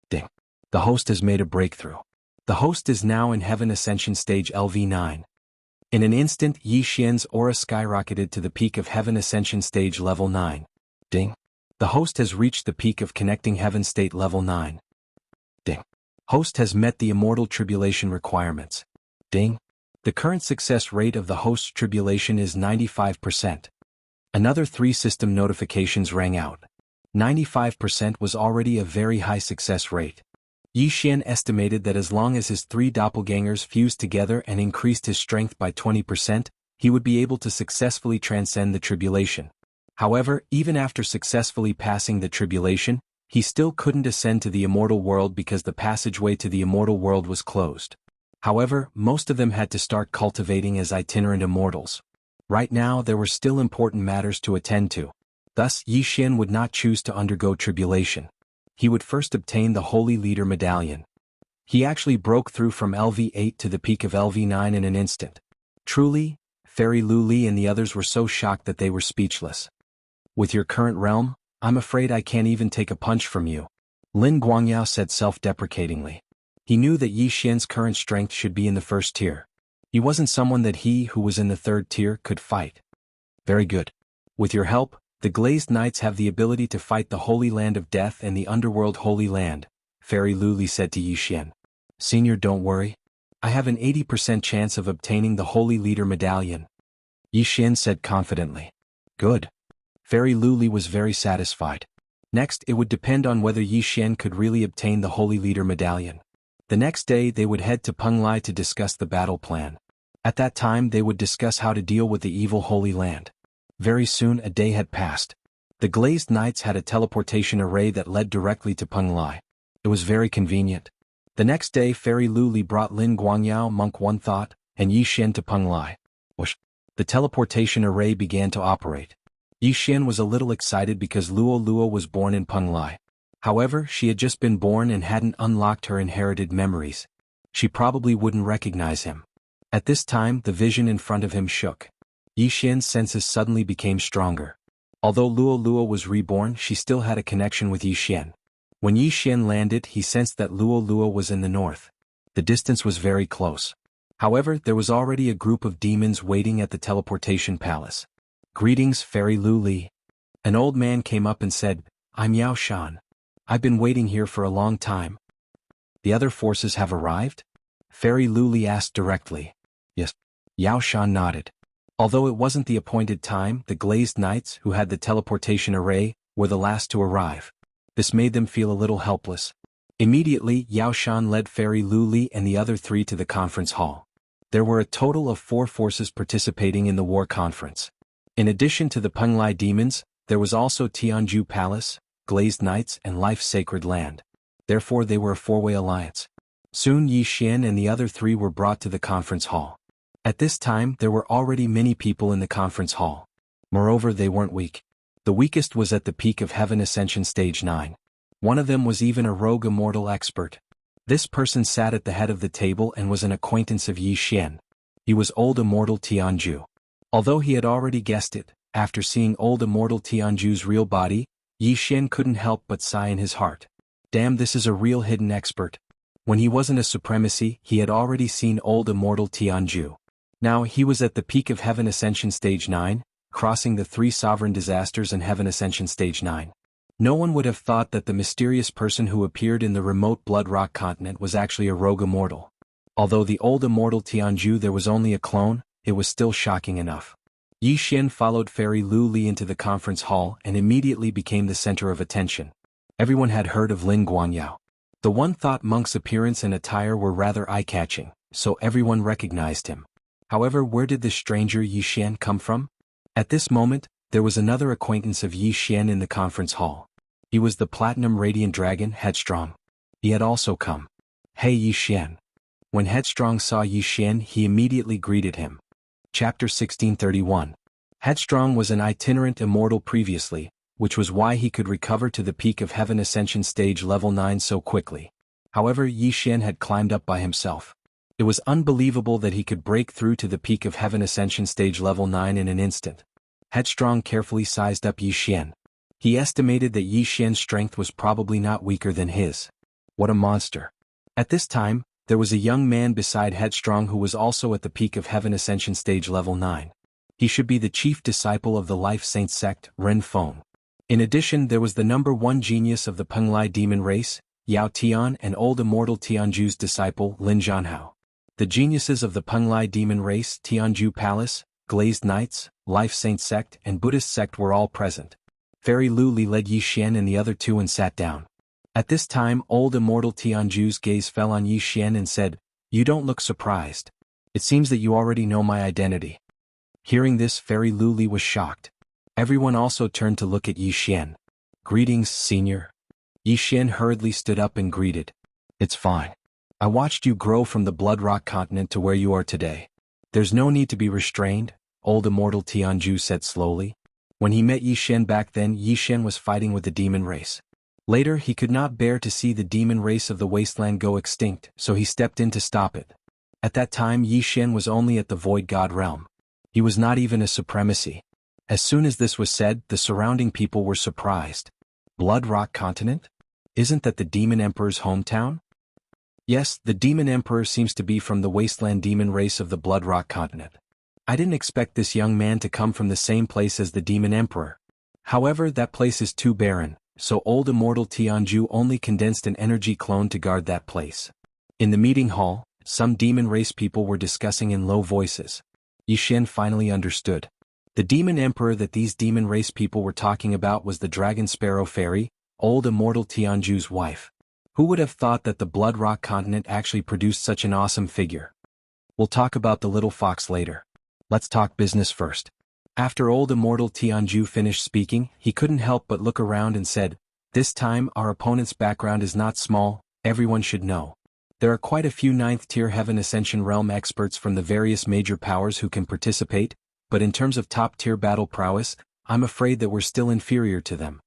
Ding. The host has made a breakthrough. The host is now in Heaven Ascension Stage LV9. In an instant, Yi Xian's aura skyrocketed to the peak of Heaven Ascension Stage Level 9. Ding. The host has reached the peak of Connecting Heaven State Level 9. Ding. Host has met the Immortal Tribulation requirements. Ding. The current success rate of the host's tribulation is 95%. Another 3 system notifications rang out. 95% was already a very high success rate. Yi Xian estimated that as long as his 3 doppelgangers fused together and increased his strength by 20%, he would be able to successfully transcend the tribulation. However, even after successfully passing the tribulation, he still couldn't ascend to the immortal world because the passageway to the immortal world was closed. However, most of them had to start cultivating as itinerant immortals. Right now there were still important matters to attend to. Thus, Yi Xian would not choose to undergo tribulation. He would first obtain the Holy Leader Medallion. He actually broke through from LV8 to the peak of LV9 in an instant. Truly, Fairy Lu Li and the others were so shocked that they were speechless. With your current realm, I'm afraid I can't even take a punch from you, Lin Guangyao said self-deprecatingly. He knew that Yi Xian's current strength should be in the first tier. He wasn't someone that he who was in the third tier could fight. Very good. With your help, the Glazed Knights have the ability to fight the Holy Land of Death and the Underworld Holy Land, Fairy Lu Li said to Yi Xian. Senior, don't worry. I have an 80% chance of obtaining the Holy Leader Medallion, Yi Xian said confidently. Good. Fairy Lu Li was very satisfied. Next, it would depend on whether Yi Xian could really obtain the Holy Leader Medallion. The next day they would head to Penglai to discuss the battle plan. At that time they would discuss how to deal with the evil Holy Land. Very soon a day had passed. The Glazed Knights had a teleportation array that led directly to Penglai. It was very convenient. The next day Fairy Lu Li brought Lin Guangyao, Monk One Thought, and Yi Xian to Penglai. The teleportation array began to operate. Yi Xian was a little excited because Luo Luo was born in Penglai. However, she had just been born and hadn't unlocked her inherited memories. She probably wouldn't recognize him. At this time the vision in front of him shook. Yi Xian's senses suddenly became stronger. Although Luo Luo was reborn, she still had a connection with Yi Xian. When Yi Xian landed, he sensed that Luo Luo was in the north. The distance was very close. However, there was already a group of demons waiting at the teleportation palace. Greetings, Fairy Lu Li. An old man came up and said, I'm Yao Shan. I've been waiting here for a long time. The other forces have arrived? Fairy Lu Li asked directly. Yes. Yao Shan nodded. Although it wasn't the appointed time, the Glazed Knights, who had the teleportation array, were the last to arrive. This made them feel a little helpless. Immediately, Yao Shan led Fairy Lu Li and the other 3 to the conference hall. There were a total of 4 forces participating in the war conference. In addition to the Penglai demons, there was also Jianghu Palace, Glazed Knights and Life Sacred Land. Therefore they were a 4-way alliance. Soon Yi Xian and the other 3 were brought to the conference hall. At this time there were already many people in the conference hall. Moreover, they weren't weak. The weakest was at the peak of Heaven Ascension Stage 9. One of them was even a rogue immortal expert. This person sat at the head of the table and was an acquaintance of Yi Xian. He was Old Immortal Tianju. Although he had already guessed it, after seeing Old Immortal Tianju's real body, Yi Xian couldn't help but sigh in his heart. Damn, this is a real hidden expert. When he wasn't a supremacy, he had already seen Old Immortal Tianju. Now he was at the peak of Heaven Ascension Stage 9, crossing the 3 sovereign disasters and Heaven Ascension Stage 9. No one would have thought that the mysterious person who appeared in the remote Blood Rock continent was actually a rogue immortal. Although the Old Immortal Tianju there was only a clone, it was still shocking enough. Yi Xian followed Fairy Lu Li into the conference hall and immediately became the center of attention. Everyone had heard of Lin Guangyao. The One Thought monk's appearance and attire were rather eye-catching, so everyone recognized him. However, where did this stranger Yi Xian come from? At this moment, there was another acquaintance of Yi Xian in the conference hall. He was the Platinum Radiant Dragon, Headstrong. He had also come. Hey Yi Xian. When Headstrong saw Yi Xian, he immediately greeted him. Chapter 1631. Headstrong was an itinerant immortal previously, which was why he could recover to the peak of Heaven Ascension Stage Level 9 so quickly. However, Yi Xian had climbed up by himself. It was unbelievable that he could break through to the peak of Heaven Ascension Stage Level 9 in an instant. Headstrong carefully sized up Yi Xian. He estimated that Yi Xian's strength was probably not weaker than his. What a monster. At this time, there was a young man beside Headstrong who was also at the peak of Heaven Ascension Stage Level 9. He should be the chief disciple of the Life Saint sect, Ren Feng. In addition, there was the #1 genius of the Penglai demon race, Yao Tian, and Old Immortal Tianju's disciple, Lin Zhanhao. The geniuses of the Penglai demon race, Jianghu Palace, Glazed Knights, Life Saint sect and Buddhist sect were all present. Fairy Luli led Yi Xian and the other two and sat down. At this time old immortal Tianju's gaze fell on Yi Xian and said, "You don't look surprised. It seems that you already know my identity." Hearing this, Fairy Luli was shocked. Everyone also turned to look at Yi Xian. "Greetings, senior." Yi Xian hurriedly stood up and greeted. "It's fine. I watched you grow from the Blood Rock continent to where you are today. There's no need to be restrained," old immortal Tianju said slowly. When he met Yi Xian back then, Yi Xian was fighting with the demon race. Later he could not bear to see the demon race of the wasteland go extinct, so he stepped in to stop it. At that time Yi Xian was only at the Void God realm. He was not even a supremacy. As soon as this was said, the surrounding people were surprised. Blood Rock continent? Isn't that the Demon Emperor's hometown? Yes, the Demon Emperor seems to be from the wasteland demon race of the Blood Rock continent. I didn't expect this young man to come from the same place as the Demon Emperor. However, that place is too barren, so old immortal Tianju only condensed an energy clone to guard that place. In the meeting hall, some demon race people were discussing in low voices. Yi Xian finally understood. The Demon Emperor that these demon race people were talking about was the Dragon Sparrow Fairy, old immortal Tianju's wife. Who would have thought that the Blood Rock continent actually produced such an awesome figure? We'll talk about the little fox later. Let's talk business first. After old immortal Tianju finished speaking, he couldn't help but look around and said, "This time our opponent's background is not small, everyone should know. There are quite a few 9th tier Heaven Ascension Realm experts from the various major powers who can participate, but in terms of top tier battle prowess, I'm afraid that we're still inferior to them."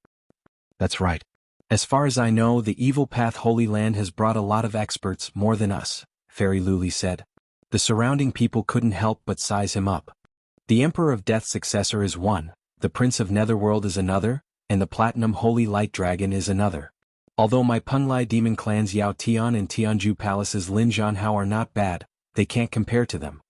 That's right. As far as I know, the Evil Path Holy Land has brought a lot of experts, more than us, Fairy Luli said. The surrounding people couldn't help but size him up. The Emperor of Death's successor is one, the Prince of Netherworld is another, and the Platinum Holy Light Dragon is another. Although my Penglai demon clans Yao Tian and Tianju Palace's Lin Jianhao are not bad, they can't compare to them.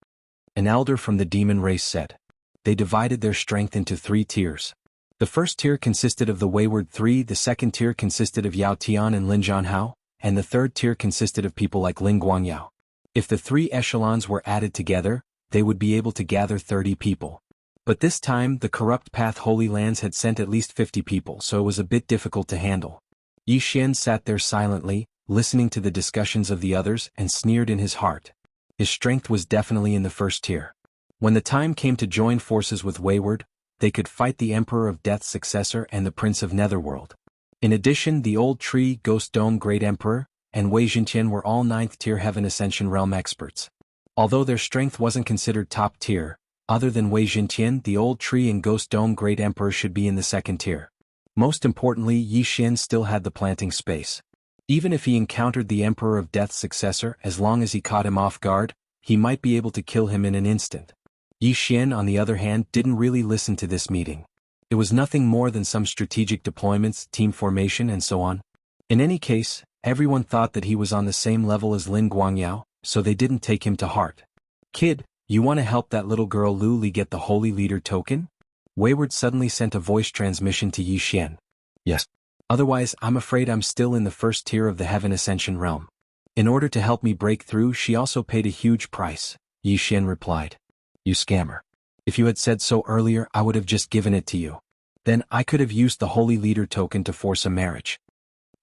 An elder from the demon race said. They divided their strength into 3 tiers. The first tier consisted of the Wayward 3, the second tier consisted of Yao Tian and Lin Jianhao, and the third tier consisted of people like Lin Guangyao. If the 3 echelons were added together, they would be able to gather 30 people. But this time the Corrupt Path Holy Lands had sent at least 50 people, so it was a bit difficult to handle. Yi Xian sat there silently, listening to the discussions of the others and sneered in his heart. His strength was definitely in the first tier. When the time came to join forces with Wayward, they could fight the Emperor of Death's successor and the Prince of Netherworld. In addition, the Old Tree, Ghost Dome Great Emperor, and Wei Jintian were all 9th tier Heaven Ascension Realm experts. Although their strength wasn't considered top tier, other than Wei Jintian, the Old Tree and Ghost Dome Great Emperor should be in the second tier. Most importantly, Yi Xian still had the planting space. Even if he encountered the Emperor of Death's successor, as long as he caught him off guard, he might be able to kill him in an instant. Yi Xian, on the other hand, didn't really listen to this meeting. It was nothing more than some strategic deployments, team formation and so on. In any case, everyone thought that he was on the same level as Lin Guangyao, so they didn't take him to heart. "Kid, you want to help that little girl Luli get the Holy Leader token?" Wayward suddenly sent a voice transmission to Yi Xian. "Yes. Otherwise, I'm afraid I'm still in the first tier of the Heaven Ascension realm. In order to help me break through, she also paid a huge price," Yi Xian replied. "You scammer. If you had said so earlier, I would have just given it to you. Then I could have used the Holy Leader token to force a marriage."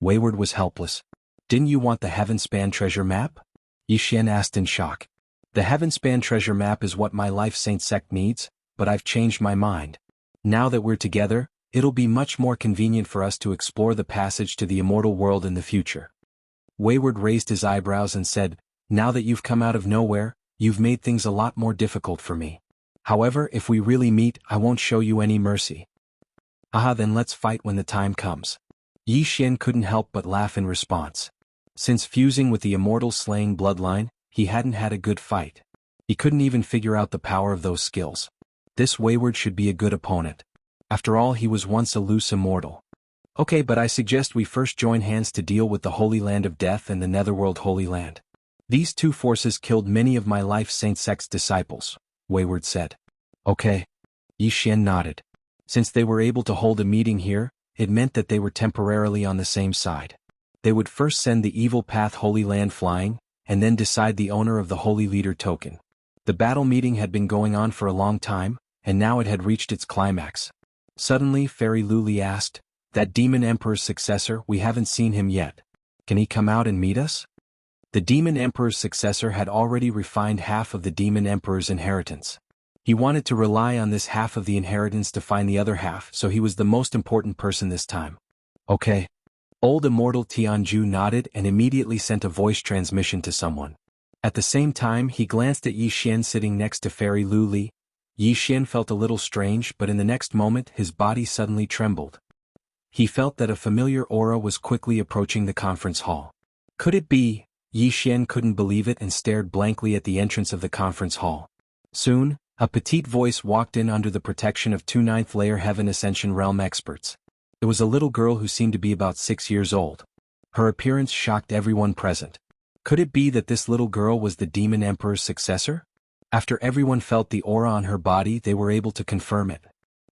Wayward was helpless. "Didn't you want the Heavenspan treasure map?" Yi Xian asked in shock. "The Heavenspan treasure map is what my Life Saint sect needs, but I've changed my mind. Now that we're together, it'll be much more convenient for us to explore the passage to the immortal world in the future." Wayward raised his eyebrows and said, "Now that you've come out of nowhere, you've made things a lot more difficult for me. However, if we really meet, I won't show you any mercy." "Aha, then let's fight when the time comes." Yi Xian couldn't help but laugh in response. Since fusing with the immortal slaying bloodline, he hadn't had a good fight. He couldn't even figure out the power of those skills. This Wayward should be a good opponent. After all, he was once a loose immortal. "Okay, but I suggest we first join hands to deal with the Holy Land of Death and the Netherworld Holy Land. These 2 forces killed many of my Life Saint sect's disciples," Wayward said. "Okay." Yi Xian nodded. Since they were able to hold a meeting here, it meant that they were temporarily on the same side. They would first send the Evil Path Holy Land flying, and then decide the owner of the Holy Leader token. The battle meeting had been going on for a long time, and now it had reached its climax. Suddenly Fairy Luli asked, "That Demon Emperor's successor, we haven't seen him yet. Can he come out and meet us?" The Demon Emperor's successor had already refined half of the Demon Emperor's inheritance. He wanted to rely on this half of the inheritance to find the other half, so he was the most important person this time. Okay. Old Immortal Tianju nodded and immediately sent a voice transmission to someone. At the same time he glanced at Yi Xian sitting next to Fairy Luli. Yi Xian felt a little strange, but in the next moment his body suddenly trembled. He felt that a familiar aura was quickly approaching the conference hall. Could it be? Yi Xian couldn't believe it and stared blankly at the entrance of the conference hall. Soon, a petite voice walked in under the protection of two 9th layer Heaven Ascension Realm experts. It was a little girl who seemed to be about 6 years old. Her appearance shocked everyone present. Could it be that this little girl was the Demon Emperor's successor? After everyone felt the aura on her body, they were able to confirm it.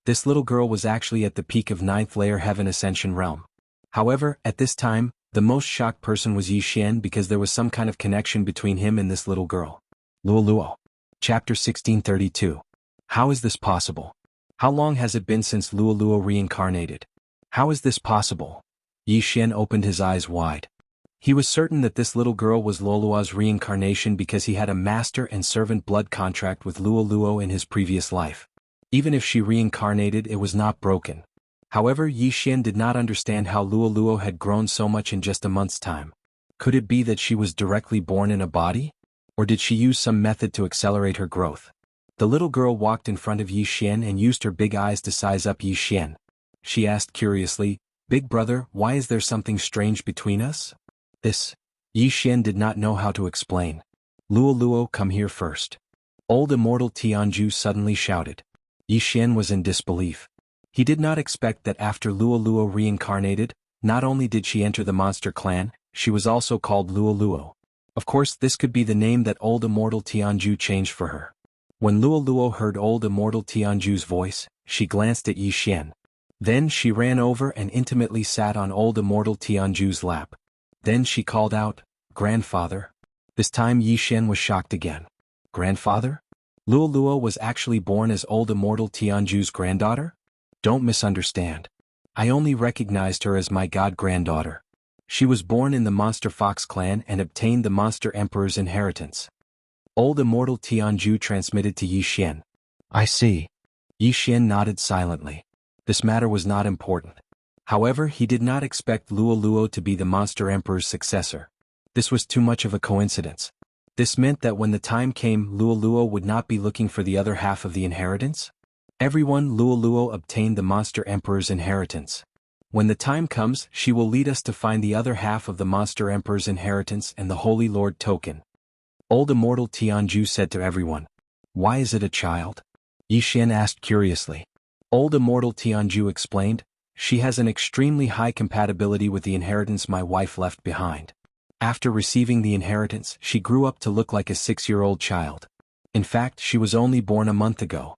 This little girl was actually at the peak of 9th layer Heaven Ascension Realm. However, at this time, the most shocked person was Yi Xian because there was some kind of connection between him and this little girl. Luoluo. Chapter 1632. How is this possible? How long has it been since Luoluo reincarnated? How is this possible? Yi Xian opened his eyes wide. He was certain that this little girl was Luoluo's reincarnation because he had a master and servant blood contract with Luoluo in his previous life. Even if she reincarnated, it was not broken. However, Yi Xian did not understand how Luoluo had grown so much in just a month's time. Could it be that she was directly born in a body? Or did she use some method to accelerate her growth? The little girl walked in front of Yi Xian and used her big eyes to size up Yi Xian. She asked curiously, "Big brother, why is there something strange between us?" This. Yi Xian did not know how to explain. "Luoluo, come here first." Old Immortal Tianju suddenly shouted. Yi Xian was in disbelief. He did not expect that after Luoluo reincarnated, not only did she enter the monster clan, she was also called Luoluo. Of course, this could be the name that Old Immortal Tianju changed for her. When Luoluo heard Old Immortal Tianju's voice, she glanced at Yi Xian. Then she ran over and intimately sat on Old Immortal Tianju's lap. Then she called out, "Grandfather." This time Yi Xian was shocked again. Grandfather? Luoluo was actually born as Old Immortal Tianju's granddaughter? Don't misunderstand. I only recognized her as my god-granddaughter. She was born in the Monster Fox clan and obtained the Monster Emperor's inheritance. Old Immortal Tianju transmitted to Yi Xian. I see. Yi Xian nodded silently. This matter was not important. However, he did not expect Luoluo to be the Monster Emperor's successor. This was too much of a coincidence. This meant that when the time came, Luoluo would not be looking for the other half of the inheritance? Everyone, Luoluo obtained the Monster Emperor's inheritance. When the time comes, she will lead us to find the other half of the Monster Emperor's inheritance and the Holy Lord token. Old Immortal Tianju said to everyone. Why is it a child? Yi Xian asked curiously. Old Immortal Tianju explained, she has an extremely high compatibility with the inheritance my wife left behind. After receiving the inheritance, she grew up to look like a 6-year-old child. In fact, she was only born a month ago.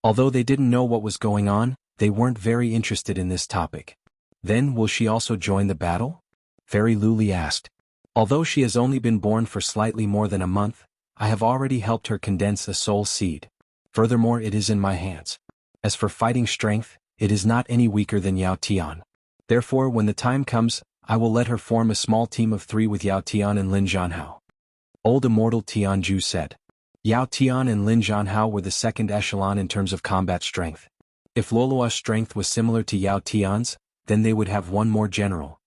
Although they didn't know what was going on, they weren't very interested in this topic. Then will she also join the battle? Fairy Luli asked. Although she has only been born for slightly more than a month, I have already helped her condense a soul seed. Furthermore, it is in my hands. As for fighting strength, it is not any weaker than Yao Tian. Therefore, when the time comes, I will let her form a small team of 3 with Yao Tian and Lin Zhanhao. Old Immortal Tianju said. Yao Tian and Lin Zhanhao were the second echelon in terms of combat strength. If Luoluo's strength was similar to Yao Tian's, then they would have one more general.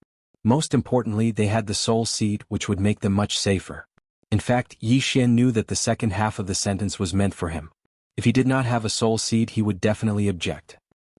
Most importantly, they had the soul seed, which would make them much safer. In fact, Yi Xian knew that the second half of the sentence was meant for him. If he did not have a soul seed, he would definitely object.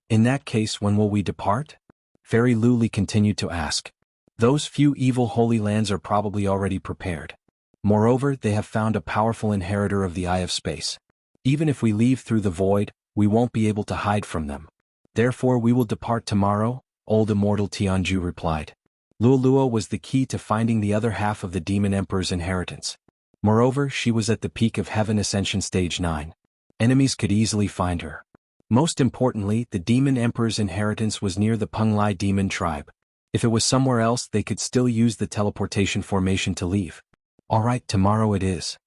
In that case, when will we depart? Fairy Luli continued to ask. Those few evil holy lands are probably already prepared. Moreover, they have found a powerful inheritor of the Eye of Space. Even if we leave through the void, we won't be able to hide from them. Therefore we will depart tomorrow, Old Immortal Tianju replied. Luoluo was the key to finding the other half of the Demon Emperor's inheritance. Moreover, she was at the peak of Heaven Ascension Stage 9. Enemies could easily find her. Most importantly, the Demon Emperor's inheritance was near the Penglai demon tribe. If it was somewhere else, they could still use the teleportation formation to leave. Alright, tomorrow it is.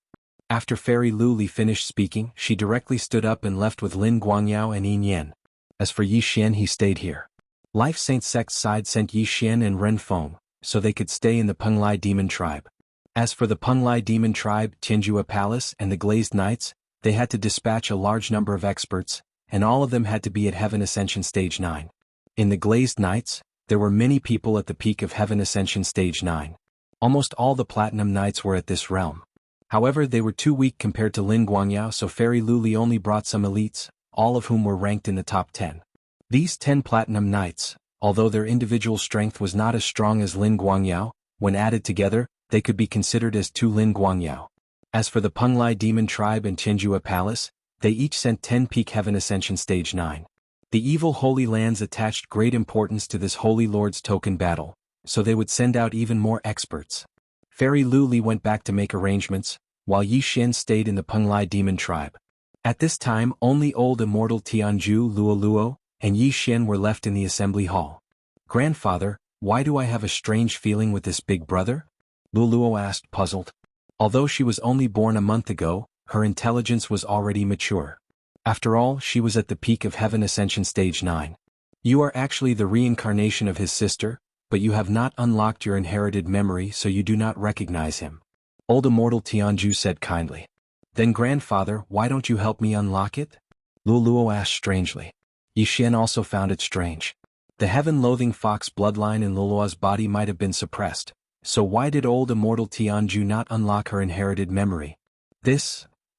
After Fairy Luli finished speaking, she directly stood up and left with Lin Guangyao and Yin Yan. As for Yi Xian, he stayed here. Life Saint Sect's side sent Yi Xian and Ren Feng, so they could stay in the Penglai Demon Tribe. As for the Penglai Demon Tribe, Tianjua Palace, and the Glazed Knights, they had to dispatch a large number of experts, and all of them had to be at Heaven Ascension Stage 9. In the Glazed Knights, there were many people at the peak of Heaven Ascension Stage 9. Almost all the Platinum Knights were at this realm. However, they were too weak compared to Lin Guangyao, so Fairy Luli only brought some elites, all of whom were ranked in the top 10. These 10 Platinum Knights, although their individual strength was not as strong as Lin Guangyao, when added together, they could be considered as 2 Lin Guangyao. As for the Penglai Demon Tribe and Tianjua Palace, they each sent 10 peak Heaven Ascension Stage 9. The evil Holy Lands attached great importance to this Holy Lord's token battle, so they would send out even more experts. Fairy Luli went back to make arrangements, while Yi Xian stayed in the Penglai Demon Tribe. At this time, only old immortal Tianju Luoluo and Yi Xian were left in the assembly hall. Grandfather, why do I have a strange feeling with this big brother? Luoluo asked, puzzled. Although she was only born a month ago, her intelligence was already mature. After all, she was at the peak of Heaven Ascension Stage 9. You are actually the reincarnation of his sister, but you have not unlocked your inherited memory, so you do not recognize him. Old immortal Tianju said kindly. Then grandfather, why don't you help me unlock it? Luoluo asked strangely. Yi Xian also found it strange. The heaven-loathing fox bloodline in Luoluo's body might have been suppressed, so why did old immortal Tianju not unlock her inherited memory?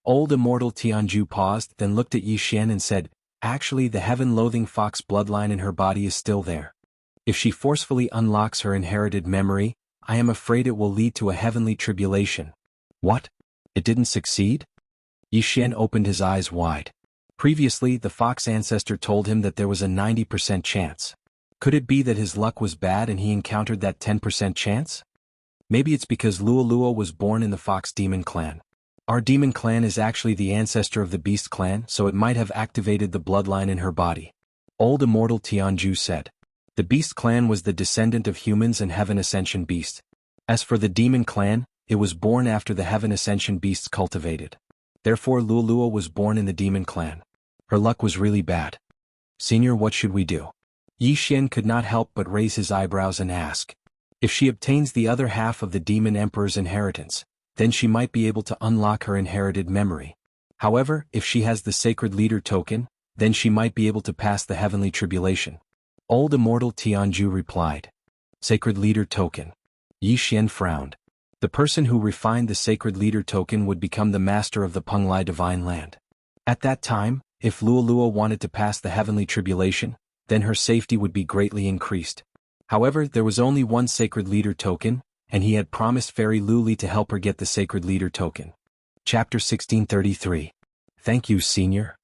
Old immortal Tianju paused, then looked at Yi Xian and said, actually the heaven-loathing fox bloodline in her body is still there. If she forcefully unlocks her inherited memory, I am afraid it will lead to a heavenly tribulation. What? It didn't succeed? Yi Xian opened his eyes wide. Previously, the fox ancestor told him that there was a 90% chance. Could it be that his luck was bad and he encountered that 10% chance? Maybe it's because Luoluo was born in the fox demon clan. Our demon clan is actually the ancestor of the beast clan, so it might have activated the bloodline in her body. Old immortal Tianju said. The beast clan was the descendant of humans and Heaven Ascension beasts. As for the demon clan, it was born after the Heaven Ascension beasts cultivated. Therefore Luoluo was born in the demon clan. Her luck was really bad. Senior, what should we do? Yi Xian could not help but raise his eyebrows and ask. If she obtains the other half of the demon emperor's inheritance, then she might be able to unlock her inherited memory. However, if she has the sacred leader token, then she might be able to pass the heavenly tribulation. Old immortal Tianju replied. Sacred leader token. Yi Xian frowned. The person who refined the sacred leader token would become the master of the Penglai divine land. At that time, if Luoluo wanted to pass the heavenly tribulation, then her safety would be greatly increased. However, there was only one sacred leader token, and he had promised Fairy Luli to help her get the sacred leader token. Chapter 1633. Thank you, Senior.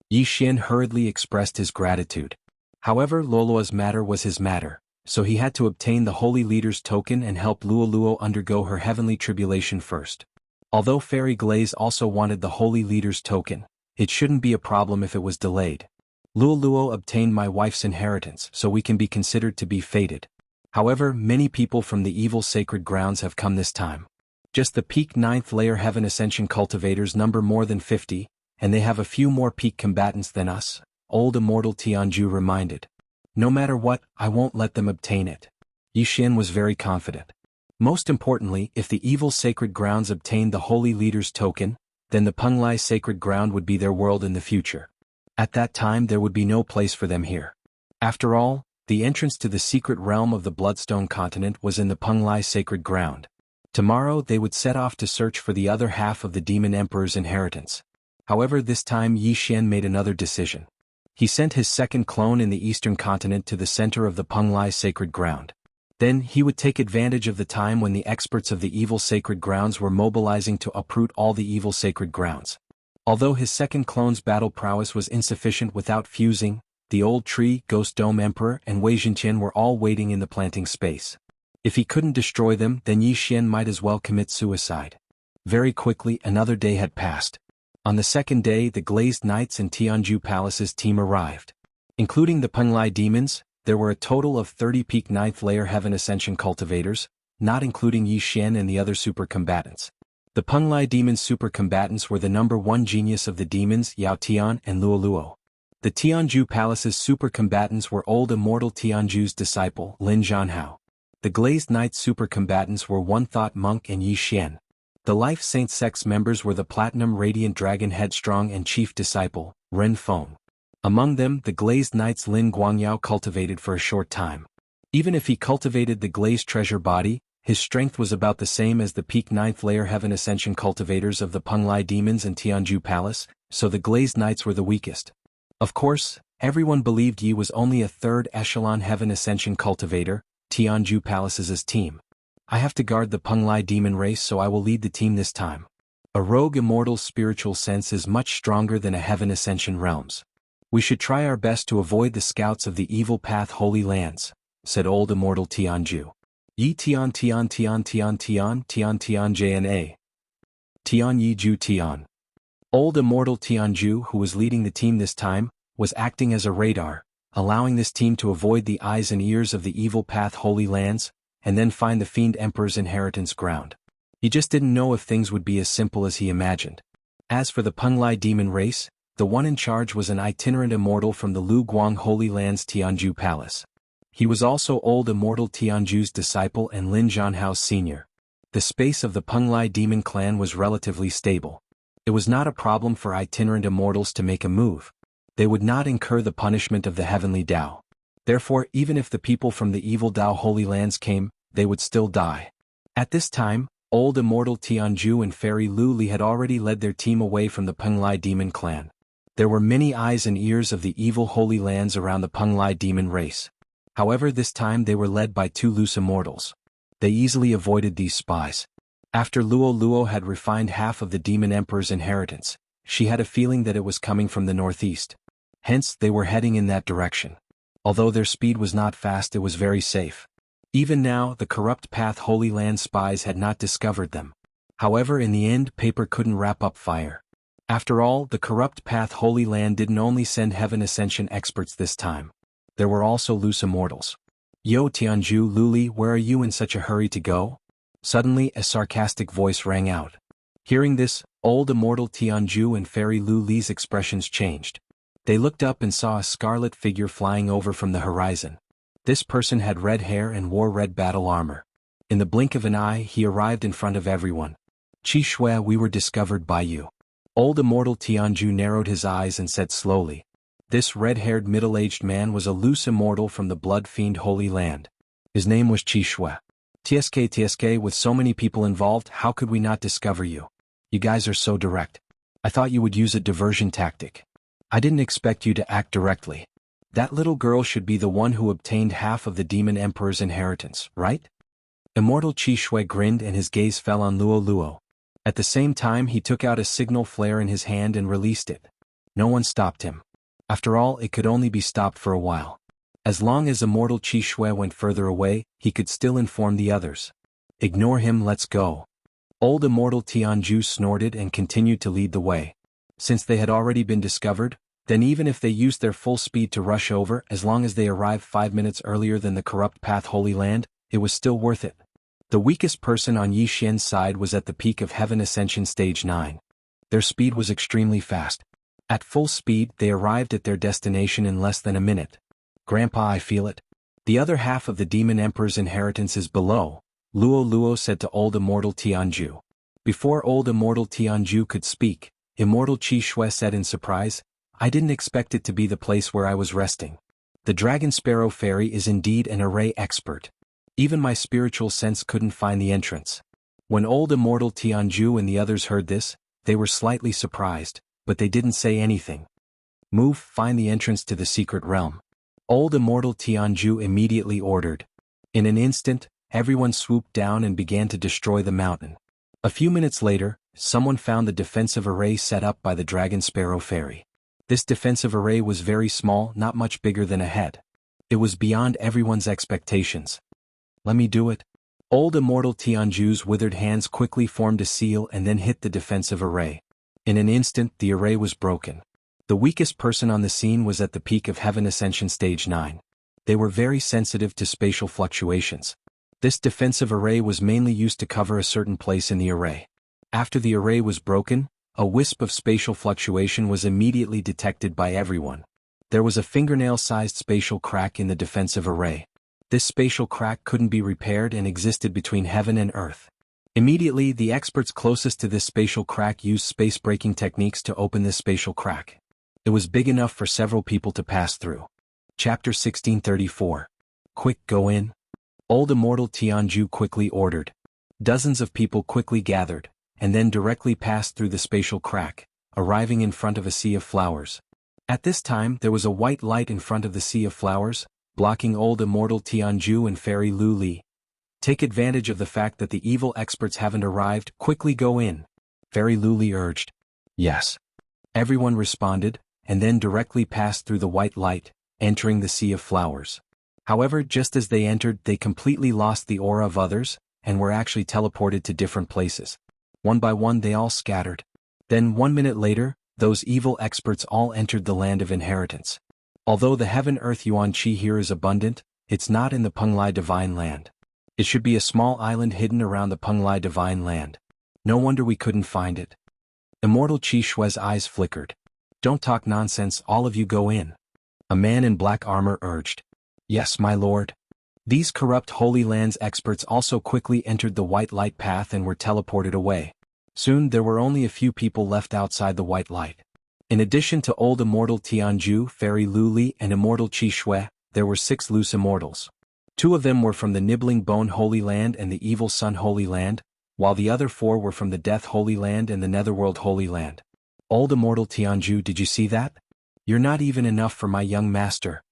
Yi Xian hurriedly expressed his gratitude. However, Luoluo's matter was his matter, so he had to obtain the holy leader's token and help Luoluo undergo her heavenly tribulation first. Although Fairy Glaze also wanted the holy leader's token, it shouldn't be a problem if it was delayed. Luoluo obtained my wife's inheritance, so we can be considered to be fated. However, many people from the evil sacred grounds have come this time. Just the peak 9th layer Heaven Ascension cultivators number more than 50, and they have a few more peak combatants than us, old immortal Tianju reminded. No matter what, I won't let them obtain it. Yi Xian was very confident. Most importantly, if the evil sacred grounds obtained the holy leader's token, then the Penglai sacred ground would be their world in the future. At that time there would be no place for them here. After all, the entrance to the secret realm of the Bloodstone continent was in the Penglai sacred ground. Tomorrow they would set off to search for the other half of the demon emperor's inheritance. However, this time Yi Xian made another decision. He sent his second clone in the eastern continent to the center of the Penglai sacred ground. Then he would take advantage of the time when the experts of the evil sacred grounds were mobilizing to uproot all the evil sacred grounds. Although his second clone's battle prowess was insufficient without fusing, the Old Tree, Ghost Dome Emperor, and Wei Zhenqian were all waiting in the planting space. If he couldn't destroy them, then Yi Xian might as well commit suicide. Very quickly, another day had passed. On the second day, the Glazed Knights and Tianju Palace's team arrived. Including the Penglai demons, there were a total of 30 peak 9th layer Heaven Ascension cultivators, not including Yi Xian and the other super combatants. The Penglai demons' super combatants were the number 1 genius of the demons Yao Tian and Luo Luo. The Tianju Palace's super combatants were old immortal Tianju's disciple Lin Jianghu. The Glazed Knight's super combatants were One Thought Monk and Yi Xian. The Life Saint Sect's members were the Platinum Radiant Dragon Headstrong and Chief Disciple, Ren Feng. Among them, the Glazed Knight's Lin Guangyao cultivated for a short time. Even if he cultivated the Glazed Treasure Body, his strength was about the same as the peak 9th layer Heaven Ascension cultivators of the Penglai Demons and Tianju Palace, so the Glazed Knights were the weakest. Of course, everyone believed Yi was only a 3rd echelon Heaven Ascension cultivator, Tianju Palace's team. I have to guard the Penglai demon race, so I will lead the team this time. A rogue immortal's spiritual sense is much stronger than a Heaven Ascension realm's. We should try our best to avoid the scouts of the Evil Path Holy Lands, said old immortal Tianju. Yi Tian Tian Tian Tian Tian Tian Tian Jna. Tian Yi Ju Tian. Old immortal Tianju, who was leading the team this time, was acting as a radar, allowing this team to avoid the eyes and ears of the Evil Path Holy Lands, and then find the Fiend Emperor's inheritance ground. He just didn't know if things would be as simple as he imagined. As for the Penglai demon race, the one in charge was an itinerant immortal from the Lu Guang Holy Lands Tianju Palace. He was also old immortal Tianju's disciple and Lin Jianghu's senior. The space of the Penglai demon clan was relatively stable. It was not a problem for itinerant immortals to make a move. They would not incur the punishment of the heavenly Tao. Therefore, even if the people from the evil Tao Holy Lands came, they would still die. At this time, old immortal Tianju and Fairy Lu Li had already led their team away from the Penglai demon clan. There were many eyes and ears of the evil Holy Lands around the Penglai demon race. However, this time they were led by 2 loose immortals. They easily avoided these spies. After Luo Luo had refined half of the Demon Emperor's inheritance, she had a feeling that it was coming from the northeast. Hence, they were heading in that direction. Although their speed was not fast, it was very safe. Even now, the Corrupt Path Holy Land spies had not discovered them. However, in the end, paper couldn't wrap up fire. After all, the Corrupt Path Holy Land didn't only send Heaven Ascension experts this time. There were also loose immortals. Yo Tianju Luli, where are you in such a hurry to go? Suddenly, a sarcastic voice rang out. Hearing this, old immortal Tianju and Fairy Lu Li's expressions changed. They looked up and saw a scarlet figure flying over from the horizon. This person had red hair and wore red battle armor. In the blink of an eye, he arrived in front of everyone. Qi Shui, we were discovered by you. Old immortal Tianju narrowed his eyes and said slowly. This red-haired middle-aged man was a loose immortal from the Blood Fiend Holy Land. His name was Qi Shui. TSK, with so many people involved, how could we not discover you? You guys are so direct. I thought you would use a diversion tactic. I didn't expect you to act directly. That little girl should be the one who obtained half of the Demon Emperor's inheritance, right? Immortal Qi Shui grinned and his gaze fell on Luo Luo. At the same time, he took out a signal flare in his hand and released it. No one stopped him. After all, it could only be stopped for a while. As long as immortal Qi Shui went further away, he could still inform the others. Ignore him, let's go. Old immortal Tianju snorted and continued to lead the way. Since they had already been discovered, then even if they used their full speed to rush over, as long as they arrived 5 minutes earlier than the Corrupt Path Holy Land, it was still worth it. The weakest person on Yi Xian's side was at the peak of Heaven Ascension Stage 9. Their speed was extremely fast. At full speed, they arrived at their destination in less than a minute. Grandpa, I feel it. The other half of the Demon Emperor's inheritance is below, Luo Luo said to old immortal Tianju. Before old immortal Tianju could speak, immortal Qi Shui said in surprise, I didn't expect it to be the place where I was resting. The Dragon Sparrow Fairy is indeed an array expert. Even my spiritual sense couldn't find the entrance. When old immortal Tianju and the others heard this, they were slightly surprised, but they didn't say anything. Move, find the entrance to the secret realm. Old immortal Tianju immediately ordered. In an instant, everyone swooped down and began to destroy the mountain. A few minutes later, someone found the defensive array set up by the Dragon Sparrow Fairy. This defensive array was very small, not much bigger than a head. It was beyond everyone's expectations. Let me do it. Old immortal Tianju's withered hands quickly formed a seal and then hit the defensive array. In an instant, the array was broken. The weakest person on the scene was at the peak of Heaven Ascension Stage 9. They were very sensitive to spatial fluctuations. This defensive array was mainly used to cover a certain place in the array. After the array was broken, a wisp of spatial fluctuation was immediately detected by everyone. There was a fingernail-sized spatial crack in the defensive array. This spatial crack couldn't be repaired and existed between heaven and earth. Immediately, the experts closest to this spatial crack used space-breaking techniques to open this spatial crack. It was big enough for several people to pass through. Chapter 1634. Quick, go in. Old Immortal Jianghu quickly ordered. Dozens of people quickly gathered, and then directly passed through the spatial crack, arriving in front of a sea of flowers. At this time there was a white light in front of the sea of flowers, blocking Old Immortal Jianghu and Fairy Lu Li. Take advantage of the fact that the evil experts haven't arrived, quickly go in. Fairy Lu Li urged. Yes. Everyone responded, and then directly passed through the white light, entering the sea of flowers. However, just as they entered, they completely lost the aura of others, and were actually teleported to different places. One by one they all scattered. Then 1 minute later, those evil experts all entered the land of inheritance. Although the heaven-earth yuan qi here is abundant, it's not in the Penglai divine land. It should be a small island hidden around the Penglai divine land. No wonder we couldn't find it. Immortal Qi Shui's eyes flickered. Don't talk nonsense, all of you go in. A man in black armor urged. Yes, my lord. These corrupt Holy Lands experts also quickly entered the white light path and were teleported away. Soon there were only a few people left outside the white light. In addition to Old Immortal Jianghu, Fairy Lu Li, and Immortal Qi Shui, there were 6 loose immortals. 2 of them were from the Nibbling Bone Holy Land and the Evil Sun Holy Land, while the other 4 were from the Death Holy Land and the Netherworld Holy Land. Old Immortal Jianghu, did you see that? You're not even enough for my young master.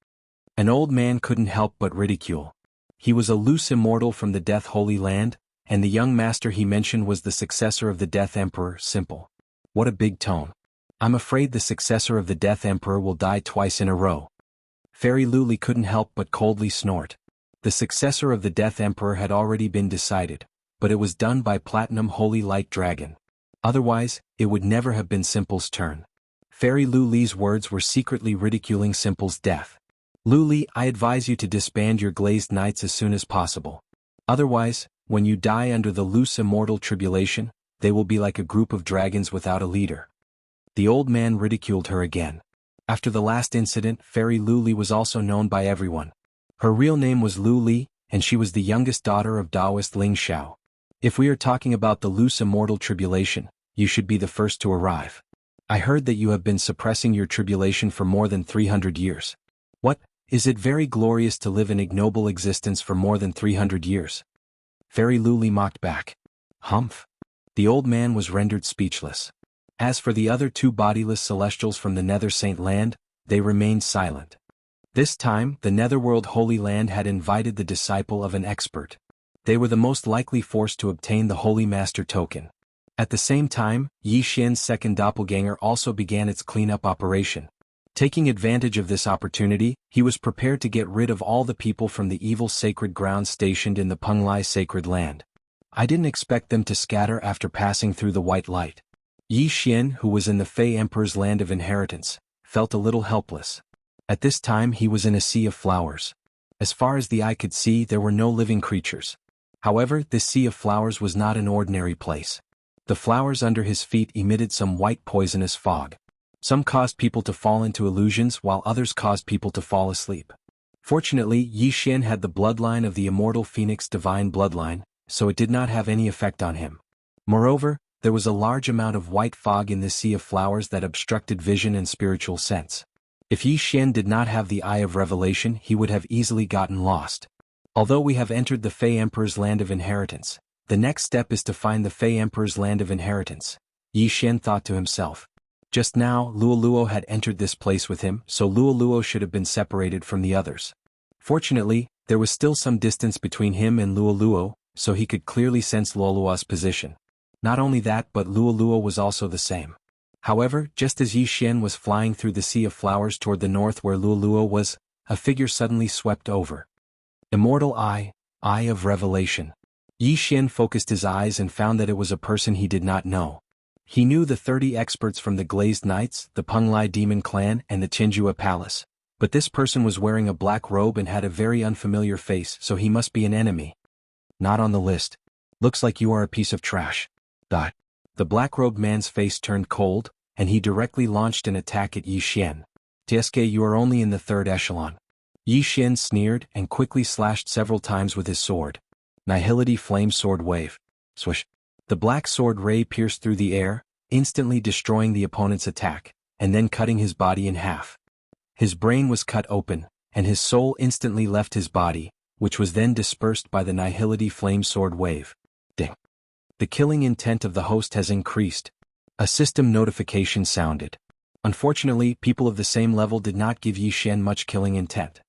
An old man couldn't help but ridicule. He was a loose immortal from the Death Holy Land, and the young master he mentioned was the successor of the Death Emperor. Simple. What a big tone. I'm afraid the successor of the Death Emperor will die twice in a row. Fairy Lu Li couldn't help but coldly snort. The successor of the Death Emperor had already been decided, but it was done by Platinum Holy Light Dragon. Otherwise, it would never have been Simple's turn. Fairy Lu Li's words were secretly ridiculing Simple's death. Lu Li, I advise you to disband your glazed knights as soon as possible. Otherwise, when you die under the loose immortal tribulation, they will be like a group of dragons without a leader. The old man ridiculed her again. After the last incident, Fairy Lu Li was also known by everyone. Her real name was Lu Li, and she was the youngest daughter of Taoist Ling Xiao. If we are talking about the loose immortal tribulation, you should be the first to arrive. I heard that you have been suppressing your tribulation for more than 300 years. What? Is it very glorious to live an ignoble existence for more than 300 years? Fairy Lu Li mocked back. Humph. The old man was rendered speechless. As for the other 2 bodiless celestials from the Nether Saint Land, they remained silent. This time, the Netherworld Holy Land had invited the disciple of an expert. They were the most likely force to obtain the Holy Master token. At the same time, Yi Xian's second doppelganger also began its cleanup operation. Taking advantage of this opportunity, he was prepared to get rid of all the people from the evil sacred grounds stationed in the Penglai sacred land. I didn't expect them to scatter after passing through the white light. Yi Xian, who was in the Fey Emperor's land of inheritance, felt a little helpless. At this time he was in a sea of flowers. As far as the eye could see, there were no living creatures. However, this sea of flowers was not an ordinary place. The flowers under his feet emitted some white poisonous fog. Some caused people to fall into illusions while others caused people to fall asleep. Fortunately, Yi Xian had the bloodline of the immortal phoenix divine bloodline, so it did not have any effect on him. Moreover, there was a large amount of white fog in this sea of flowers that obstructed vision and spiritual sense. If Yi Xian did not have the Eye of Revelation, he would have easily gotten lost. Although we have entered the Fey Emperor's land of inheritance, the next step is to find the Fey Emperor's land of inheritance, Yi Xian thought to himself. Just now, Luoluo had entered this place with him, so Luoluo should have been separated from the others. Fortunately, there was still some distance between him and Luoluo, so he could clearly sense Luoluo's position. Not only that, but Luoluo was also the same. However, just as Yi Xian was flying through the sea of flowers toward the north where Luoluo was, a figure suddenly swept over. Immortal Eye, Eye of Revelation. Yi Xian focused his eyes and found that it was a person he did not know. He knew the 30 experts from the Glazed Knights, the Penglai Demon Clan, and the Qinjue Palace, but this person was wearing a black robe and had a very unfamiliar face, so he must be an enemy. Not on the list. Looks like you are a piece of trash. The black-robed man's face turned cold, and he directly launched an attack at Yi Xian. Tieske, you are only in the third echelon. Yi Xian sneered and quickly slashed several times with his sword. Nihility Flame Sword Wave. Swish. The black sword ray pierced through the air, instantly destroying the opponent's attack, and then cutting his body in half. His brain was cut open, and his soul instantly left his body, which was then dispersed by the Nihility Flame Sword Wave. Ding. The killing intent of the host has increased. A system notification sounded. Unfortunately, people of the same level did not give Yi Xian much killing intent.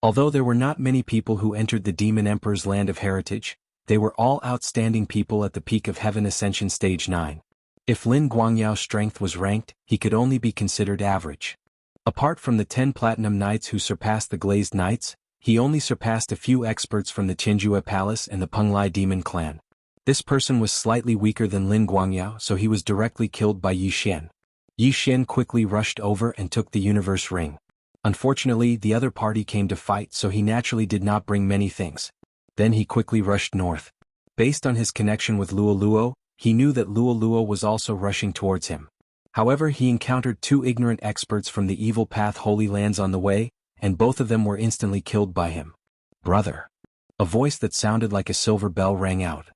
Although there were not many people who entered the Demon Emperor's Land of Heritage, they were all outstanding people at the peak of Heaven Ascension Stage 9. If Lin Guangyao's strength was ranked, he could only be considered average. Apart from the 10 Platinum Knights who surpassed the Glazed Knights, he only surpassed a few experts from the Qinjue Palace and the Penglai Demon Clan. This person was slightly weaker than Lin Guangyao, so he was directly killed by Yi Xian. Yi Xian quickly rushed over and took the Universe Ring. Unfortunately, the other party came to fight, so he naturally did not bring many things. Then he quickly rushed north. Based on his connection with Luo Luo, he knew that Luo Luo was also rushing towards him. However, he encountered 2 ignorant experts from the Evil Path Holy Lands on the way, and both of them were instantly killed by him. Brother. A voice that sounded like a silver bell rang out.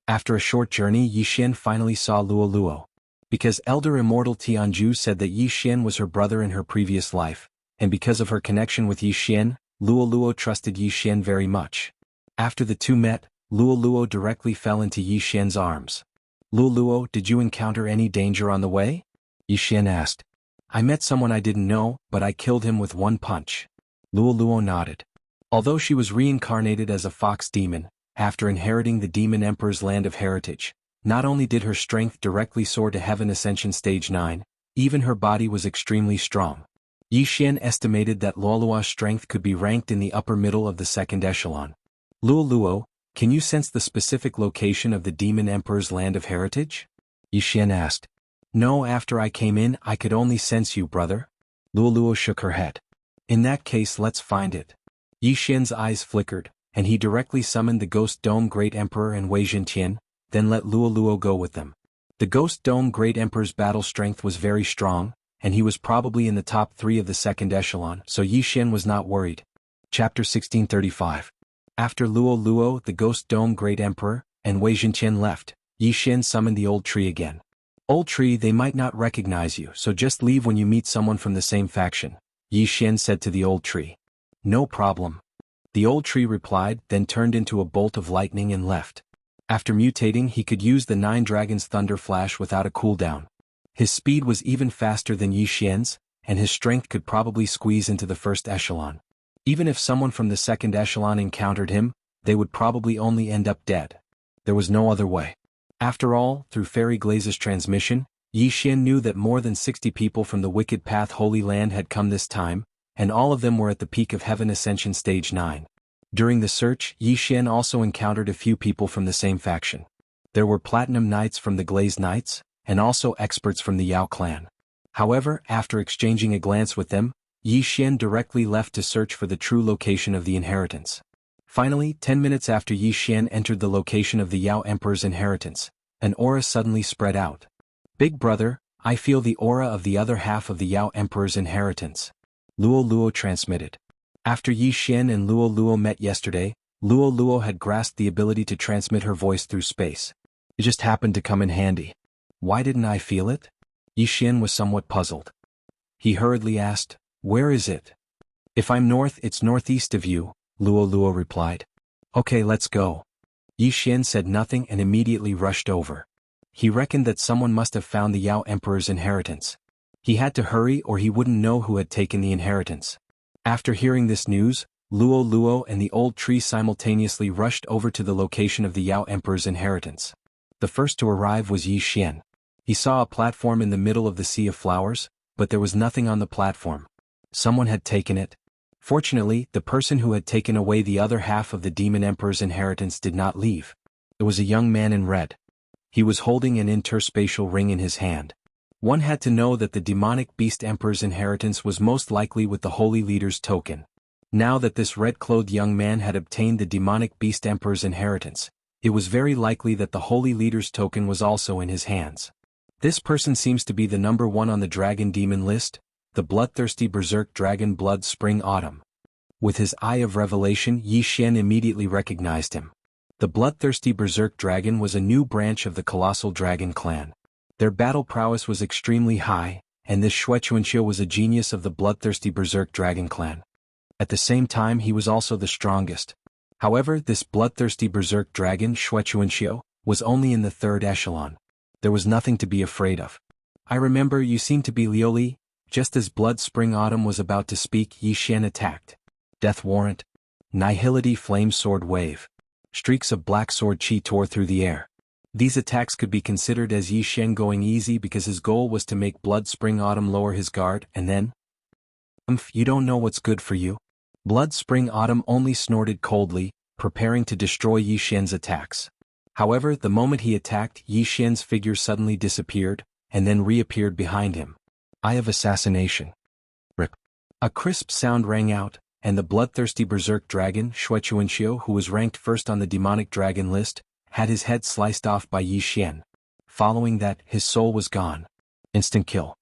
After a short journey, Yi Xian finally saw Luo Luo. Because Elder Immortal Tianju said that Yi Xian was her brother in her previous life, and because of her connection with Yi Xian, Luo Luo trusted Yi Xian very much. After the two met, Luo Luo directly fell into Yi Xian's arms. Luo Luo, did you encounter any danger on the way? Yi Xian asked. I met someone I didn't know, but I killed him with one punch. Luo Luo nodded. Although she was reincarnated as a fox demon, after inheriting the Demon Emperor's Land of Heritage, not only did her strength directly soar to Heaven Ascension Stage 9, even her body was extremely strong. Yi Xian estimated that Luo Luo's strength could be ranked in the upper middle of the second echelon. Luo Luo, can you sense the specific location of the Demon Emperor's Land of Heritage? Yi Xian asked. No, after I came in, I could only sense you, brother. Luo Luo shook her head. In that case, let's find it. Yi Xian's eyes flickered, and he directly summoned the Ghost Dome Great Emperor and Wei Zhentian, then let Luo Luo go with them. The Ghost Dome Great Emperor's battle strength was very strong, and he was probably in the top 3 of the second echelon, so Yi Xian was not worried. Chapter 1635. After Luo Luo, the Ghost Dome Great Emperor, and Wei Zhentian left, Yi Xian summoned the Old Tree again. Old Tree, they might not recognize you, so just leave when you meet someone from the same faction, Yi Xian said to the Old Tree. No problem. The Old Tree replied, then turned into a bolt of lightning and left. After mutating, he could use the 9 Dragons Thunder Flash without a cooldown. His speed was even faster than Yi Xian's, and his strength could probably squeeze into the first echelon. Even if someone from the second echelon encountered him, they would probably only end up dead. There was no other way. After all, through Fairy Glaze's transmission, Yi Xian knew that more than 60 people from the Wicked Path Holy Land had come this time, and all of them were at the peak of Heaven Ascension Stage 9. During the search, Yi Xian also encountered a few people from the same faction. There were Platinum Knights from the Glazed Knights, and also experts from the Yao clan. However, after exchanging a glance with them, Yi Xian directly left to search for the true location of the inheritance. Finally, 10 minutes after Yi Xian entered the location of the Yao Emperor's inheritance, an aura suddenly spread out. Big brother, I feel the aura of the other half of the Yao Emperor's inheritance. Luo Luo transmitted. After Yi Xian and Luo Luo met yesterday, Luo Luo had grasped the ability to transmit her voice through space. It just happened to come in handy. Why didn't I feel it? Yi Xian was somewhat puzzled. He hurriedly asked, where is it? If I'm north, it's northeast of you, Luo Luo replied. Okay, let's go. Yi Xian said nothing and immediately rushed over. He reckoned that someone must have found the Yao Emperor's inheritance. He had to hurry or he wouldn't know who had taken the inheritance. After hearing this news, Luo Luo and the Old Tree simultaneously rushed over to the location of the Yao Emperor's inheritance. The first to arrive was Yi Xian. He saw a platform in the middle of the Sea of Flowers, but there was nothing on the platform. Someone had taken it. Fortunately, the person who had taken away the other half of the Demon Emperor's inheritance did not leave. It was a young man in red. He was holding an interspatial ring in his hand. One had to know that the Demonic Beast Emperor's inheritance was most likely with the Holy Leader's token. Now that this red-clothed young man had obtained the Demonic Beast Emperor's inheritance, it was very likely that the Holy Leader's token was also in his hands. This person seems to be the number 1 on the Dragon Demon list, the bloodthirsty Berserk Dragon Blood Spring Autumn. With his eye of revelation, Yi Xian immediately recognized him. The bloodthirsty Berserk Dragon was a new branch of the Colossal Dragon clan. Their battle prowess was extremely high, and this Shuechuanxiu was a genius of the bloodthirsty Berserk Dragon clan. At the same time, he was also the strongest. However, this bloodthirsty Berserk Dragon Shuechuanxiu was only in the 3rd echelon. There was nothing to be afraid of. I remember you seem to be Liuli. Just as Blood Spring Autumn was about to speak, Yi Xian attacked. Death Warrant. Nihility Flame Sword Wave. Streaks of black sword chi tore through the air. These attacks could be considered as Yi Xian going easy because his goal was to make Blood Spring Autumn lower his guard, and then... You don't know what's good for you? Blood Spring Autumn only snorted coldly, preparing to destroy Yi Xian's attacks. However, the moment he attacked, Yi Xian's figure suddenly disappeared, and then reappeared behind him. Eye of Assassination. Rip. A crisp sound rang out, and the bloodthirsty Berserk Dragon Shuechuanxiu, who was ranked first on the demonic dragon list, had his head sliced off by Yi Xian. Following that, his soul was gone. Instant kill.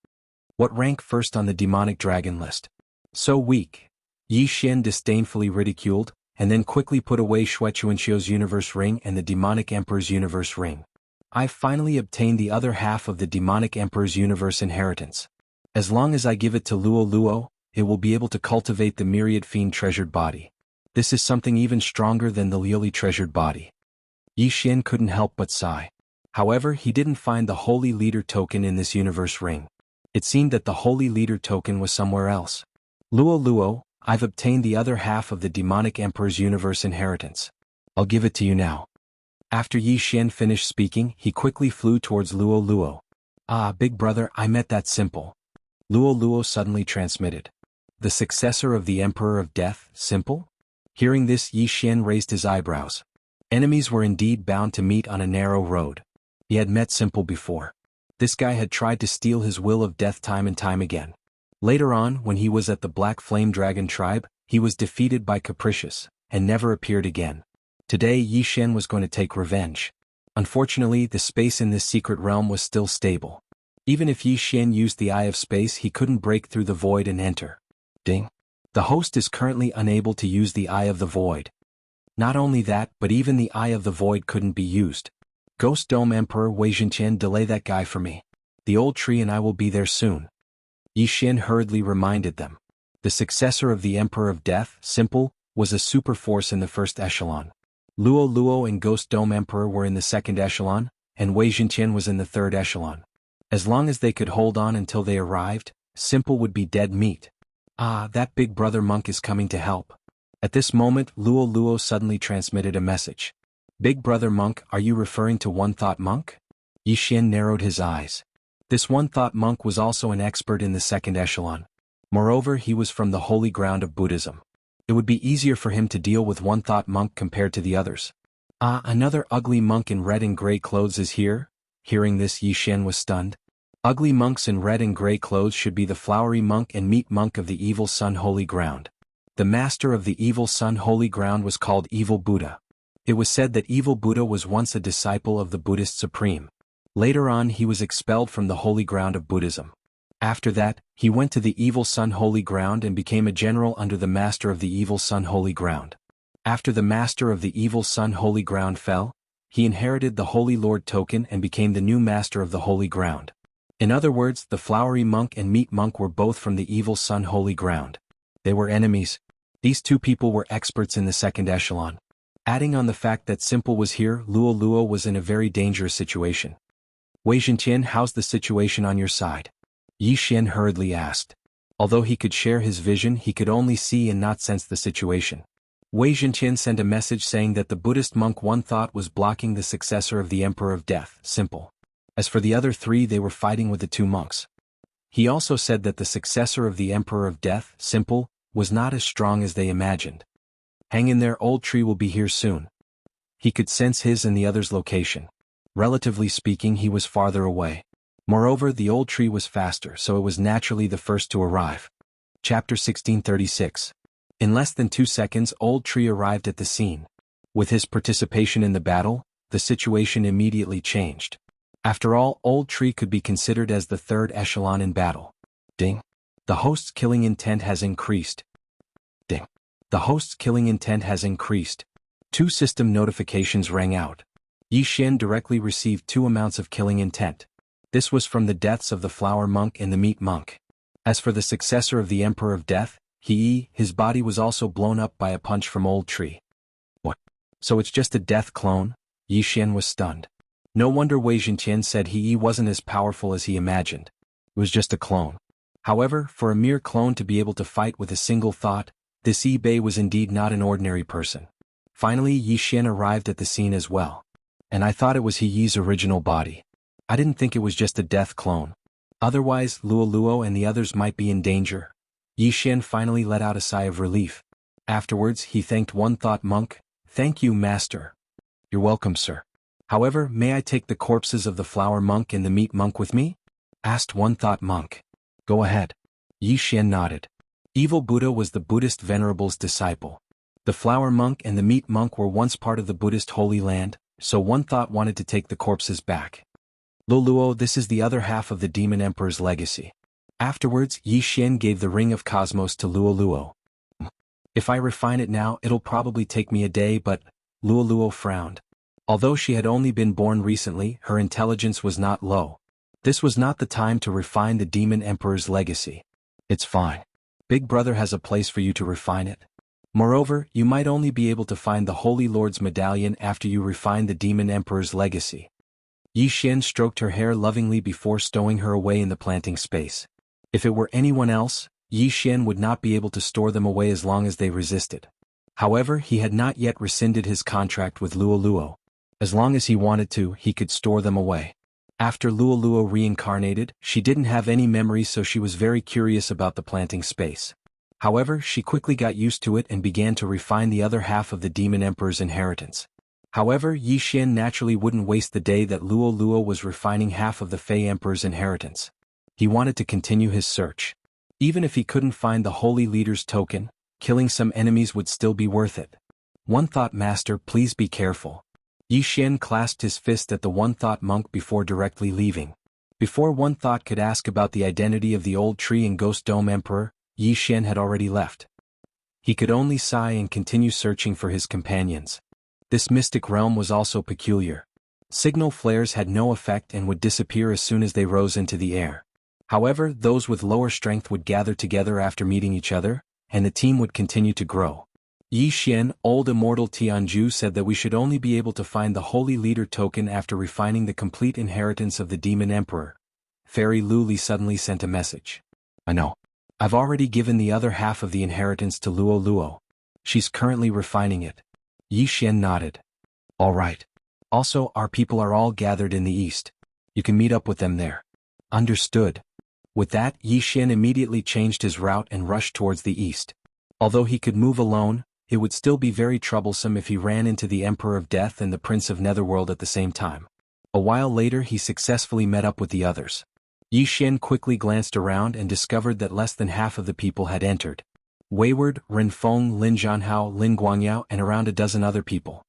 What rank first on the demonic dragon list? So weak. Yi Xian disdainfully ridiculed, and then quickly put away Shuechuanxiu's universe ring and the demonic emperor's universe ring. I've finally obtained the other half of the demonic emperor's universe inheritance. As long as I give it to Luo Luo, it will be able to cultivate the myriad fiend treasured body. This is something even stronger than the Liuli treasured body. Yi Xian couldn't help but sigh. However, he didn't find the Holy Leader token in this universe ring. It seemed that the Holy Leader token was somewhere else. Luo Luo, I've obtained the other half of the demonic emperor's universe inheritance. I'll give it to you now. After Yi Xian finished speaking, he quickly flew towards Luo Luo. Ah, big brother, I meant that simple. Luo Luo suddenly transmitted. The successor of the Emperor of Death, Simple? Hearing this, Yi Xian raised his eyebrows. Enemies were indeed bound to meet on a narrow road. He had met Simple before. This guy had tried to steal his will of death time and time again. Later on, when he was at the Black Flame Dragon tribe, he was defeated by Capricious, and never appeared again. Today Yi Xian was going to take revenge. Unfortunately, the space in this secret realm was still stable. Even if Yi Xian used the Eye of Space, he couldn't break through the void and enter. Ding. The host is currently unable to use the Eye of the Void. Not only that, but even the Eye of the Void couldn't be used. Ghost Dome Emperor Wei Zhenqian, delay that guy for me. The old tree and I will be there soon. Yi Xian hurriedly reminded them. The successor of the Emperor of Death, Simple, was a super force in the 1st echelon. Luo Luo and Ghost Dome Emperor were in the 2nd echelon, and Wei Zhenqian was in the 3rd echelon. As long as they could hold on until they arrived, Simple would be dead meat. Ah, that big brother monk is coming to help. At this moment, Luo Luo suddenly transmitted a message. Big brother monk, are you referring to One Thought Monk? Yi Xian narrowed his eyes. This One Thought Monk was also an expert in the 2nd echelon. Moreover, he was from the holy ground of Buddhism. It would be easier for him to deal with One Thought Monk compared to the others. Ah, another ugly monk in red and gray clothes is here? Hearing this, Yi Xian was stunned. Ugly monks in red and gray clothes should be the flowery monk and meat monk of the Evil Sun Holy Ground. The master of the Evil Sun Holy Ground was called Evil Buddha. It was said that Evil Buddha was once a disciple of the Buddhist Supreme. Later on, he was expelled from the holy ground of Buddhism. After that, he went to the Evil Sun Holy Ground and became a general under the master of the Evil Sun Holy Ground. After the master of the Evil Sun Holy Ground fell, he inherited the Holy Lord token and became the new master of the Holy Ground. In other words, the flowery monk and meat monk were both from the Evil Sun Holy Ground. They were enemies. These two people were experts in the 2nd echelon. Adding on the fact that Simple was here, Luo Luo was in a very dangerous situation. Wei Zhenqian, how's the situation on your side? Yi Xian hurriedly asked. Although he could share his vision, he could only see and not sense the situation. Wei Zhenqian sent a message saying that the Buddhist monk One Thought was blocking the successor of the Emperor of Death, Simple. As for the other 3, they were fighting with the 2 monks. He also said that the successor of the Emperor of Death, Simple, was not as strong as they imagined. Hang in there, old tree will be here soon. He could sense his and the others' location. Relatively speaking, he was farther away. Moreover, the old tree was faster, so it was naturally the first to arrive. Chapter 1636. In less than 2 seconds, old tree arrived at the scene. With his participation in the battle, the situation immediately changed. After all, Old Tree could be considered as the third echelon in battle. Ding. The host's killing intent has increased. Ding. The host's killing intent has increased. 2 system notifications rang out. Yi Xian directly received 2 amounts of killing intent. This was from the deaths of the Flower Monk and the Meat Monk. As for the successor of the Emperor of Death, his body was also blown up by a punch from Old Tree. What? So it's just a death clone? Yi Xian was stunned. No wonder Wei Zhenqian said he wasn't as powerful as he imagined. It was just a clone. However, for a mere clone to be able to fight with a single thought, this Yi Bei was indeed not an ordinary person. Finally, Yi Xian arrived at the scene as well. And I thought it was Yi's original body. I didn't think it was just a death clone. Otherwise, Luo and the others might be in danger. Yi Xian finally let out a sigh of relief. Afterwards, he thanked One Thought Monk. Thank you, Master. You're welcome, sir. However, may I take the corpses of the Flower Monk and the Meat Monk with me? Asked One Thought Monk. Go ahead. Yi Xian nodded. Evil Buddha was the Buddhist Venerable's disciple. The Flower Monk and the Meat Monk were once part of the Buddhist Holy Land, so One Thought wanted to take the corpses back. Luo, this is the other half of the Demon Emperor's legacy. Afterwards, Yi Xian gave the Ring of Cosmos to Luo. If I refine it now, it'll probably take me a day, but Luo frowned. Although she had only been born recently, her intelligence was not low. This was not the time to refine the Demon Emperor's legacy. It's fine. Big Brother has a place for you to refine it. Moreover, you might only be able to find the Holy Lord's medallion after you refine the Demon Emperor's legacy. Yi Xian stroked her hair lovingly before stowing her away in the planting space. If it were anyone else, Yi Xian would not be able to store them away as long as they resisted. However, he had not yet rescinded his contract with Luo. As long as he wanted to, he could store them away. After Luo reincarnated, she didn't have any memories, so she was very curious about the planting space. However, she quickly got used to it and began to refine the other half of the Demon Emperor's inheritance. However, Yi Xian naturally wouldn't waste the day that Luo was refining half of the Fey Emperor's inheritance. He wanted to continue his search. Even if he couldn't find the Holy Leader's token, killing some enemies would still be worth it. One Thought Master, please be careful. Yi Xian clasped his fist at the One Thought Monk before directly leaving. Before One Thought could ask about the identity of the Old Tree and Ghost Dome Emperor, Yi Xian had already left. He could only sigh and continue searching for his companions. This mystic realm was also peculiar. Signal flares had no effect and would disappear as soon as they rose into the air. However, those with lower strength would gather together after meeting each other, and the team would continue to grow. Yi Xian, old immortal Tianju, said that we should only be able to find the Holy Leader token after refining the complete inheritance of the Demon Emperor. Fairy Luli suddenly sent a message. I know. I've already given the other half of the inheritance to Luo. She's currently refining it. Yi Xian nodded. All right. Also, our people are all gathered in the east. You can meet up with them there. Understood. With that, Yi Xian immediately changed his route and rushed towards the east. Although he could move alone, it would still be very troublesome if he ran into the Emperor of Death and the Prince of Netherworld at the same time. A while later, he successfully met up with the others. Yi Xian quickly glanced around and discovered that less than half of the people had entered. Wayward, Renfeng, Lin Zhanhao, Lin Guangyao, and around a dozen other people.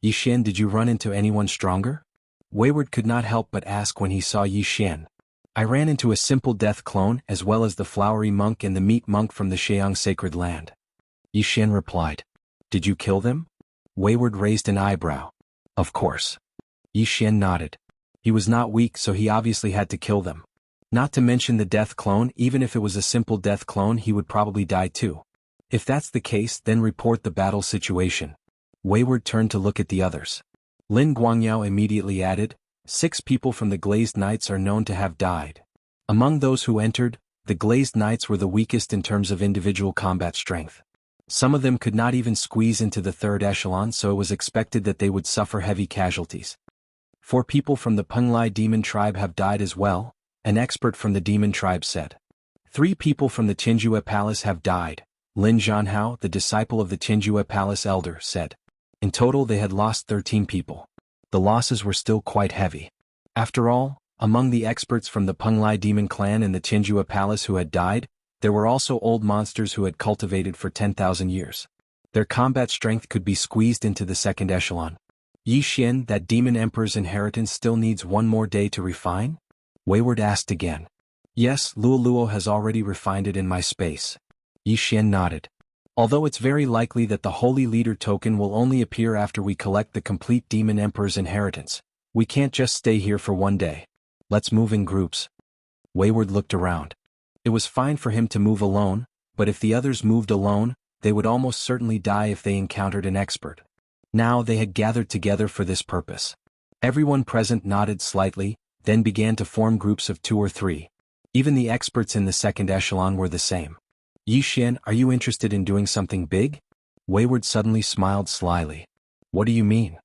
Yi Xian, did you run into anyone stronger? Wayward could not help but ask when he saw Yi Xian. I ran into a simple death clone as well as the Flowery Monk and the Meat Monk from the Sheang Sacred Land. Yi Xian replied. Did you kill them? Wayward raised an eyebrow. Of course. Yi Xian nodded. He was not weak, so he obviously had to kill them. Not to mention the death clone, even if it was a simple death clone, he would probably die too. If that's the case, then report the battle situation. Wayward turned to look at the others. Lin Guangyao immediately added, 6 people from the Glazed Knights are known to have died. Among those who entered, the Glazed Knights were the weakest in terms of individual combat strength. Some of them could not even squeeze into the third echelon, so it was expected that they would suffer heavy casualties. 4 people from the Penglai Demon Tribe have died as well, an expert from the Demon Tribe said. 3 people from the Tianjue Palace have died, Lin Zhanhao, the disciple of the Tianjue Palace Elder, said. In total they had lost 13 people. The losses were still quite heavy. After all, among the experts from the Penglai Demon Clan and the Tianjue Palace who had died, there were also old monsters who had cultivated for 10,000 years. Their combat strength could be squeezed into the second echelon. Yi Xian, that demon emperor's inheritance still needs one more day to refine? Wayward asked again. Yes, Luoluo has already refined it in my space. Yi Xian nodded. Although it's very likely that the Holy Leader token will only appear after we collect the complete demon emperor's inheritance, we can't just stay here for one day. Let's move in groups. Wayward looked around. It was fine for him to move alone, but if the others moved alone, they would almost certainly die if they encountered an expert. Now they had gathered together for this purpose. Everyone present nodded slightly, then began to form groups of 2 or 3. Even the experts in the second echelon were the same. Yi Xian, are you interested in doing something big? Wayward suddenly smiled slyly. What do you mean?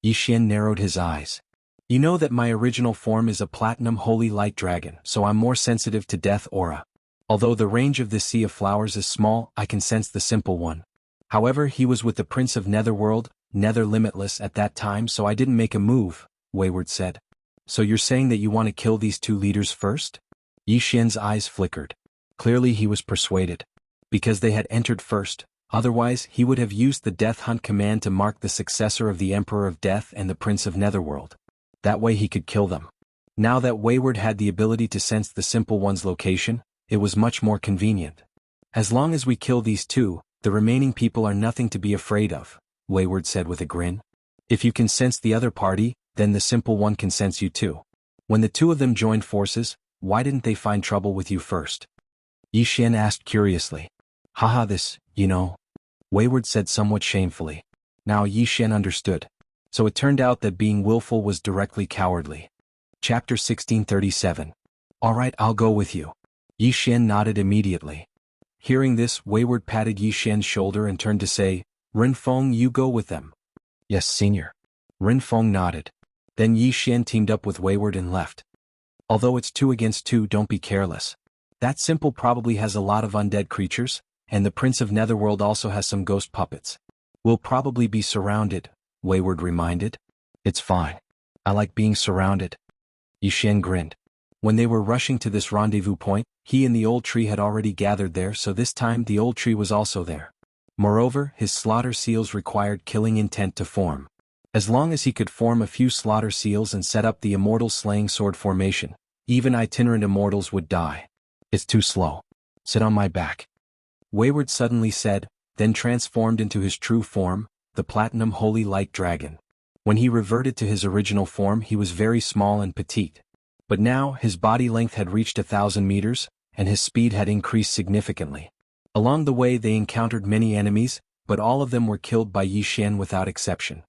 Yi Xian narrowed his eyes. You know that my original form is a platinum holy light dragon, so I'm more sensitive to death aura. Although the range of this sea of flowers is small, I can sense the simple one. However, he was with the Prince of Netherworld, Nether Limitless at that time, so I didn't make a move, Wayward said. So you're saying that you want to kill these 2 leaders first? Yi Xian's eyes flickered. Clearly he was persuaded. Because they had entered first, otherwise he would have used the Death Hunt command to mark the successor of the Emperor of Death and the Prince of Netherworld. That way he could kill them. Now that Wayward had the ability to sense the simple one's location, it was much more convenient. As long as we kill these 2, the remaining people are nothing to be afraid of, Wayward said with a grin. If you can sense the other party, then the simple one can sense you too. When the 2 of them joined forces, why didn't they find trouble with you first? Yi Xian asked curiously. Haha, this, you know. Wayward said somewhat shamefully. Now Yi Xian understood. So it turned out that being willful was directly cowardly. Chapter 1637. Alright, I'll go with you. Yi Xian nodded immediately. Hearing this, Wayward patted Yi Xian's shoulder and turned to say, Renfeng, you go with them. Yes, senior. Renfeng nodded. Then Yi Xian teamed up with Wayward and left. Although it's 2 against 2, don't be careless. That simple probably has a lot of undead creatures, and the Prince of Netherworld also has some ghost puppets. We'll probably be surrounded, Wayward reminded. It's fine. I like being surrounded. Yi Xian grinned. When they were rushing to this rendezvous point, he and the old tree had already gathered there, so this time the old tree was also there. Moreover, his slaughter seals required killing intent to form. As long as he could form a few slaughter seals and set up the immortal slaying sword formation, even itinerant immortals would die. It's too slow. Sit on my back. Wayward suddenly said, then transformed into his true form, the platinum holy light dragon. When he reverted to his original form, he was very small and petite. But now, his body length had reached 1,000 meters, and his speed had increased significantly. Along the way they encountered many enemies, but all of them were killed by Yi Xian without exception.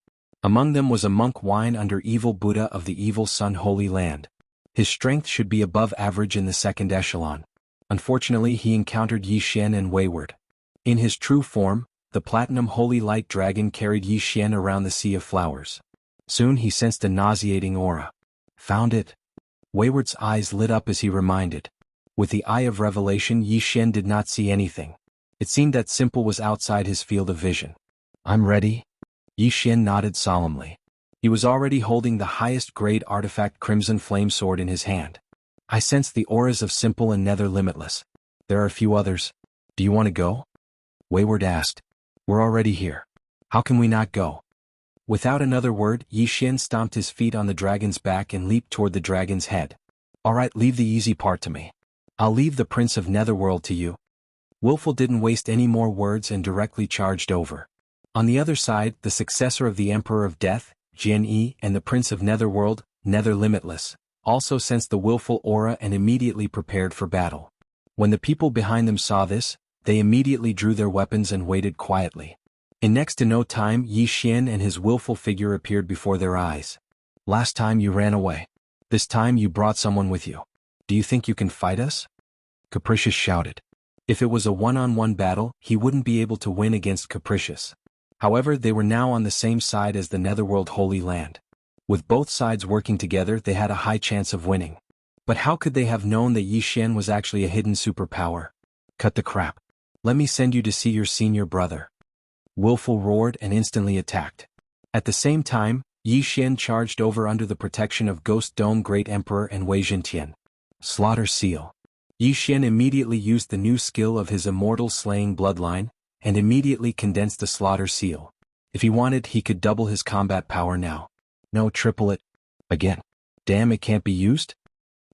Among them was a monk Wine under Evil Buddha of the Evil Sun Holy Land. His strength should be above average in the second echelon. Unfortunately he encountered Yi Xian and Wayward. In his true form, the platinum holy light dragon carried Yi Xian around the sea of flowers. Soon he sensed a nauseating aura. Found it? Wayward's eyes lit up as he reminded. With the eye of revelation, Yi Xian did not see anything. It seemed that Simple was outside his field of vision. I'm ready? Yi Xian nodded solemnly. He was already holding the highest grade artifact Crimson Flame Sword in his hand. I sense the auras of Simple and Nether Limitless. There are a few others. Do you want to go? Wayward asked. We're already here. How can we not go? Without another word, Yi Xian stomped his feet on the dragon's back and leaped toward the dragon's head. Alright, leave the easy part to me. I'll leave the Prince of Netherworld to you. Willful didn't waste any more words and directly charged over. On the other side, the successor of the Emperor of Death, Jianghu, and the Prince of Netherworld, Nether Limitless, also sensed the willful aura and immediately prepared for battle. When the people behind them saw this, they immediately drew their weapons and waited quietly. In next to no time, Yi Xian and his willful figure appeared before their eyes. Last time you ran away. This time you brought someone with you. Do you think you can fight us? Capricious shouted. If it was a one-on-one battle, he wouldn't be able to win against Capricious. However, they were now on the same side as the Netherworld Holy Land. With both sides working together, they had a high chance of winning. But how could they have known that Yi Xian was actually a hidden superpower? Cut the crap. Let me send you to see your senior brother. Willful roared and instantly attacked. At the same time, Yi Xian charged over under the protection of Ghost Dome Great Emperor and Wei Zhentian. Slaughter Seal. Yi Xian immediately used the new skill of his immortal slaying bloodline, and immediately condensed the slaughter seal. If he wanted, he could double his combat power now. No, triple it. Again. Damn, it can't be used?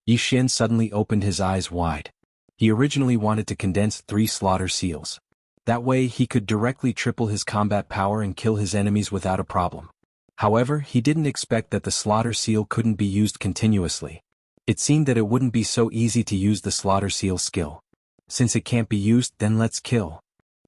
Yi Xian suddenly opened his eyes wide. He originally wanted to condense 3 slaughter seals. That way he could directly triple his combat power and kill his enemies without a problem. However, he didn't expect that the slaughter seal couldn't be used continuously. It seemed that it wouldn't be so easy to use the slaughter seal skill. Since it can't be used, then let's kill.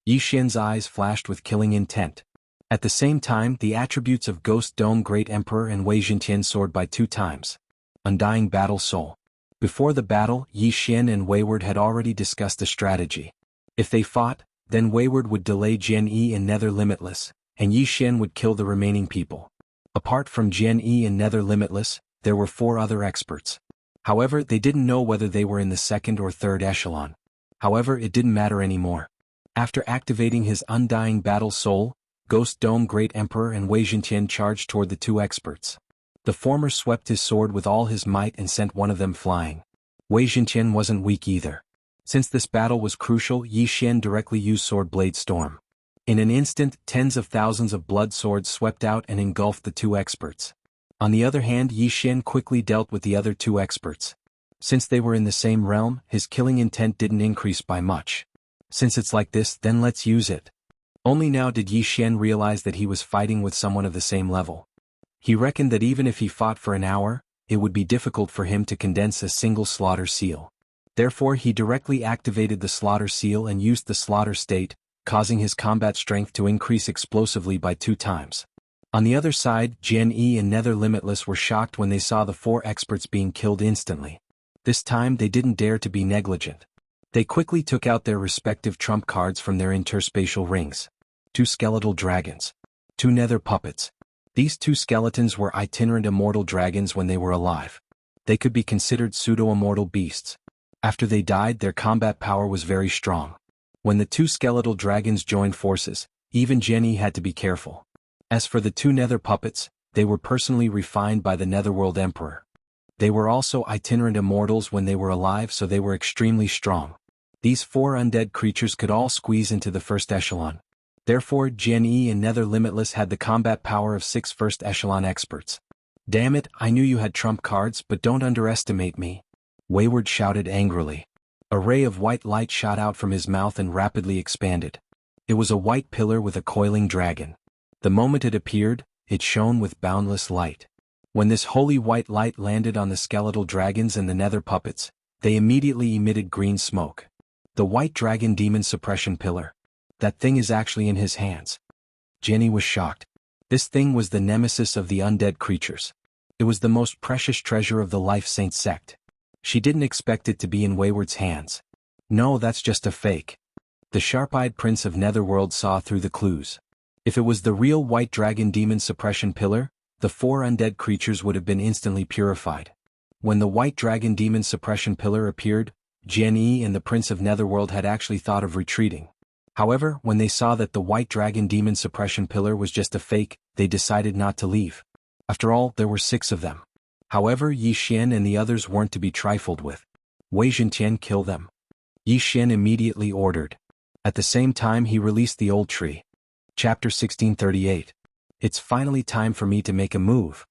Yi Xian's eyes flashed with killing intent. At the same time, the attributes of Ghost Dome Great Emperor and Wei Zhentian soared by 2 times. Undying Battle Soul. Before the battle, Yi Xian and Wayward had already discussed a strategy. If they fought, then Wayward would delay Jian Yi and Nether Limitless, and Yi Xian would kill the remaining people. Apart from Jian Yi and Nether Limitless, there were 4 other experts. However, they didn't know whether they were in the 2nd or 3rd echelon. However, it didn't matter anymore. After activating his Undying Battle Soul, Ghost Dome Great Emperor and Wei Zhentian charged toward the 2 experts. The former swept his sword with all his might and sent one of them flying. Wei Zhentian wasn't weak either. Since this battle was crucial, Yi Xian directly used Sword Blade Storm. In an instant, tens of thousands of blood swords swept out and engulfed the 2 experts. On the other hand, Yi Xian quickly dealt with the other 2 experts. Since they were in the same realm, his killing intent didn't increase by much. Since it's like this, then let's use it. Only now did Yi Xian realize that he was fighting with someone of the same level. He reckoned that even if he fought for an hour, it would be difficult for him to condense a single slaughter seal. Therefore he directly activated the slaughter seal and used the slaughter state, causing his combat strength to increase explosively by 2 times. On the other side, Jian Yi and Nether Limitless were shocked when they saw the 4 experts being killed instantly. This time they didn't dare to be negligent. They quickly took out their respective trump cards from their interspatial rings. 2 skeletal dragons. 2 nether puppets. These 2 skeletons were itinerant immortal dragons when they were alive. They could be considered pseudo-immortal beasts. After they died, their combat power was very strong. When the 2 skeletal dragons joined forces, even Jenny had to be careful. As for the 2 nether puppets, they were personally refined by the Netherworld Emperor. They were also itinerant immortals when they were alive, so they were extremely strong. These 4 undead creatures could all squeeze into the 1st echelon. Therefore, Jian Yi and Nether Limitless had the combat power of 6 1st echelon experts. Damn it, I knew you had trump cards, but don't underestimate me. Wayward shouted angrily. A ray of white light shot out from his mouth and rapidly expanded. It was a white pillar with a coiling dragon. The moment it appeared, it shone with boundless light. When this holy white light landed on the skeletal dragons and the nether puppets, they immediately emitted green smoke. The white dragon demon suppression pillar. That thing is actually in his hands. Jenny was shocked. This thing was the nemesis of the undead creatures. It was the most precious treasure of the Life Saint sect. She didn't expect it to be in Wayward's hands. No, that's just a fake. The sharp-eyed prince of Netherworld saw through the clues. If it was the real white dragon demon suppression pillar, the 4 undead creatures would have been instantly purified. When the white dragon demon suppression pillar appeared, Jian Yi and the prince of Netherworld had actually thought of retreating. However, when they saw that the white dragon demon suppression pillar was just a fake, they decided not to leave. After all, there were 6 of them. However, Yi Xian and the others weren't to be trifled with. Wei Zhentian, kill them. Yi Xian immediately ordered. At the same time he released the old tree. Chapter 1638. It's finally time for me to make a move.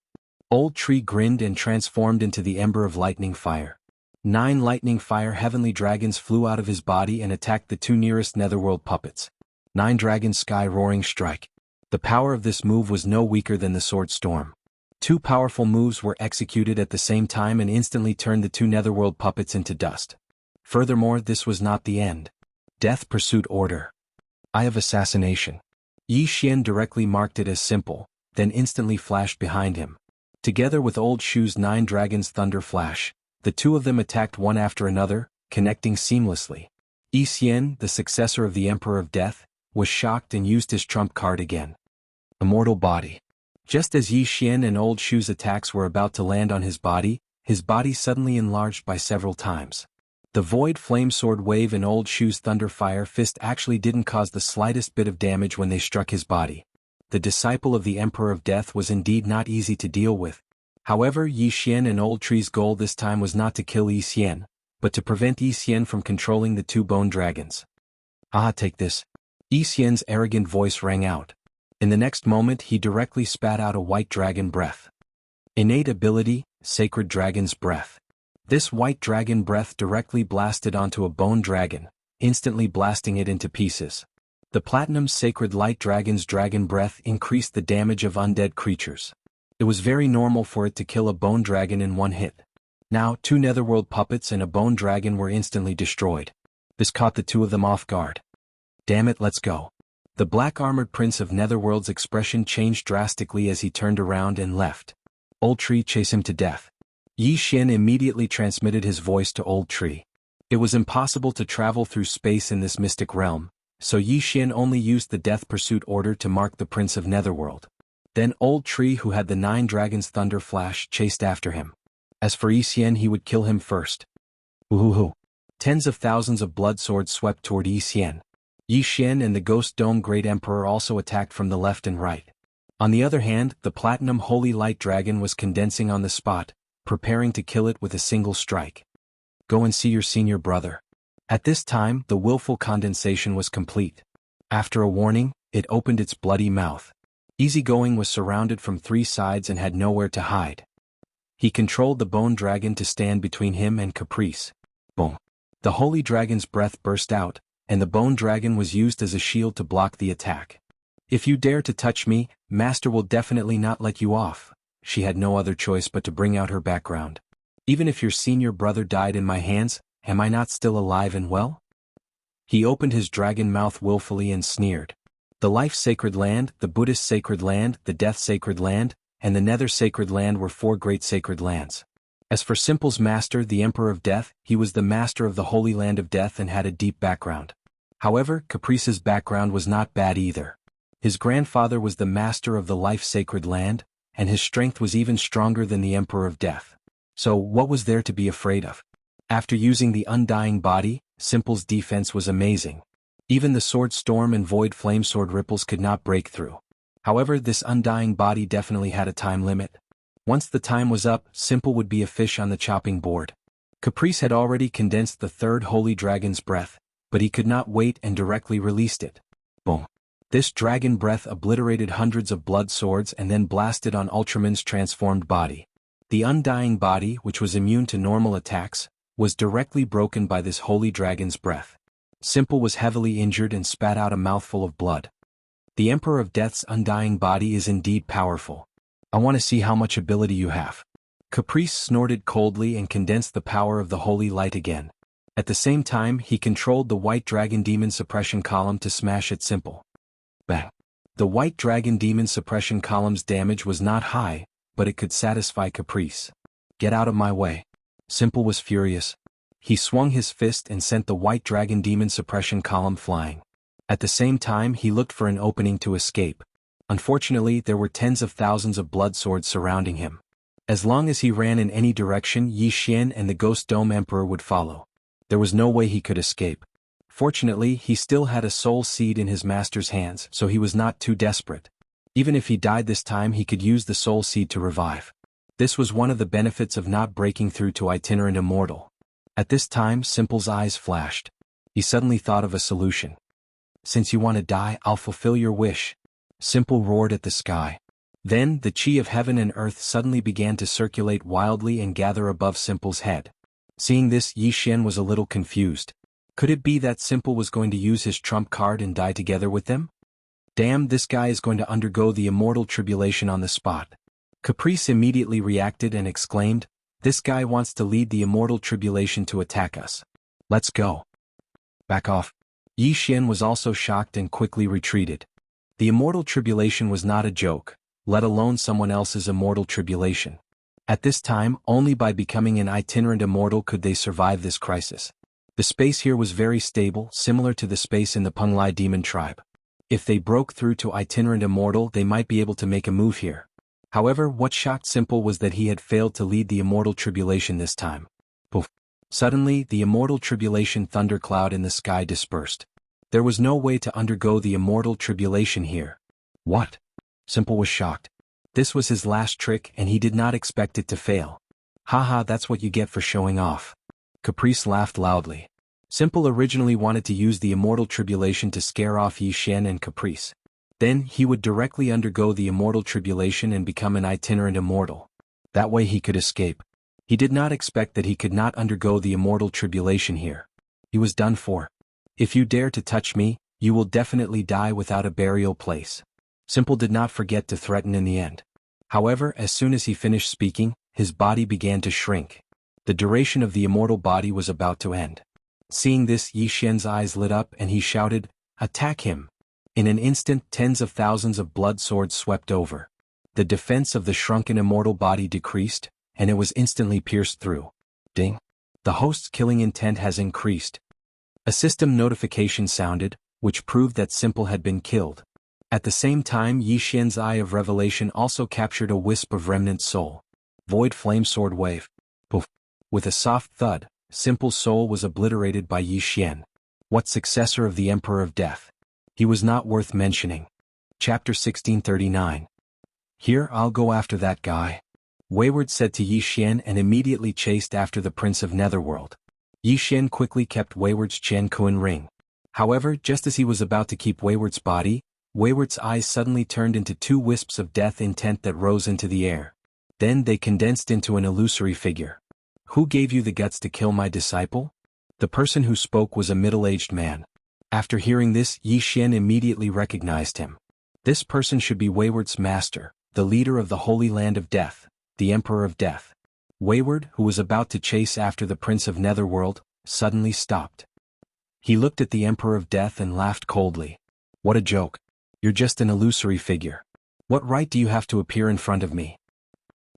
Old tree grinned and transformed into the ember of lightning fire. 9 lightning fire heavenly dragons flew out of his body and attacked the 2 nearest netherworld puppets. 9 dragon sky roaring strike. The power of this move was no weaker than the sword storm. 2 powerful moves were executed at the same time and instantly turned the 2 netherworld puppets into dust. Furthermore, this was not the end. Death Pursuit Order. Eye of Assassination. Yi Xian directly marked it as simple, then instantly flashed behind him. Together with Old Shu's 9 dragons Thunder Flash, the 2 of them attacked one after another, connecting seamlessly. Yi Xian, the successor of the Emperor of Death, was shocked and used his trump card again. Immortal Body. Just as Yi Xian and Old Shu's attacks were about to land on his body suddenly enlarged by several times. The Void Flame Sword Wave and Old Shu's Thunder Fire Fist actually didn't cause the slightest bit of damage when they struck his body. The disciple of the Emperor of Death was indeed not easy to deal with. However, Yi Xian and Old Tree's goal this time was not to kill Yi Xian, but to prevent Yi Xian from controlling the 2 bone dragons. Ah, take this. Yi Xian's arrogant voice rang out. In the next moment he directly spat out a white dragon breath. Innate ability, Sacred Dragon's Breath. This white dragon breath directly blasted onto a bone dragon, instantly blasting it into pieces. The Platinum Sacred Light Dragon's dragon breath increased the damage of undead creatures. It was very normal for it to kill a bone dragon in one hit. Now, 2 netherworld puppets and a bone dragon were instantly destroyed. This caught the 2 of them off guard. Damn it, let's go. The black-armored prince of Netherworld's expression changed drastically as he turned around and left. Old Tree, chase him to death. Yi Xian immediately transmitted his voice to Old Tree. It was impossible to travel through space in this mystic realm, so Yi Xian only used the death pursuit order to mark the prince of Netherworld. Then Old Tree, who had the 9 dragons' thunder flash, chased after him. As for Yi Xian, he would kill him first. Woohoo! Tens of thousands of blood swords swept toward Yi Xian. Yi Xian and the Ghost Dome Great Emperor also attacked from the left and right. On the other hand, the Platinum Holy Light Dragon was condensing on the spot, preparing to kill it with a single strike. Go and see your senior brother. At this time, the willful condensation was complete. After a warning, it opened its bloody mouth. Easygoing was surrounded from 3 sides and had nowhere to hide. He controlled the bone dragon to stand between him and Caprice. Boom. The holy dragon's breath burst out, and the bone dragon was used as a shield to block the attack. If you dare to touch me, Master will definitely not let you off. She had no other choice but to bring out her background. Even if your senior brother died in my hands, am I not still alive and well? He opened his dragon mouth willfully and sneered. The Life Sacred Land, the Buddhist Sacred Land, the Death Sacred Land, and the Nether Sacred Land were 4 great sacred lands. As for Simple's master, the Emperor of Death, he was the master of the Holy Land of Death and had a deep background. However, Caprice's background was not bad either. His grandfather was the master of the Life Sacred Land, and his strength was even stronger than the Emperor of Death. So, what was there to be afraid of? After using the Undying Body, Simple's defense was amazing. Even the Sword Storm and Void Flame Sword ripples could not break through. However, this Undying Body definitely had a time limit. Once the time was up, Simple would be a fish on the chopping board. Caprice had already condensed the 3rd Holy Dragon's breath, but he could not wait and directly released it. Boom. This dragon breath obliterated hundreds of blood swords and then blasted on Ultraman's transformed body. The Undying Body, which was immune to normal attacks, was directly broken by this holy dragon's breath. Simple was heavily injured and spat out a mouthful of blood. The Emperor of Death's Undying Body is indeed powerful. I want to see how much ability you have. Caprice snorted coldly and condensed the power of the holy light again. At the same time, he controlled the White Dragon Demon Suppression Column to smash at Simple. Bang! The White Dragon Demon Suppression Column's damage was not high, but it could satisfy Caprice. Get out of my way. Simple was furious. He swung his fist and sent the White Dragon Demon Suppression Column flying. At the same time, he looked for an opening to escape. Unfortunately, there were tens of thousands of blood swords surrounding him. As long as he ran in any direction, Yi Xian and the Ghost Dome Emperor would follow. There was no way he could escape. Fortunately, he still had a soul seed in his master's hands, so he was not too desperate. Even if he died this time, he could use the soul seed to revive. This was one of the benefits of not breaking through to Itinerant Immortal. At this time, Simple's eyes flashed. He suddenly thought of a solution. Since you want to die, I'll fulfill your wish. Simple roared at the sky. Then, the chi of heaven and earth suddenly began to circulate wildly and gather above Simple's head. Seeing this, Yi Xian was a little confused. Could it be that Simple was going to use his trump card and die together with them? Damn, this guy is going to undergo the immortal tribulation on the spot. Caprice immediately reacted and exclaimed, "This guy wants to lead the immortal tribulation to attack us. Let's go." Back off. Yi Xian was also shocked and quickly retreated. The immortal tribulation was not a joke, let alone someone else's immortal tribulation. At this time, only by becoming an itinerant immortal could they survive this crisis. The space here was very stable, similar to the space in the Penglai demon tribe. If they broke through to itinerant immortal, they might be able to make a move here. However, what shocked Simple was that he had failed to lead the immortal tribulation this time. Poof. Suddenly, the immortal tribulation thundercloud in the sky dispersed. There was no way to undergo the immortal tribulation here. What? Simple was shocked. This was his last trick and he did not expect it to fail. Haha, that's what you get for showing off. Caprice laughed loudly. Simple originally wanted to use the immortal tribulation to scare off Yi Xian and Caprice. Then he would directly undergo the immortal tribulation and become an itinerant immortal. That way he could escape. He did not expect that he could not undergo the immortal tribulation here. He was done for. If you dare to touch me, you will definitely die without a burial place. Simple did not forget to threaten in the end. However, as soon as he finished speaking, his body began to shrink. The duration of the immortal body was about to end. Seeing this, Yi Xian's eyes lit up and he shouted, "Attack him!" In an instant, tens of thousands of blood swords swept over. The defense of the shrunken immortal body decreased, and it was instantly pierced through. Ding! The host's killing intent has increased. A system notification sounded, which proved that Simple had been killed. At the same time, Yi Xian's eye of revelation also captured a wisp of remnant soul. Void flame sword wave. Poof! With a soft thud, Simple's soul was obliterated by Yi Xian. What successor of the Emperor of Death? He was not worth mentioning. Chapter 1639. Here, I'll go after that guy. Wayward said to Yi Xian and immediately chased after the Prince of Netherworld. Yi Xian quickly kept Wayward's Qian ring. However, just as he was about to keep Wayward's body, Wayward's eyes suddenly turned into two wisps of death intent that rose into the air. Then they condensed into an illusory figure. Who gave you the guts to kill my disciple? The person who spoke was a middle-aged man. After hearing this, Yi Xian immediately recognized him. This person should be Wayward's master, the leader of the Holy Land of Death, the Emperor of Death. Wayward, who was about to chase after the Prince of Netherworld, suddenly stopped. He looked at the Emperor of Death and laughed coldly. What a joke. You're just an illusory figure. What right do you have to appear in front of me?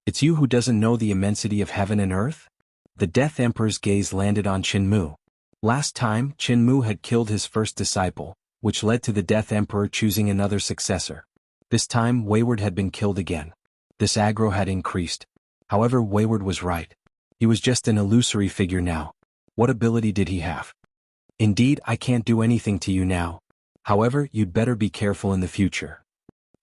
It's you who doesn't know the immensity of heaven and earth? The Death Emperor's gaze landed on Qinmu. Last time, Qinmu had killed his first disciple, which led to the Death Emperor choosing another successor. This time, Wayward had been killed again. This aggro had increased. However, Wayward was right. He was just an illusory figure now. What ability did he have? Indeed, I can't do anything to you now. However, you'd better be careful in the future.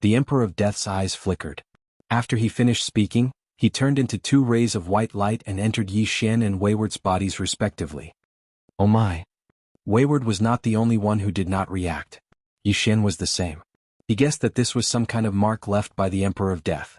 The Emperor of Death's eyes flickered. After he finished speaking, he turned into two rays of white light and entered Yi Xian and Wayward's bodies respectively. Oh my! Wayward was not the only one who did not react. Yi Xian was the same. He guessed that this was some kind of mark left by the Emperor of Death.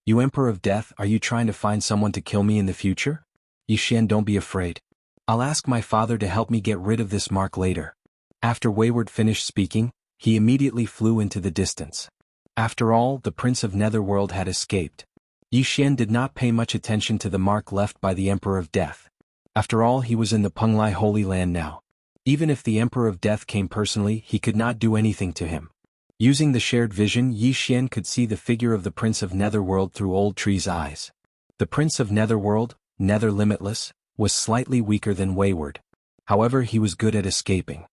You Emperor of Death, are you trying to find someone to kill me in the future? Yi Xian, don't be afraid. I'll ask my father to help me get rid of this mark later. After Wayward finished speaking, he immediately flew into the distance. After all, the Prince of Netherworld had escaped. Yi Xian did not pay much attention to the mark left by the Emperor of Death. After all, he was in the Penglai Holy Land now. Even if the Emperor of Death came personally, he could not do anything to him. Using the shared vision, Yi Xian could see the figure of the Prince of Netherworld through Old Tree's eyes. The Prince of Netherworld, Nether Limitless, was slightly weaker than Wayward. However, he was good at escaping.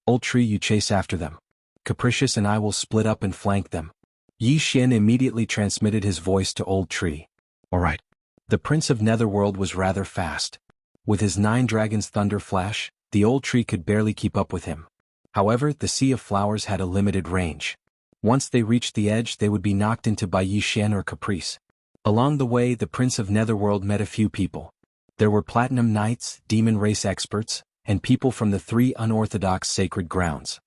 Old Tree, you chase after them. Capricious and I will split up and flank them. Yi Xian immediately transmitted his voice to Old Tree. Alright. The Prince of Netherworld was rather fast. With his 9 dragons thunder flash, the Old Tree could barely keep up with him. However, the Sea of Flowers had a limited range. Once they reached the edge, they would be knocked into by Yi Xian or Caprice. Along the way, the Prince of Netherworld met a few people. There were Platinum Knights, Demon Race experts, and people from the 3 unorthodox sacred grounds.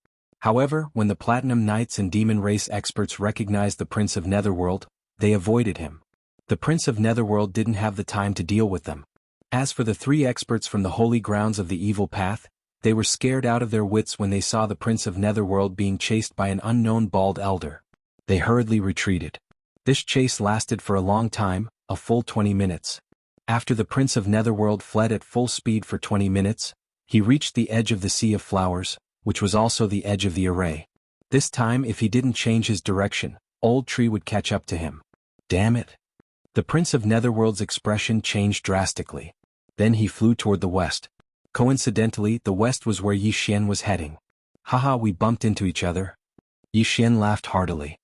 However, when the Platinum Knights and Demon Race experts recognized the Prince of Netherworld, they avoided him. The Prince of Netherworld didn't have the time to deal with them. As for the 3 experts from the holy grounds of the evil path, they were scared out of their wits when they saw the Prince of Netherworld being chased by an unknown bald elder. They hurriedly retreated. This chase lasted for a long time, a full 20 minutes. After the Prince of Netherworld fled at full speed for 20 minutes, he reached the edge of the Sea of Flowers, which was also the edge of the array. This time, if he didn't change his direction, Old Tree would catch up to him. Damn it! The Prince of Netherworld's expression changed drastically. Then he flew toward the west. Coincidentally, the west was where Yi Xian was heading. Haha, we bumped into each other. Yi Xian laughed heartily.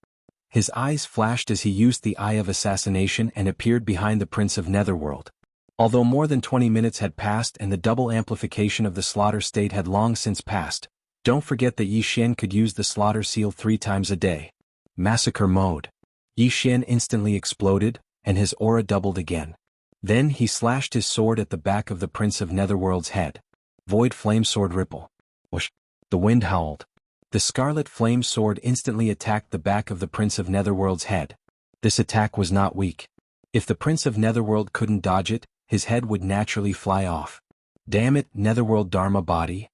His eyes flashed as he used the Eye of Assassination and appeared behind the Prince of Netherworld. Although more than 20 minutes had passed and the double amplification of the slaughter state had long since passed, don't forget that Yi Xian could use the slaughter seal 3 times a day. Massacre mode. Yi Xian instantly exploded, and his aura doubled again. Then he slashed his sword at the back of the Prince of Netherworld's head. Void flame sword ripple. Whoosh. The wind howled. The scarlet flame sword instantly attacked the back of the Prince of Netherworld's head. This attack was not weak. If the Prince of Netherworld couldn't dodge it, his head would naturally fly off. Damn it, Netherworld Dharma body.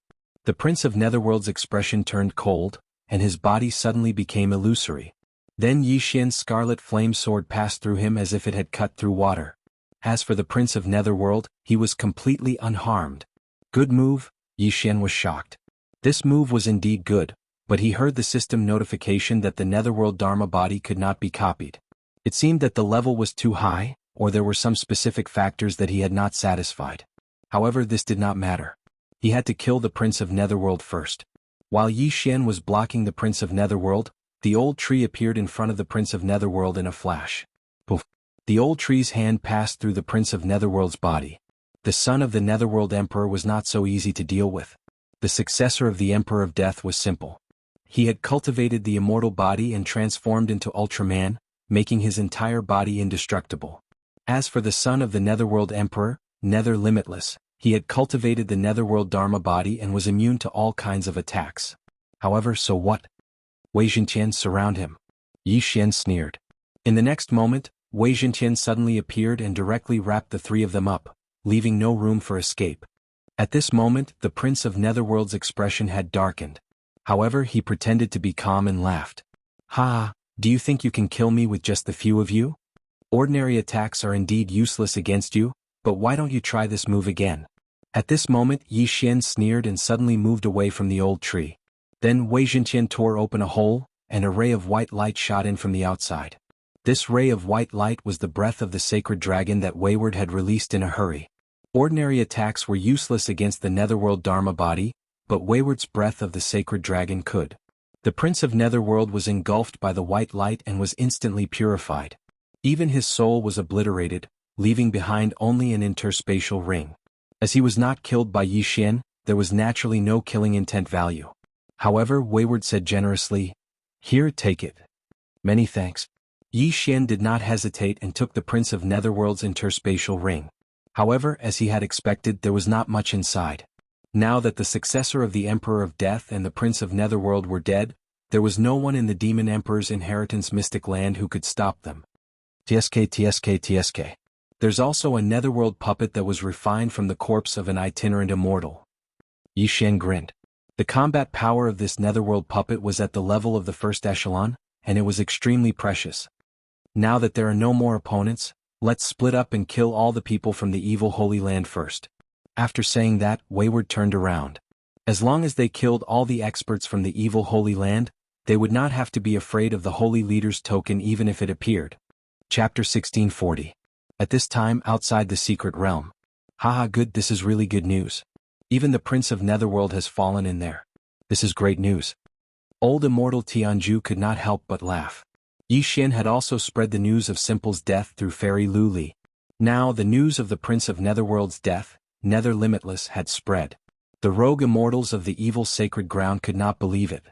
The Prince of Netherworld's expression turned cold, and his body suddenly became illusory. Then Yi Xian's scarlet flame sword passed through him as if it had cut through water. As for the Prince of Netherworld, he was completely unharmed. Good move, Yi Xian was shocked. This move was indeed good, but he heard the system notification that the Netherworld Dharma body could not be copied. It seemed that the level was too high, or there were some specific factors that he had not satisfied. However, this did not matter. He had to kill the Prince of Netherworld first. While Yi Xian was blocking the Prince of Netherworld, the old tree appeared in front of the Prince of Netherworld in a flash. Poof! The old tree's hand passed through the Prince of Netherworld's body. The son of the Netherworld Emperor was not so easy to deal with. The successor of the Emperor of Death was simple. He had cultivated the immortal body and transformed into Ultraman, making his entire body indestructible. As for the son of the Netherworld Emperor, Nether Limitless, he had cultivated the Netherworld Dharma body and was immune to all kinds of attacks. However, so what? Wei Zhenqian surround him. Yi Xian sneered. In the next moment, Wei Zhenqian suddenly appeared and directly wrapped the three of them up, leaving no room for escape. At this moment, the Prince of Netherworld's expression had darkened. However, he pretended to be calm and laughed. Ha! Do you think you can kill me with just the few of you? Ordinary attacks are indeed useless against you, but why don't you try this move again? At this moment, Yi Xian sneered and suddenly moved away from the old tree. Then Wei Zhenqian tore open a hole, and a ray of white light shot in from the outside. This ray of white light was the breath of the sacred dragon that Wayward had released in a hurry. Ordinary attacks were useless against the Netherworld Dharma body, but Wayward's breath of the sacred dragon could. The Prince of Netherworld was engulfed by the white light and was instantly purified. Even his soul was obliterated, leaving behind only an interspatial ring. As he was not killed by Yi Xian, there was naturally no killing intent value. However, Wayward said generously, "Here, take it." Many thanks. Yi Xian did not hesitate and took the Prince of Netherworld's interspatial ring. However, as he had expected, there was not much inside. Now that the successor of the Emperor of Death and the Prince of Netherworld were dead, there was no one in the Demon Emperor's inheritance mystic land who could stop them. TSK. There's also a Netherworld puppet that was refined from the corpse of an itinerant immortal. Yi Xian grinned. The combat power of this Netherworld puppet was at the level of the first echelon, and it was extremely precious. Now that there are no more opponents, let's split up and kill all the people from the evil Holy Land first. After saying that, Wayward turned around. As long as they killed all the experts from the evil Holy Land, they would not have to be afraid of the Holy Leader's token even if it appeared. Chapter 1640. At this time outside the secret realm. Haha, good, this is really good news. Even the Prince of Netherworld has fallen in there. This is great news. Old immortal Jianghu could not help but laugh. Yi Xian had also spread the news of Simple's death through Fairy Lu Li. Now the news of the Prince of Netherworld's death, Nether Limitless, had spread. The rogue immortals of the evil sacred ground could not believe it.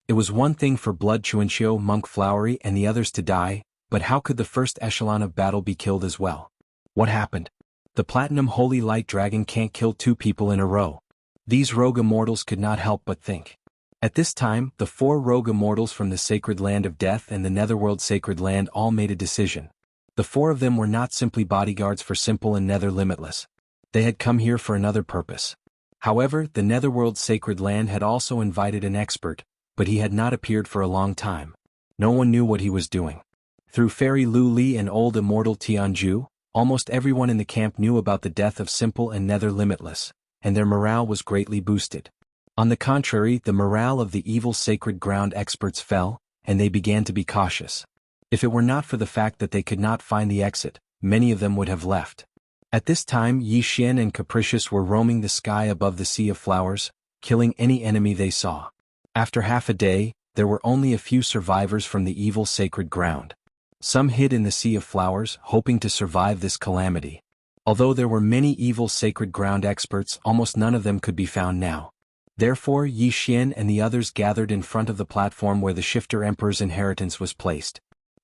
It was one thing for Blood Chuanxiu, Monk Flowery and the others to die, but how could the first echelon of battle be killed as well? What happened? The Platinum Holy Light Dragon can't kill two people in a row. These rogue immortals could not help but think. At this time, the four rogue immortals from the Sacred Land of Death and the Netherworld Sacred Land all made a decision. The four of them were not simply bodyguards for Simple and Nether Limitless. They had come here for another purpose. However, the Netherworld Sacred Land had also invited an expert, but he had not appeared for a long time. No one knew what he was doing. Through Fairy Lu Li and old immortal Tianju, almost everyone in the camp knew about the death of Simple and Nether Limitless, and their morale was greatly boosted. On the contrary, the morale of the evil sacred ground experts fell, and they began to be cautious. If it were not for the fact that they could not find the exit, many of them would have left. At this time, Yi Xian and Capricious were roaming the sky above the Sea of Flowers, killing any enemy they saw. After half a day, there were only a few survivors from the evil sacred ground. Some hid in the Sea of Flowers, hoping to survive this calamity. Although there were many evil sacred ground experts, almost none of them could be found now. Therefore, Yi Xian and the others gathered in front of the platform where the Shifter Emperor's inheritance was placed.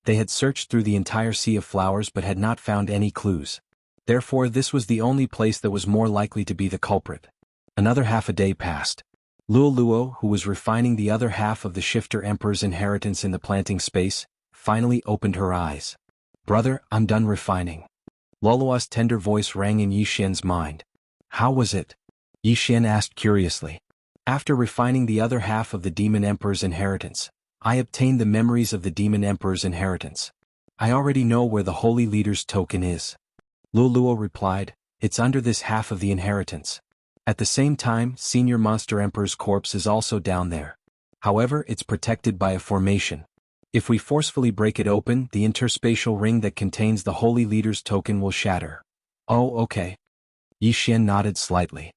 They had searched through the entire Sea of Flowers but had not found any clues. Therefore, this was the only place that was more likely to be the culprit. Another half a day passed. Luoluo, who was refining the other half of the Shifter Emperor's inheritance in the planting space, finally opened her eyes. "Brother, I'm done refining." Luoluo's tender voice rang in Yixian's mind. "How was it?" Yixian asked curiously. "After refining the other half of the Demon Emperor's inheritance, I obtained the memories of the Demon Emperor's inheritance. I already know where the Holy Leader's token is." Luoluo replied, "It's under this half of the inheritance. At the same time, Senior Monster Emperor's corpse is also down there. However, it's protected by a formation. If we forcefully break it open, the interspatial ring that contains the Holy Leader's token will shatter." "Oh, okay." Yixian nodded slightly.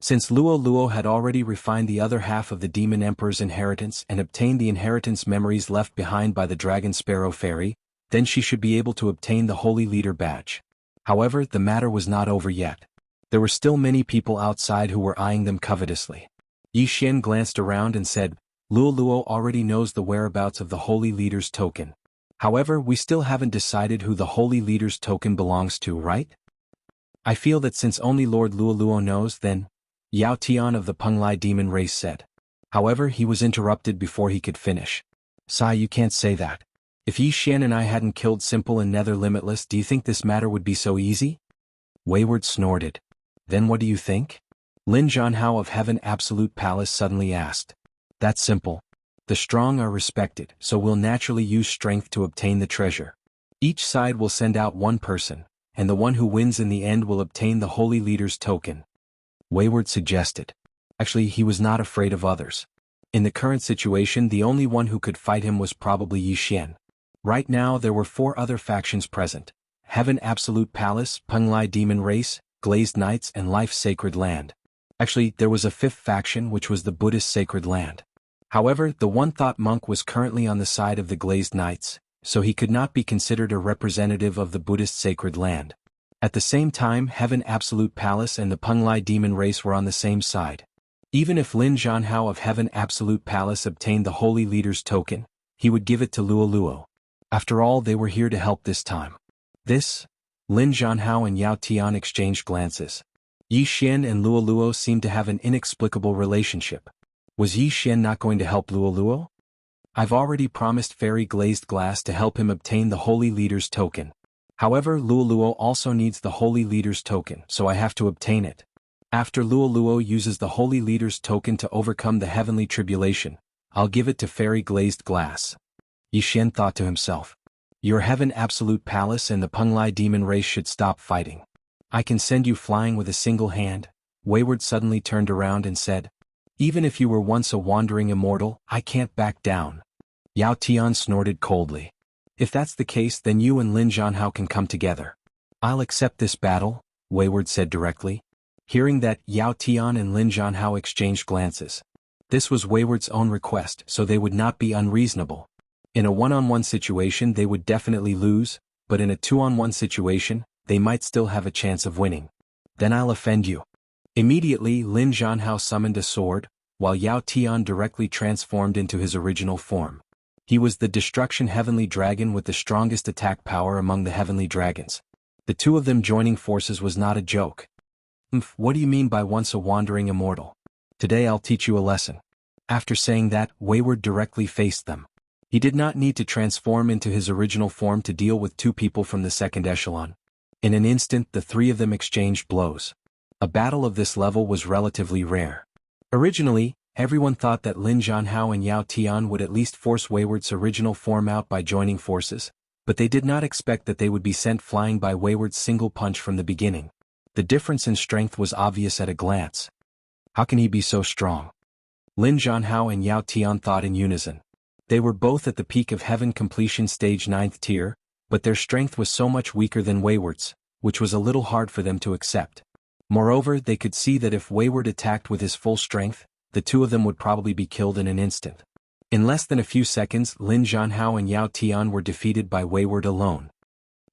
Since Luoluo had already refined the other half of the Demon Emperor's inheritance and obtained the inheritance memories left behind by the Dragon Sparrow Fairy, then she should be able to obtain the Holy Leader badge. However, the matter was not over yet. There were still many people outside who were eyeing them covetously. Yixian glanced around and said, "Luoluo already knows the whereabouts of the Holy Leader's token. However, we still haven't decided who the Holy Leader's token belongs to, right?" "I feel that since only Lord Luoluo knows, then," Yao Tian of the Penglai demon race said. However, he was interrupted before he could finish. "Sai, you can't say that. If Yixian and I hadn't killed Simple and Nether Limitless, do you think this matter would be so easy?" Wayward snorted. "Then what do you think?" Lin Jianhao of Heaven Absolute Palace suddenly asked. "That's simple. The strong are respected, so we'll naturally use strength to obtain the treasure. Each side will send out one person, and the one who wins in the end will obtain the Holy Leader's token," Wayward suggested. Actually, he was not afraid of others. In the current situation, the only one who could fight him was probably Yixian. Right now there were 4 other factions present: Heaven Absolute Palace, Penglai Demon Race, Glazed Knights, and Life's Sacred Land. Actually, there was a 5th faction, which was the Buddhist Sacred Land. However, the One-Thought Monk was currently on the side of the Glazed Knights, so he could not be considered a representative of the Buddhist Sacred Land. At the same time, Heaven Absolute Palace and the Penglai Demon Race were on the same side. Even if Lin Jianhao of Heaven Absolute Palace obtained the Holy Leader's token, he would give it to Luoluo. After all, they were here to help this time. Lin Jianhao and Yao Tian exchanged glances. Yixian and Luoluo seemed to have an inexplicable relationship. Was Yixian not going to help Luoluo? "I've already promised Fairy Glazed Glass to help him obtain the Holy Leader's token. However, Luoluo also needs the Holy Leader's token, so I have to obtain it. After Luoluo uses the Holy Leader's token to overcome the heavenly tribulation, I'll give it to Fairy Glazed Glass." Yixian thought to himself. "Your Heaven Absolute Palace and the Penglai Demon Race should stop fighting. I can send you flying with a single hand." Wayward suddenly turned around and said, "Even if you were once a wandering immortal, I can't back down." Yao Tian snorted coldly. "If that's the case, then you and Lin Jianhao can come together." "I'll accept this battle," Wayward said directly. Hearing that, Yao Tian and Lin Jianhao exchanged glances. This was Wayward's own request, so they would not be unreasonable. In a one-on-one situation they would definitely lose, but in a 2-on-1 situation, they might still have a chance of winning. "Then I'll offend you." Immediately, Lin Jianhao summoned a sword, while Yao Tian directly transformed into his original form. He was the Destruction Heavenly Dragon with the strongest attack power among the Heavenly Dragons. The 2 of them joining forces was not a joke. What do you mean by once a wandering immortal? Today I'll teach you a lesson." After saying that, Wayward directly faced them. He did not need to transform into his original form to deal with 2 people from the 2nd echelon. In an instant, the 3 of them exchanged blows. A battle of this level was relatively rare. Originally, everyone thought that Lin Jianhao and Yao Tian would at least force Wayward's original form out by joining forces, but they did not expect that they would be sent flying by Wayward's single punch from the beginning. The difference in strength was obvious at a glance. How can he be so strong? Lin Jianhao and Yao Tian thought in unison. They were both at the peak of Heaven Completion Stage 9th tier, but their strength was so much weaker than Wayward's, which was a little hard for them to accept. Moreover, they could see that if Wayward attacked with his full strength, the 2 of them would probably be killed in an instant. In less than a few seconds, Lin Jianhao and Yao Tian were defeated by Wayward alone.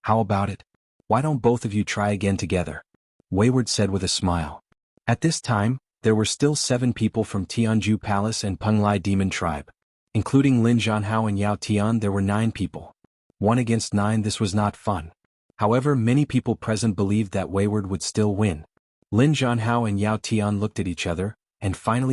"How about it? Why don't both of you try again together?" Wayward said with a smile. At this time, there were still 7 people from Tianju Palace and Penglai Demon Tribe. Including Lin Jianhao and Yao Tian, there were 9 people. 1 against 9, this was not fun. However, many people present believed that Wayward would still win. Lin Zhanhao and Yao Tian looked at each other, and finally